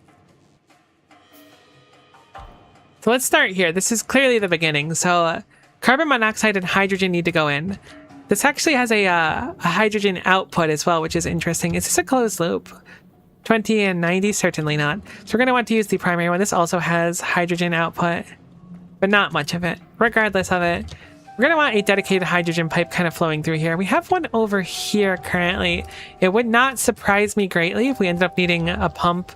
So let's start here. This is clearly the beginning. So carbon monoxide and hydrogen need to go in. This actually has a hydrogen output as well, which is interesting. Is this a closed loop? 20 and 90? Certainly not. So we're going to want to use the primary one. This also has hydrogen output, but not much of it. Regardless of it, we're going to want a dedicated hydrogen pipe kind of flowing through here. We have one over here currently. It would not surprise me greatly if we ended up needing a pump.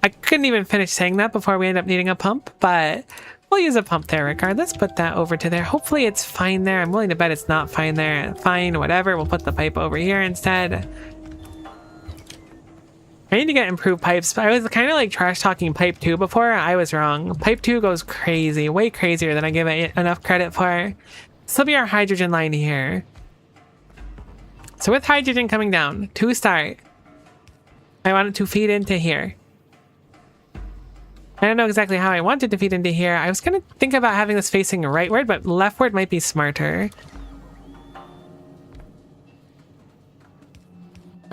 I couldn't even finish saying that before we end up needing a pump, but we'll use a pump there regardless. Put that over to there. Hopefully it's fine there. I'm willing to bet it's not fine there. Fine, whatever. We'll put the pipe over here instead. I need to get improved pipes. I was kind of like trash talking pipe 2 before. I was wrong. Pipe 2 goes crazy, way crazier than I give it enough credit for. This will be our hydrogen line here. So with hydrogen coming down to start, I want it to feed into here. I don't know exactly how I want it to feed into here. I was going to think about having this facing rightward, but leftward might be smarter.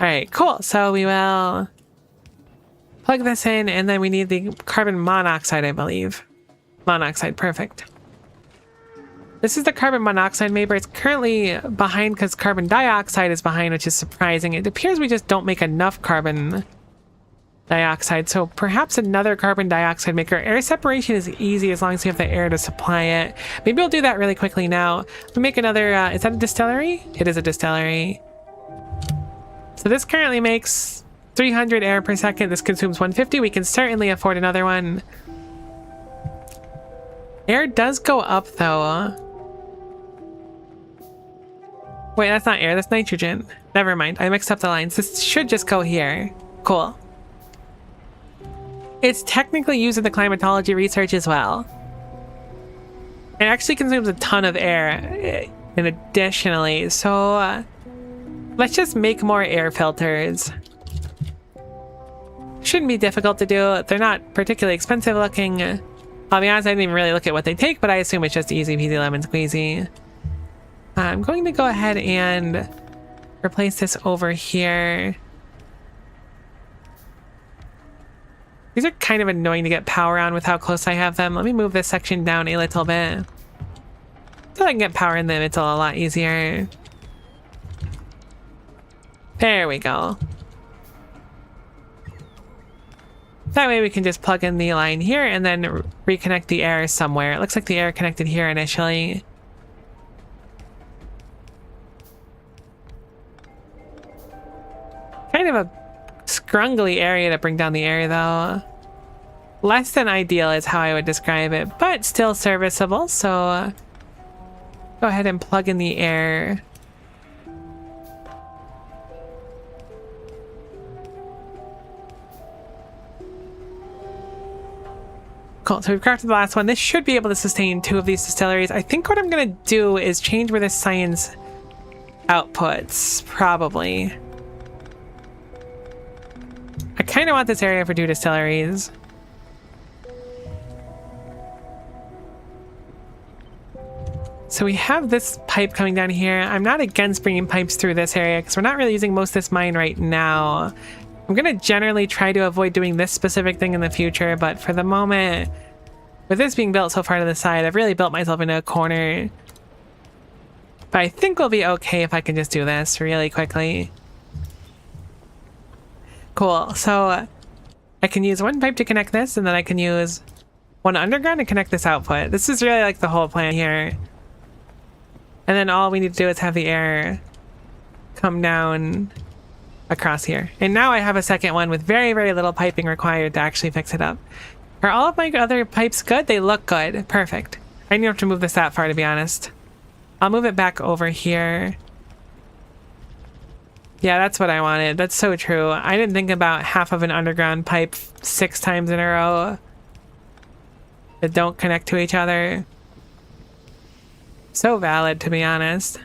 All right, cool. So we will plug this in, and then we need the carbon monoxide, I believe. Monoxide, perfect. This is the carbon monoxide maker. It's currently behind because carbon dioxide is behind, which is surprising. It appears we just don't make enough carbon dioxide, so perhaps another carbon dioxide maker. Air separation is easy as long as we have the air to supply it. Maybe we'll do that really quickly now. We make another, is that a distillery? It is a distillery. So this currently makes 300 air per second. This consumes 150. We can certainly afford another one. Air does go up though. Wait, that's not air, that's nitrogen. Never mind, I mixed up the lines. This should just go here. Cool. It's technically used in the climatology research as well. It actually consumes a ton of air, and additionally, so let's just make more air filters. Shouldn't be difficult to do. They're not particularly expensive looking. I'll be honest, I didn't even really look at what they take, but I assume it's just easy peasy lemon squeezy. I'm going to go ahead and replace this over here. These are kind of annoying to get power on with how close I have them. Let me move this section down a little bit. So I can get power in them, it's a lot easier. There we go. That way we can just plug in the line here and then reconnect the air somewhere. It looks like the air connected here initially. Kind of a scrungly area to bring down the air though. Less than ideal is how I would describe it, but still serviceable, so go ahead and plug in the air. Cool, so we've crafted the last one. This should be able to sustain 2 of these distilleries. I think what I'm gonna do is change where this science outputs, probably. I kind of want this area for 2 distilleries. So we have this pipe coming down here. I'm not against bringing pipes through this area because we're not really using most of this mine right now. I'm going to generally try to avoid doing this specific thing in the future, but for the moment, with this being built so far to the side, I've really built myself into a corner. But I think we'll be okay if I can just do this really quickly. Cool, so I can use one pipe to connect this, and then I can use one underground to connect this output. This is really like the whole plan here. And then all we need to do is have the air come down across here. And now I have a second one with very, very little piping required to actually fix it up. Are all of my other pipes good? They look good. Perfect. I didn't have to move this that far, to be honest. I'll move it back over here. Yeah, that's what I wanted. That's so true. I didn't think about half of an underground pipe 6 times in a row that don't connect to each other. So valid, to be honest.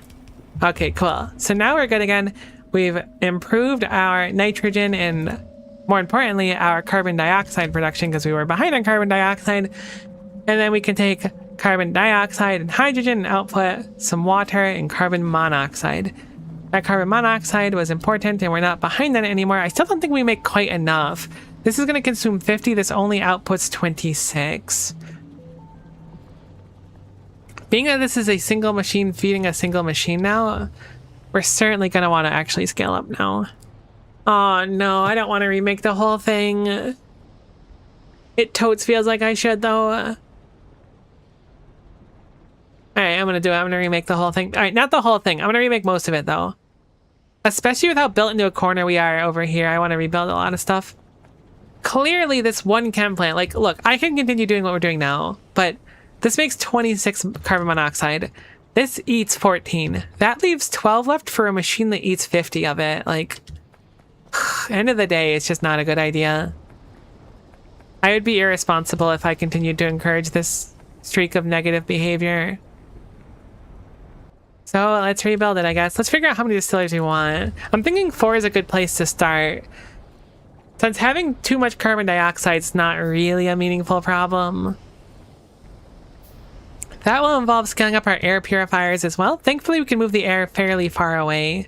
Okay, cool. So now we're good again. We've improved our nitrogen and, more importantly, our carbon dioxide production because we were behind on carbon dioxide. And then we can take carbon dioxide and hydrogen and output some water and carbon monoxide. That carbon monoxide was important and we're not behind on it anymore. I still don't think we make quite enough. This is going to consume 50. This only outputs 26. Being that this is a single machine feeding a single machine now, we're certainly going to want to actually scale up now. Oh no, I don't want to remake the whole thing. It totes feels like I should though. Alright, I'm going to do it. I'm going to remake the whole thing. Alright, not the whole thing. I'm going to remake most of it though. Especially with how built into a corner we are over here. I want to rebuild a lot of stuff. Clearly this one chem plant, like, look, I can continue doing what we're doing now, but this makes 26 carbon monoxide. This eats 14. That leaves 12 left for a machine that eats 50 of it. Like, end of the day, it's just not a good idea. I would be irresponsible if I continued to encourage this streak of negative behavior. So let's rebuild it, I guess. Let's figure out how many distillers we want. I'm thinking 4 is a good place to start. Since having too much carbon dioxide is not really a meaningful problem. That will involve scaling up our air purifiers as well. Thankfully, we can move the air fairly far away.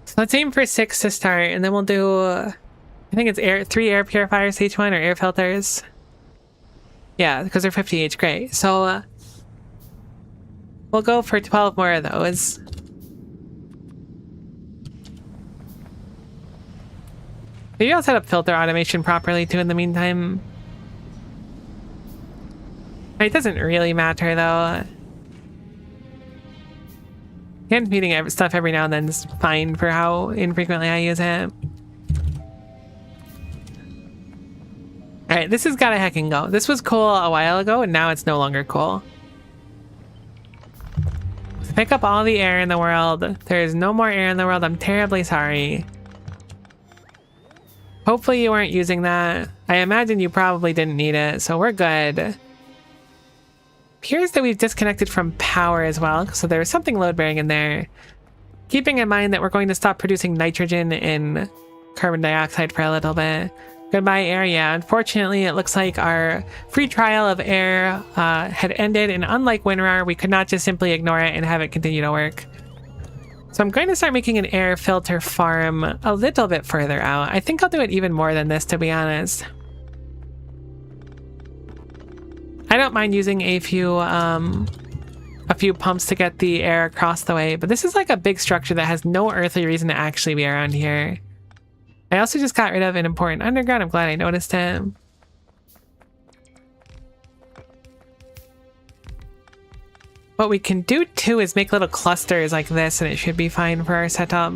So let's aim for 6 to start, and then we'll do, I think it's 3 air purifiers each one, or air filters. Yeah, because they're 50 each, great. So we'll go for 12 more of those. Maybe I'll set up filter automation properly too in the meantime. It doesn't really matter though. Hand feeding stuff every now and then is fine for how infrequently I use it. Alright, this has gotta heckin' go. This was cool a while ago, and now it's no longer cool. Let's pick up all the air in the world. There is no more air in the world. I'm terribly sorry. Hopefully you weren't using that. I imagine you probably didn't need it, so we're good. Appears that we've disconnected from power as well, so there was something load-bearing in there. Keeping in mind that we're going to stop producing nitrogen and carbon dioxide for a little bit. Goodbye, air. Yeah, unfortunately, it looks like our free trial of air had ended, and unlike WinRAR, we could not just simply ignore it and have it continue to work. So I'm going to start making an air filter farm a little bit further out. I think I'll do it even more than this, to be honest. I don't mind using a few pumps to get the air across the way, but this is like a big structure that has no earthly reason to actually be around here. I also just got rid of an important underground. I'm glad I noticed it. What we can do too is make little clusters like this, and it should be fine for our setup.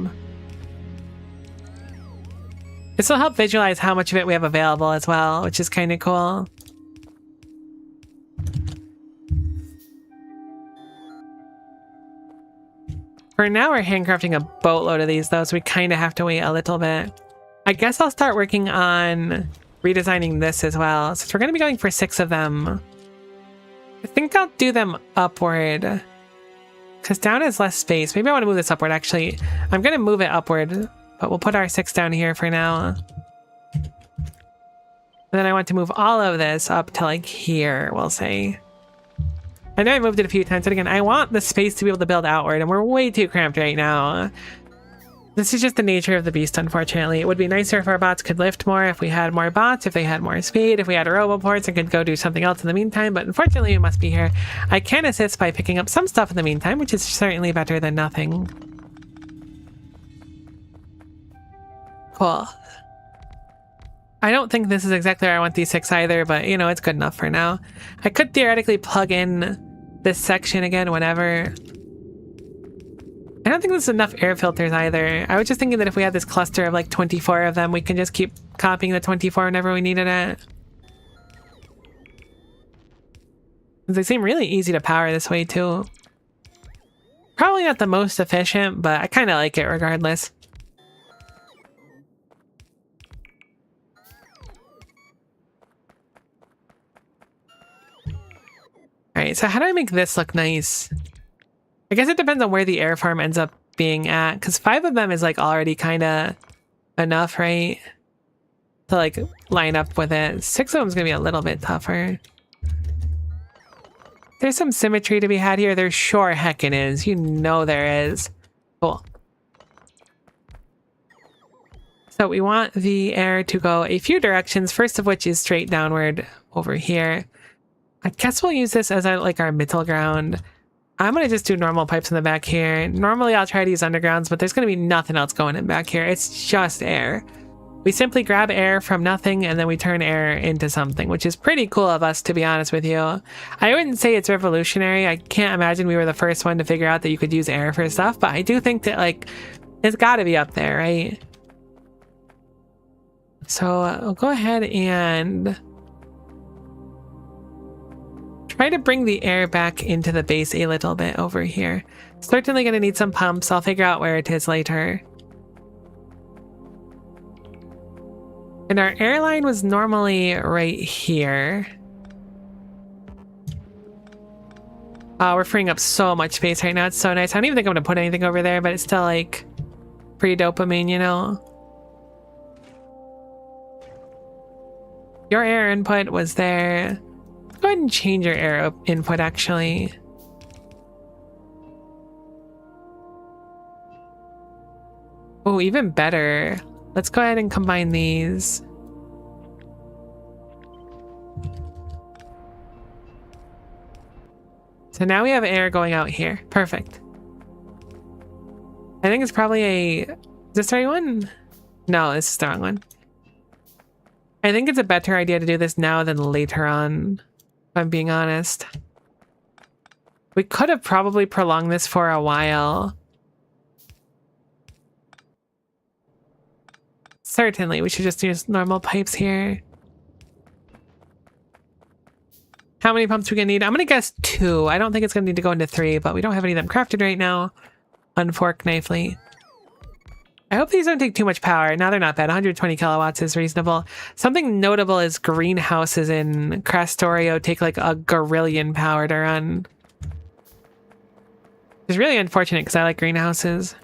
This will help visualize how much of it we have available as well, which is kind of cool. For now, we're handcrafting a boatload of these, though, so we kind of have to wait a little bit. I guess I'll start working on redesigning this as well, since we're going to be going for 6 of them. I think I'll do them upward, because down is less space. Maybe I want to move this upward, actually. I'm going to move it upward, but we'll put our 6 down here for now. And then I want to move all of this up to, like, here, we'll say. I know I moved it a few times, but again, I want the space to be able to build outward, and we're way too cramped right now. This is just the nature of the beast, unfortunately. It would be nicer if our bots could lift more, if we had more bots, if they had more speed, if we had roboports and could go do something else in the meantime, but unfortunately we must be here. I can assist by picking up some stuff in the meantime, which is certainly better than nothing. Cool. I don't think this is exactly where I want these 6 either, but you know, it's good enough for now. I could theoretically plug in this section again whenever. I don't think there's enough air filters either. I was just thinking that if we had this cluster of like 24 of them, we can just keep copying the 24 whenever we needed it. They seem really easy to power this way too. Probably not the most efficient, but I kind of like it regardless. Alright, so how do I make this look nice? I guess it depends on where the air farm ends up being at, because 5 of them is like already kind of enough, right? To like line up with it. 6 of them is going to be a little bit tougher. There's some symmetry to be had here. There sure heckin' is. You know there is. Cool. So we want the air to go a few directions, first of which is straight downward over here. I guess we'll use this as our middle ground. I'm going to just do normal pipes in the back here. Normally I'll try to use undergrounds, but there's going to be nothing else going in back here. It's just air. We simply grab air from nothing and then we turn air into something, which is pretty cool of us, to be honest with you. I wouldn't say it's revolutionary. I can't imagine we were the first one to figure out that you could use air for stuff, but I do think that like it's got to be up there, right? So I'll go ahead and try to bring the air back into the base a little bit over here. Certainly going to need some pumps. I'll figure out where it is later. And our airline was normally right here. We're freeing up so much space right now. It's so nice. I don't even think I'm going to put anything over there, but it's still like pre-dopamine, you know? Your air input was there. Go ahead and change your air input, actually. Oh, even better. Let's go ahead and combine these. So now we have air going out here. Perfect. I think it's probably a... Is this the right one? No, this is the wrong one. I think it's a better idea to do this now than later on. If I'm being honest. We could have probably prolonged this for a while. Certainly, we should just use normal pipes here. How many pumps we gonna need? I'm gonna guess 2. I don't think it's gonna need to go into 3, but we don't have any of them crafted right now. Unfortunately. I hope these don't take too much power. Now they're not bad. 120 kilowatts is reasonable. Something notable is greenhouses in Factorio take like a gorillion power to run. It's really unfortunate because I like greenhouses.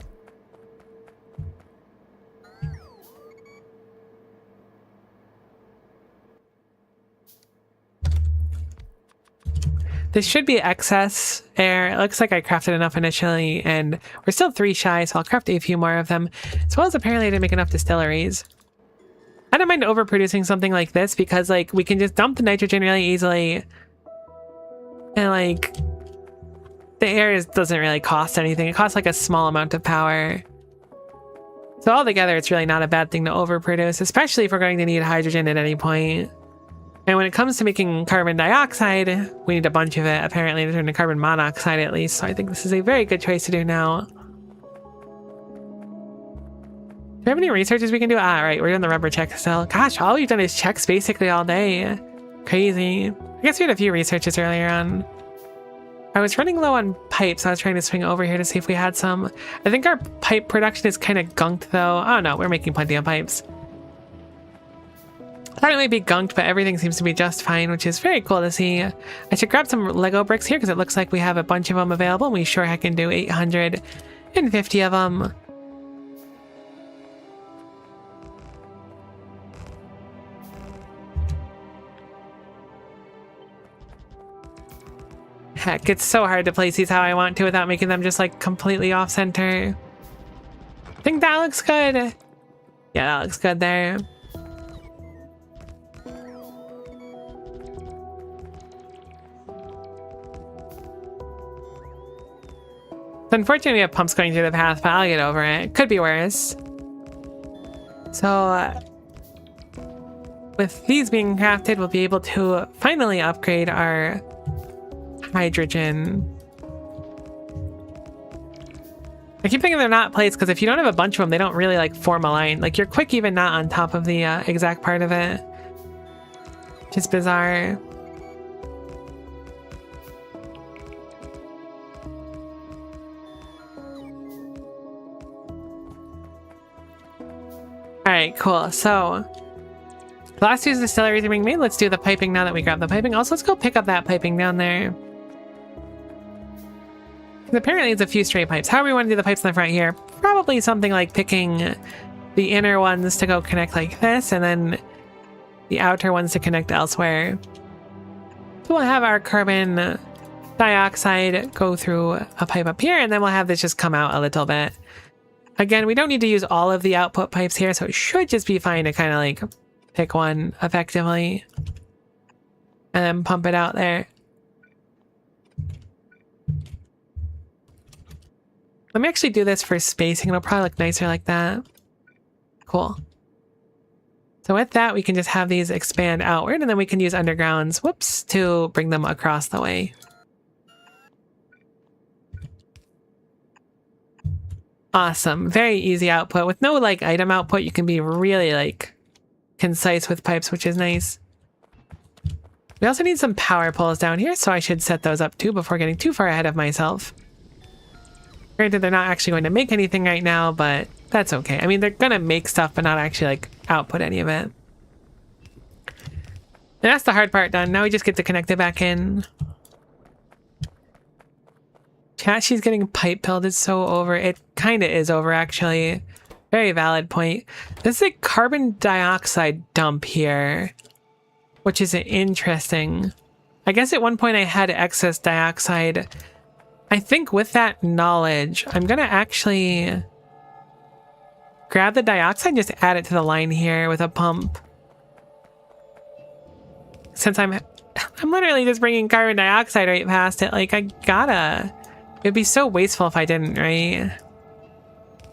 This should be excess air. It looks like I crafted enough initially, and we're still 3 shy, so I'll craft a few more of them. As well as apparently I didn't make enough distilleries. I don't mind overproducing something like this because, like, we can just dump the nitrogen really easily. And, like, the air doesn't really cost anything. It costs, like, a small amount of power. So altogether, it's really not a bad thing to overproduce, especially if we're going to need hydrogen at any point. And when it comes to making carbon dioxide, we need a bunch of it, apparently, to turn to carbon monoxide at least. So I think this is a very good choice to do now. Do we have any researches we can do? Ah, right, we're doing the rubber check still. Gosh, all we've done is checks basically all day. Crazy. I guess we had a few researches earlier on. I was running low on pipes, so I was trying to swing over here to see if we had some. I think our pipe production is kind of gunked, though. Oh, no, we're making plenty of pipes. I thought it might be gunked, but everything seems to be just fine, which is very cool to see. I should grab some Lego bricks here because it looks like we have a bunch of them available. We sure heck can do 850 of them. Heck, it's so hard to place these how I want to without making them just like completely off center. I think that looks good. Yeah, that looks good there. Unfortunately, we have pumps going through the path, but I'll get over it. Could be worse. So, with these being crafted, we'll be able to finally upgrade our hydrogen. I keep thinking they're not plates because if you don't have a bunch of them, they don't really like form a line. Like you're quick even not on top of the exact part of it. Which is bizarre. Alright, cool. So, the last 2 distilleries are being made. Let's do the piping now that we grab the piping. Also, let's go pick up that piping down there. Apparently, it's a few straight pipes. However we want to do the pipes in the front here, probably something like picking the inner ones to go connect like this, and then the outer ones to connect elsewhere. So we'll have our carbon dioxide go through a pipe up here, and then we'll have this just come out a little bit. Again, we don't need to use all of the output pipes here, so it should just be fine to kind of like pick one effectively and then pump it out there. Let me actually do this for spacing. It'll probably look nicer like that. Cool. So with that, we can just have these expand outward, and then we can use undergrounds, whoops, to bring them across the way. Awesome. Very easy output. With no like item output, you can be really like concise with pipes, which is nice. We also need some power poles down here, so I should set those up too before getting too far ahead of myself. Granted, they're not actually going to make anything right now, but that's okay. I mean, they're going to make stuff, but not actually like output any of it. And that's the hard part done. Now we just get to connect it back in. Chat, she's getting pipe pilled. It's so over. It kind of is over, actually. Very valid point. This is a carbon dioxide dump here, which is interesting. I guess at one point I had excess dioxide. I think with that knowledge, I'm going to actually grab the dioxide and just add it to the line here with a pump. Since I'm literally just bringing carbon dioxide right past it, like I gotta. It'd be so wasteful if I didn't, right?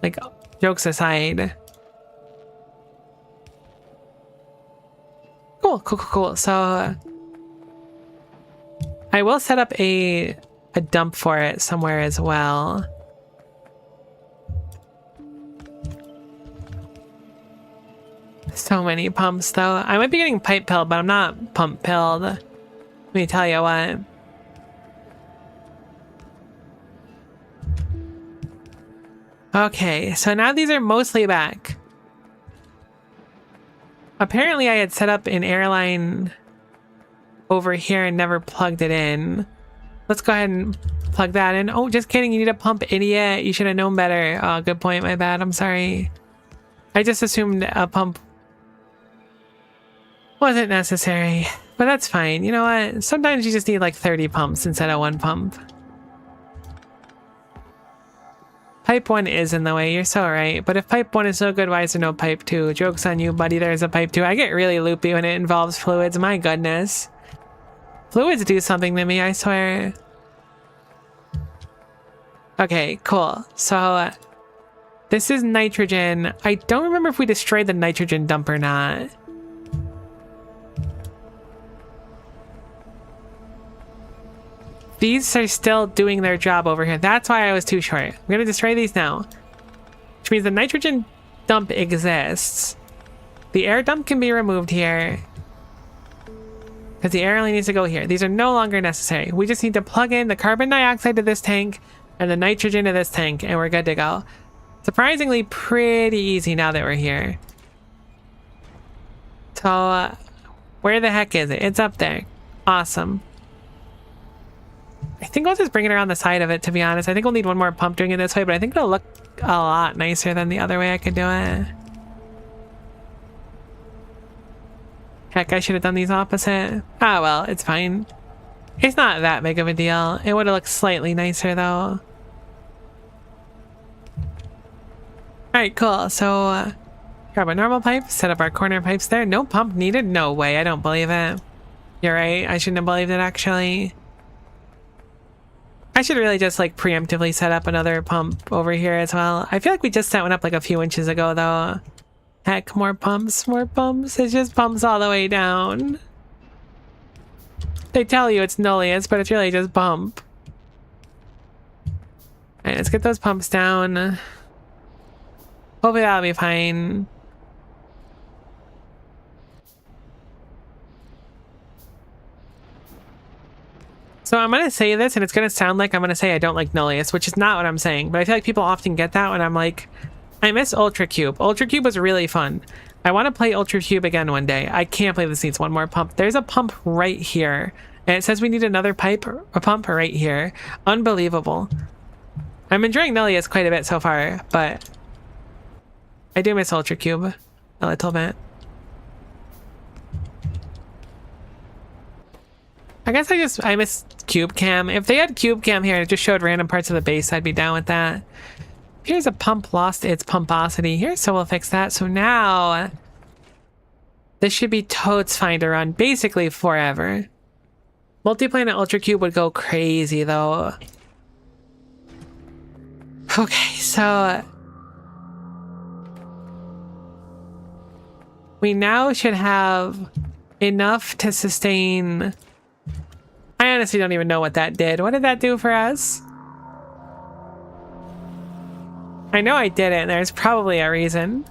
Like, jokes aside. Cool. So, I will set up a dump for it somewhere as well. So many pumps, though. I might be getting pipe pilled, but I'm not pump pilled. Let me tell you what. Okay, so now these are mostly back. Apparently I had set up an airline over here and never plugged it in. Let's go ahead and plug that in. Oh, just kidding. You need a pump, idiot. You should have known better. Oh, good point. My bad. I'm sorry. I just assumed a pump wasn't necessary, but that's fine. You know what? Sometimes you just need like 30 pumps instead of one pump. Pipe 1 is in the way. You're so right. But if pipe 1 is so good, why is there no pipe 2? Joke's on you, buddy. There's a pipe 2. I get really loopy when it involves fluids. My goodness. Fluids do something to me, I swear. Okay, cool. So, this is nitrogen. I don't remember if we destroyed the nitrogen dump or not. These are still doing their job over here. That's why I was too short. I'm going to destroy these now. Which means the nitrogen dump exists. The air dump can be removed here. Because the air only needs to go here. These are no longer necessary. We just need to plug in the carbon dioxide to this tank and the nitrogen to this tank, and we're good to go. Surprisingly pretty easy now that we're here. So, where the heck is it? It's up there. Awesome. I think I'll just bring it around the side of it, to be honest. I think we'll need one more pump doing it this way, but I think it'll look a lot nicer than the other way I could do it. Heck, I should have done these opposite. Ah, well, it's fine. It's not that big of a deal. It would have looked slightly nicer, though. Alright, cool. So, grab a normal pipe, set up our corner pipes there. No pump needed? No way, I don't believe it. You're right, I shouldn't have believed it, actually. I should really just, like, preemptively set up another pump over here as well. I feel like we just set one up, like, a few inches ago, though. Heck, more pumps, more pumps. It just pumps all the way down. They tell you it's Nullius, but it's really just pump. Alright, let's get those pumps down. Hopefully that'll be fine. So I'm going to say this, and it's going to sound like I'm going to say I don't like Nullius, which is not what I'm saying. But I feel like people often get that when I'm like, I miss Ultra Cube. Ultra Cube was really fun. I want to play Ultra Cube again one day. I can't believe this needs one more pump. There's a pump right here. And it says we need another pump right here. Unbelievable. I'm enjoying Nullius quite a bit so far, but I do miss Ultra Cube a little bit. I guess I miss Cube Cam. If they had Cube Cam here and it just showed random parts of the base, I'd be down with that. Here's a pump lost its pumposity here, so we'll fix that. So now this should be totes fine to run basically forever. Multiplanet Ultra Cube would go crazy though. Okay, so we now should have enough to sustain. I honestly don't even know what that did. What did that do for us? I know I did it, and there's probably a reason.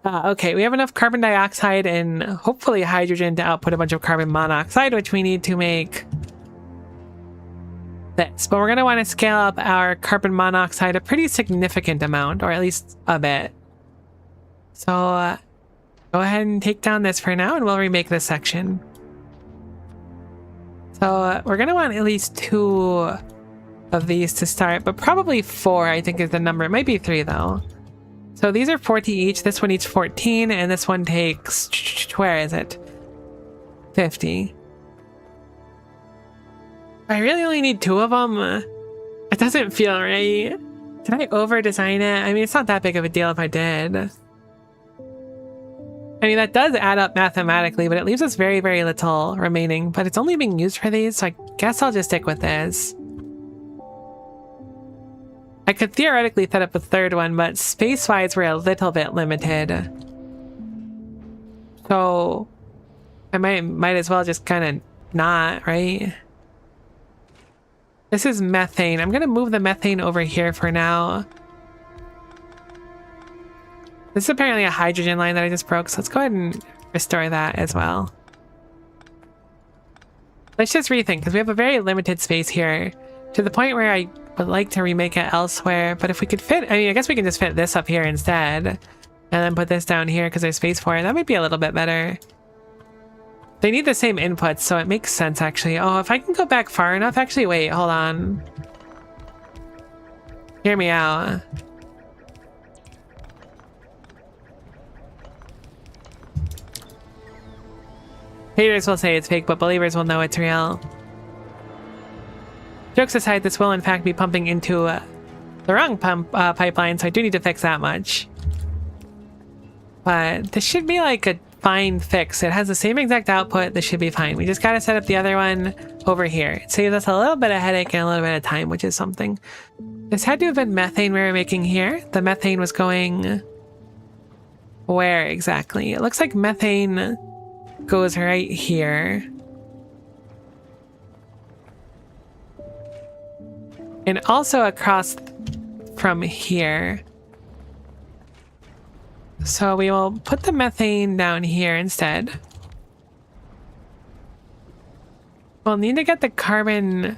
Okay, we have enough carbon dioxide and hopefully hydrogen to output a bunch of carbon monoxide, which we need to make this. But we're going to want to scale up our carbon monoxide a pretty significant amount, or at least a bit. So go ahead and take down this for now, and we'll remake this section. So we're going to want at least 2 of these to start, but probably 4 I think is the number. It might be 3 though. So these are 40 each. This one eats 14, and this one takes, where is it? 50. I really only need 2 of them. It doesn't feel right. Did I over-design it? I mean, it's not that big of a deal if I did. I mean, that does add up mathematically, but it leaves us very, very little remaining. But it's only being used for these, so I guess I'll just stick with this. I could theoretically set up a 3rd one, but space-wise, we're a little bit limited. So I might as well just kind of not, right? This is methane. I'm going to move the methane over here for now. This is apparently a hydrogen line that I just broke, so let's go ahead and restore that as well. Let's just rethink, because we have a very limited space here, to the point where I would like to remake it elsewhere. But if we could fit, I mean, I guess we can just fit this up here instead, and then put this down here because there's space for it. That might be a little bit better. They need the same inputs, so it makes sense, actually. Oh, if I can go back far enough, actually, wait, hold on. Hear me out. Haters will say it's fake, but believers will know it's real. Jokes aside, this will in fact be pumping into the wrong pipeline, so I do need to fix that much. But this should be like a fine fix. It has the same exact output. This should be fine. We just gotta set up the other one over here. It saves us a little bit of headache and a little bit of time, which is something. This had to have been methane we were making here. The methane was going... where exactly? It looks like methane goes right here. And also across from here. So we will put the methane down here instead. We'll need to get the carbon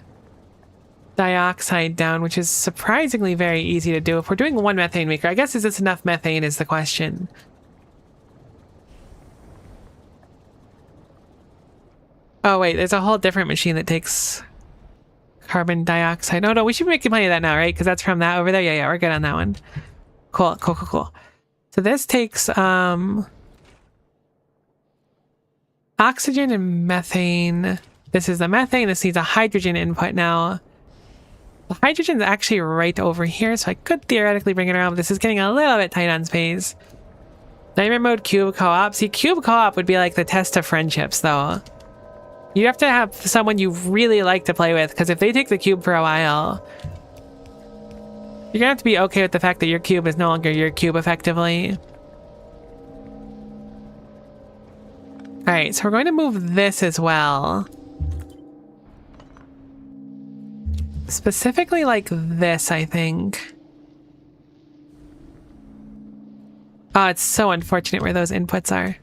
dioxide down, which is surprisingly very easy to do. If we're doing one methane maker, I guess is this enough methane is the question. Oh wait, there's a whole different machine that takes carbon dioxide. Oh no, we should be making plenty of that now, right? Because that's from that over there. Yeah, we're good on that one. Cool. So this takes oxygen and methane. This is the methane. This needs a hydrogen input now. The hydrogen's actually right over here, so I could theoretically bring it around, but this is getting a little bit tight on space. Nightmare mode, cube co-op. See, cube co-op would be like the test of friendships, though. You have to have someone you really like to play with, because if they take the cube for a while, you're gonna have to be okay with the fact that your cube is no longer your cube, effectively. Alright, so we're going to move this as well. Specifically like this, I think. Oh, it's so unfortunate where those inputs are.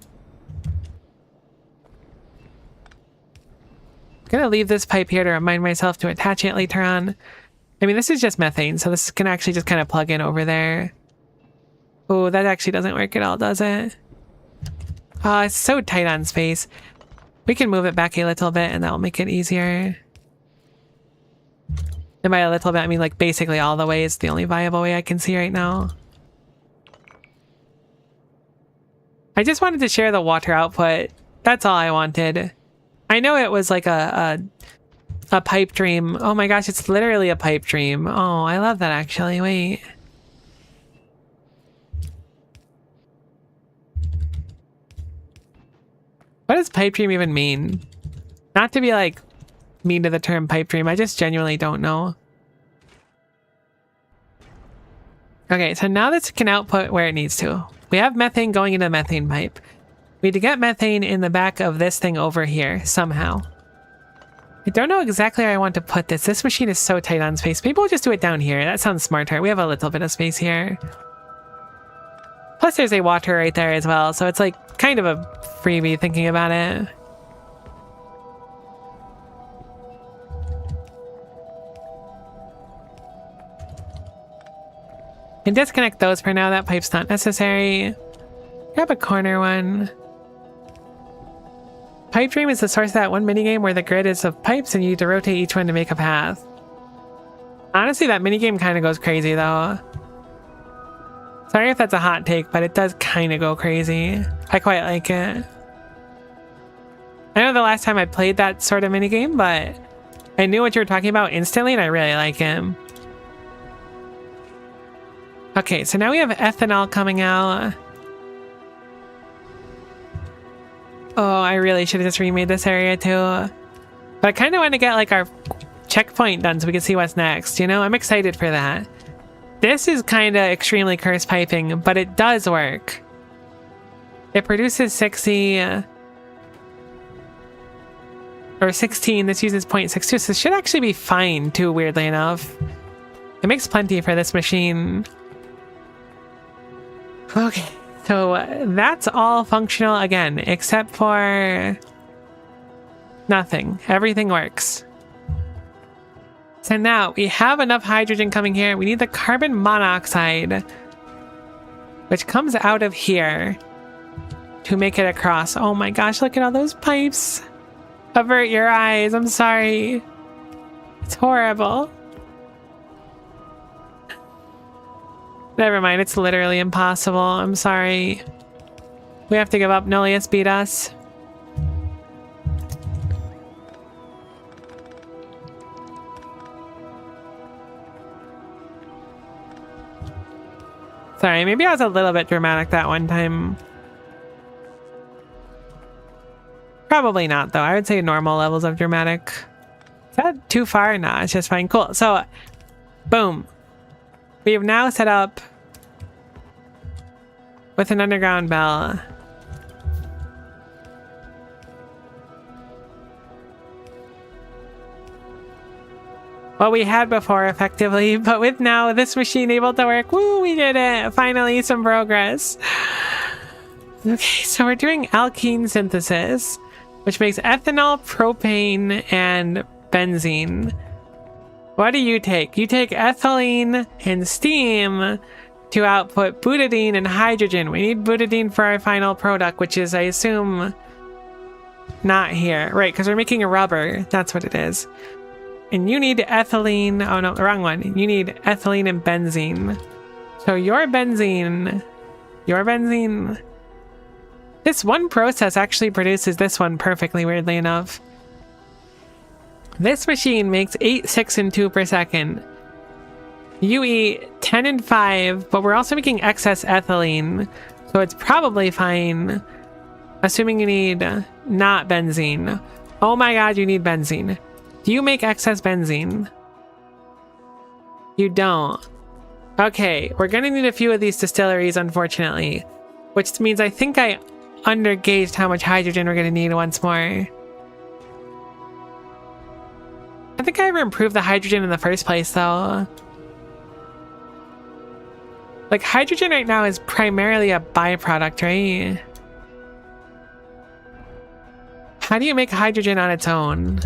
I'm gonna leave this pipe here to remind myself to attach it later on. I mean, this is just methane, so this can actually just kind of plug in over there. Oh, that actually doesn't work at all, does it? Oh, it's so tight on space. We can move it back a little bit and that'll make it easier. And by a little bit, I mean like basically all the way is the only viable way I can see right now. I just wanted to share the water output. That's all I wanted. I know it was like a pipe dream. Oh my gosh, it's literally a pipe dream. Oh, I love that actually. Wait. What does pipe dream even mean? Not to be like mean to the term pipe dream, I just genuinely don't know. Okay, so now this can output where it needs to. We have methane going into the methane pipe. We need to get methane in the back of this thing over here somehow. I don't know exactly where I want to put this. This machine is so tight on space. Maybe we'll just do it down here. That sounds smarter. We have a little bit of space here. Plus there's a water right there as well, so it's like kind of a freebie thinking about it. And disconnect those for now. That pipe's not necessary. Grab a corner one. Pipe Dream is the source of that one minigame where the grid is of pipes and you need to rotate each one to make a path. Honestly, that minigame kind of goes crazy though. Sorry if that's a hot take, but it does kind of go crazy. I quite like it. I know the last time I played that sort of minigame, but I knew what you were talking about instantly and I really like him. Okay, so now we have ethanol coming out. Oh, I really should have just remade this area too. But I kind of want to get like our checkpoint done so we can see what's next, you know? I'm excited for that. This is kind of extremely cursed piping, but it does work. It produces 60... or 16, this uses 0.62, so this should actually be fine too, weirdly enough. It makes plenty for this machine. Okay, so that's all functional again, except for Nothing. Everything works. So now we have enough hydrogen coming here. We need the carbon monoxide, which comes out of here to make it across. Oh my gosh, look at all those pipes. Avert your eyes. I'm sorry. It's horrible. Never mind. It's literally impossible. I'm sorry. We have to give up. Nullius beat us. Sorry, maybe I was a little bit dramatic that one time. Probably not, though. I would say normal levels of dramatic. Is that too far? Nah, it's just fine. Cool. So, boom. We have now set up with an underground bell. What we had before, effectively, but with now this machine able to work. Woo, we did it! Finally, some progress. Okay, so we're doing alkene synthesis, which makes ethanol, propane, and benzene. What do you take? You take ethylene and steam to output butadiene and hydrogen. We need butadiene for our final product, which is, I assume, not here. Right, because we're making a rubber. That's what it is. And you need ethylene. Oh no, the wrong one. You need ethylene and benzene. So your benzene. This one process actually produces this one perfectly, weirdly enough. This machine makes 8, 6, and 2 per second. You eat 10 and 5, but we're also making excess ethylene. So it's probably fine. Assuming you need not benzene. Oh my god, you need benzene. Do you make excess benzene? You don't. Okay, we're gonna need a few of these distilleries, unfortunately. Which means I think I undergauged how much hydrogen we're gonna need once more. I think I ever improved the hydrogen in the first place, though. Like, hydrogen right now is primarily a byproduct, right? How do you make hydrogen on its own?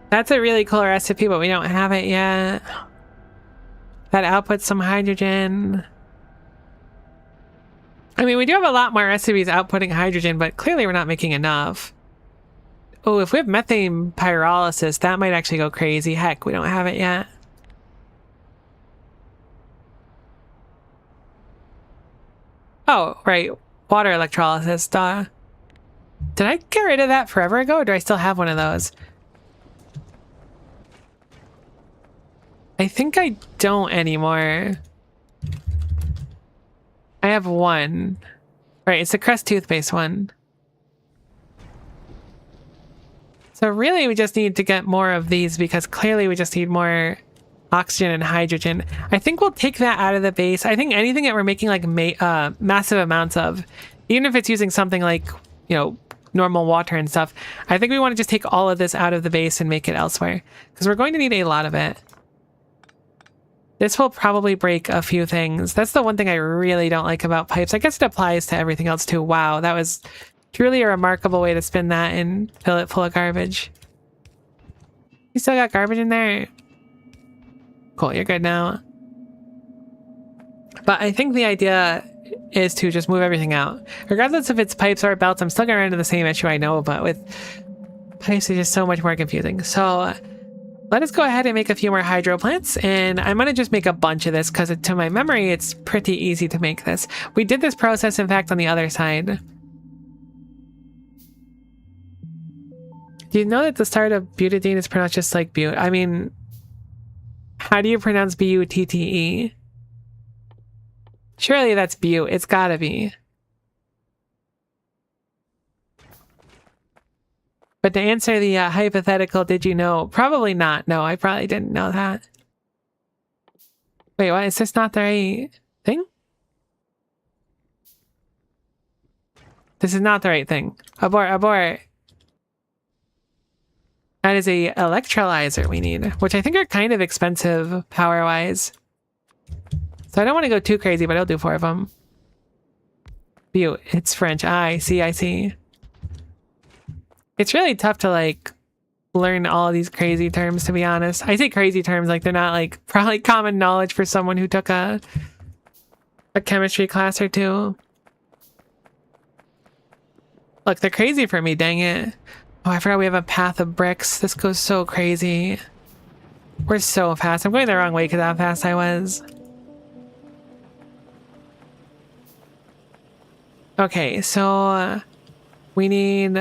That's a really cool recipe, but we don't have it yet. That outputs some hydrogen. I mean, we do have a lot more recipes outputting hydrogen, but clearly we're not making enough. Oh, if we have methane pyrolysis, that might actually go crazy. Heck, we don't have it yet. Oh, right. Water electrolysis, duh. Did I get rid of that forever ago, or do I still have one of those? I think I don't anymore. I have one. Right, it's the Crest toothpaste one. So really we just need to get more of these because clearly we just need more oxygen and hydrogen. I think we'll take that out of the base. I think anything that we're making like massive amounts of, even if it's using something like, you know, normal water and stuff, I think we want to just take all of this out of the base and make it elsewhere because we're going to need a lot of it. This will probably break a few things. That's the one thing I really don't like about pipes. I guess it applies to everything else too. Wow, that was truly a remarkable way to spin that and fill it full of garbage. You still got garbage in there? Cool, you're good now. But I think the idea is to just move everything out. Regardless if it's pipes or belts, I'm still gonna run into the same issue, I know, but with pipes it's just so much more confusing. So let us go ahead and make a few more hydro plants, and I'm gonna just make a bunch of this because to my memory it's pretty easy to make this. We did this process in fact on the other side. Do you know that the start of butadiene is pronounced just like but? I mean, how do you pronounce B-U-T-T-E? Surely that's but. It's gotta be. But to answer the hypothetical, did you know? Probably not. No, I probably didn't know that. Wait, what? Is this not the right thing? This is not the right thing. Abort, abort. That is a electrolyzer we need, which I think are kind of expensive power-wise. So I don't want to go too crazy, but I'll do 4 of them. Butte. It's French. I see, I see. It's really tough to, like, learn all of these crazy terms, to be honest. I say crazy terms like they're not, like, probably common knowledge for someone who took a chemistry class or two. Look, they're crazy for me, dang it. Oh, I forgot we have a path of bricks. This goes so crazy. We're so fast. I'm going the wrong way because of how fast I was. Okay, so we need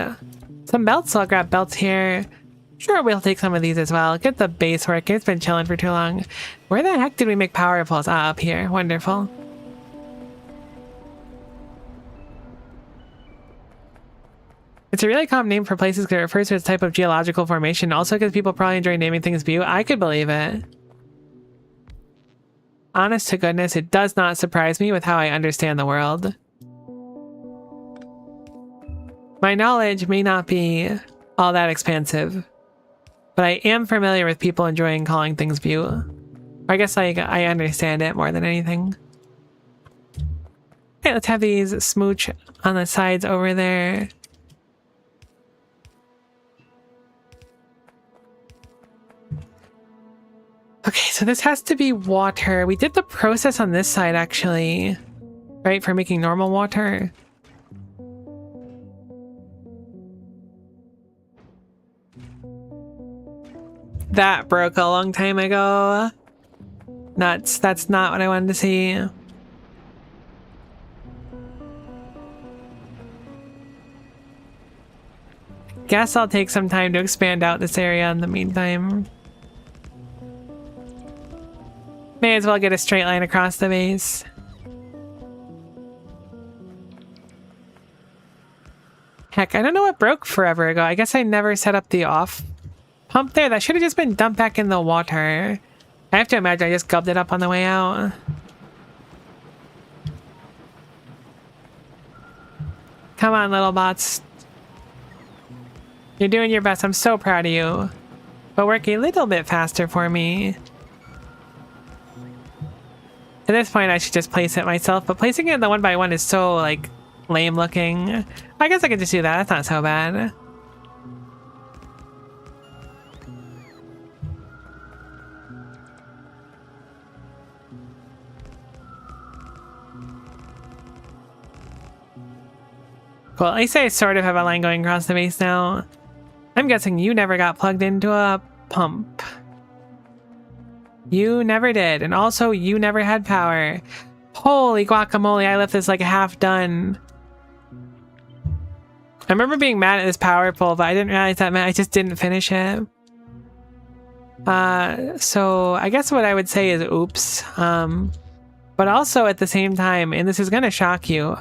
some belts. So I'll grab belts here. Sure, we'll take some of these as well. Get the base working. It's been chilling for too long. Where the heck did we make power poles? Ah, up here. Wonderful. It's a really common name for places because it refers to its type of geological formation. Also because people probably enjoy naming things Butte. I could believe it. Honest to goodness, it does not surprise me with how I understand the world. My knowledge may not be all that expansive, but I am familiar with people enjoying calling things Butte. I guess I understand it more than anything. Okay, let's have these smooch on the sides over there. Okay, so this has to be water. We did the process on this side, actually, right, for making normal water. That broke a long time ago. Nuts. That's not what I wanted to see. Guess I'll take some time to expand out this area in the meantime. May as well get a straight line across the base. Heck, I don't know what broke forever ago. I guess I never set up the off pump there. That should have just been dumped back in the water. I have to imagine I just gubbed it up on the way out. Come on, little bots. You're doing your best. I'm so proud of you. But work a little bit faster for me. At this point, I should just place it myself, but placing it the 1 by 1 is so, like, lame looking. I guess I could just do that. That's not so bad. Cool. At least I sort of have a line going across the base now. I'm guessing you never got plugged into a pump. You never did. And also, you never had power. Holy guacamole, I left this like half done. I remember being mad at this power pole, but I didn't realize that meant I just didn't finish it. So I guess what I would say is oops. But also at the same time, and this is gonna shock you,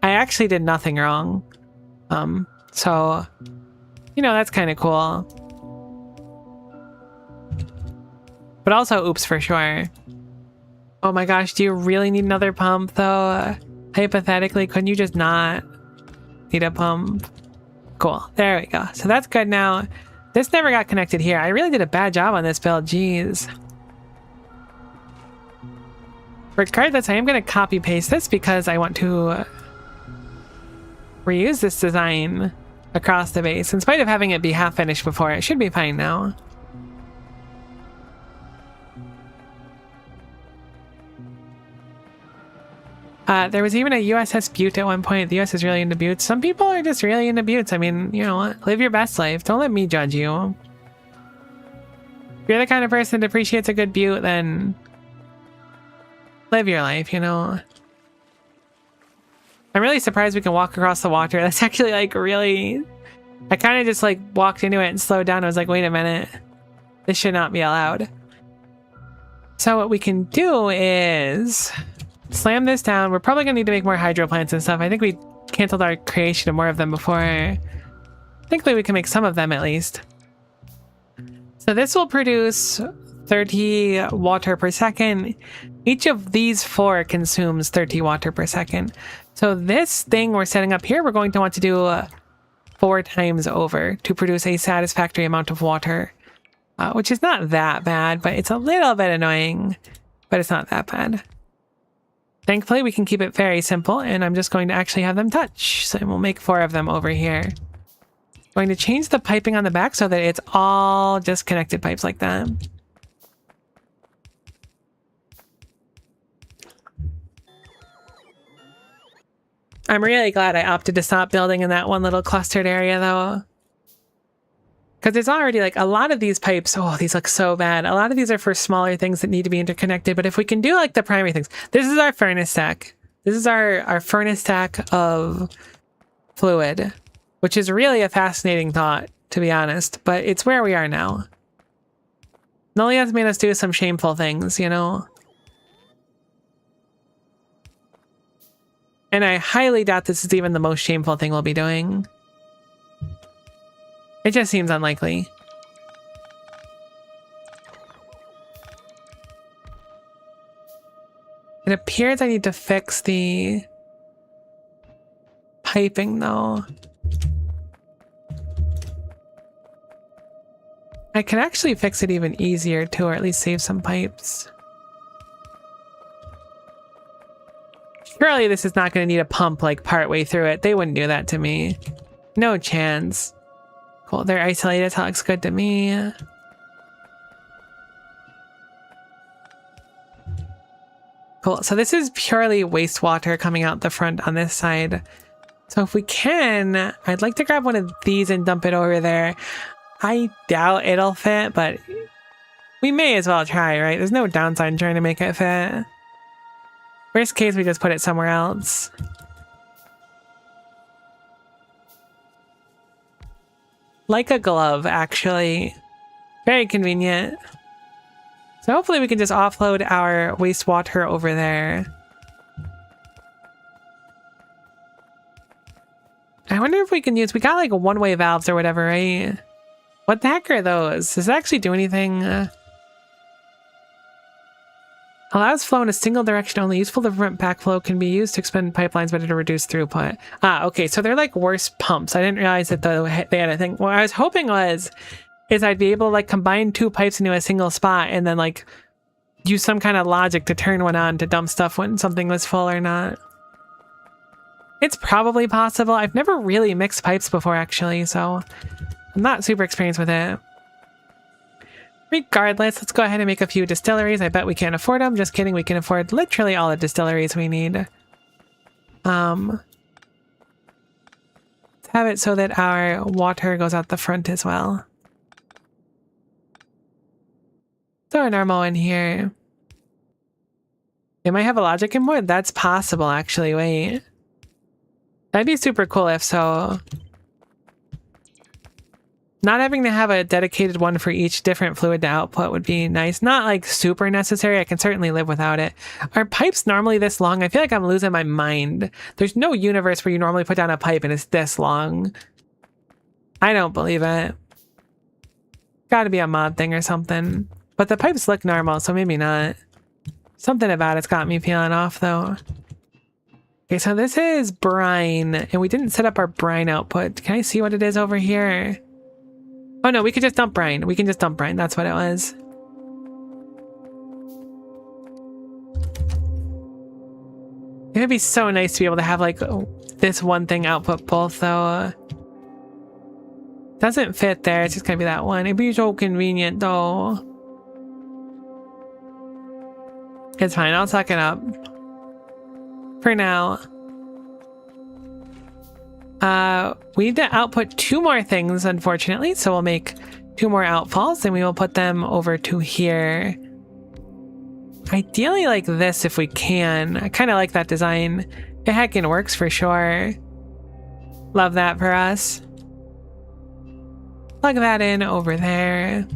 I actually did nothing wrong. So, you know, that's kind of cool. But also, oops for sure. Oh my gosh, do you really need another pump though? Hypothetically, couldn't you just not need a pump? Cool, there we go. So that's good now. This never got connected here. I really did a bad job on this build, jeez. Regardless, I am going to copy paste this because I want to reuse this design across the base. In spite of having it be half finished before, it should be fine now. There was even a USS Butte at one point. The US is really into buttes. Some people are just really into buttes. I mean, you know, live your best life. Don't let me judge you. If you're the kind of person that appreciates a good butte, then live your life, you know. I'm really surprised we can walk across the water. That's actually like really... I kind of just like walked into it and slowed down. I was like, wait a minute. This should not be allowed. So what we can do is... slam this down. We're probably going to need to make more hydro plants and stuff. I think we canceled our creation of more of them before. Thankfully, we can make some of them at least. So this will produce 30 water per second. Each of these 4 consumes 30 water per second. So this thing we're setting up here, we're going to want to do 4 times over to produce a satisfactory amount of water. Which is not that bad, but it's a little bit annoying. but it's not that bad. Thankfully, we can keep it very simple, and I'm just going to actually have them touch. So we'll make 4 of them over here. Going to change the piping on the back so that it's all just connected pipes like that. I'm really glad I opted to stop building in that one little clustered area, though. Because there's already, like, a lot of these pipes, oh, these look so bad. A lot of these are for smaller things that need to be interconnected, but if we can do, like, the primary things. This is our furnace stack. This is our furnace stack of fluid, which is really a fascinating thought, to be honest, but it's where we are now. Nullius made us do some shameful things, you know? And I highly doubt this is even the most shameful thing we'll be doing. It just seems unlikely. It appears I need to fix the piping, though. I can actually fix it even easier, too, or at least save some pipes. Surely this is not going to need a pump, like, partway through it. They wouldn't do that to me. No chance. Cool, they're isolated. That looks good to me. Cool, so this is purely wastewater coming out the front on this side. So if we can, I'd like to grab one of these and dump it over there. I doubt it'll fit, but we may as well try, right? There's no downside in trying to make it fit. Worst case, we just put it somewhere else. Like a glove, actually. Very convenient. So hopefully we can just offload our wastewater over there. I wonder if we can use... We got like one-way valves or whatever, right? What the heck are those? Does it actually do anything? Allows flow in a single direction only. Useful to prevent backflow. Can be used to expand pipelines, but to reduce throughput. Ah, okay. So they're like worse pumps. I didn't realize that they had a thing. What I was hoping is I'd be able to like combine 2 pipes into a single spot and then like use some kind of logic to turn one on to dump stuff when something was full or not. It's probably possible. I've never really mixed pipes before, actually, so I'm not super experienced with it. Regardless, let's go ahead and make a few distilleries. I bet we can't afford them. Just kidding, we can afford literally all the distilleries we need. Let's have it so that our water goes out the front as well. Throw an Armo in here. They might have a logic input? That's possible, actually. Wait. That'd be super cool if so. Not having to have a dedicated one for each different fluid to output would be nice. Not like super necessary. I can certainly live without it. Are pipes normally this long? I feel like I'm losing my mind. There's no universe where you normally put down a pipe and it's this long. I don't believe it. Gotta be a mod thing or something. But the pipes look normal, so maybe not. Something about it's got me feeling off though. Okay, so this is brine, and we didn't set up our brine output. Can I see what it is over here? Oh no, we could just dump brine. We can just dump brine. That's what it was. It would be so nice to be able to have like this one thing output both though. Doesn't fit there. It's just gonna be that one. It'd be so convenient though. It's fine. I'll suck it up. For now. We need to output 2 more things, unfortunately, so we'll make 2 more outfalls and we will put them over to here. Ideally like this if we can. I kind of like that design. It heckin' works for sure. Love that for us. Plug that in over there.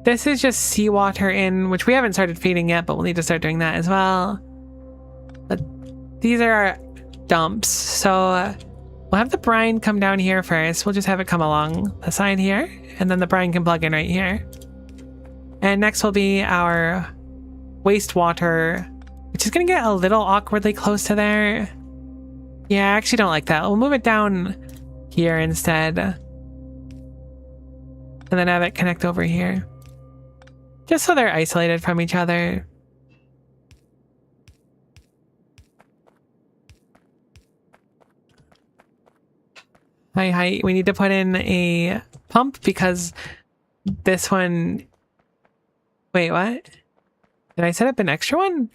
This is just seawater in, which we haven't started feeding yet, but we'll need to start doing that as well. But these are our dumps. So we'll have the brine come down here first. We'll just have it come along the side here, and then the brine can plug in right here. And next will be our wastewater, which is going to get a little awkwardly close to there. Yeah, I actually don't like that. We'll move it down here instead. And then have it connect over here. Just so they're isolated from each other. Hi. We need to put in a pump because this one... Wait, what? Did I set up an extra one?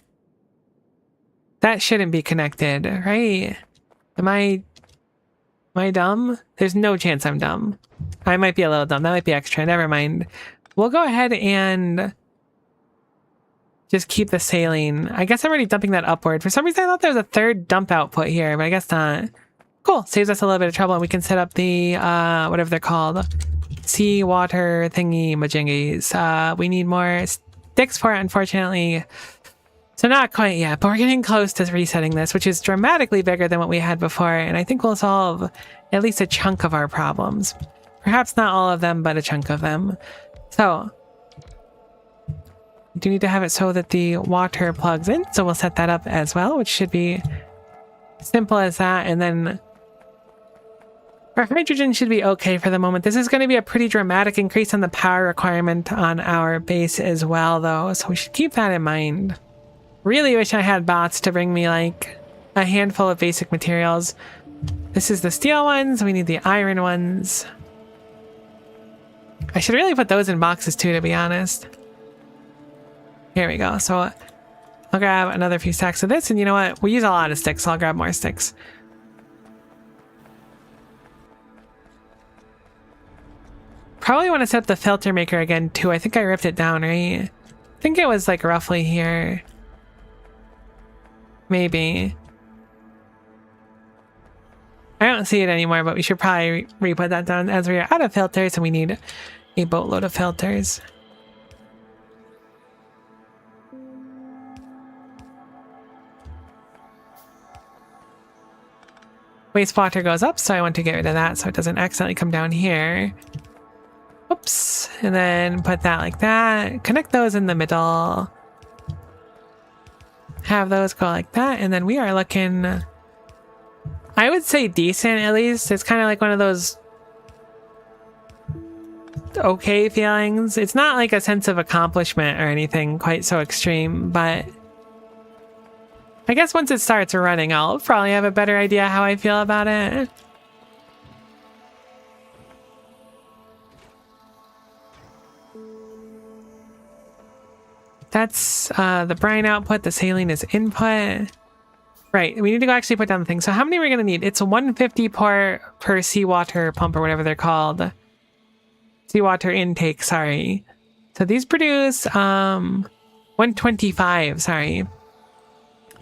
That shouldn't be connected, right? Am I dumb? There's no chance I'm dumb. I might be a little dumb. That might be extra. Never mind. We'll go ahead and just keep the saline. I guess I'm already dumping that upward. For some reason, I thought there was a third dump output here, but I guess not. Cool. Saves us a little bit of trouble, and we can set up the, whatever they're called. Sea water thingy majingies. We need more sticks for it, unfortunately. So not quite yet, but we're getting close to resetting this, which is dramatically bigger than what we had before, and I think we'll solve at least a chunk of our problems. Perhaps not all of them, but a chunk of them. So, we do need to have it so that the water plugs in, so we'll set that up as well, which should be simple as that, and then our hydrogen should be okay for the moment. This is going to be a pretty dramatic increase on the power requirement on our base as well, though, so we should keep that in mind. Really wish I had bots to bring me, like, a handful of basic materials. This is the steel ones. We need the iron ones. I should really put those in boxes, too, to be honest. Here we go. So I'll grab another few stacks of this. And you know what? We use a lot of sticks, so I'll grab more sticks. Probably want to set up the filter maker again, too. I think I ripped it down, right? I think it was, like, roughly here. Maybe. I don't see it anymore, but we should probably re-put that down as we're out of filters and we need a boatload of filters. Wastewater goes up, so I want to get rid of that so it doesn't accidentally come down here. Oops. And then put that like that. Connect those in the middle. Have those go like that, and then we are looking, I would say decent at least. It's kind of like one of those okay feelings. It's not like a sense of accomplishment or anything quite so extreme, but I guess once it starts running, I'll probably have a better idea how I feel about it. That's the brine output. The saline is input. Right, we need to go actually put down the thing. So how many are we going to need? It's 150 per seawater pump or whatever they're called. Seawater intake, sorry. So these produce 125, sorry.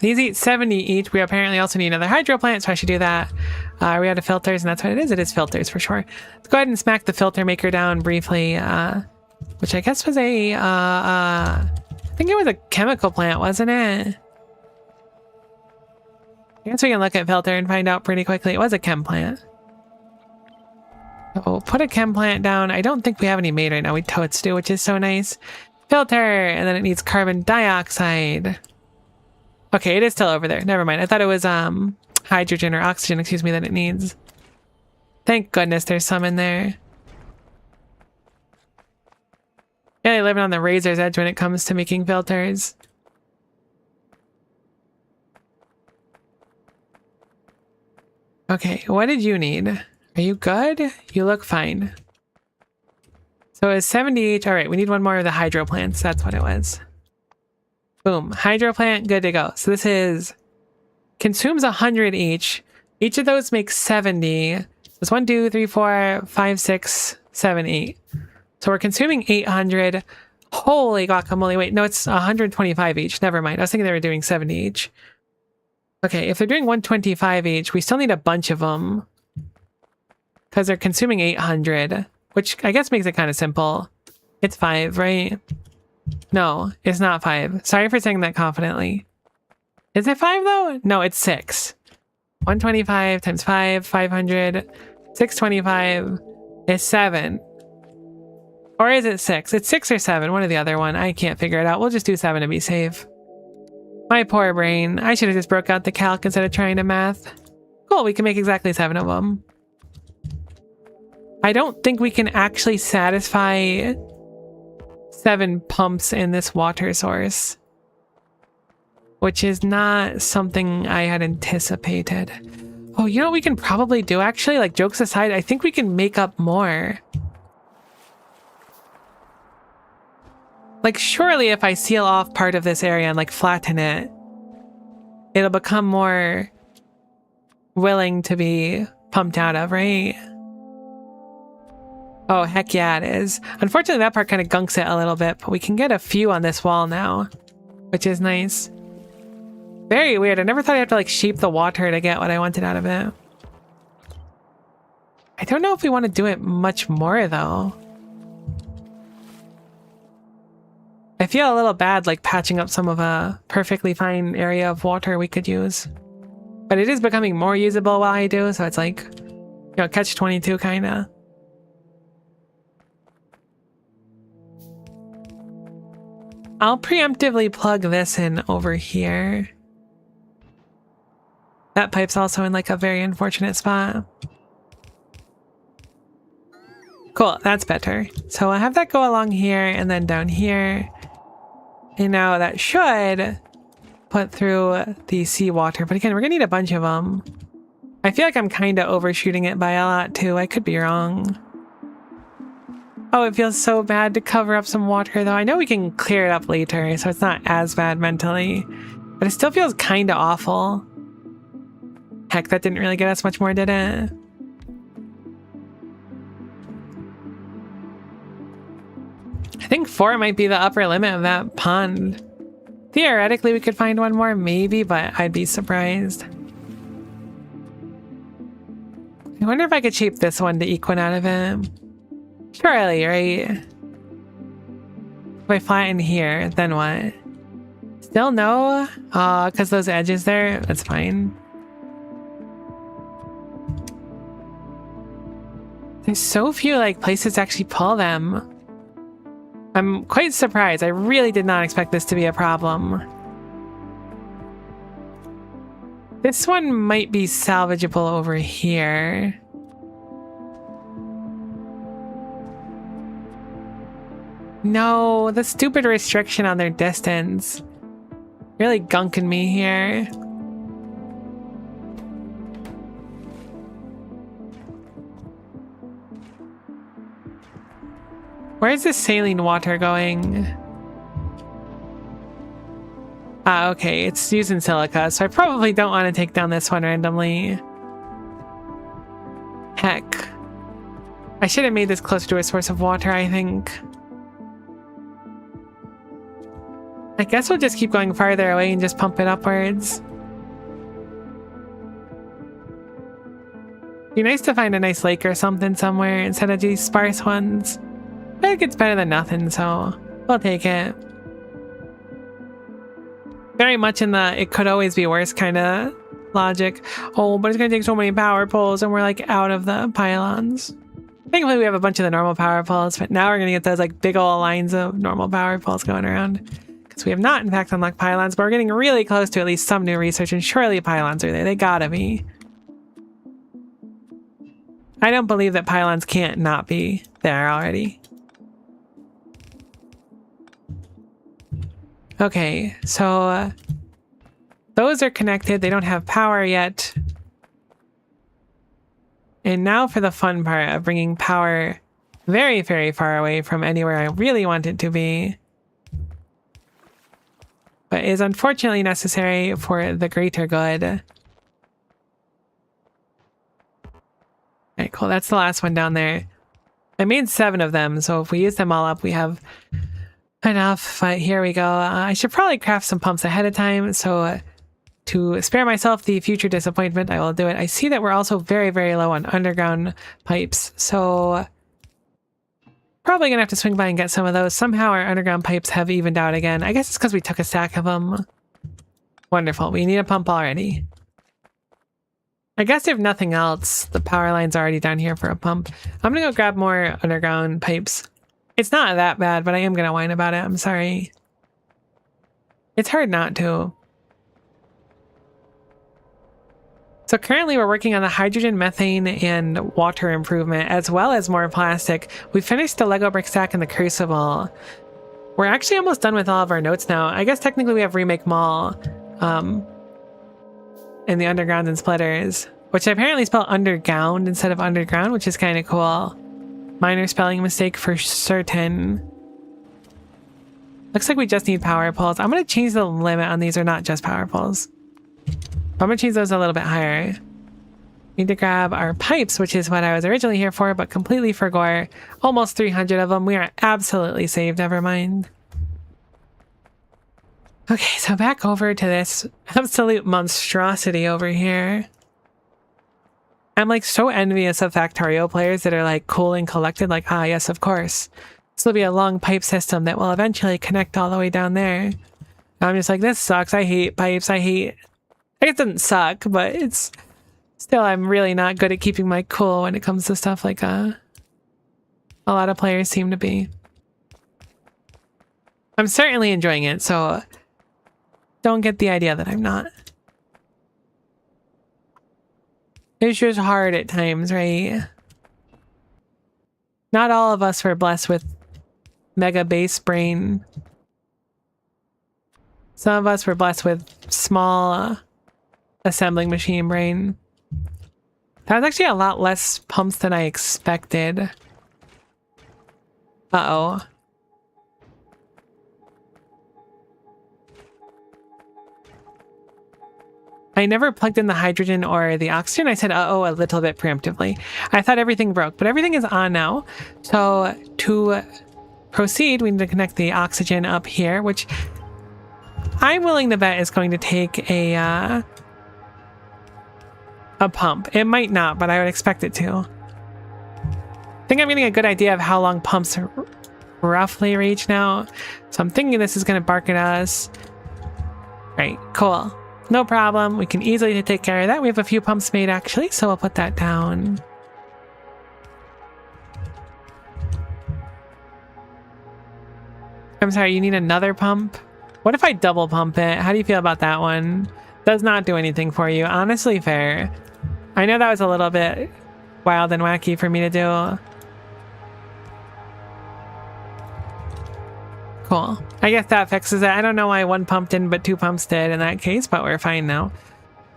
These eat 70 each. We apparently also need another hydro plant, so I should do that. We out of filters, and that's what it is. It is filters for sure. Let's go ahead and smack the filter maker down briefly, which I guess was a... I think it was a chemical plant, wasn't it? I guess we can look at filter and find out pretty quickly. It was a chem plant. So put a chem plant down. I don't think we have any made right now. We totes do, which is so nice. Filter, and then it needs carbon dioxide. Okay, it is still over there. Never mind. I thought it was hydrogen or oxygen, excuse me, that it needs. Thank goodness there's some in there. Yeah, they're living on the razor's edge when it comes to making filters. Okay, what did you need? Are you good? You look fine. So it's 70 each. All right, we need one more of the hydro plants. That's what it was. Boom. Hydro plant, good to go. So this is... consumes 100 each. Each of those makes 70. It's 1, 2, 3, 4, 5, 6, 7, 8. So we're consuming 800. Holy guacamole. Wait, no, it's 125 each. Never mind. I was thinking they were doing 70 each. Okay, if they're doing 125 each, we still need a bunch of them. Because they're consuming 800. Which I guess makes it kind of simple. It's 5, right? No, it's not 5. Sorry for saying that confidently. Is it 5 though? No, it's 6. 125 times 5, 500. 625 is 7. Or is it 6? It's 6 or 7, one or the other one. I can't figure it out. We'll just do 7 to be safe. My poor brain. I should have just broke out the calc instead of trying to math. Cool, we can make exactly 7 of them. I don't think we can actually satisfy 7 pumps in this water source, which is not something I had anticipated. Oh, you know what we can probably do actually? Like, jokes aside, I think we can make up more. Like, surely if I seal off part of this area and like flatten it, it'll become more willing to be pumped out of, right? Oh, heck yeah, it is. Unfortunately, that part kind of gunks it a little bit, but we can get a few on this wall now, which is nice. Very weird. I never thought I'd have to like shape the water to get what I wanted out of it. I don't know if we want to do it much more though. I feel a little bad like patching up some of a perfectly fine area of water we could use. But it is becoming more usable while I do, so it's like, you know, catch-22 kinda. I'll preemptively plug this in over here. That pipe's also in like a very unfortunate spot. Cool, that's better. So I'll have that go along here and then down here. And now that should put through the seawater. But again, we're gonna need a bunch of them. I feel like I'm kind of overshooting it by a lot too. I could be wrong. Oh, it feels so bad to cover up some water though. I know we can clear it up later, so it's not as bad mentally. But it still feels kind of awful. Heck, that didn't really get us much more, did it? I think 4 might be the upper limit of that pond. Theoretically, we could find one more, maybe, but I'd be surprised. I wonder if I could shape this one to equine out of it. Surely, right? If I flatten here, then what? Still no? Because those edges there, that's fine. There's so few like places to actually pull them. I'm quite surprised. I really did not expect this to be a problem. This one might be salvageable over here. No, the stupid restriction on their distance. Really gunking me here. Where's this saline water going? Ah, okay, it's using silica, so I probably don't want to take down this one randomly. Heck. I should have made this closer to a source of water, I think. I guess we'll just keep going farther away and just pump it upwards. Be nice to find a nice lake or something somewhere instead of these sparse ones. I think it's better than nothing, so we'll take it. Very much in the it could always be worse kind of logic. Oh, but it's going to take so many power poles and we're like out of the pylons. Thankfully we have a bunch of the normal power poles, but now we're going to get those like big old lines of normal power poles going around. Because we have not in fact unlocked pylons, but we're getting really close to at least some new research, and surely pylons are there. They gotta be. I don't believe that pylons can't not be there already. Okay, so those are connected. They don't have power yet. And now for the fun part of bringing power very, very far away from anywhere I really want it to be. But is unfortunately necessary for the greater good. Alright, cool. That's the last one down there. I made 7 of them, so if we use them all up, we have enough. But here we go. I should probably craft some pumps ahead of time, so to spare myself the future disappointment, I will do it. I see that we're also very, very low on underground pipes, so probably gonna have to swing by and get some of those. Somehow our underground pipes have evened out again. I guess it's because we took a stack of them. Wonderful. We need a pump already. I guess if nothing else, the power line's already down here for a pump. I'm gonna go grab more underground pipes. It's not that bad, but I am gonna whine about it. I'm sorry. It's hard not to. So currently we're working on the hydrogen, methane, and water improvement, as well as more plastic. We finished the Lego brick stack and the crucible. We're actually almost done with all of our notes now. I guess technically we have remake mall, and the underground and splitters, which I apparently spell underground instead of underground, which is kind of cool. Minor spelling mistake for certain. Looks like we just need power poles. I'm going to change the limit on these, or not just power poles. I'm going to change those a little bit higher. Need to grab our pipes, which is what I was originally here for, but completely forgot. Almost 300 of them. We are absolutely saved. Never mind. Okay, so back over to this absolute monstrosity over here. I'm like so envious of Factorio players that are like cool and collected, like, ah, yes, of course. This will be a long pipe system that will eventually connect all the way down there. And I'm just like, this sucks. I hate pipes. It doesn't suck, but it's still, I'm really not good at keeping my cool when it comes to stuff like a lot of players seem to be. I'm certainly enjoying it, so don't get the idea that I'm not. It's just hard at times, right? Not all of us were blessed with mega base brain. Some of us were blessed with small assembling machine brain. That was actually a lot less pumps than I expected. Uh-oh. I never plugged in the hydrogen or the oxygen. I said uh-oh a little bit preemptively. I thought everything broke, but everything is on now. So to proceed, we need to connect the oxygen up here, which I'm willing to bet is going to take a pump. It might not, but I would expect it to. I think I'm getting a good idea of how long pumps roughly reach now. So I'm thinking this is going to bark at us. Right, cool. No problem. We can easily take care of that. We have a few pumps made actually, so we'll put that down. I'm sorry, you need another pump? What if I double pump it? How do you feel about that one? Does not do anything for you. Honestly, fair. I know that was a little bit wild and wacky for me to do. Cool. I guess that fixes it. I don't know why one pump didn't, but two pumps did in that case, but we're fine now.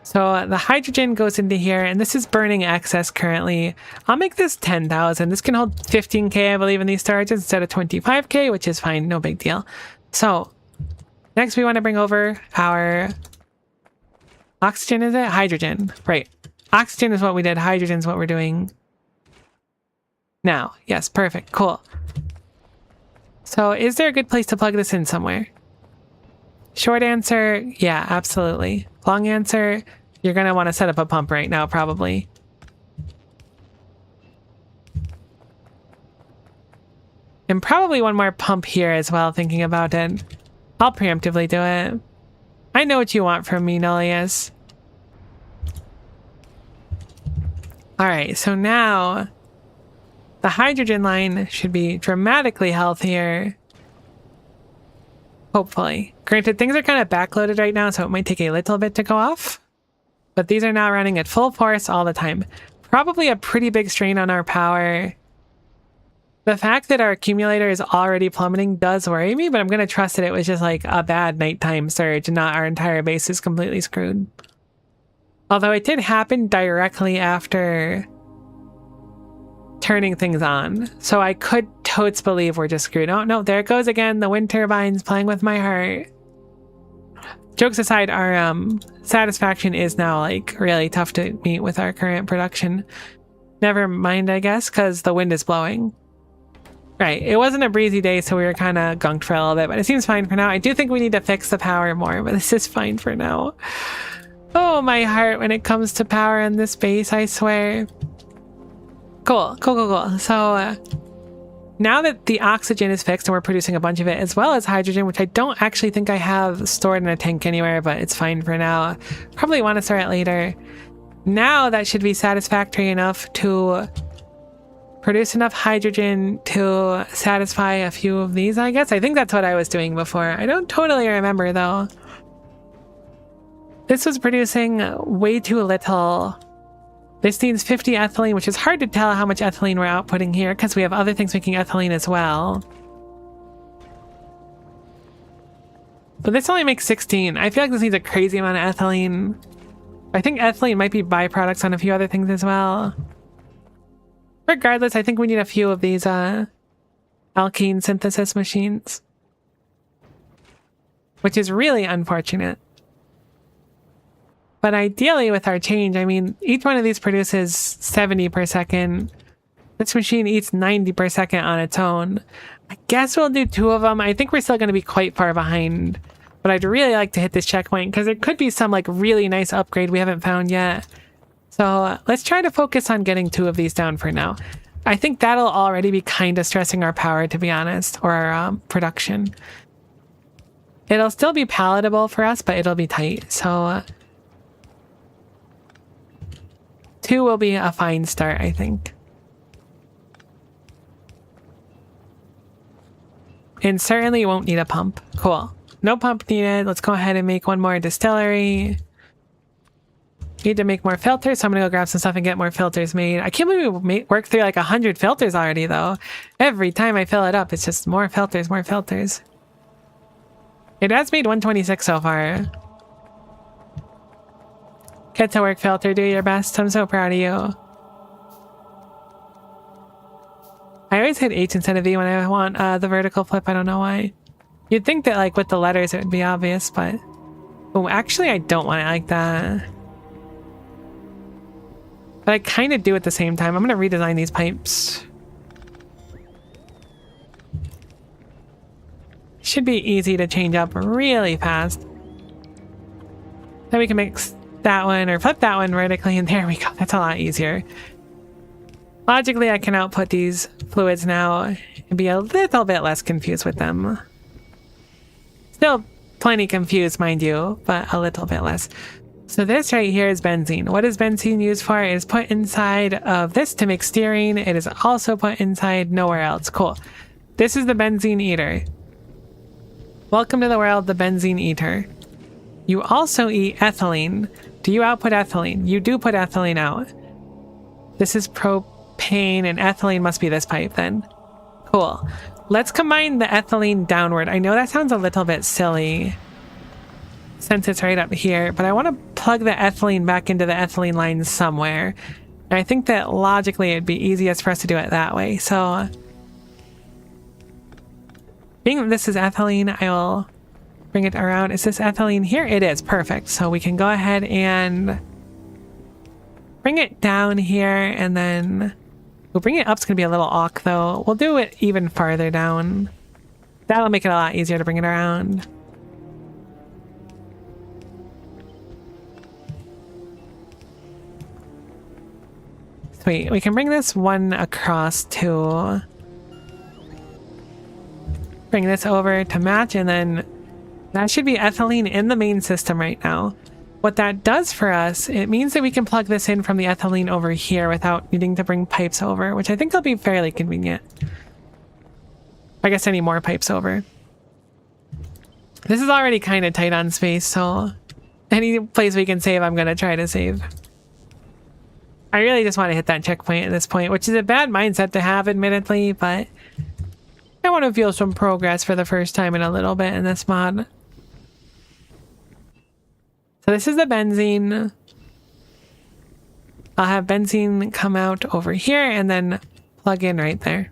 So the hydrogen goes into here, and this is burning excess currently. I'll make this 10,000. This can hold 15k, I believe, in these storages instead of 25k, which is fine. No big deal. So next we want to bring over our oxygen, is it? Hydrogen. Right. Oxygen is what we did. Hydrogen is what we're doing now. Yes, perfect. Cool. So is there a good place to plug this in somewhere? Short answer, yeah, absolutely. Long answer, you're going to want to set up a pump right now, probably. And probably one more pump here as well, thinking about it. I'll preemptively do it. I know what you want from me, Nullius. Alright, so now the hydrogen line should be dramatically healthier. Hopefully. Granted, things are kind of backloaded right now, so it might take a little bit to go off. But these are now running at full force all the time. Probably a pretty big strain on our power. The fact that our accumulator is already plummeting does worry me, but I'm going to trust that it was just like a bad nighttime surge and not our entire base is completely screwed. Although it did happen directly after turning things on. So I could totes believe we're just screwed. Oh no, there it goes again. The wind turbines playing with my heart. Jokes aside, our satisfaction is now like really tough to meet with our current production. Never mind, I guess, because the wind is blowing. Right, it wasn't a breezy day, so we were kind of gunked for a little bit, but it seems fine for now. I do think we need to fix the power more, but this is fine for now. Oh, my heart when it comes to power in this base, I swear. Cool. So now that the oxygen is fixed and we're producing a bunch of it, as well as hydrogen, which I don't actually think I have stored in a tank anywhere, but it's fine for now. Probably want to store it later. Now that should be satisfactory enough to produce enough hydrogen to satisfy a few of these, I guess. I think that's what I was doing before. I don't totally remember, though. This was producing way too little. This needs 50 ethylene, which is hard to tell how much ethylene we're outputting here because we have other things making ethylene as well. But this only makes 16. I feel like this needs a crazy amount of ethylene. I think ethylene might be byproducts on a few other things as well. Regardless, I think we need a few of these alkene synthesis machines. Which is really unfortunate. But ideally with our change, I mean, each one of these produces 70 per second. This machine eats 90 per second on its own. I guess we'll do 2 of them. I think we're still going to be quite far behind. But I'd really like to hit this checkpoint because there could be some like really nice upgrade we haven't found yet. So let's try to focus on getting 2 of these down for now. I think that'll already be kind of stressing our power, to be honest, or our production. It'll still be palatable for us, but it'll be tight. So 2 will be a fine start, I think. And certainly won't need a pump. Cool. No pump needed. Let's go ahead and make 1 more distillery. Need to make more filters, so I'm gonna go grab some stuff and get more filters made. I can't believe we worked through like 100 filters already, though. Every time I fill it up, it's just more filters, more filters. It has made 126 so far. Get to work, filter. Do your best. I'm so proud of you. I always hit H instead of V when I want the vertical flip. I don't know why. You'd think that like with the letters it would be obvious, but... Oh, actually I don't want it like that. But I kind of do at the same time. I'm going to redesign these pipes. Should be easy to change up really fast. Then we can mix that one or flip that one vertically, and there we go. That's a lot easier. Logically, I can output these fluids now and be a little bit less confused with them. Still plenty confused, mind you, but a little bit less. So this right here is benzene. What is benzene used for? It is put inside of this to make stearine. It is also put inside nowhere else. Cool. This is the benzene eater. Welcome to the world, the benzene eater. You also eat ethylene. Do you output ethylene? You do put ethylene out. This is propane, and ethylene must be this pipe then. Cool. Let's combine the ethylene downward. I know that sounds a little bit silly since it's right up here, but I want to plug the ethylene back into the ethylene line somewhere. And I think that logically it'd be easiest for us to do it that way. So, being that this is ethylene, I will bring it around. Is this ethylene here? It is. Perfect. So we can go ahead and bring it down here, and then we'll bring it up. It's going to be a little awk though. We'll do it even farther down. That'll make it a lot easier to bring it around. Sweet. We can bring this one across to bring this over to match, and then that should be ethylene in the main system right now. What that does for us, it means that we can plug this in from the ethylene over here without needing to bring pipes over, which I think will be fairly convenient. I guess any more pipes over. This is already kind of tight on space, so any place we can save, I'm going to try to save. I really just want to hit that checkpoint at this point, which is a bad mindset to have, admittedly, but I want to feel some progress for the first time in a little bit in this mod. So this is the benzene. I'll have benzene come out over here and then plug in right there.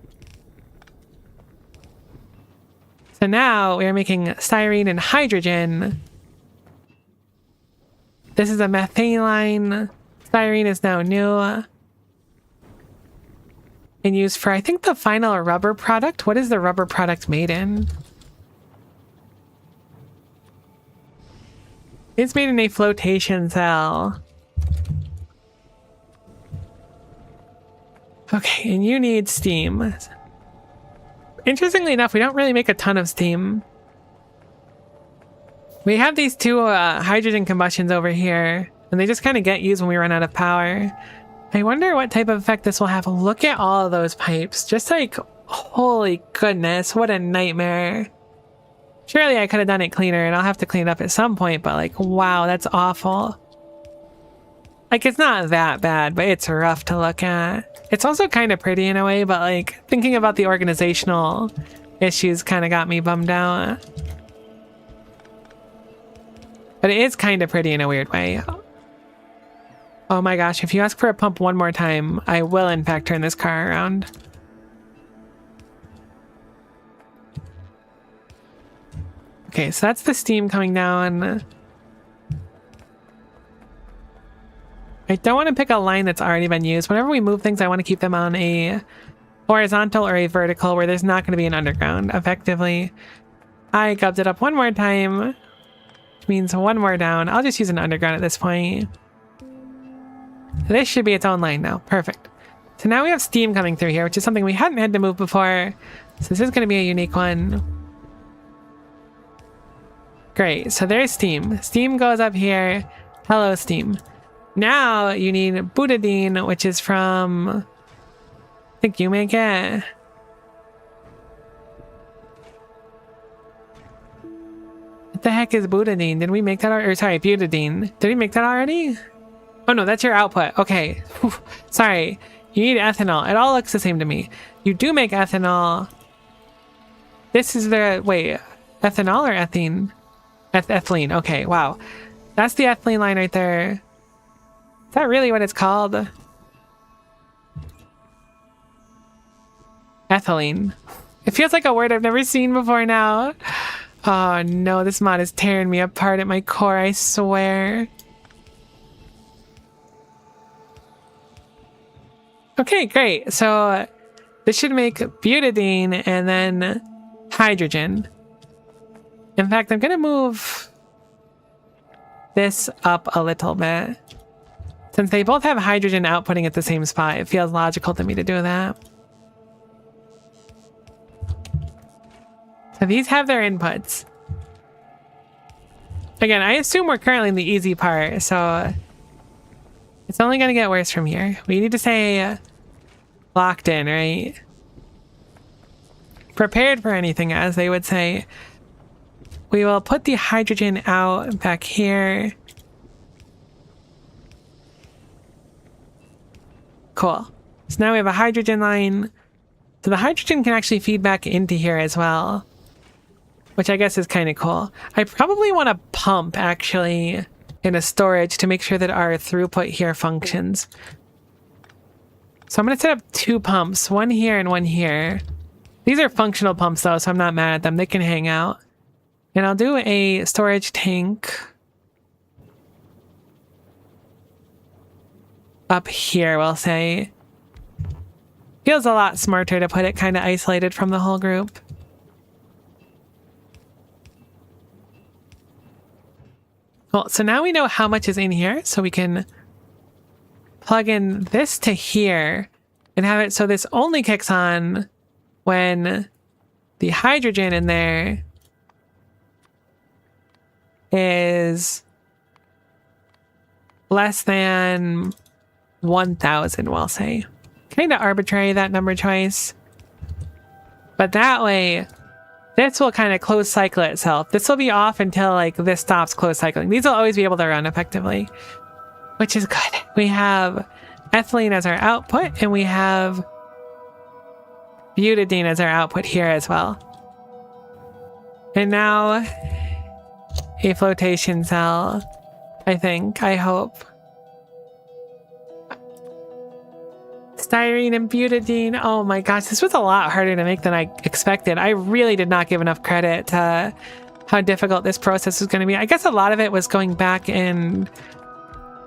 So now we are making styrene and hydrogen. This is a methane line. Styrene is now new and used for, I think, the final rubber product. What is the rubber product made in? It's made in a flotation cell. Okay, and you need steam. Interestingly enough, we don't really make a ton of steam. We have these 2 hydrogen combustions over here, and they just kind of get used when we run out of power. I wonder what type of effect this will have. Look at all of those pipes. Just like, holy goodness, what a nightmare. Surely I could have done it cleaner, and I'll have to clean it up at some point, but like, wow, that's awful. Like, it's not that bad, but it's rough to look at. It's also kind of pretty in a way, but like, thinking about the organizational issues kind of got me bummed out. But it is kind of pretty in a weird way. Oh my gosh, if you ask for a pump one more time, I will in fact turn this car around. Okay, so that's the steam coming down. I don't want to pick a line that's already been used. Whenever we move things, I want to keep them on a horizontal or a vertical where there's not going to be an underground, effectively. I gubbed it up one more time, which means one more down. I'll just use an underground at this point. This should be its own line now. Perfect. So now we have steam coming through here, which is something we hadn't had to move before. So this is going to be a unique one. Great. So there's steam. Steam goes up here. Hello, steam. Now you need butadiene, which is from... I think you make it. What the heck is butadiene? Did we make that already? Or sorry, butadiene. Did we make that already? Oh no, that's your output. Okay. Whew. Sorry. You need ethanol. It all looks the same to me. You do make ethanol. This is the... Wait. Ethanol or ethene? Ethylene. Okay, wow. That's the ethylene line right there. Is that really what it's called? Ethylene. It feels like a word I've never seen before now. Oh no, this mod is tearing me apart at my core, I swear. Okay, great. So this should make butadiene and then hydrogen. In fact, I'm going to move this up a little bit. Since they both have hydrogen outputting at the same spot, it feels logical to me to do that. So these have their inputs. Again, I assume we're currently in the easy part, so it's only going to get worse from here. We need to say locked in, right? Prepared for anything, as they would say. We will put the hydrogen out back here. Cool. So now we have a hydrogen line. So the hydrogen can actually feed back into here as well, which I guess is kind of cool. I probably want to pump actually in a storage to make sure that our throughput here functions. So I'm going to set up 2 pumps, one here and one here. These are functional pumps though, so I'm not mad at them. They can hang out. And I'll do a storage tank up here, we'll say. Feels a lot smarter to put it kind of isolated from the whole group. Cool, so now we know how much is in here, so we can plug in this to here and have it so this only kicks on when the hydrogen in there is less than 1,000, we'll say. Kind of arbitrary, that number choice. But that way, this will kind of close cycle itself. This will be off until like this stops close cycling. These will always be able to run effectively, which is good. We have ethylene as our output, and we have butadiene as our output here as well. And now a flotation cell, I think, I hope. Styrene and butadiene. Oh my gosh, this was a lot harder to make than I expected. I really did not give enough credit to how difficult this process was going to be. I guess a lot of it was going back and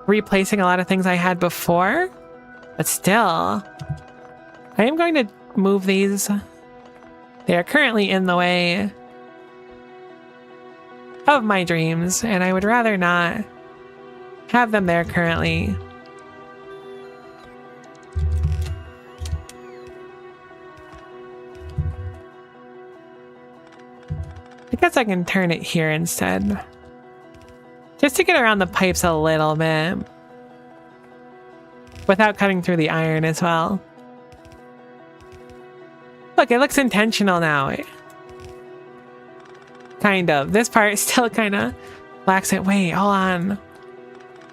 replacing a lot of things I had before. But still, I am going to move these. They are currently in the way of my dreams, and I would rather not have them there currently. I guess I can turn it here instead. Just to get around the pipes a little bit. Without cutting through the iron as well. Look, it looks intentional now. Kind of. This part still kind of lacks it. Wait, hold on.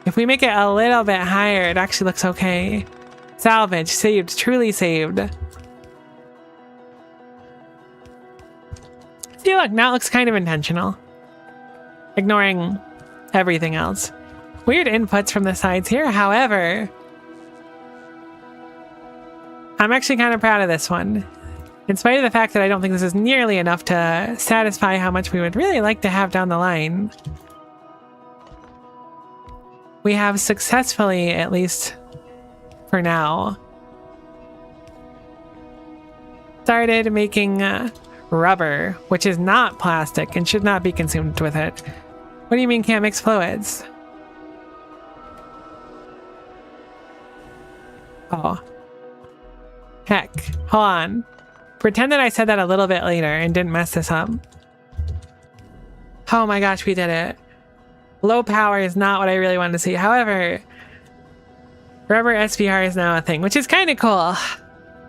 If we make it a little bit higher, it actually looks okay. Salvage. Saved. Truly saved. See, look, now it looks kind of intentional. Ignoring everything else. Weird inputs from the sides here, however, I'm actually kind of proud of this one. In spite of the fact that I don't think this is nearly enough to satisfy how much we would really like to have down the line, we have successfully, at least for now, started making rubber, which is not plastic and should not be consumed with it. What do you mean can't mix fluids? Oh. Heck. Hold on. Pretend that I said that a little bit later and didn't mess this up. Oh my gosh, we did it. Low power is not what I really wanted to see. However, rubber SVR is now a thing, which is kind of cool.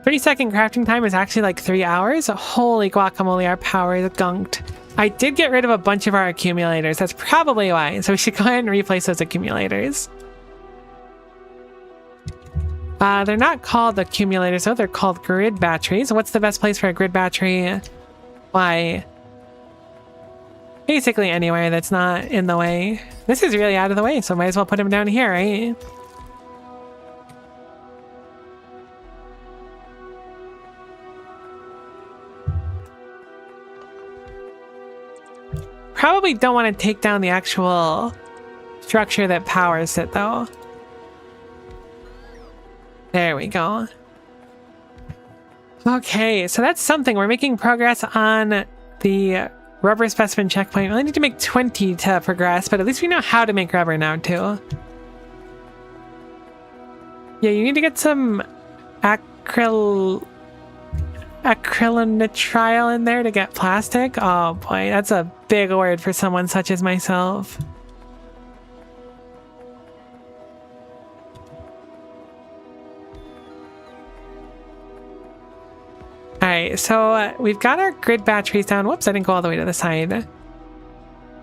3-second crafting time is actually like 3 hours. Holy guacamole, our power is gunked. I did get rid of a bunch of our accumulators. That's probably why. So we should go ahead and replace those accumulators. They're not called accumulators, though. They're called grid batteries. What's the best place for a grid battery? Why? Basically anywhere that's not in the way. This is really out of the way, so might as well put them down here, right? Probably don't want to take down the actual structure that powers it, though. There we go. Okay, so that's something. We're making progress on the rubber specimen checkpoint. We only need to make 20 to progress, but at least we know how to make rubber now, too. Yeah, you need to get some acrylonitrile in there to get plastic. Oh boy, that's a big word for someone such as myself. Alright, so we've got our grid batteries down. Whoops, I didn't go all the way to the side.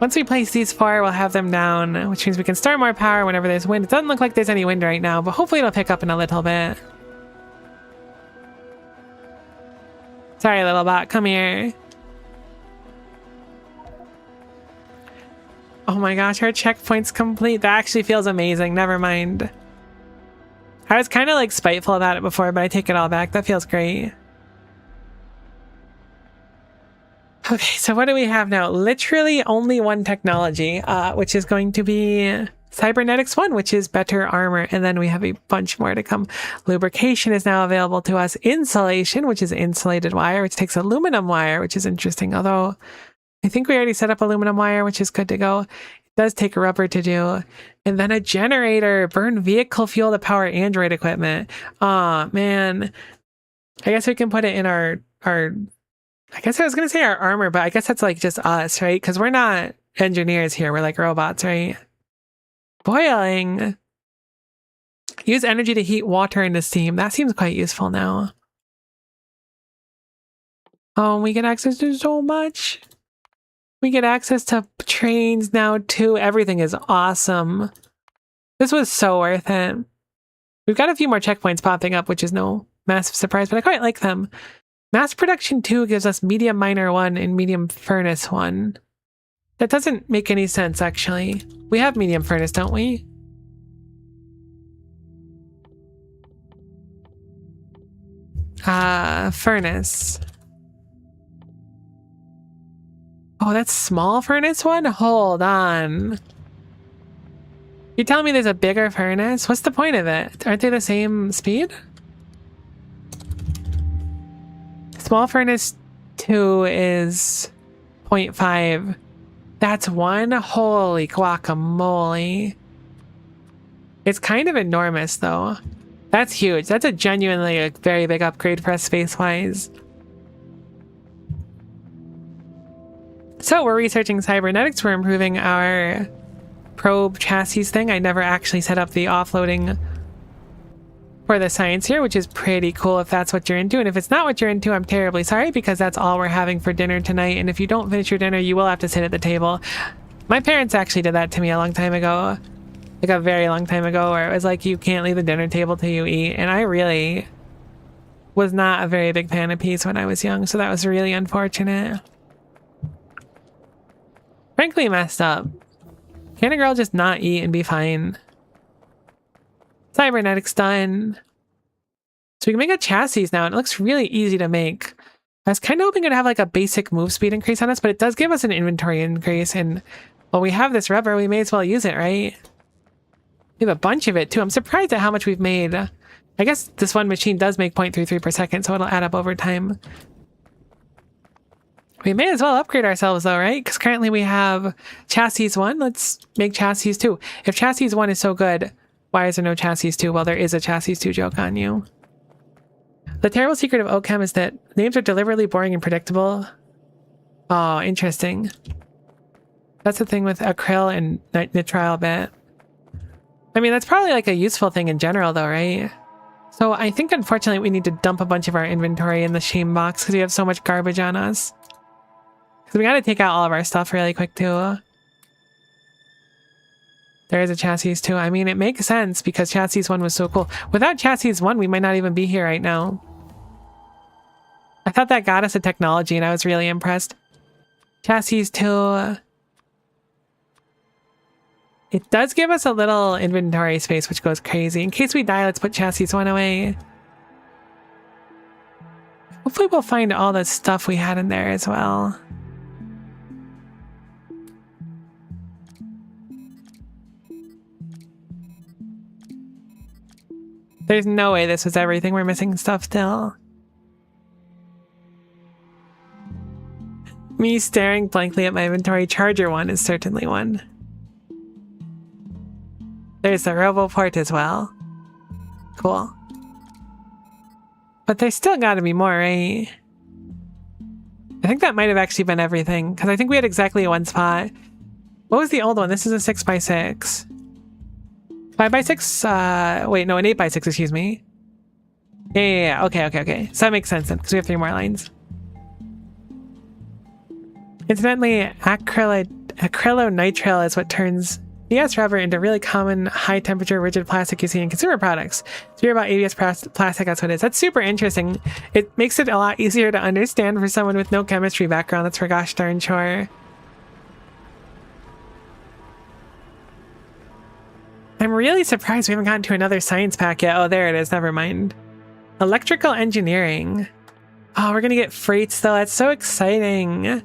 Once we place these 4, we'll have them down, which means we can store more power whenever there's wind. It doesn't look like there's any wind right now, but hopefully it'll pick up in a little bit. Sorry, little bot, come here. Oh my gosh, our checkpoint's complete. That actually feels amazing. Never mind. I was kind of like spiteful about it before, but I take it all back. That feels great. Okay, so what do we have now? Literally only one technology, which is going to be Cybernetics 1, which is better armor, and then we have a bunch more to come. Lubrication is now available to us. Insulation, which is insulated wire, which takes aluminum wire, which is interesting, although I think we already set up aluminum wire, which is good to go. It does take rubber to do. And then a generator, burn vehicle fuel to power Android equipment. Aw, man. I guess we can put it in our I guess I was going to say our armor, but I guess that's like just us, right? Because we're not engineers here. We're like robots, right? Boiling. Use energy to heat water into steam. That seems quite useful now. Oh, we get access to so much. We get access to trains now too. Everything is awesome. This was so worth it. We've got a few more checkpoints popping up, which is no massive surprise, but I quite like them. Mass Production 2 gives us Medium Miner 1 and Medium Furnace 1. That doesn't make any sense, actually. We have Medium Furnace, don't we? Furnace. Oh, that's Small Furnace 1? Hold on. You telling me there's a bigger furnace? What's the point of it? Aren't they the same speed? Small Furnace 2 is 0.5. That's 1? Holy guacamole. It's kind of enormous, though. That's huge. That's a genuinely a very big upgrade for us space-wise. So we're researching cybernetics. We're improving our probe chassis thing. I never actually set up the offloading for the science here, which is pretty cool if that's what you're into. And if it's not what you're into, I'm terribly sorry, because that's all we're having for dinner tonight. And if you don't finish your dinner, you will have to sit at the table. My parents actually did that to me a long time ago. Like a very long time ago, where it was like, you can't leave the dinner table till you eat. And I really was not a very big fan of peas when I was young, so that was really unfortunate. Frankly messed up. Can a girl just not eat and be fine? Cybernetics done. So we can make a chassis now, and it looks really easy to make. I was kind of hoping it'd have like a basic move speed increase on us, but it does give us an inventory increase, and well, we have this rubber, we may as well use it, right? We have a bunch of it too. I'm surprised at how much we've made. I guess this one machine does make 0.33 per second, so it'll add up over time. We may as well upgrade ourselves though, right? Because currently we have chassis 1. Let's make chassis 2. If chassis 1 is so good, why is there no chassis 2? Well, there is a chassis 2 joke on you. The terrible secret of OChem is that names are deliberately boring and predictable. Oh, interesting. That's the thing with acryl and nitrile bit. I mean, that's probably like a useful thing in general though, right? So I think unfortunately we need to dump a bunch of our inventory in the shame box because we have so much garbage on us. Because we got to take out all of our stuff really quick too. There is a chassis 2. I mean, it makes sense because chassis 1 was so cool. Without chassis 1, we might not even be here right now. I thought that got us a technology and I was really impressed. Chassis 2. It does give us a little inventory space, which goes crazy. In case we die, let's put chassis 1 away. Hopefully we'll find all the stuff we had in there as well. There's no way this was everything. We're missing stuff still. Me staring blankly at my inventory. Charger 1 is certainly one. There's the RoboPort as well. Cool. But there's still gotta be more, right? I think that might have actually been everything, because I think we had exactly one spot. What was the old one? This is a 6x6. 5x6, wait, no, an 8x6, excuse me. Yeah, okay. So that makes sense then, because we have 3 more lines. Incidentally, acrylonitrile is what turns ABS rubber into really common high-temperature rigid plastic you see in consumer products. So you're about ABS plastic, that's what it is. That's super interesting. It makes it a lot easier to understand for someone with no chemistry background, that's for gosh darn sure. I'm really surprised we haven't gotten to another science pack yet. Oh, there it is. Never mind. Electrical engineering. Oh, we're going to get freights, though. That's so exciting. I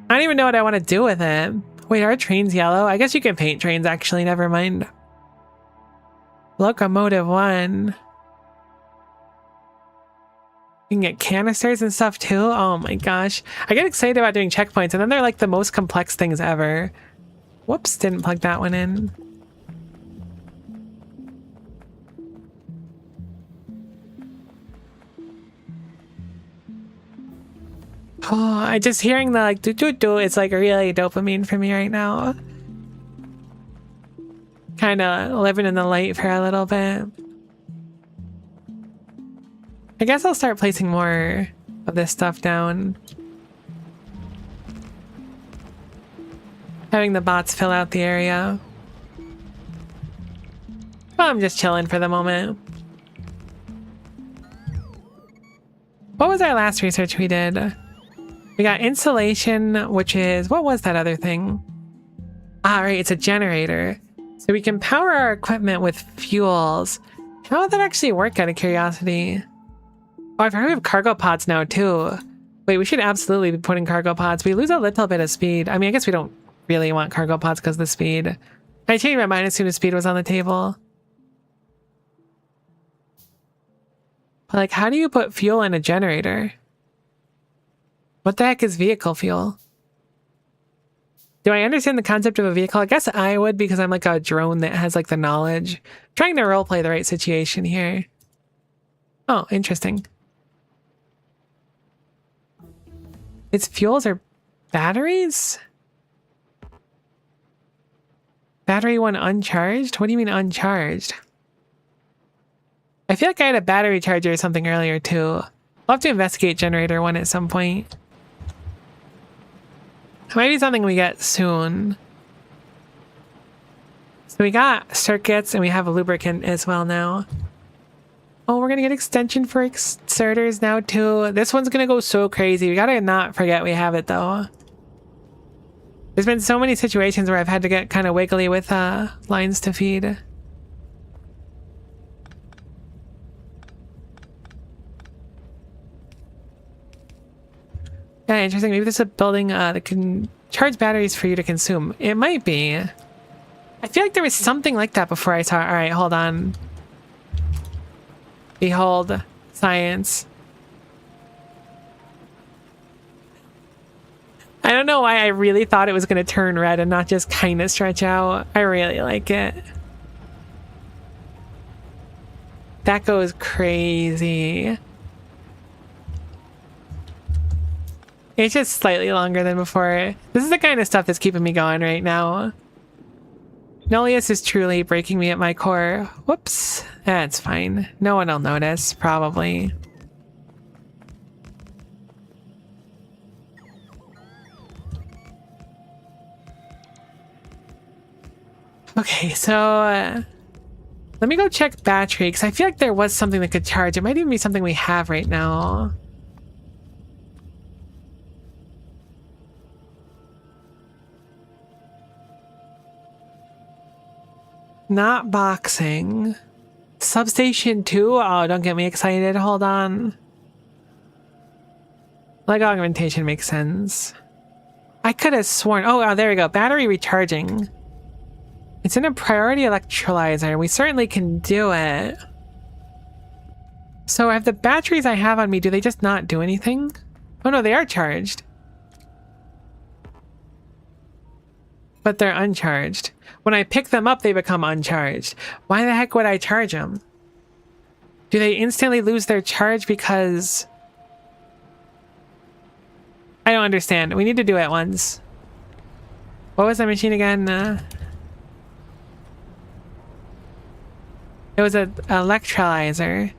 don't even know what I want to do with it. Wait, are trains yellow? I guess you can paint trains, actually. Never mind. Locomotive 1. You can get canisters and stuff, too. Oh, my gosh. I get excited about doing checkpoints, and then they're like the most complex things ever. Whoops, didn't plug that one in. Oh, I just hearing the like do it's like really dopamine for me right now. Kind of living in the light for a little bit. I guess I'll start placing more of this stuff down. Having the bots fill out the area. Well, I'm just chilling for the moment. What was our last research we did? We got insulation, which is... What was that other thing? Ah, right, it's a generator. So we can power our equipment with fuels. How would that actually work, out of curiosity? Oh, I've heard we have cargo pods now, too. Wait, we should absolutely be putting cargo pods. We lose a little bit of speed. I mean, I guess we don't really want cargo pods because of the speed. I changed my mind as soon as speed was on the table. But, like, how do you put fuel in a generator? What the heck is vehicle fuel? Do I understand the concept of a vehicle? I guess I would because I'm like a drone that has like the knowledge. I'm trying to roleplay the right situation here. Oh, interesting. Its fuels are batteries? Battery 1 uncharged? What do you mean uncharged? I feel like I had a battery charger or something earlier too. I'll have to investigate generator 1 at some point. It might be something we get soon. So we got circuits and we have a lubricant as well now. Oh, we're gonna get extension for exerters now too. This one's gonna go so crazy. We gotta not forget we have it though. There's been so many situations where I've had to get kind of wiggly with lines to feed. Yeah, interesting. Maybe this is a building that can charge batteries for you to consume. It might be. I feel like there was something like that before I saw it. All right, hold on. Behold, science. I don't know why I really thought it was going to turn red and not just kind of stretch out. I really like it. That goes crazy. It's just slightly longer than before. This is the kind of stuff that's keeping me going right now. Nullius is truly breaking me at my core. Whoops. That's fine. No one will notice, probably. Okay, so let me go check battery, because I feel like there was something that could charge. It might even be something we have right now. Not boxing. Substation 2? Oh, don't get me excited. Hold on. Leg augmentation makes sense. I could have sworn... Oh, there we go. Battery recharging. It's in a priority electrolyzer. We certainly can do it. So have the batteries I have on me, do they just not do anything? Oh no, they are charged. But they're uncharged. When I pick them up, they become uncharged. Why the heck would I charge them? Do they instantly lose their charge because... I don't understand. We need to do it once. What was that machine again? It was an electrolyzer.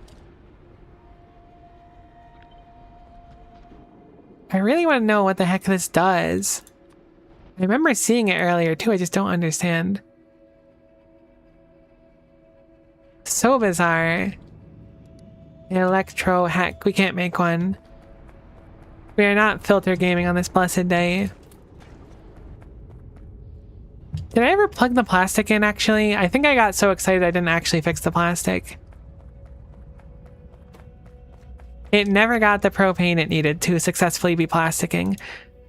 I really want to know what the heck this does. I remember seeing it earlier too, I just don't understand. So bizarre. Electro hack, we can't make one. We are not filter gaming on this blessed day. Did I ever plug the plastic in actually? I think I got so excited I didn't actually fix the plastic. It never got the propane it needed to successfully be plasticking.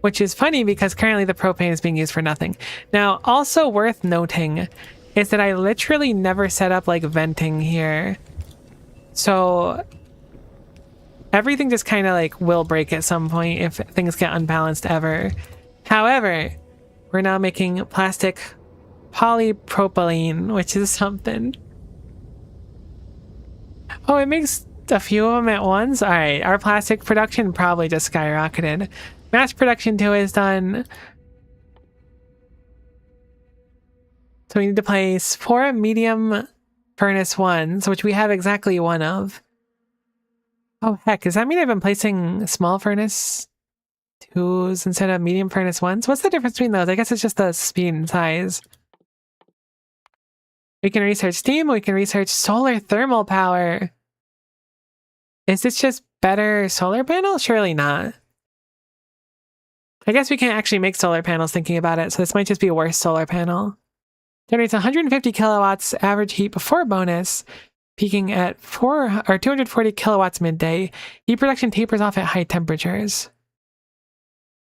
Which is funny because currently the propane is being used for nothing. Now, also worth noting is that I literally never set up like venting here. So everything just kind of like will break at some point if things get unbalanced ever. However, we're now making plastic polypropylene, which is something. Oh, it makes a few of them at once? All right, our plastic production probably just skyrocketed. Mass production 2 is done. So we need to place 4 medium furnace 1s, which we have exactly 1 of. Oh heck, does that mean I've been placing small furnace 2s instead of medium furnace 1s? What's the difference between those? I guess it's just the speed and size. We can research steam, we can research solar thermal power. Is this just better solar panel? Surely not. I guess we can't actually make solar panels thinking about it, so this might just be a worse solar panel. Generates 150 kilowatts average heat before bonus, peaking at 240 kilowatts midday. Heat production tapers off at high temperatures.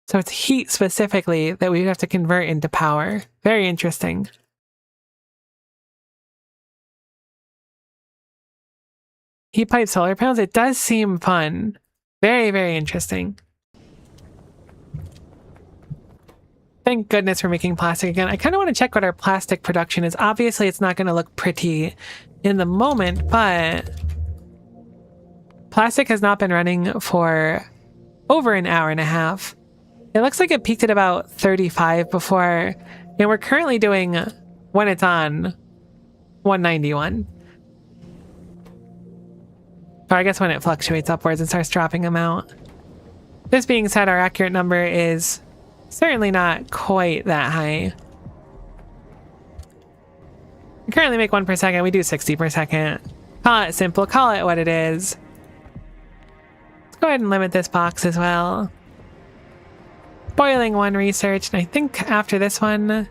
So it's heat specifically that we have to convert into power. Very interesting. Heat pipe solar panels, it does seem fun. Very, very interesting. Thank goodness we're making plastic again. I kind of want to check what our plastic production is. Obviously, it's not going to look pretty in the moment, but plastic has not been running for over an hour and a half. It looks like it peaked at about 35 before, and we're currently doing, when it's on, 191. Or I guess when it fluctuates upwards and starts dropping them out. This being said, our accurate number is certainly not quite that high. We currently make 1 per second. We do 60 per second. Call it simple. Call it what it is. Let's go ahead and limit this box as well. Boiling 1 research. And I think after this one,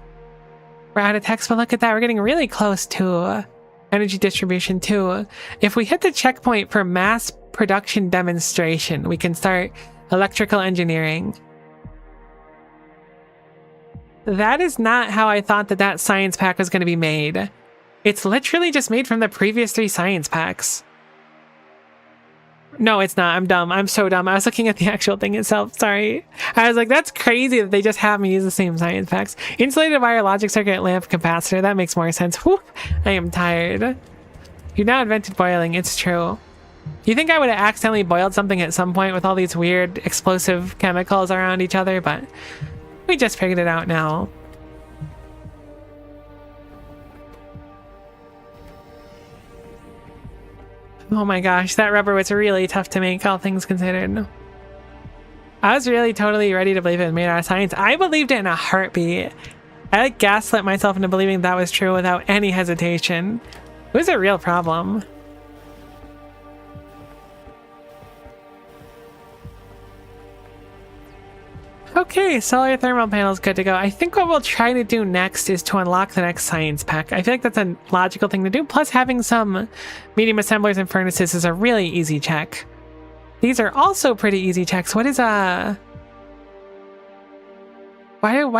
we're out of text. But look at that. We're getting really close to energy distribution too. If we hit the checkpoint for mass production demonstration, we can start electrical engineering. That is not how I thought that science pack was going to be made. It's literally just made from the previous 3 science packs. No, it's not. I'm dumb. I'm so dumb. I was looking at the actual thing itself. Sorry. I was like, that's crazy that they just have me use the same science packs. Insulated wire logic circuit lamp capacitor. That makes more sense. Whew. I am tired. You now invented boiling. It's true. You think I would have accidentally boiled something at some point with all these weird explosive chemicals around each other, but we just figured it out now. Oh my gosh, that rubber was really tough to make, all things considered. I was really totally ready to believe it was made out of science. I believed it in a heartbeat. I like gaslit myself into believing that was true without any hesitation. It was a real problem. Okay, solar thermal panel's good to go. I think what we'll try to do next is to unlock the next science pack. I feel like that's a logical thing to do. Plus, having some medium assemblers and furnaces is a really easy check. These are also pretty easy checks. What is why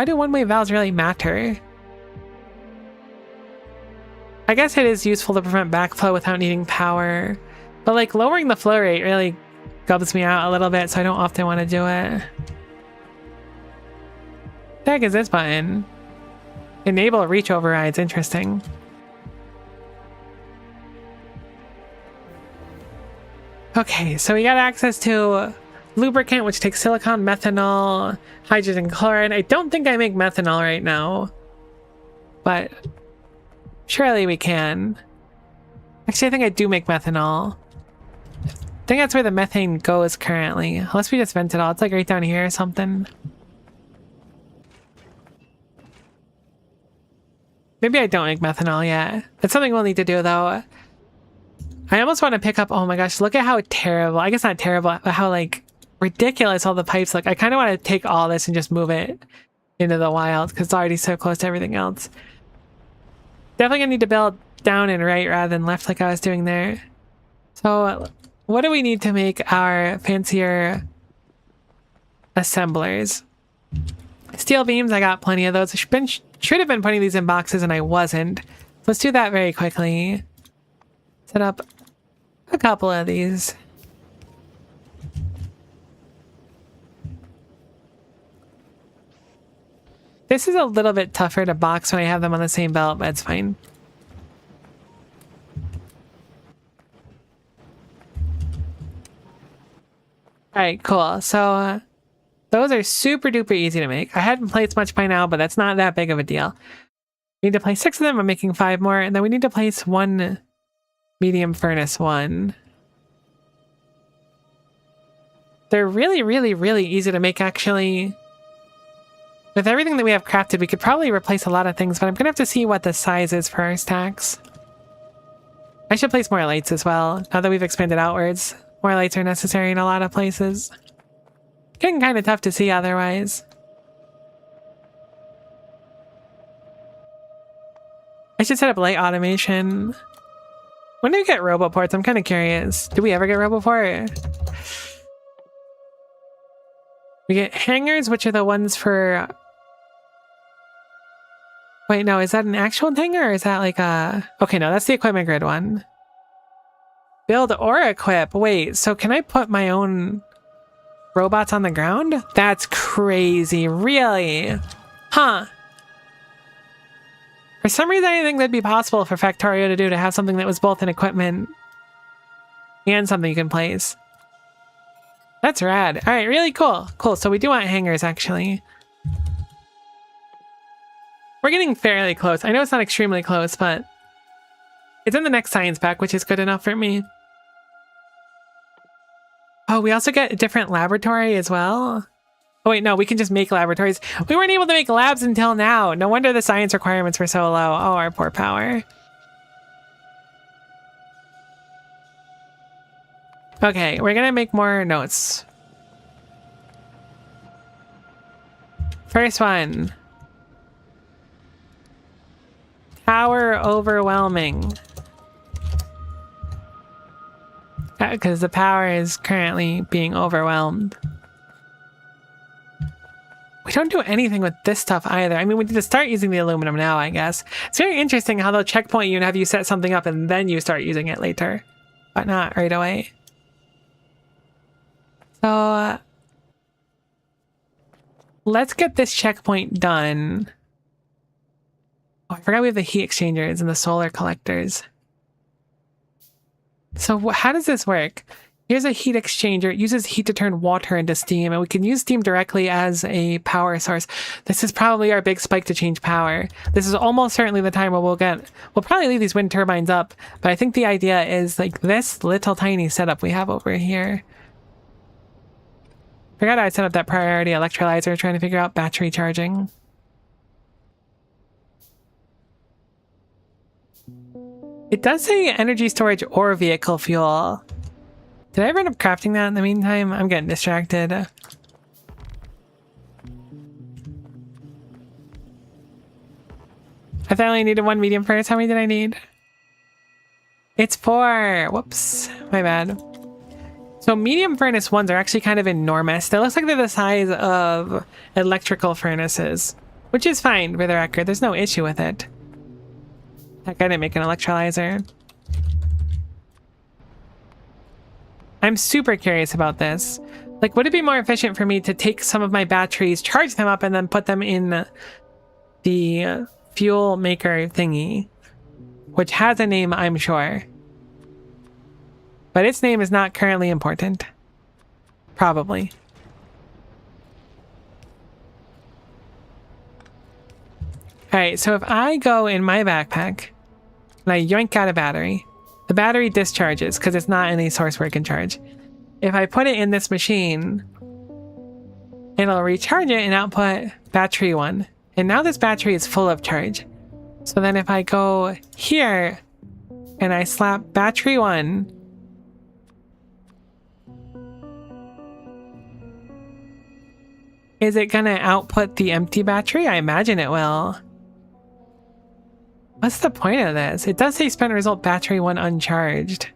do one-way valves really matter? I guess it is useful to prevent backflow without needing power. But like lowering the flow rate really gubs me out a little bit, so I don't often want to do it. What the heck is this button? Enable reach overrides. Interesting. Okay, so we got access to lubricant, which takes silicon, methanol, hydrogen chloride. I don't think I make methanol right now, but surely we can. Actually, I think I do make methanol. I think that's where the methane goes currently. Unless we just vent it all. It's like right down here or something. Maybe I don't make methanol yet. That's something we'll need to do though. I almost want to pick up, oh my gosh, look at how terrible, I guess not terrible, but how like ridiculous all the pipes look. I kind of want to take all this and just move it into the wild because it's already so close to everything else. Definitely gonna need to build down and right rather than left like I was doing there. So what do we need to make our fancier assemblers? Steel beams, I got plenty of those. I should have been putting these in boxes and I wasn't. Let's do that very quickly. Set up a couple of these. This is a little bit tougher to box when I have them on the same belt, but it's fine. Alright, cool. So those are super duper easy to make. I hadn't placed much by now, but that's not that big of a deal. We need to place 6 of them. I'm making 5 more, and then we need to place 1 medium furnace 1. They're really, really, really easy to make, actually. With everything that we have crafted, we could probably replace a lot of things, but I'm gonna have to see what the size is for our stacks. I should place more lights as well. Now that we've expanded outwards, more lights are necessary in a lot of places. Getting kind of tough to see otherwise. I should set up light automation. When do we get roboports? I'm kind of curious. Do we ever get roboport? We get hangars, which are the ones for... Wait, no, is that an actual hangar or is that like a... Okay, no, that's the equipment grid one. Build or equip. Wait, so can I put my own robots on the ground? That's crazy. Really? Huh. For some reason, I didn't think that'd be possible for Factorio to do, to have something that was both an equipment and something you can place. That's rad. All right, really cool. Cool, so we do want hangars, actually. We're getting fairly close. I know it's not extremely close, but it's in the next science pack, which is good enough for me. Oh, we also get a different laboratory as well? Oh wait, no, we can just make laboratories. We weren't able to make labs until now. No wonder the science requirements were so low. Oh, our poor power. Okay, we're gonna make more notes. First one. Power overwhelming. Because the power is currently being overwhelmed. We don't do anything with this stuff either. I mean, we need to start using the aluminum now, I guess. It's very interesting how they'll checkpoint you and have you set something up and then you start using it later. But not right away. So, let's get this checkpoint done. Oh, I forgot we have the heat exchangers and the solar collectors. So how does this work? Here's a heat exchanger. It uses heat to turn water into steam, and we can use steam directly as a power source. This is probably our big spike to change power. This is almost certainly the time where we'll probably leave these wind turbines up, but I think the idea is like this little tiny setup we have over here. Forgot I set up that priority electrolyzer trying to figure out battery charging. It does say energy storage or vehicle fuel. Did I ever end up crafting that in the meantime? I'm getting distracted. I thought I only needed one medium furnace. How many did I need? It's 4. Whoops. My bad. So medium furnace ones are actually kind of enormous. They look like they're the size of electrical furnaces, which is fine for the record. There's no issue with it. Heck, I didn't make an electrolyzer. I'm super curious about this. Like, would it be more efficient for me to take some of my batteries, charge them up, and then put them in the fuel maker thingy, which has a name, I'm sure. But its name is not currently important. Probably. Alright, so if I go in my backpack and I yoink out a battery, the battery discharges because it's not any source where it can charge. If I put it in this machine, it'll recharge it and output battery 1. And now this battery is full of charge. So then if I go here and I slap battery 1, is it gonna output the empty battery? I imagine it will. What's the point of this? It does say spent result battery 1 uncharged.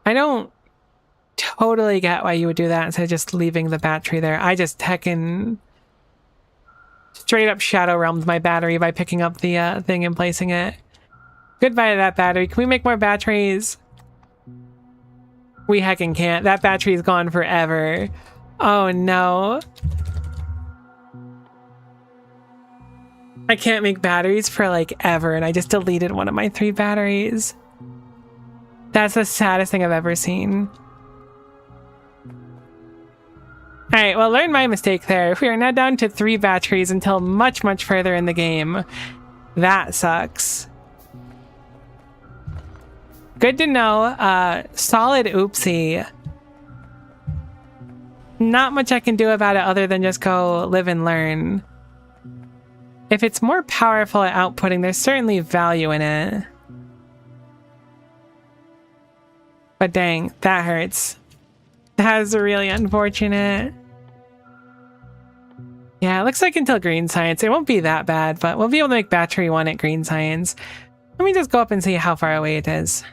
I don't totally get why you would do that instead of just leaving the battery there. I just heckin' straight up shadow realmed my battery by picking up the thing and placing it. Goodbye to that battery. Can we make more batteries? We heckin' can't. That battery's gone forever. Oh no. I can't make batteries for like ever, and I just deleted one of my 3 batteries. That's the saddest thing I've ever seen. Alright, well, learn my mistake there. We are now down to 3 batteries until much, much further in the game. That sucks. Good to know. Solid oopsie. Not much I can do about it other than just go live and learn. If it's more powerful at outputting, there's certainly value in it. But dang, that hurts. That is really unfortunate. Yeah, it looks like until green science, it won't be that bad, but we'll be able to make battery 1 at green science. Let me just go up and see how far away it is.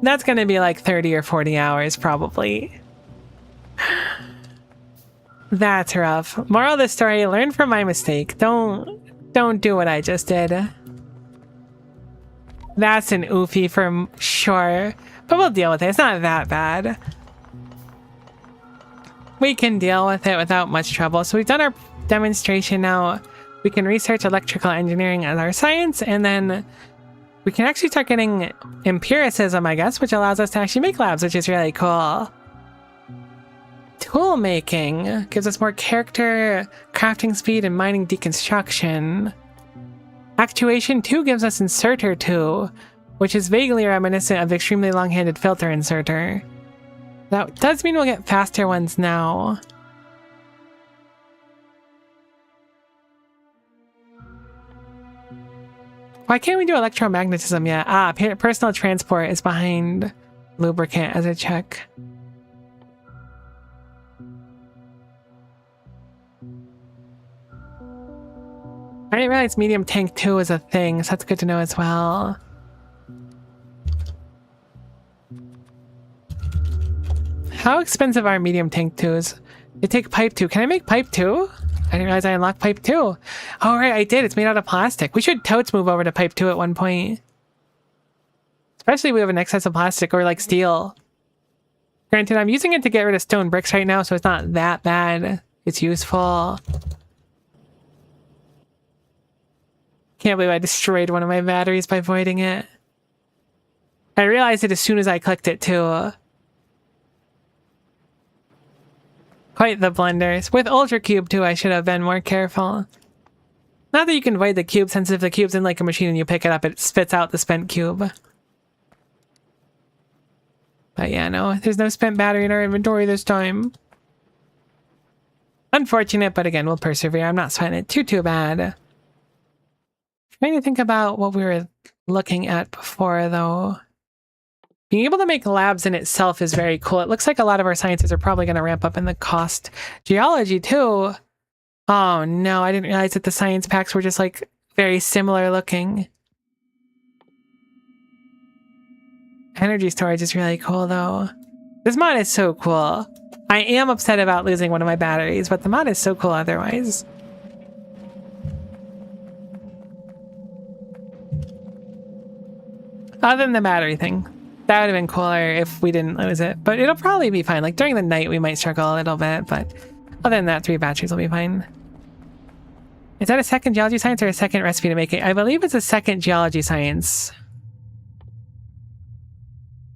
That's gonna be like 30 or 40 hours, probably. That's rough. Moral of the story, learn from my mistake. Don't do what I just did. That's an oofy for sure. But we'll deal with it. It's not that bad. We can deal with it without much trouble. So we've done our demonstration now. We can research electrical engineering as our science, and then we can actually start getting empiricism, I guess, which allows us to actually make labs, which is really cool. tool making gives us more character, crafting speed, and mining deconstruction. Actuation 2 gives us Inserter 2, which is vaguely reminiscent of extremely long-handed filter inserter. That does mean we'll get faster ones now. Why can't we do electromagnetism yet? Ah, personal transport is behind lubricant as a check. I didn't realize medium tank 2 is a thing, so that's good to know as well. How expensive are medium tank 2s? They take pipe 2. Can I make pipe 2? I didn't realize I unlocked pipe 2. Oh, right, I did. It's made out of plastic. We should totes move over to pipe 2 at one point. Especially if we have an excess of plastic or like steel. Granted, I'm using it to get rid of stone bricks right now, so it's not that bad. It's useful. Can't believe I destroyed one of my batteries by voiding it. I realized it as soon as I clicked it too. Quite the blunders. With Ultra Cube too, I should have been more careful. Not that you can void the cube, since if the cube's in like a machine and you pick it up, it spits out the spent cube. But yeah, no, there's no spent battery in our inventory this time. Unfortunate, but again, we'll persevere. I'm not sweating it too bad. Trying to think about what we were looking at before, though. Being able to make labs in itself is very cool. It looks like a lot of our sciences are probably going to ramp up in the cost. Geology, too. Oh, no, I didn't realize that the science packs were just, like, very similar looking. Energy storage is really cool, though. This mod is so cool. I am upset about losing one of my batteries, but the mod is so cool otherwise. Other than the battery thing. That would have been cooler if we didn't lose it. But it'll probably be fine. Like, during the night, we might struggle a little bit. But other than that, 3 batteries will be fine. Is that a second geology science or a second recipe to make it? I believe it's a second geology science.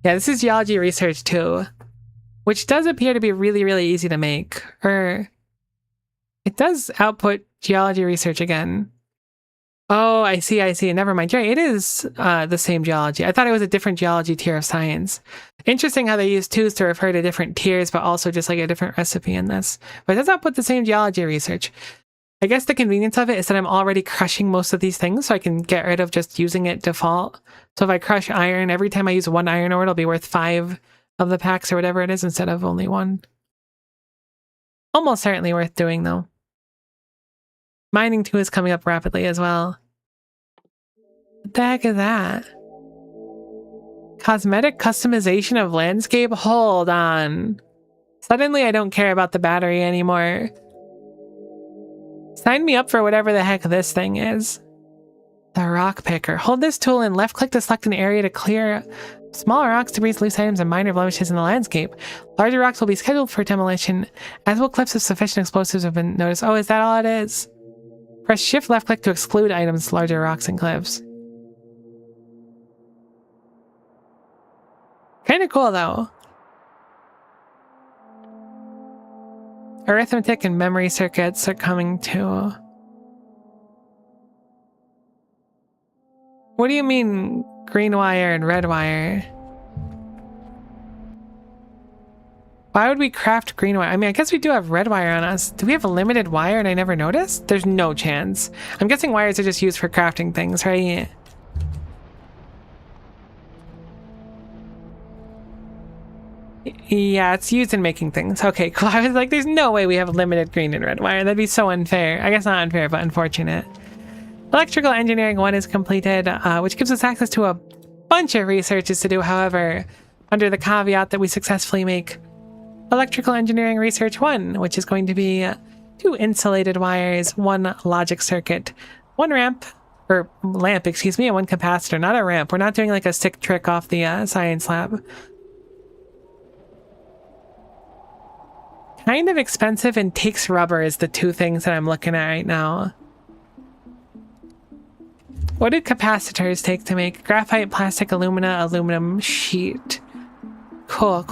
Yeah, this is geology research, too. Which does appear to be really, really easy to make. Or it does output geology research again. Oh, I see. Never mind. It is the same geology. I thought it was a different geology tier of science. Interesting how they use 2s to refer to different tiers, but also just like a different recipe in this. But it does output the same geology research. I guess the convenience of it is that I'm already crushing most of these things, so I can get rid of just using it default. So if I crush iron, every time I use 1 iron ore, it'll be worth 5 of the packs or whatever it is instead of only 1. Almost certainly worth doing, though. Mining 2 is coming up rapidly as well. What the heck is that? Cosmetic customization of landscape? Hold on. Suddenly I don't care about the battery anymore. Sign me up for whatever the heck this thing is. The rock picker. Hold this tool and left click to select an area to clear small rocks, debris, loose items, and minor blemishes in the landscape. Larger rocks will be scheduled for demolition, as will cliffs if sufficient explosives have been noticed. Oh, is that all it is? Press shift left click to exclude items, larger rocks, and cliffs. Kinda cool, though. Arithmetic and memory circuits are coming too. What do you mean green wire and red wire? Why would we craft green wire? I mean, I guess we do have red wire on us. Do we have a limited wire and I never noticed? There's no chance. I'm guessing wires are just used for crafting things, right? Yeah, it's used in making things. Okay, cool. I was like, there's no way we have limited green and red wire. That'd be so unfair. I guess not unfair, but unfortunate. Electrical Engineering 1 is completed, which gives us access to a bunch of researches to do, however, under the caveat that we successfully make Electrical Engineering Research 1, which is going to be 2 insulated wires, 1 logic circuit, 1 ramp, or lamp, excuse me, and 1 capacitor, not a ramp. We're not doing like a sick trick off the science lab. Kind of expensive and takes rubber is the 2 things that I'm looking at right now. What did capacitors take to make? Graphite, plastic, alumina, aluminum, sheet. Cool.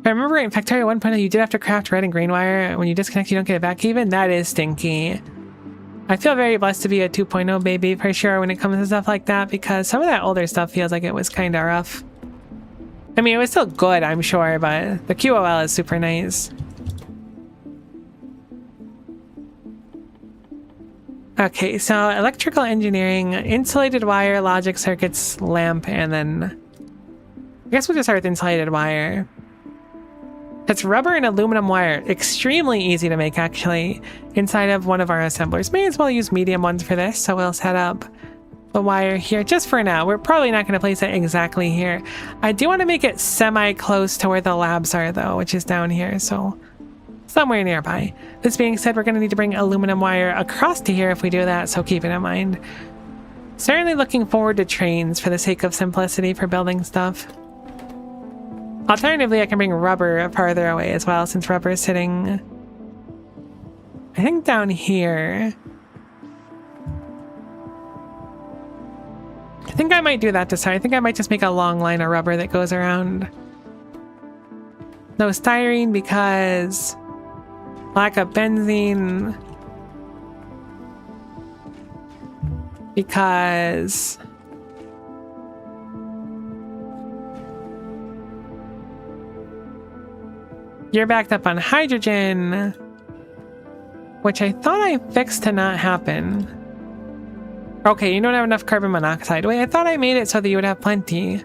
I remember in Factorio 1.0 you did have to craft red and green wire. When you disconnect, you don't get it back even. That is stinky. I feel very blessed to be a 2.0 baby for sure when it comes to stuff like that, because some of that older stuff feels like it was kind of rough. I mean, it was still good, I'm sure, but the QOL is super nice. Okay, so electrical engineering, insulated wire, logic circuits, lamp, and then I guess we'll just start with insulated wire. It's rubber and aluminum wire. Extremely easy to make, actually, inside of one of our assemblers. May as well use medium ones for this, so we'll set up the wire here just for now. We're probably not going to place it exactly here. I do want to make it semi-close to where the labs are, though, which is down here, so somewhere nearby. This being said, we're going to need to bring aluminum wire across to here if we do that, so keep it in mind. Certainly looking forward to trains for the sake of simplicity for building stuff. Alternatively, I can bring rubber farther away as well, since rubber is sitting, I think, down here. I think I might do that this time. I think I might just make a long line of rubber that goes around. No styrene because lack of benzene. Because you're backed up on hydrogen, which I thought I fixed to not happen. Okay, you don't have enough carbon monoxide. Wait, I thought I made it so that you would have plenty.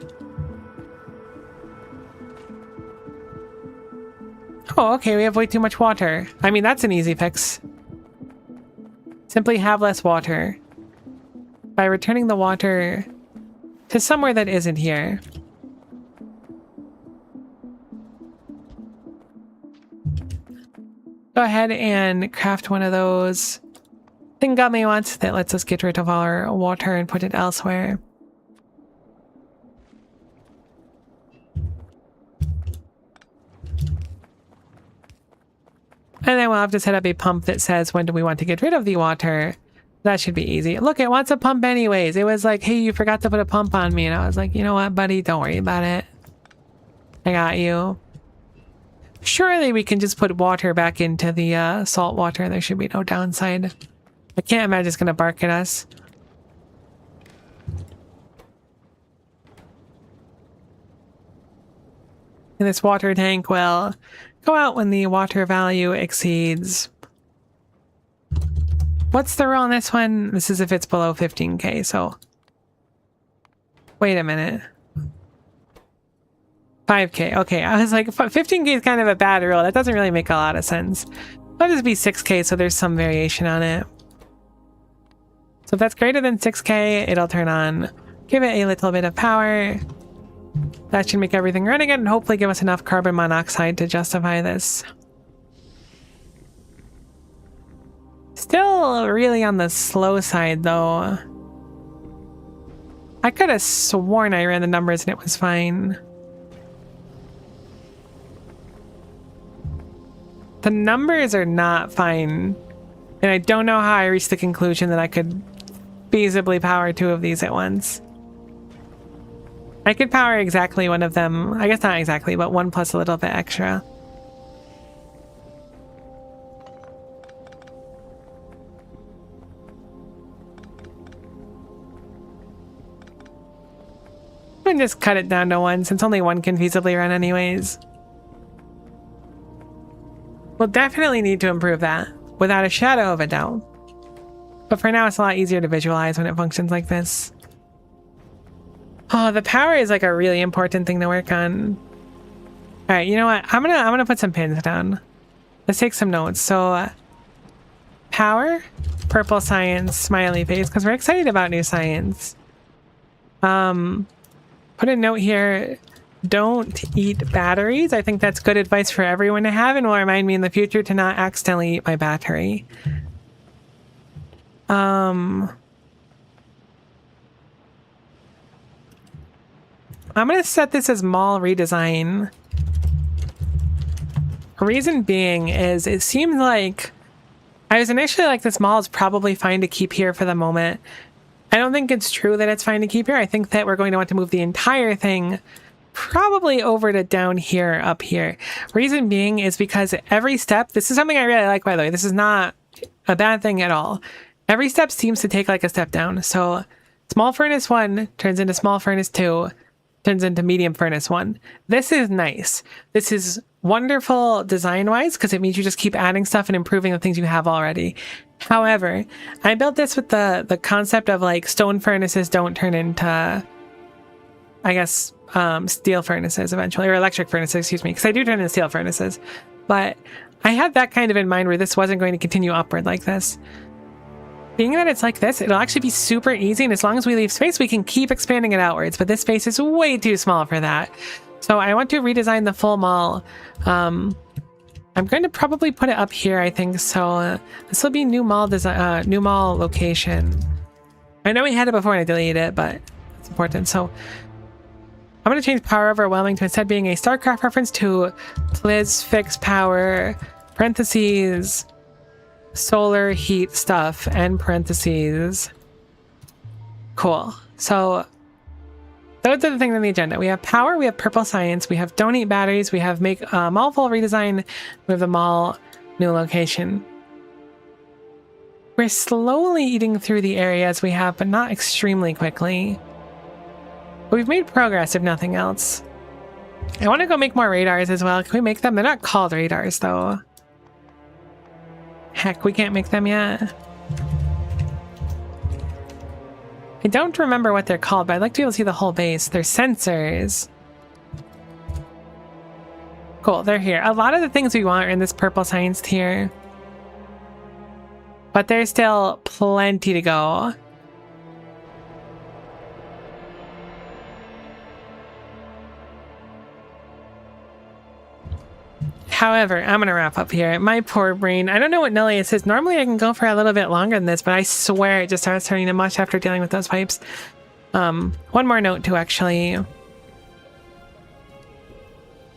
Oh, okay, we have way too much water. I mean, that's an easy fix. Simply have less water by returning the water to somewhere that isn't here. Go ahead and craft one of those thingummy ones that lets us get rid of our water and put it elsewhere. And then we'll have to set up a pump that says when do we want to get rid of the water. That should be easy. Look, it wants a pump anyways. It was like, hey, you forgot to put a pump on me. And I was like, you know what, buddy? Don't worry about it. I got you. Surely we can just put water back into the salt water. There should be no downside. I can't imagine it's going to bark at us. And this water tank will go out when the water value exceeds... What's the rule on this one? This is if it's below 15k, so... Wait a minute. 5k. Okay, I was like, 15k is kind of a bad rule. That doesn't really make a lot of sense. It'll just be 6k, so there's some variation on it. So if that's greater than 6k, it'll turn on. Give it a little bit of power. That should make everything run again and hopefully give us enough carbon monoxide to justify this. Still really on the slow side, though. I could have sworn I ran the numbers and it was fine. The numbers are not fine. And I don't know how I reached the conclusion that I could feasibly power two of these at once. I could power exactly one of them. I guess not exactly, but one plus a little bit extra. I'm gonna just cut it down to one since only one can feasibly run anyways. We'll definitely need to improve that, without a shadow of a doubt. But for now, it's a lot easier to visualize when it functions like this. Oh, the power is like a really important thing to work on. All right, you know what? I'm gonna put some pins down. Let's take some notes. So, power, purple science, smiley face, because we're excited about new science. Put a note here. Don't eat batteries. I think that's good advice for everyone to have and will remind me in the future to not accidentally eat my battery. I'm going to set this as mall redesign. Reason being is it seems like I was initially like this mall is probably fine to keep here for the moment. I don't think it's true that it's fine to keep here. I think that we're going to want to move the entire thing probably over to down here, up here. Reason being is because every step, this is something I really like, by the way. This is not a bad thing at all. Every step seems to take like a step down. So small furnace 1 turns into small furnace 2, turns into medium furnace 1. This is nice. This is wonderful design-wise because it means you just keep adding stuff and improving the things you have already. However, I built this with the concept of like stone furnaces don't turn into, I guess, steel furnaces eventually, or electric furnaces, excuse me, because I do turn into steel furnaces. But I had that kind of in mind where this wasn't going to continue upward like this. Being that it's like this, it'll actually be super easy, and as long as we leave space, we can keep expanding it outwards, but this space is way too small for that. So I want to redesign the full mall. I'm going to probably put it up here, I think, so this will be new mall design, new mall location. I know we had it before and I deleted it, but it's important. So I'm going to change power overwhelming to instead being a StarCraft reference to Liz fix power, parentheses, solar heat stuff, and parentheses. Cool. So those are the things on the agenda. We have power, we have purple science, we have donate batteries, we have make mall full redesign, we have the mall new location. We're slowly eating through the areas we have, but not extremely quickly. But we've made progress, if nothing else. I want to go make more radars as well. Can we make them? They're not called radars, though. Heck, we can't make them yet. I don't remember what they're called, but I'd like to be able to see the whole base. They're sensors. Cool, they're here. A lot of the things we want are in this purple science tier. But there's still plenty to go. However, I'm going to wrap up here. My poor brain. I don't know what Nullius is. Normally I can go for a little bit longer than this, but I swear it just starts turning to mush after dealing with those pipes. One more note to actually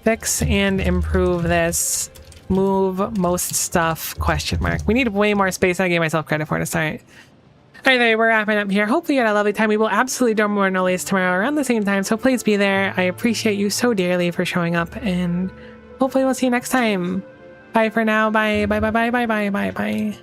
fix and improve this. Move most stuff, question mark. We need way more space than I gave myself credit for to start. Alright, there, we're wrapping up here. Hopefully you had a lovely time. We will absolutely do more Nullius tomorrow around the same time, so please be there. I appreciate you so dearly for showing up, and hopefully we'll see you next time. Bye for now. Bye, bye, bye, bye, bye, bye, bye, bye.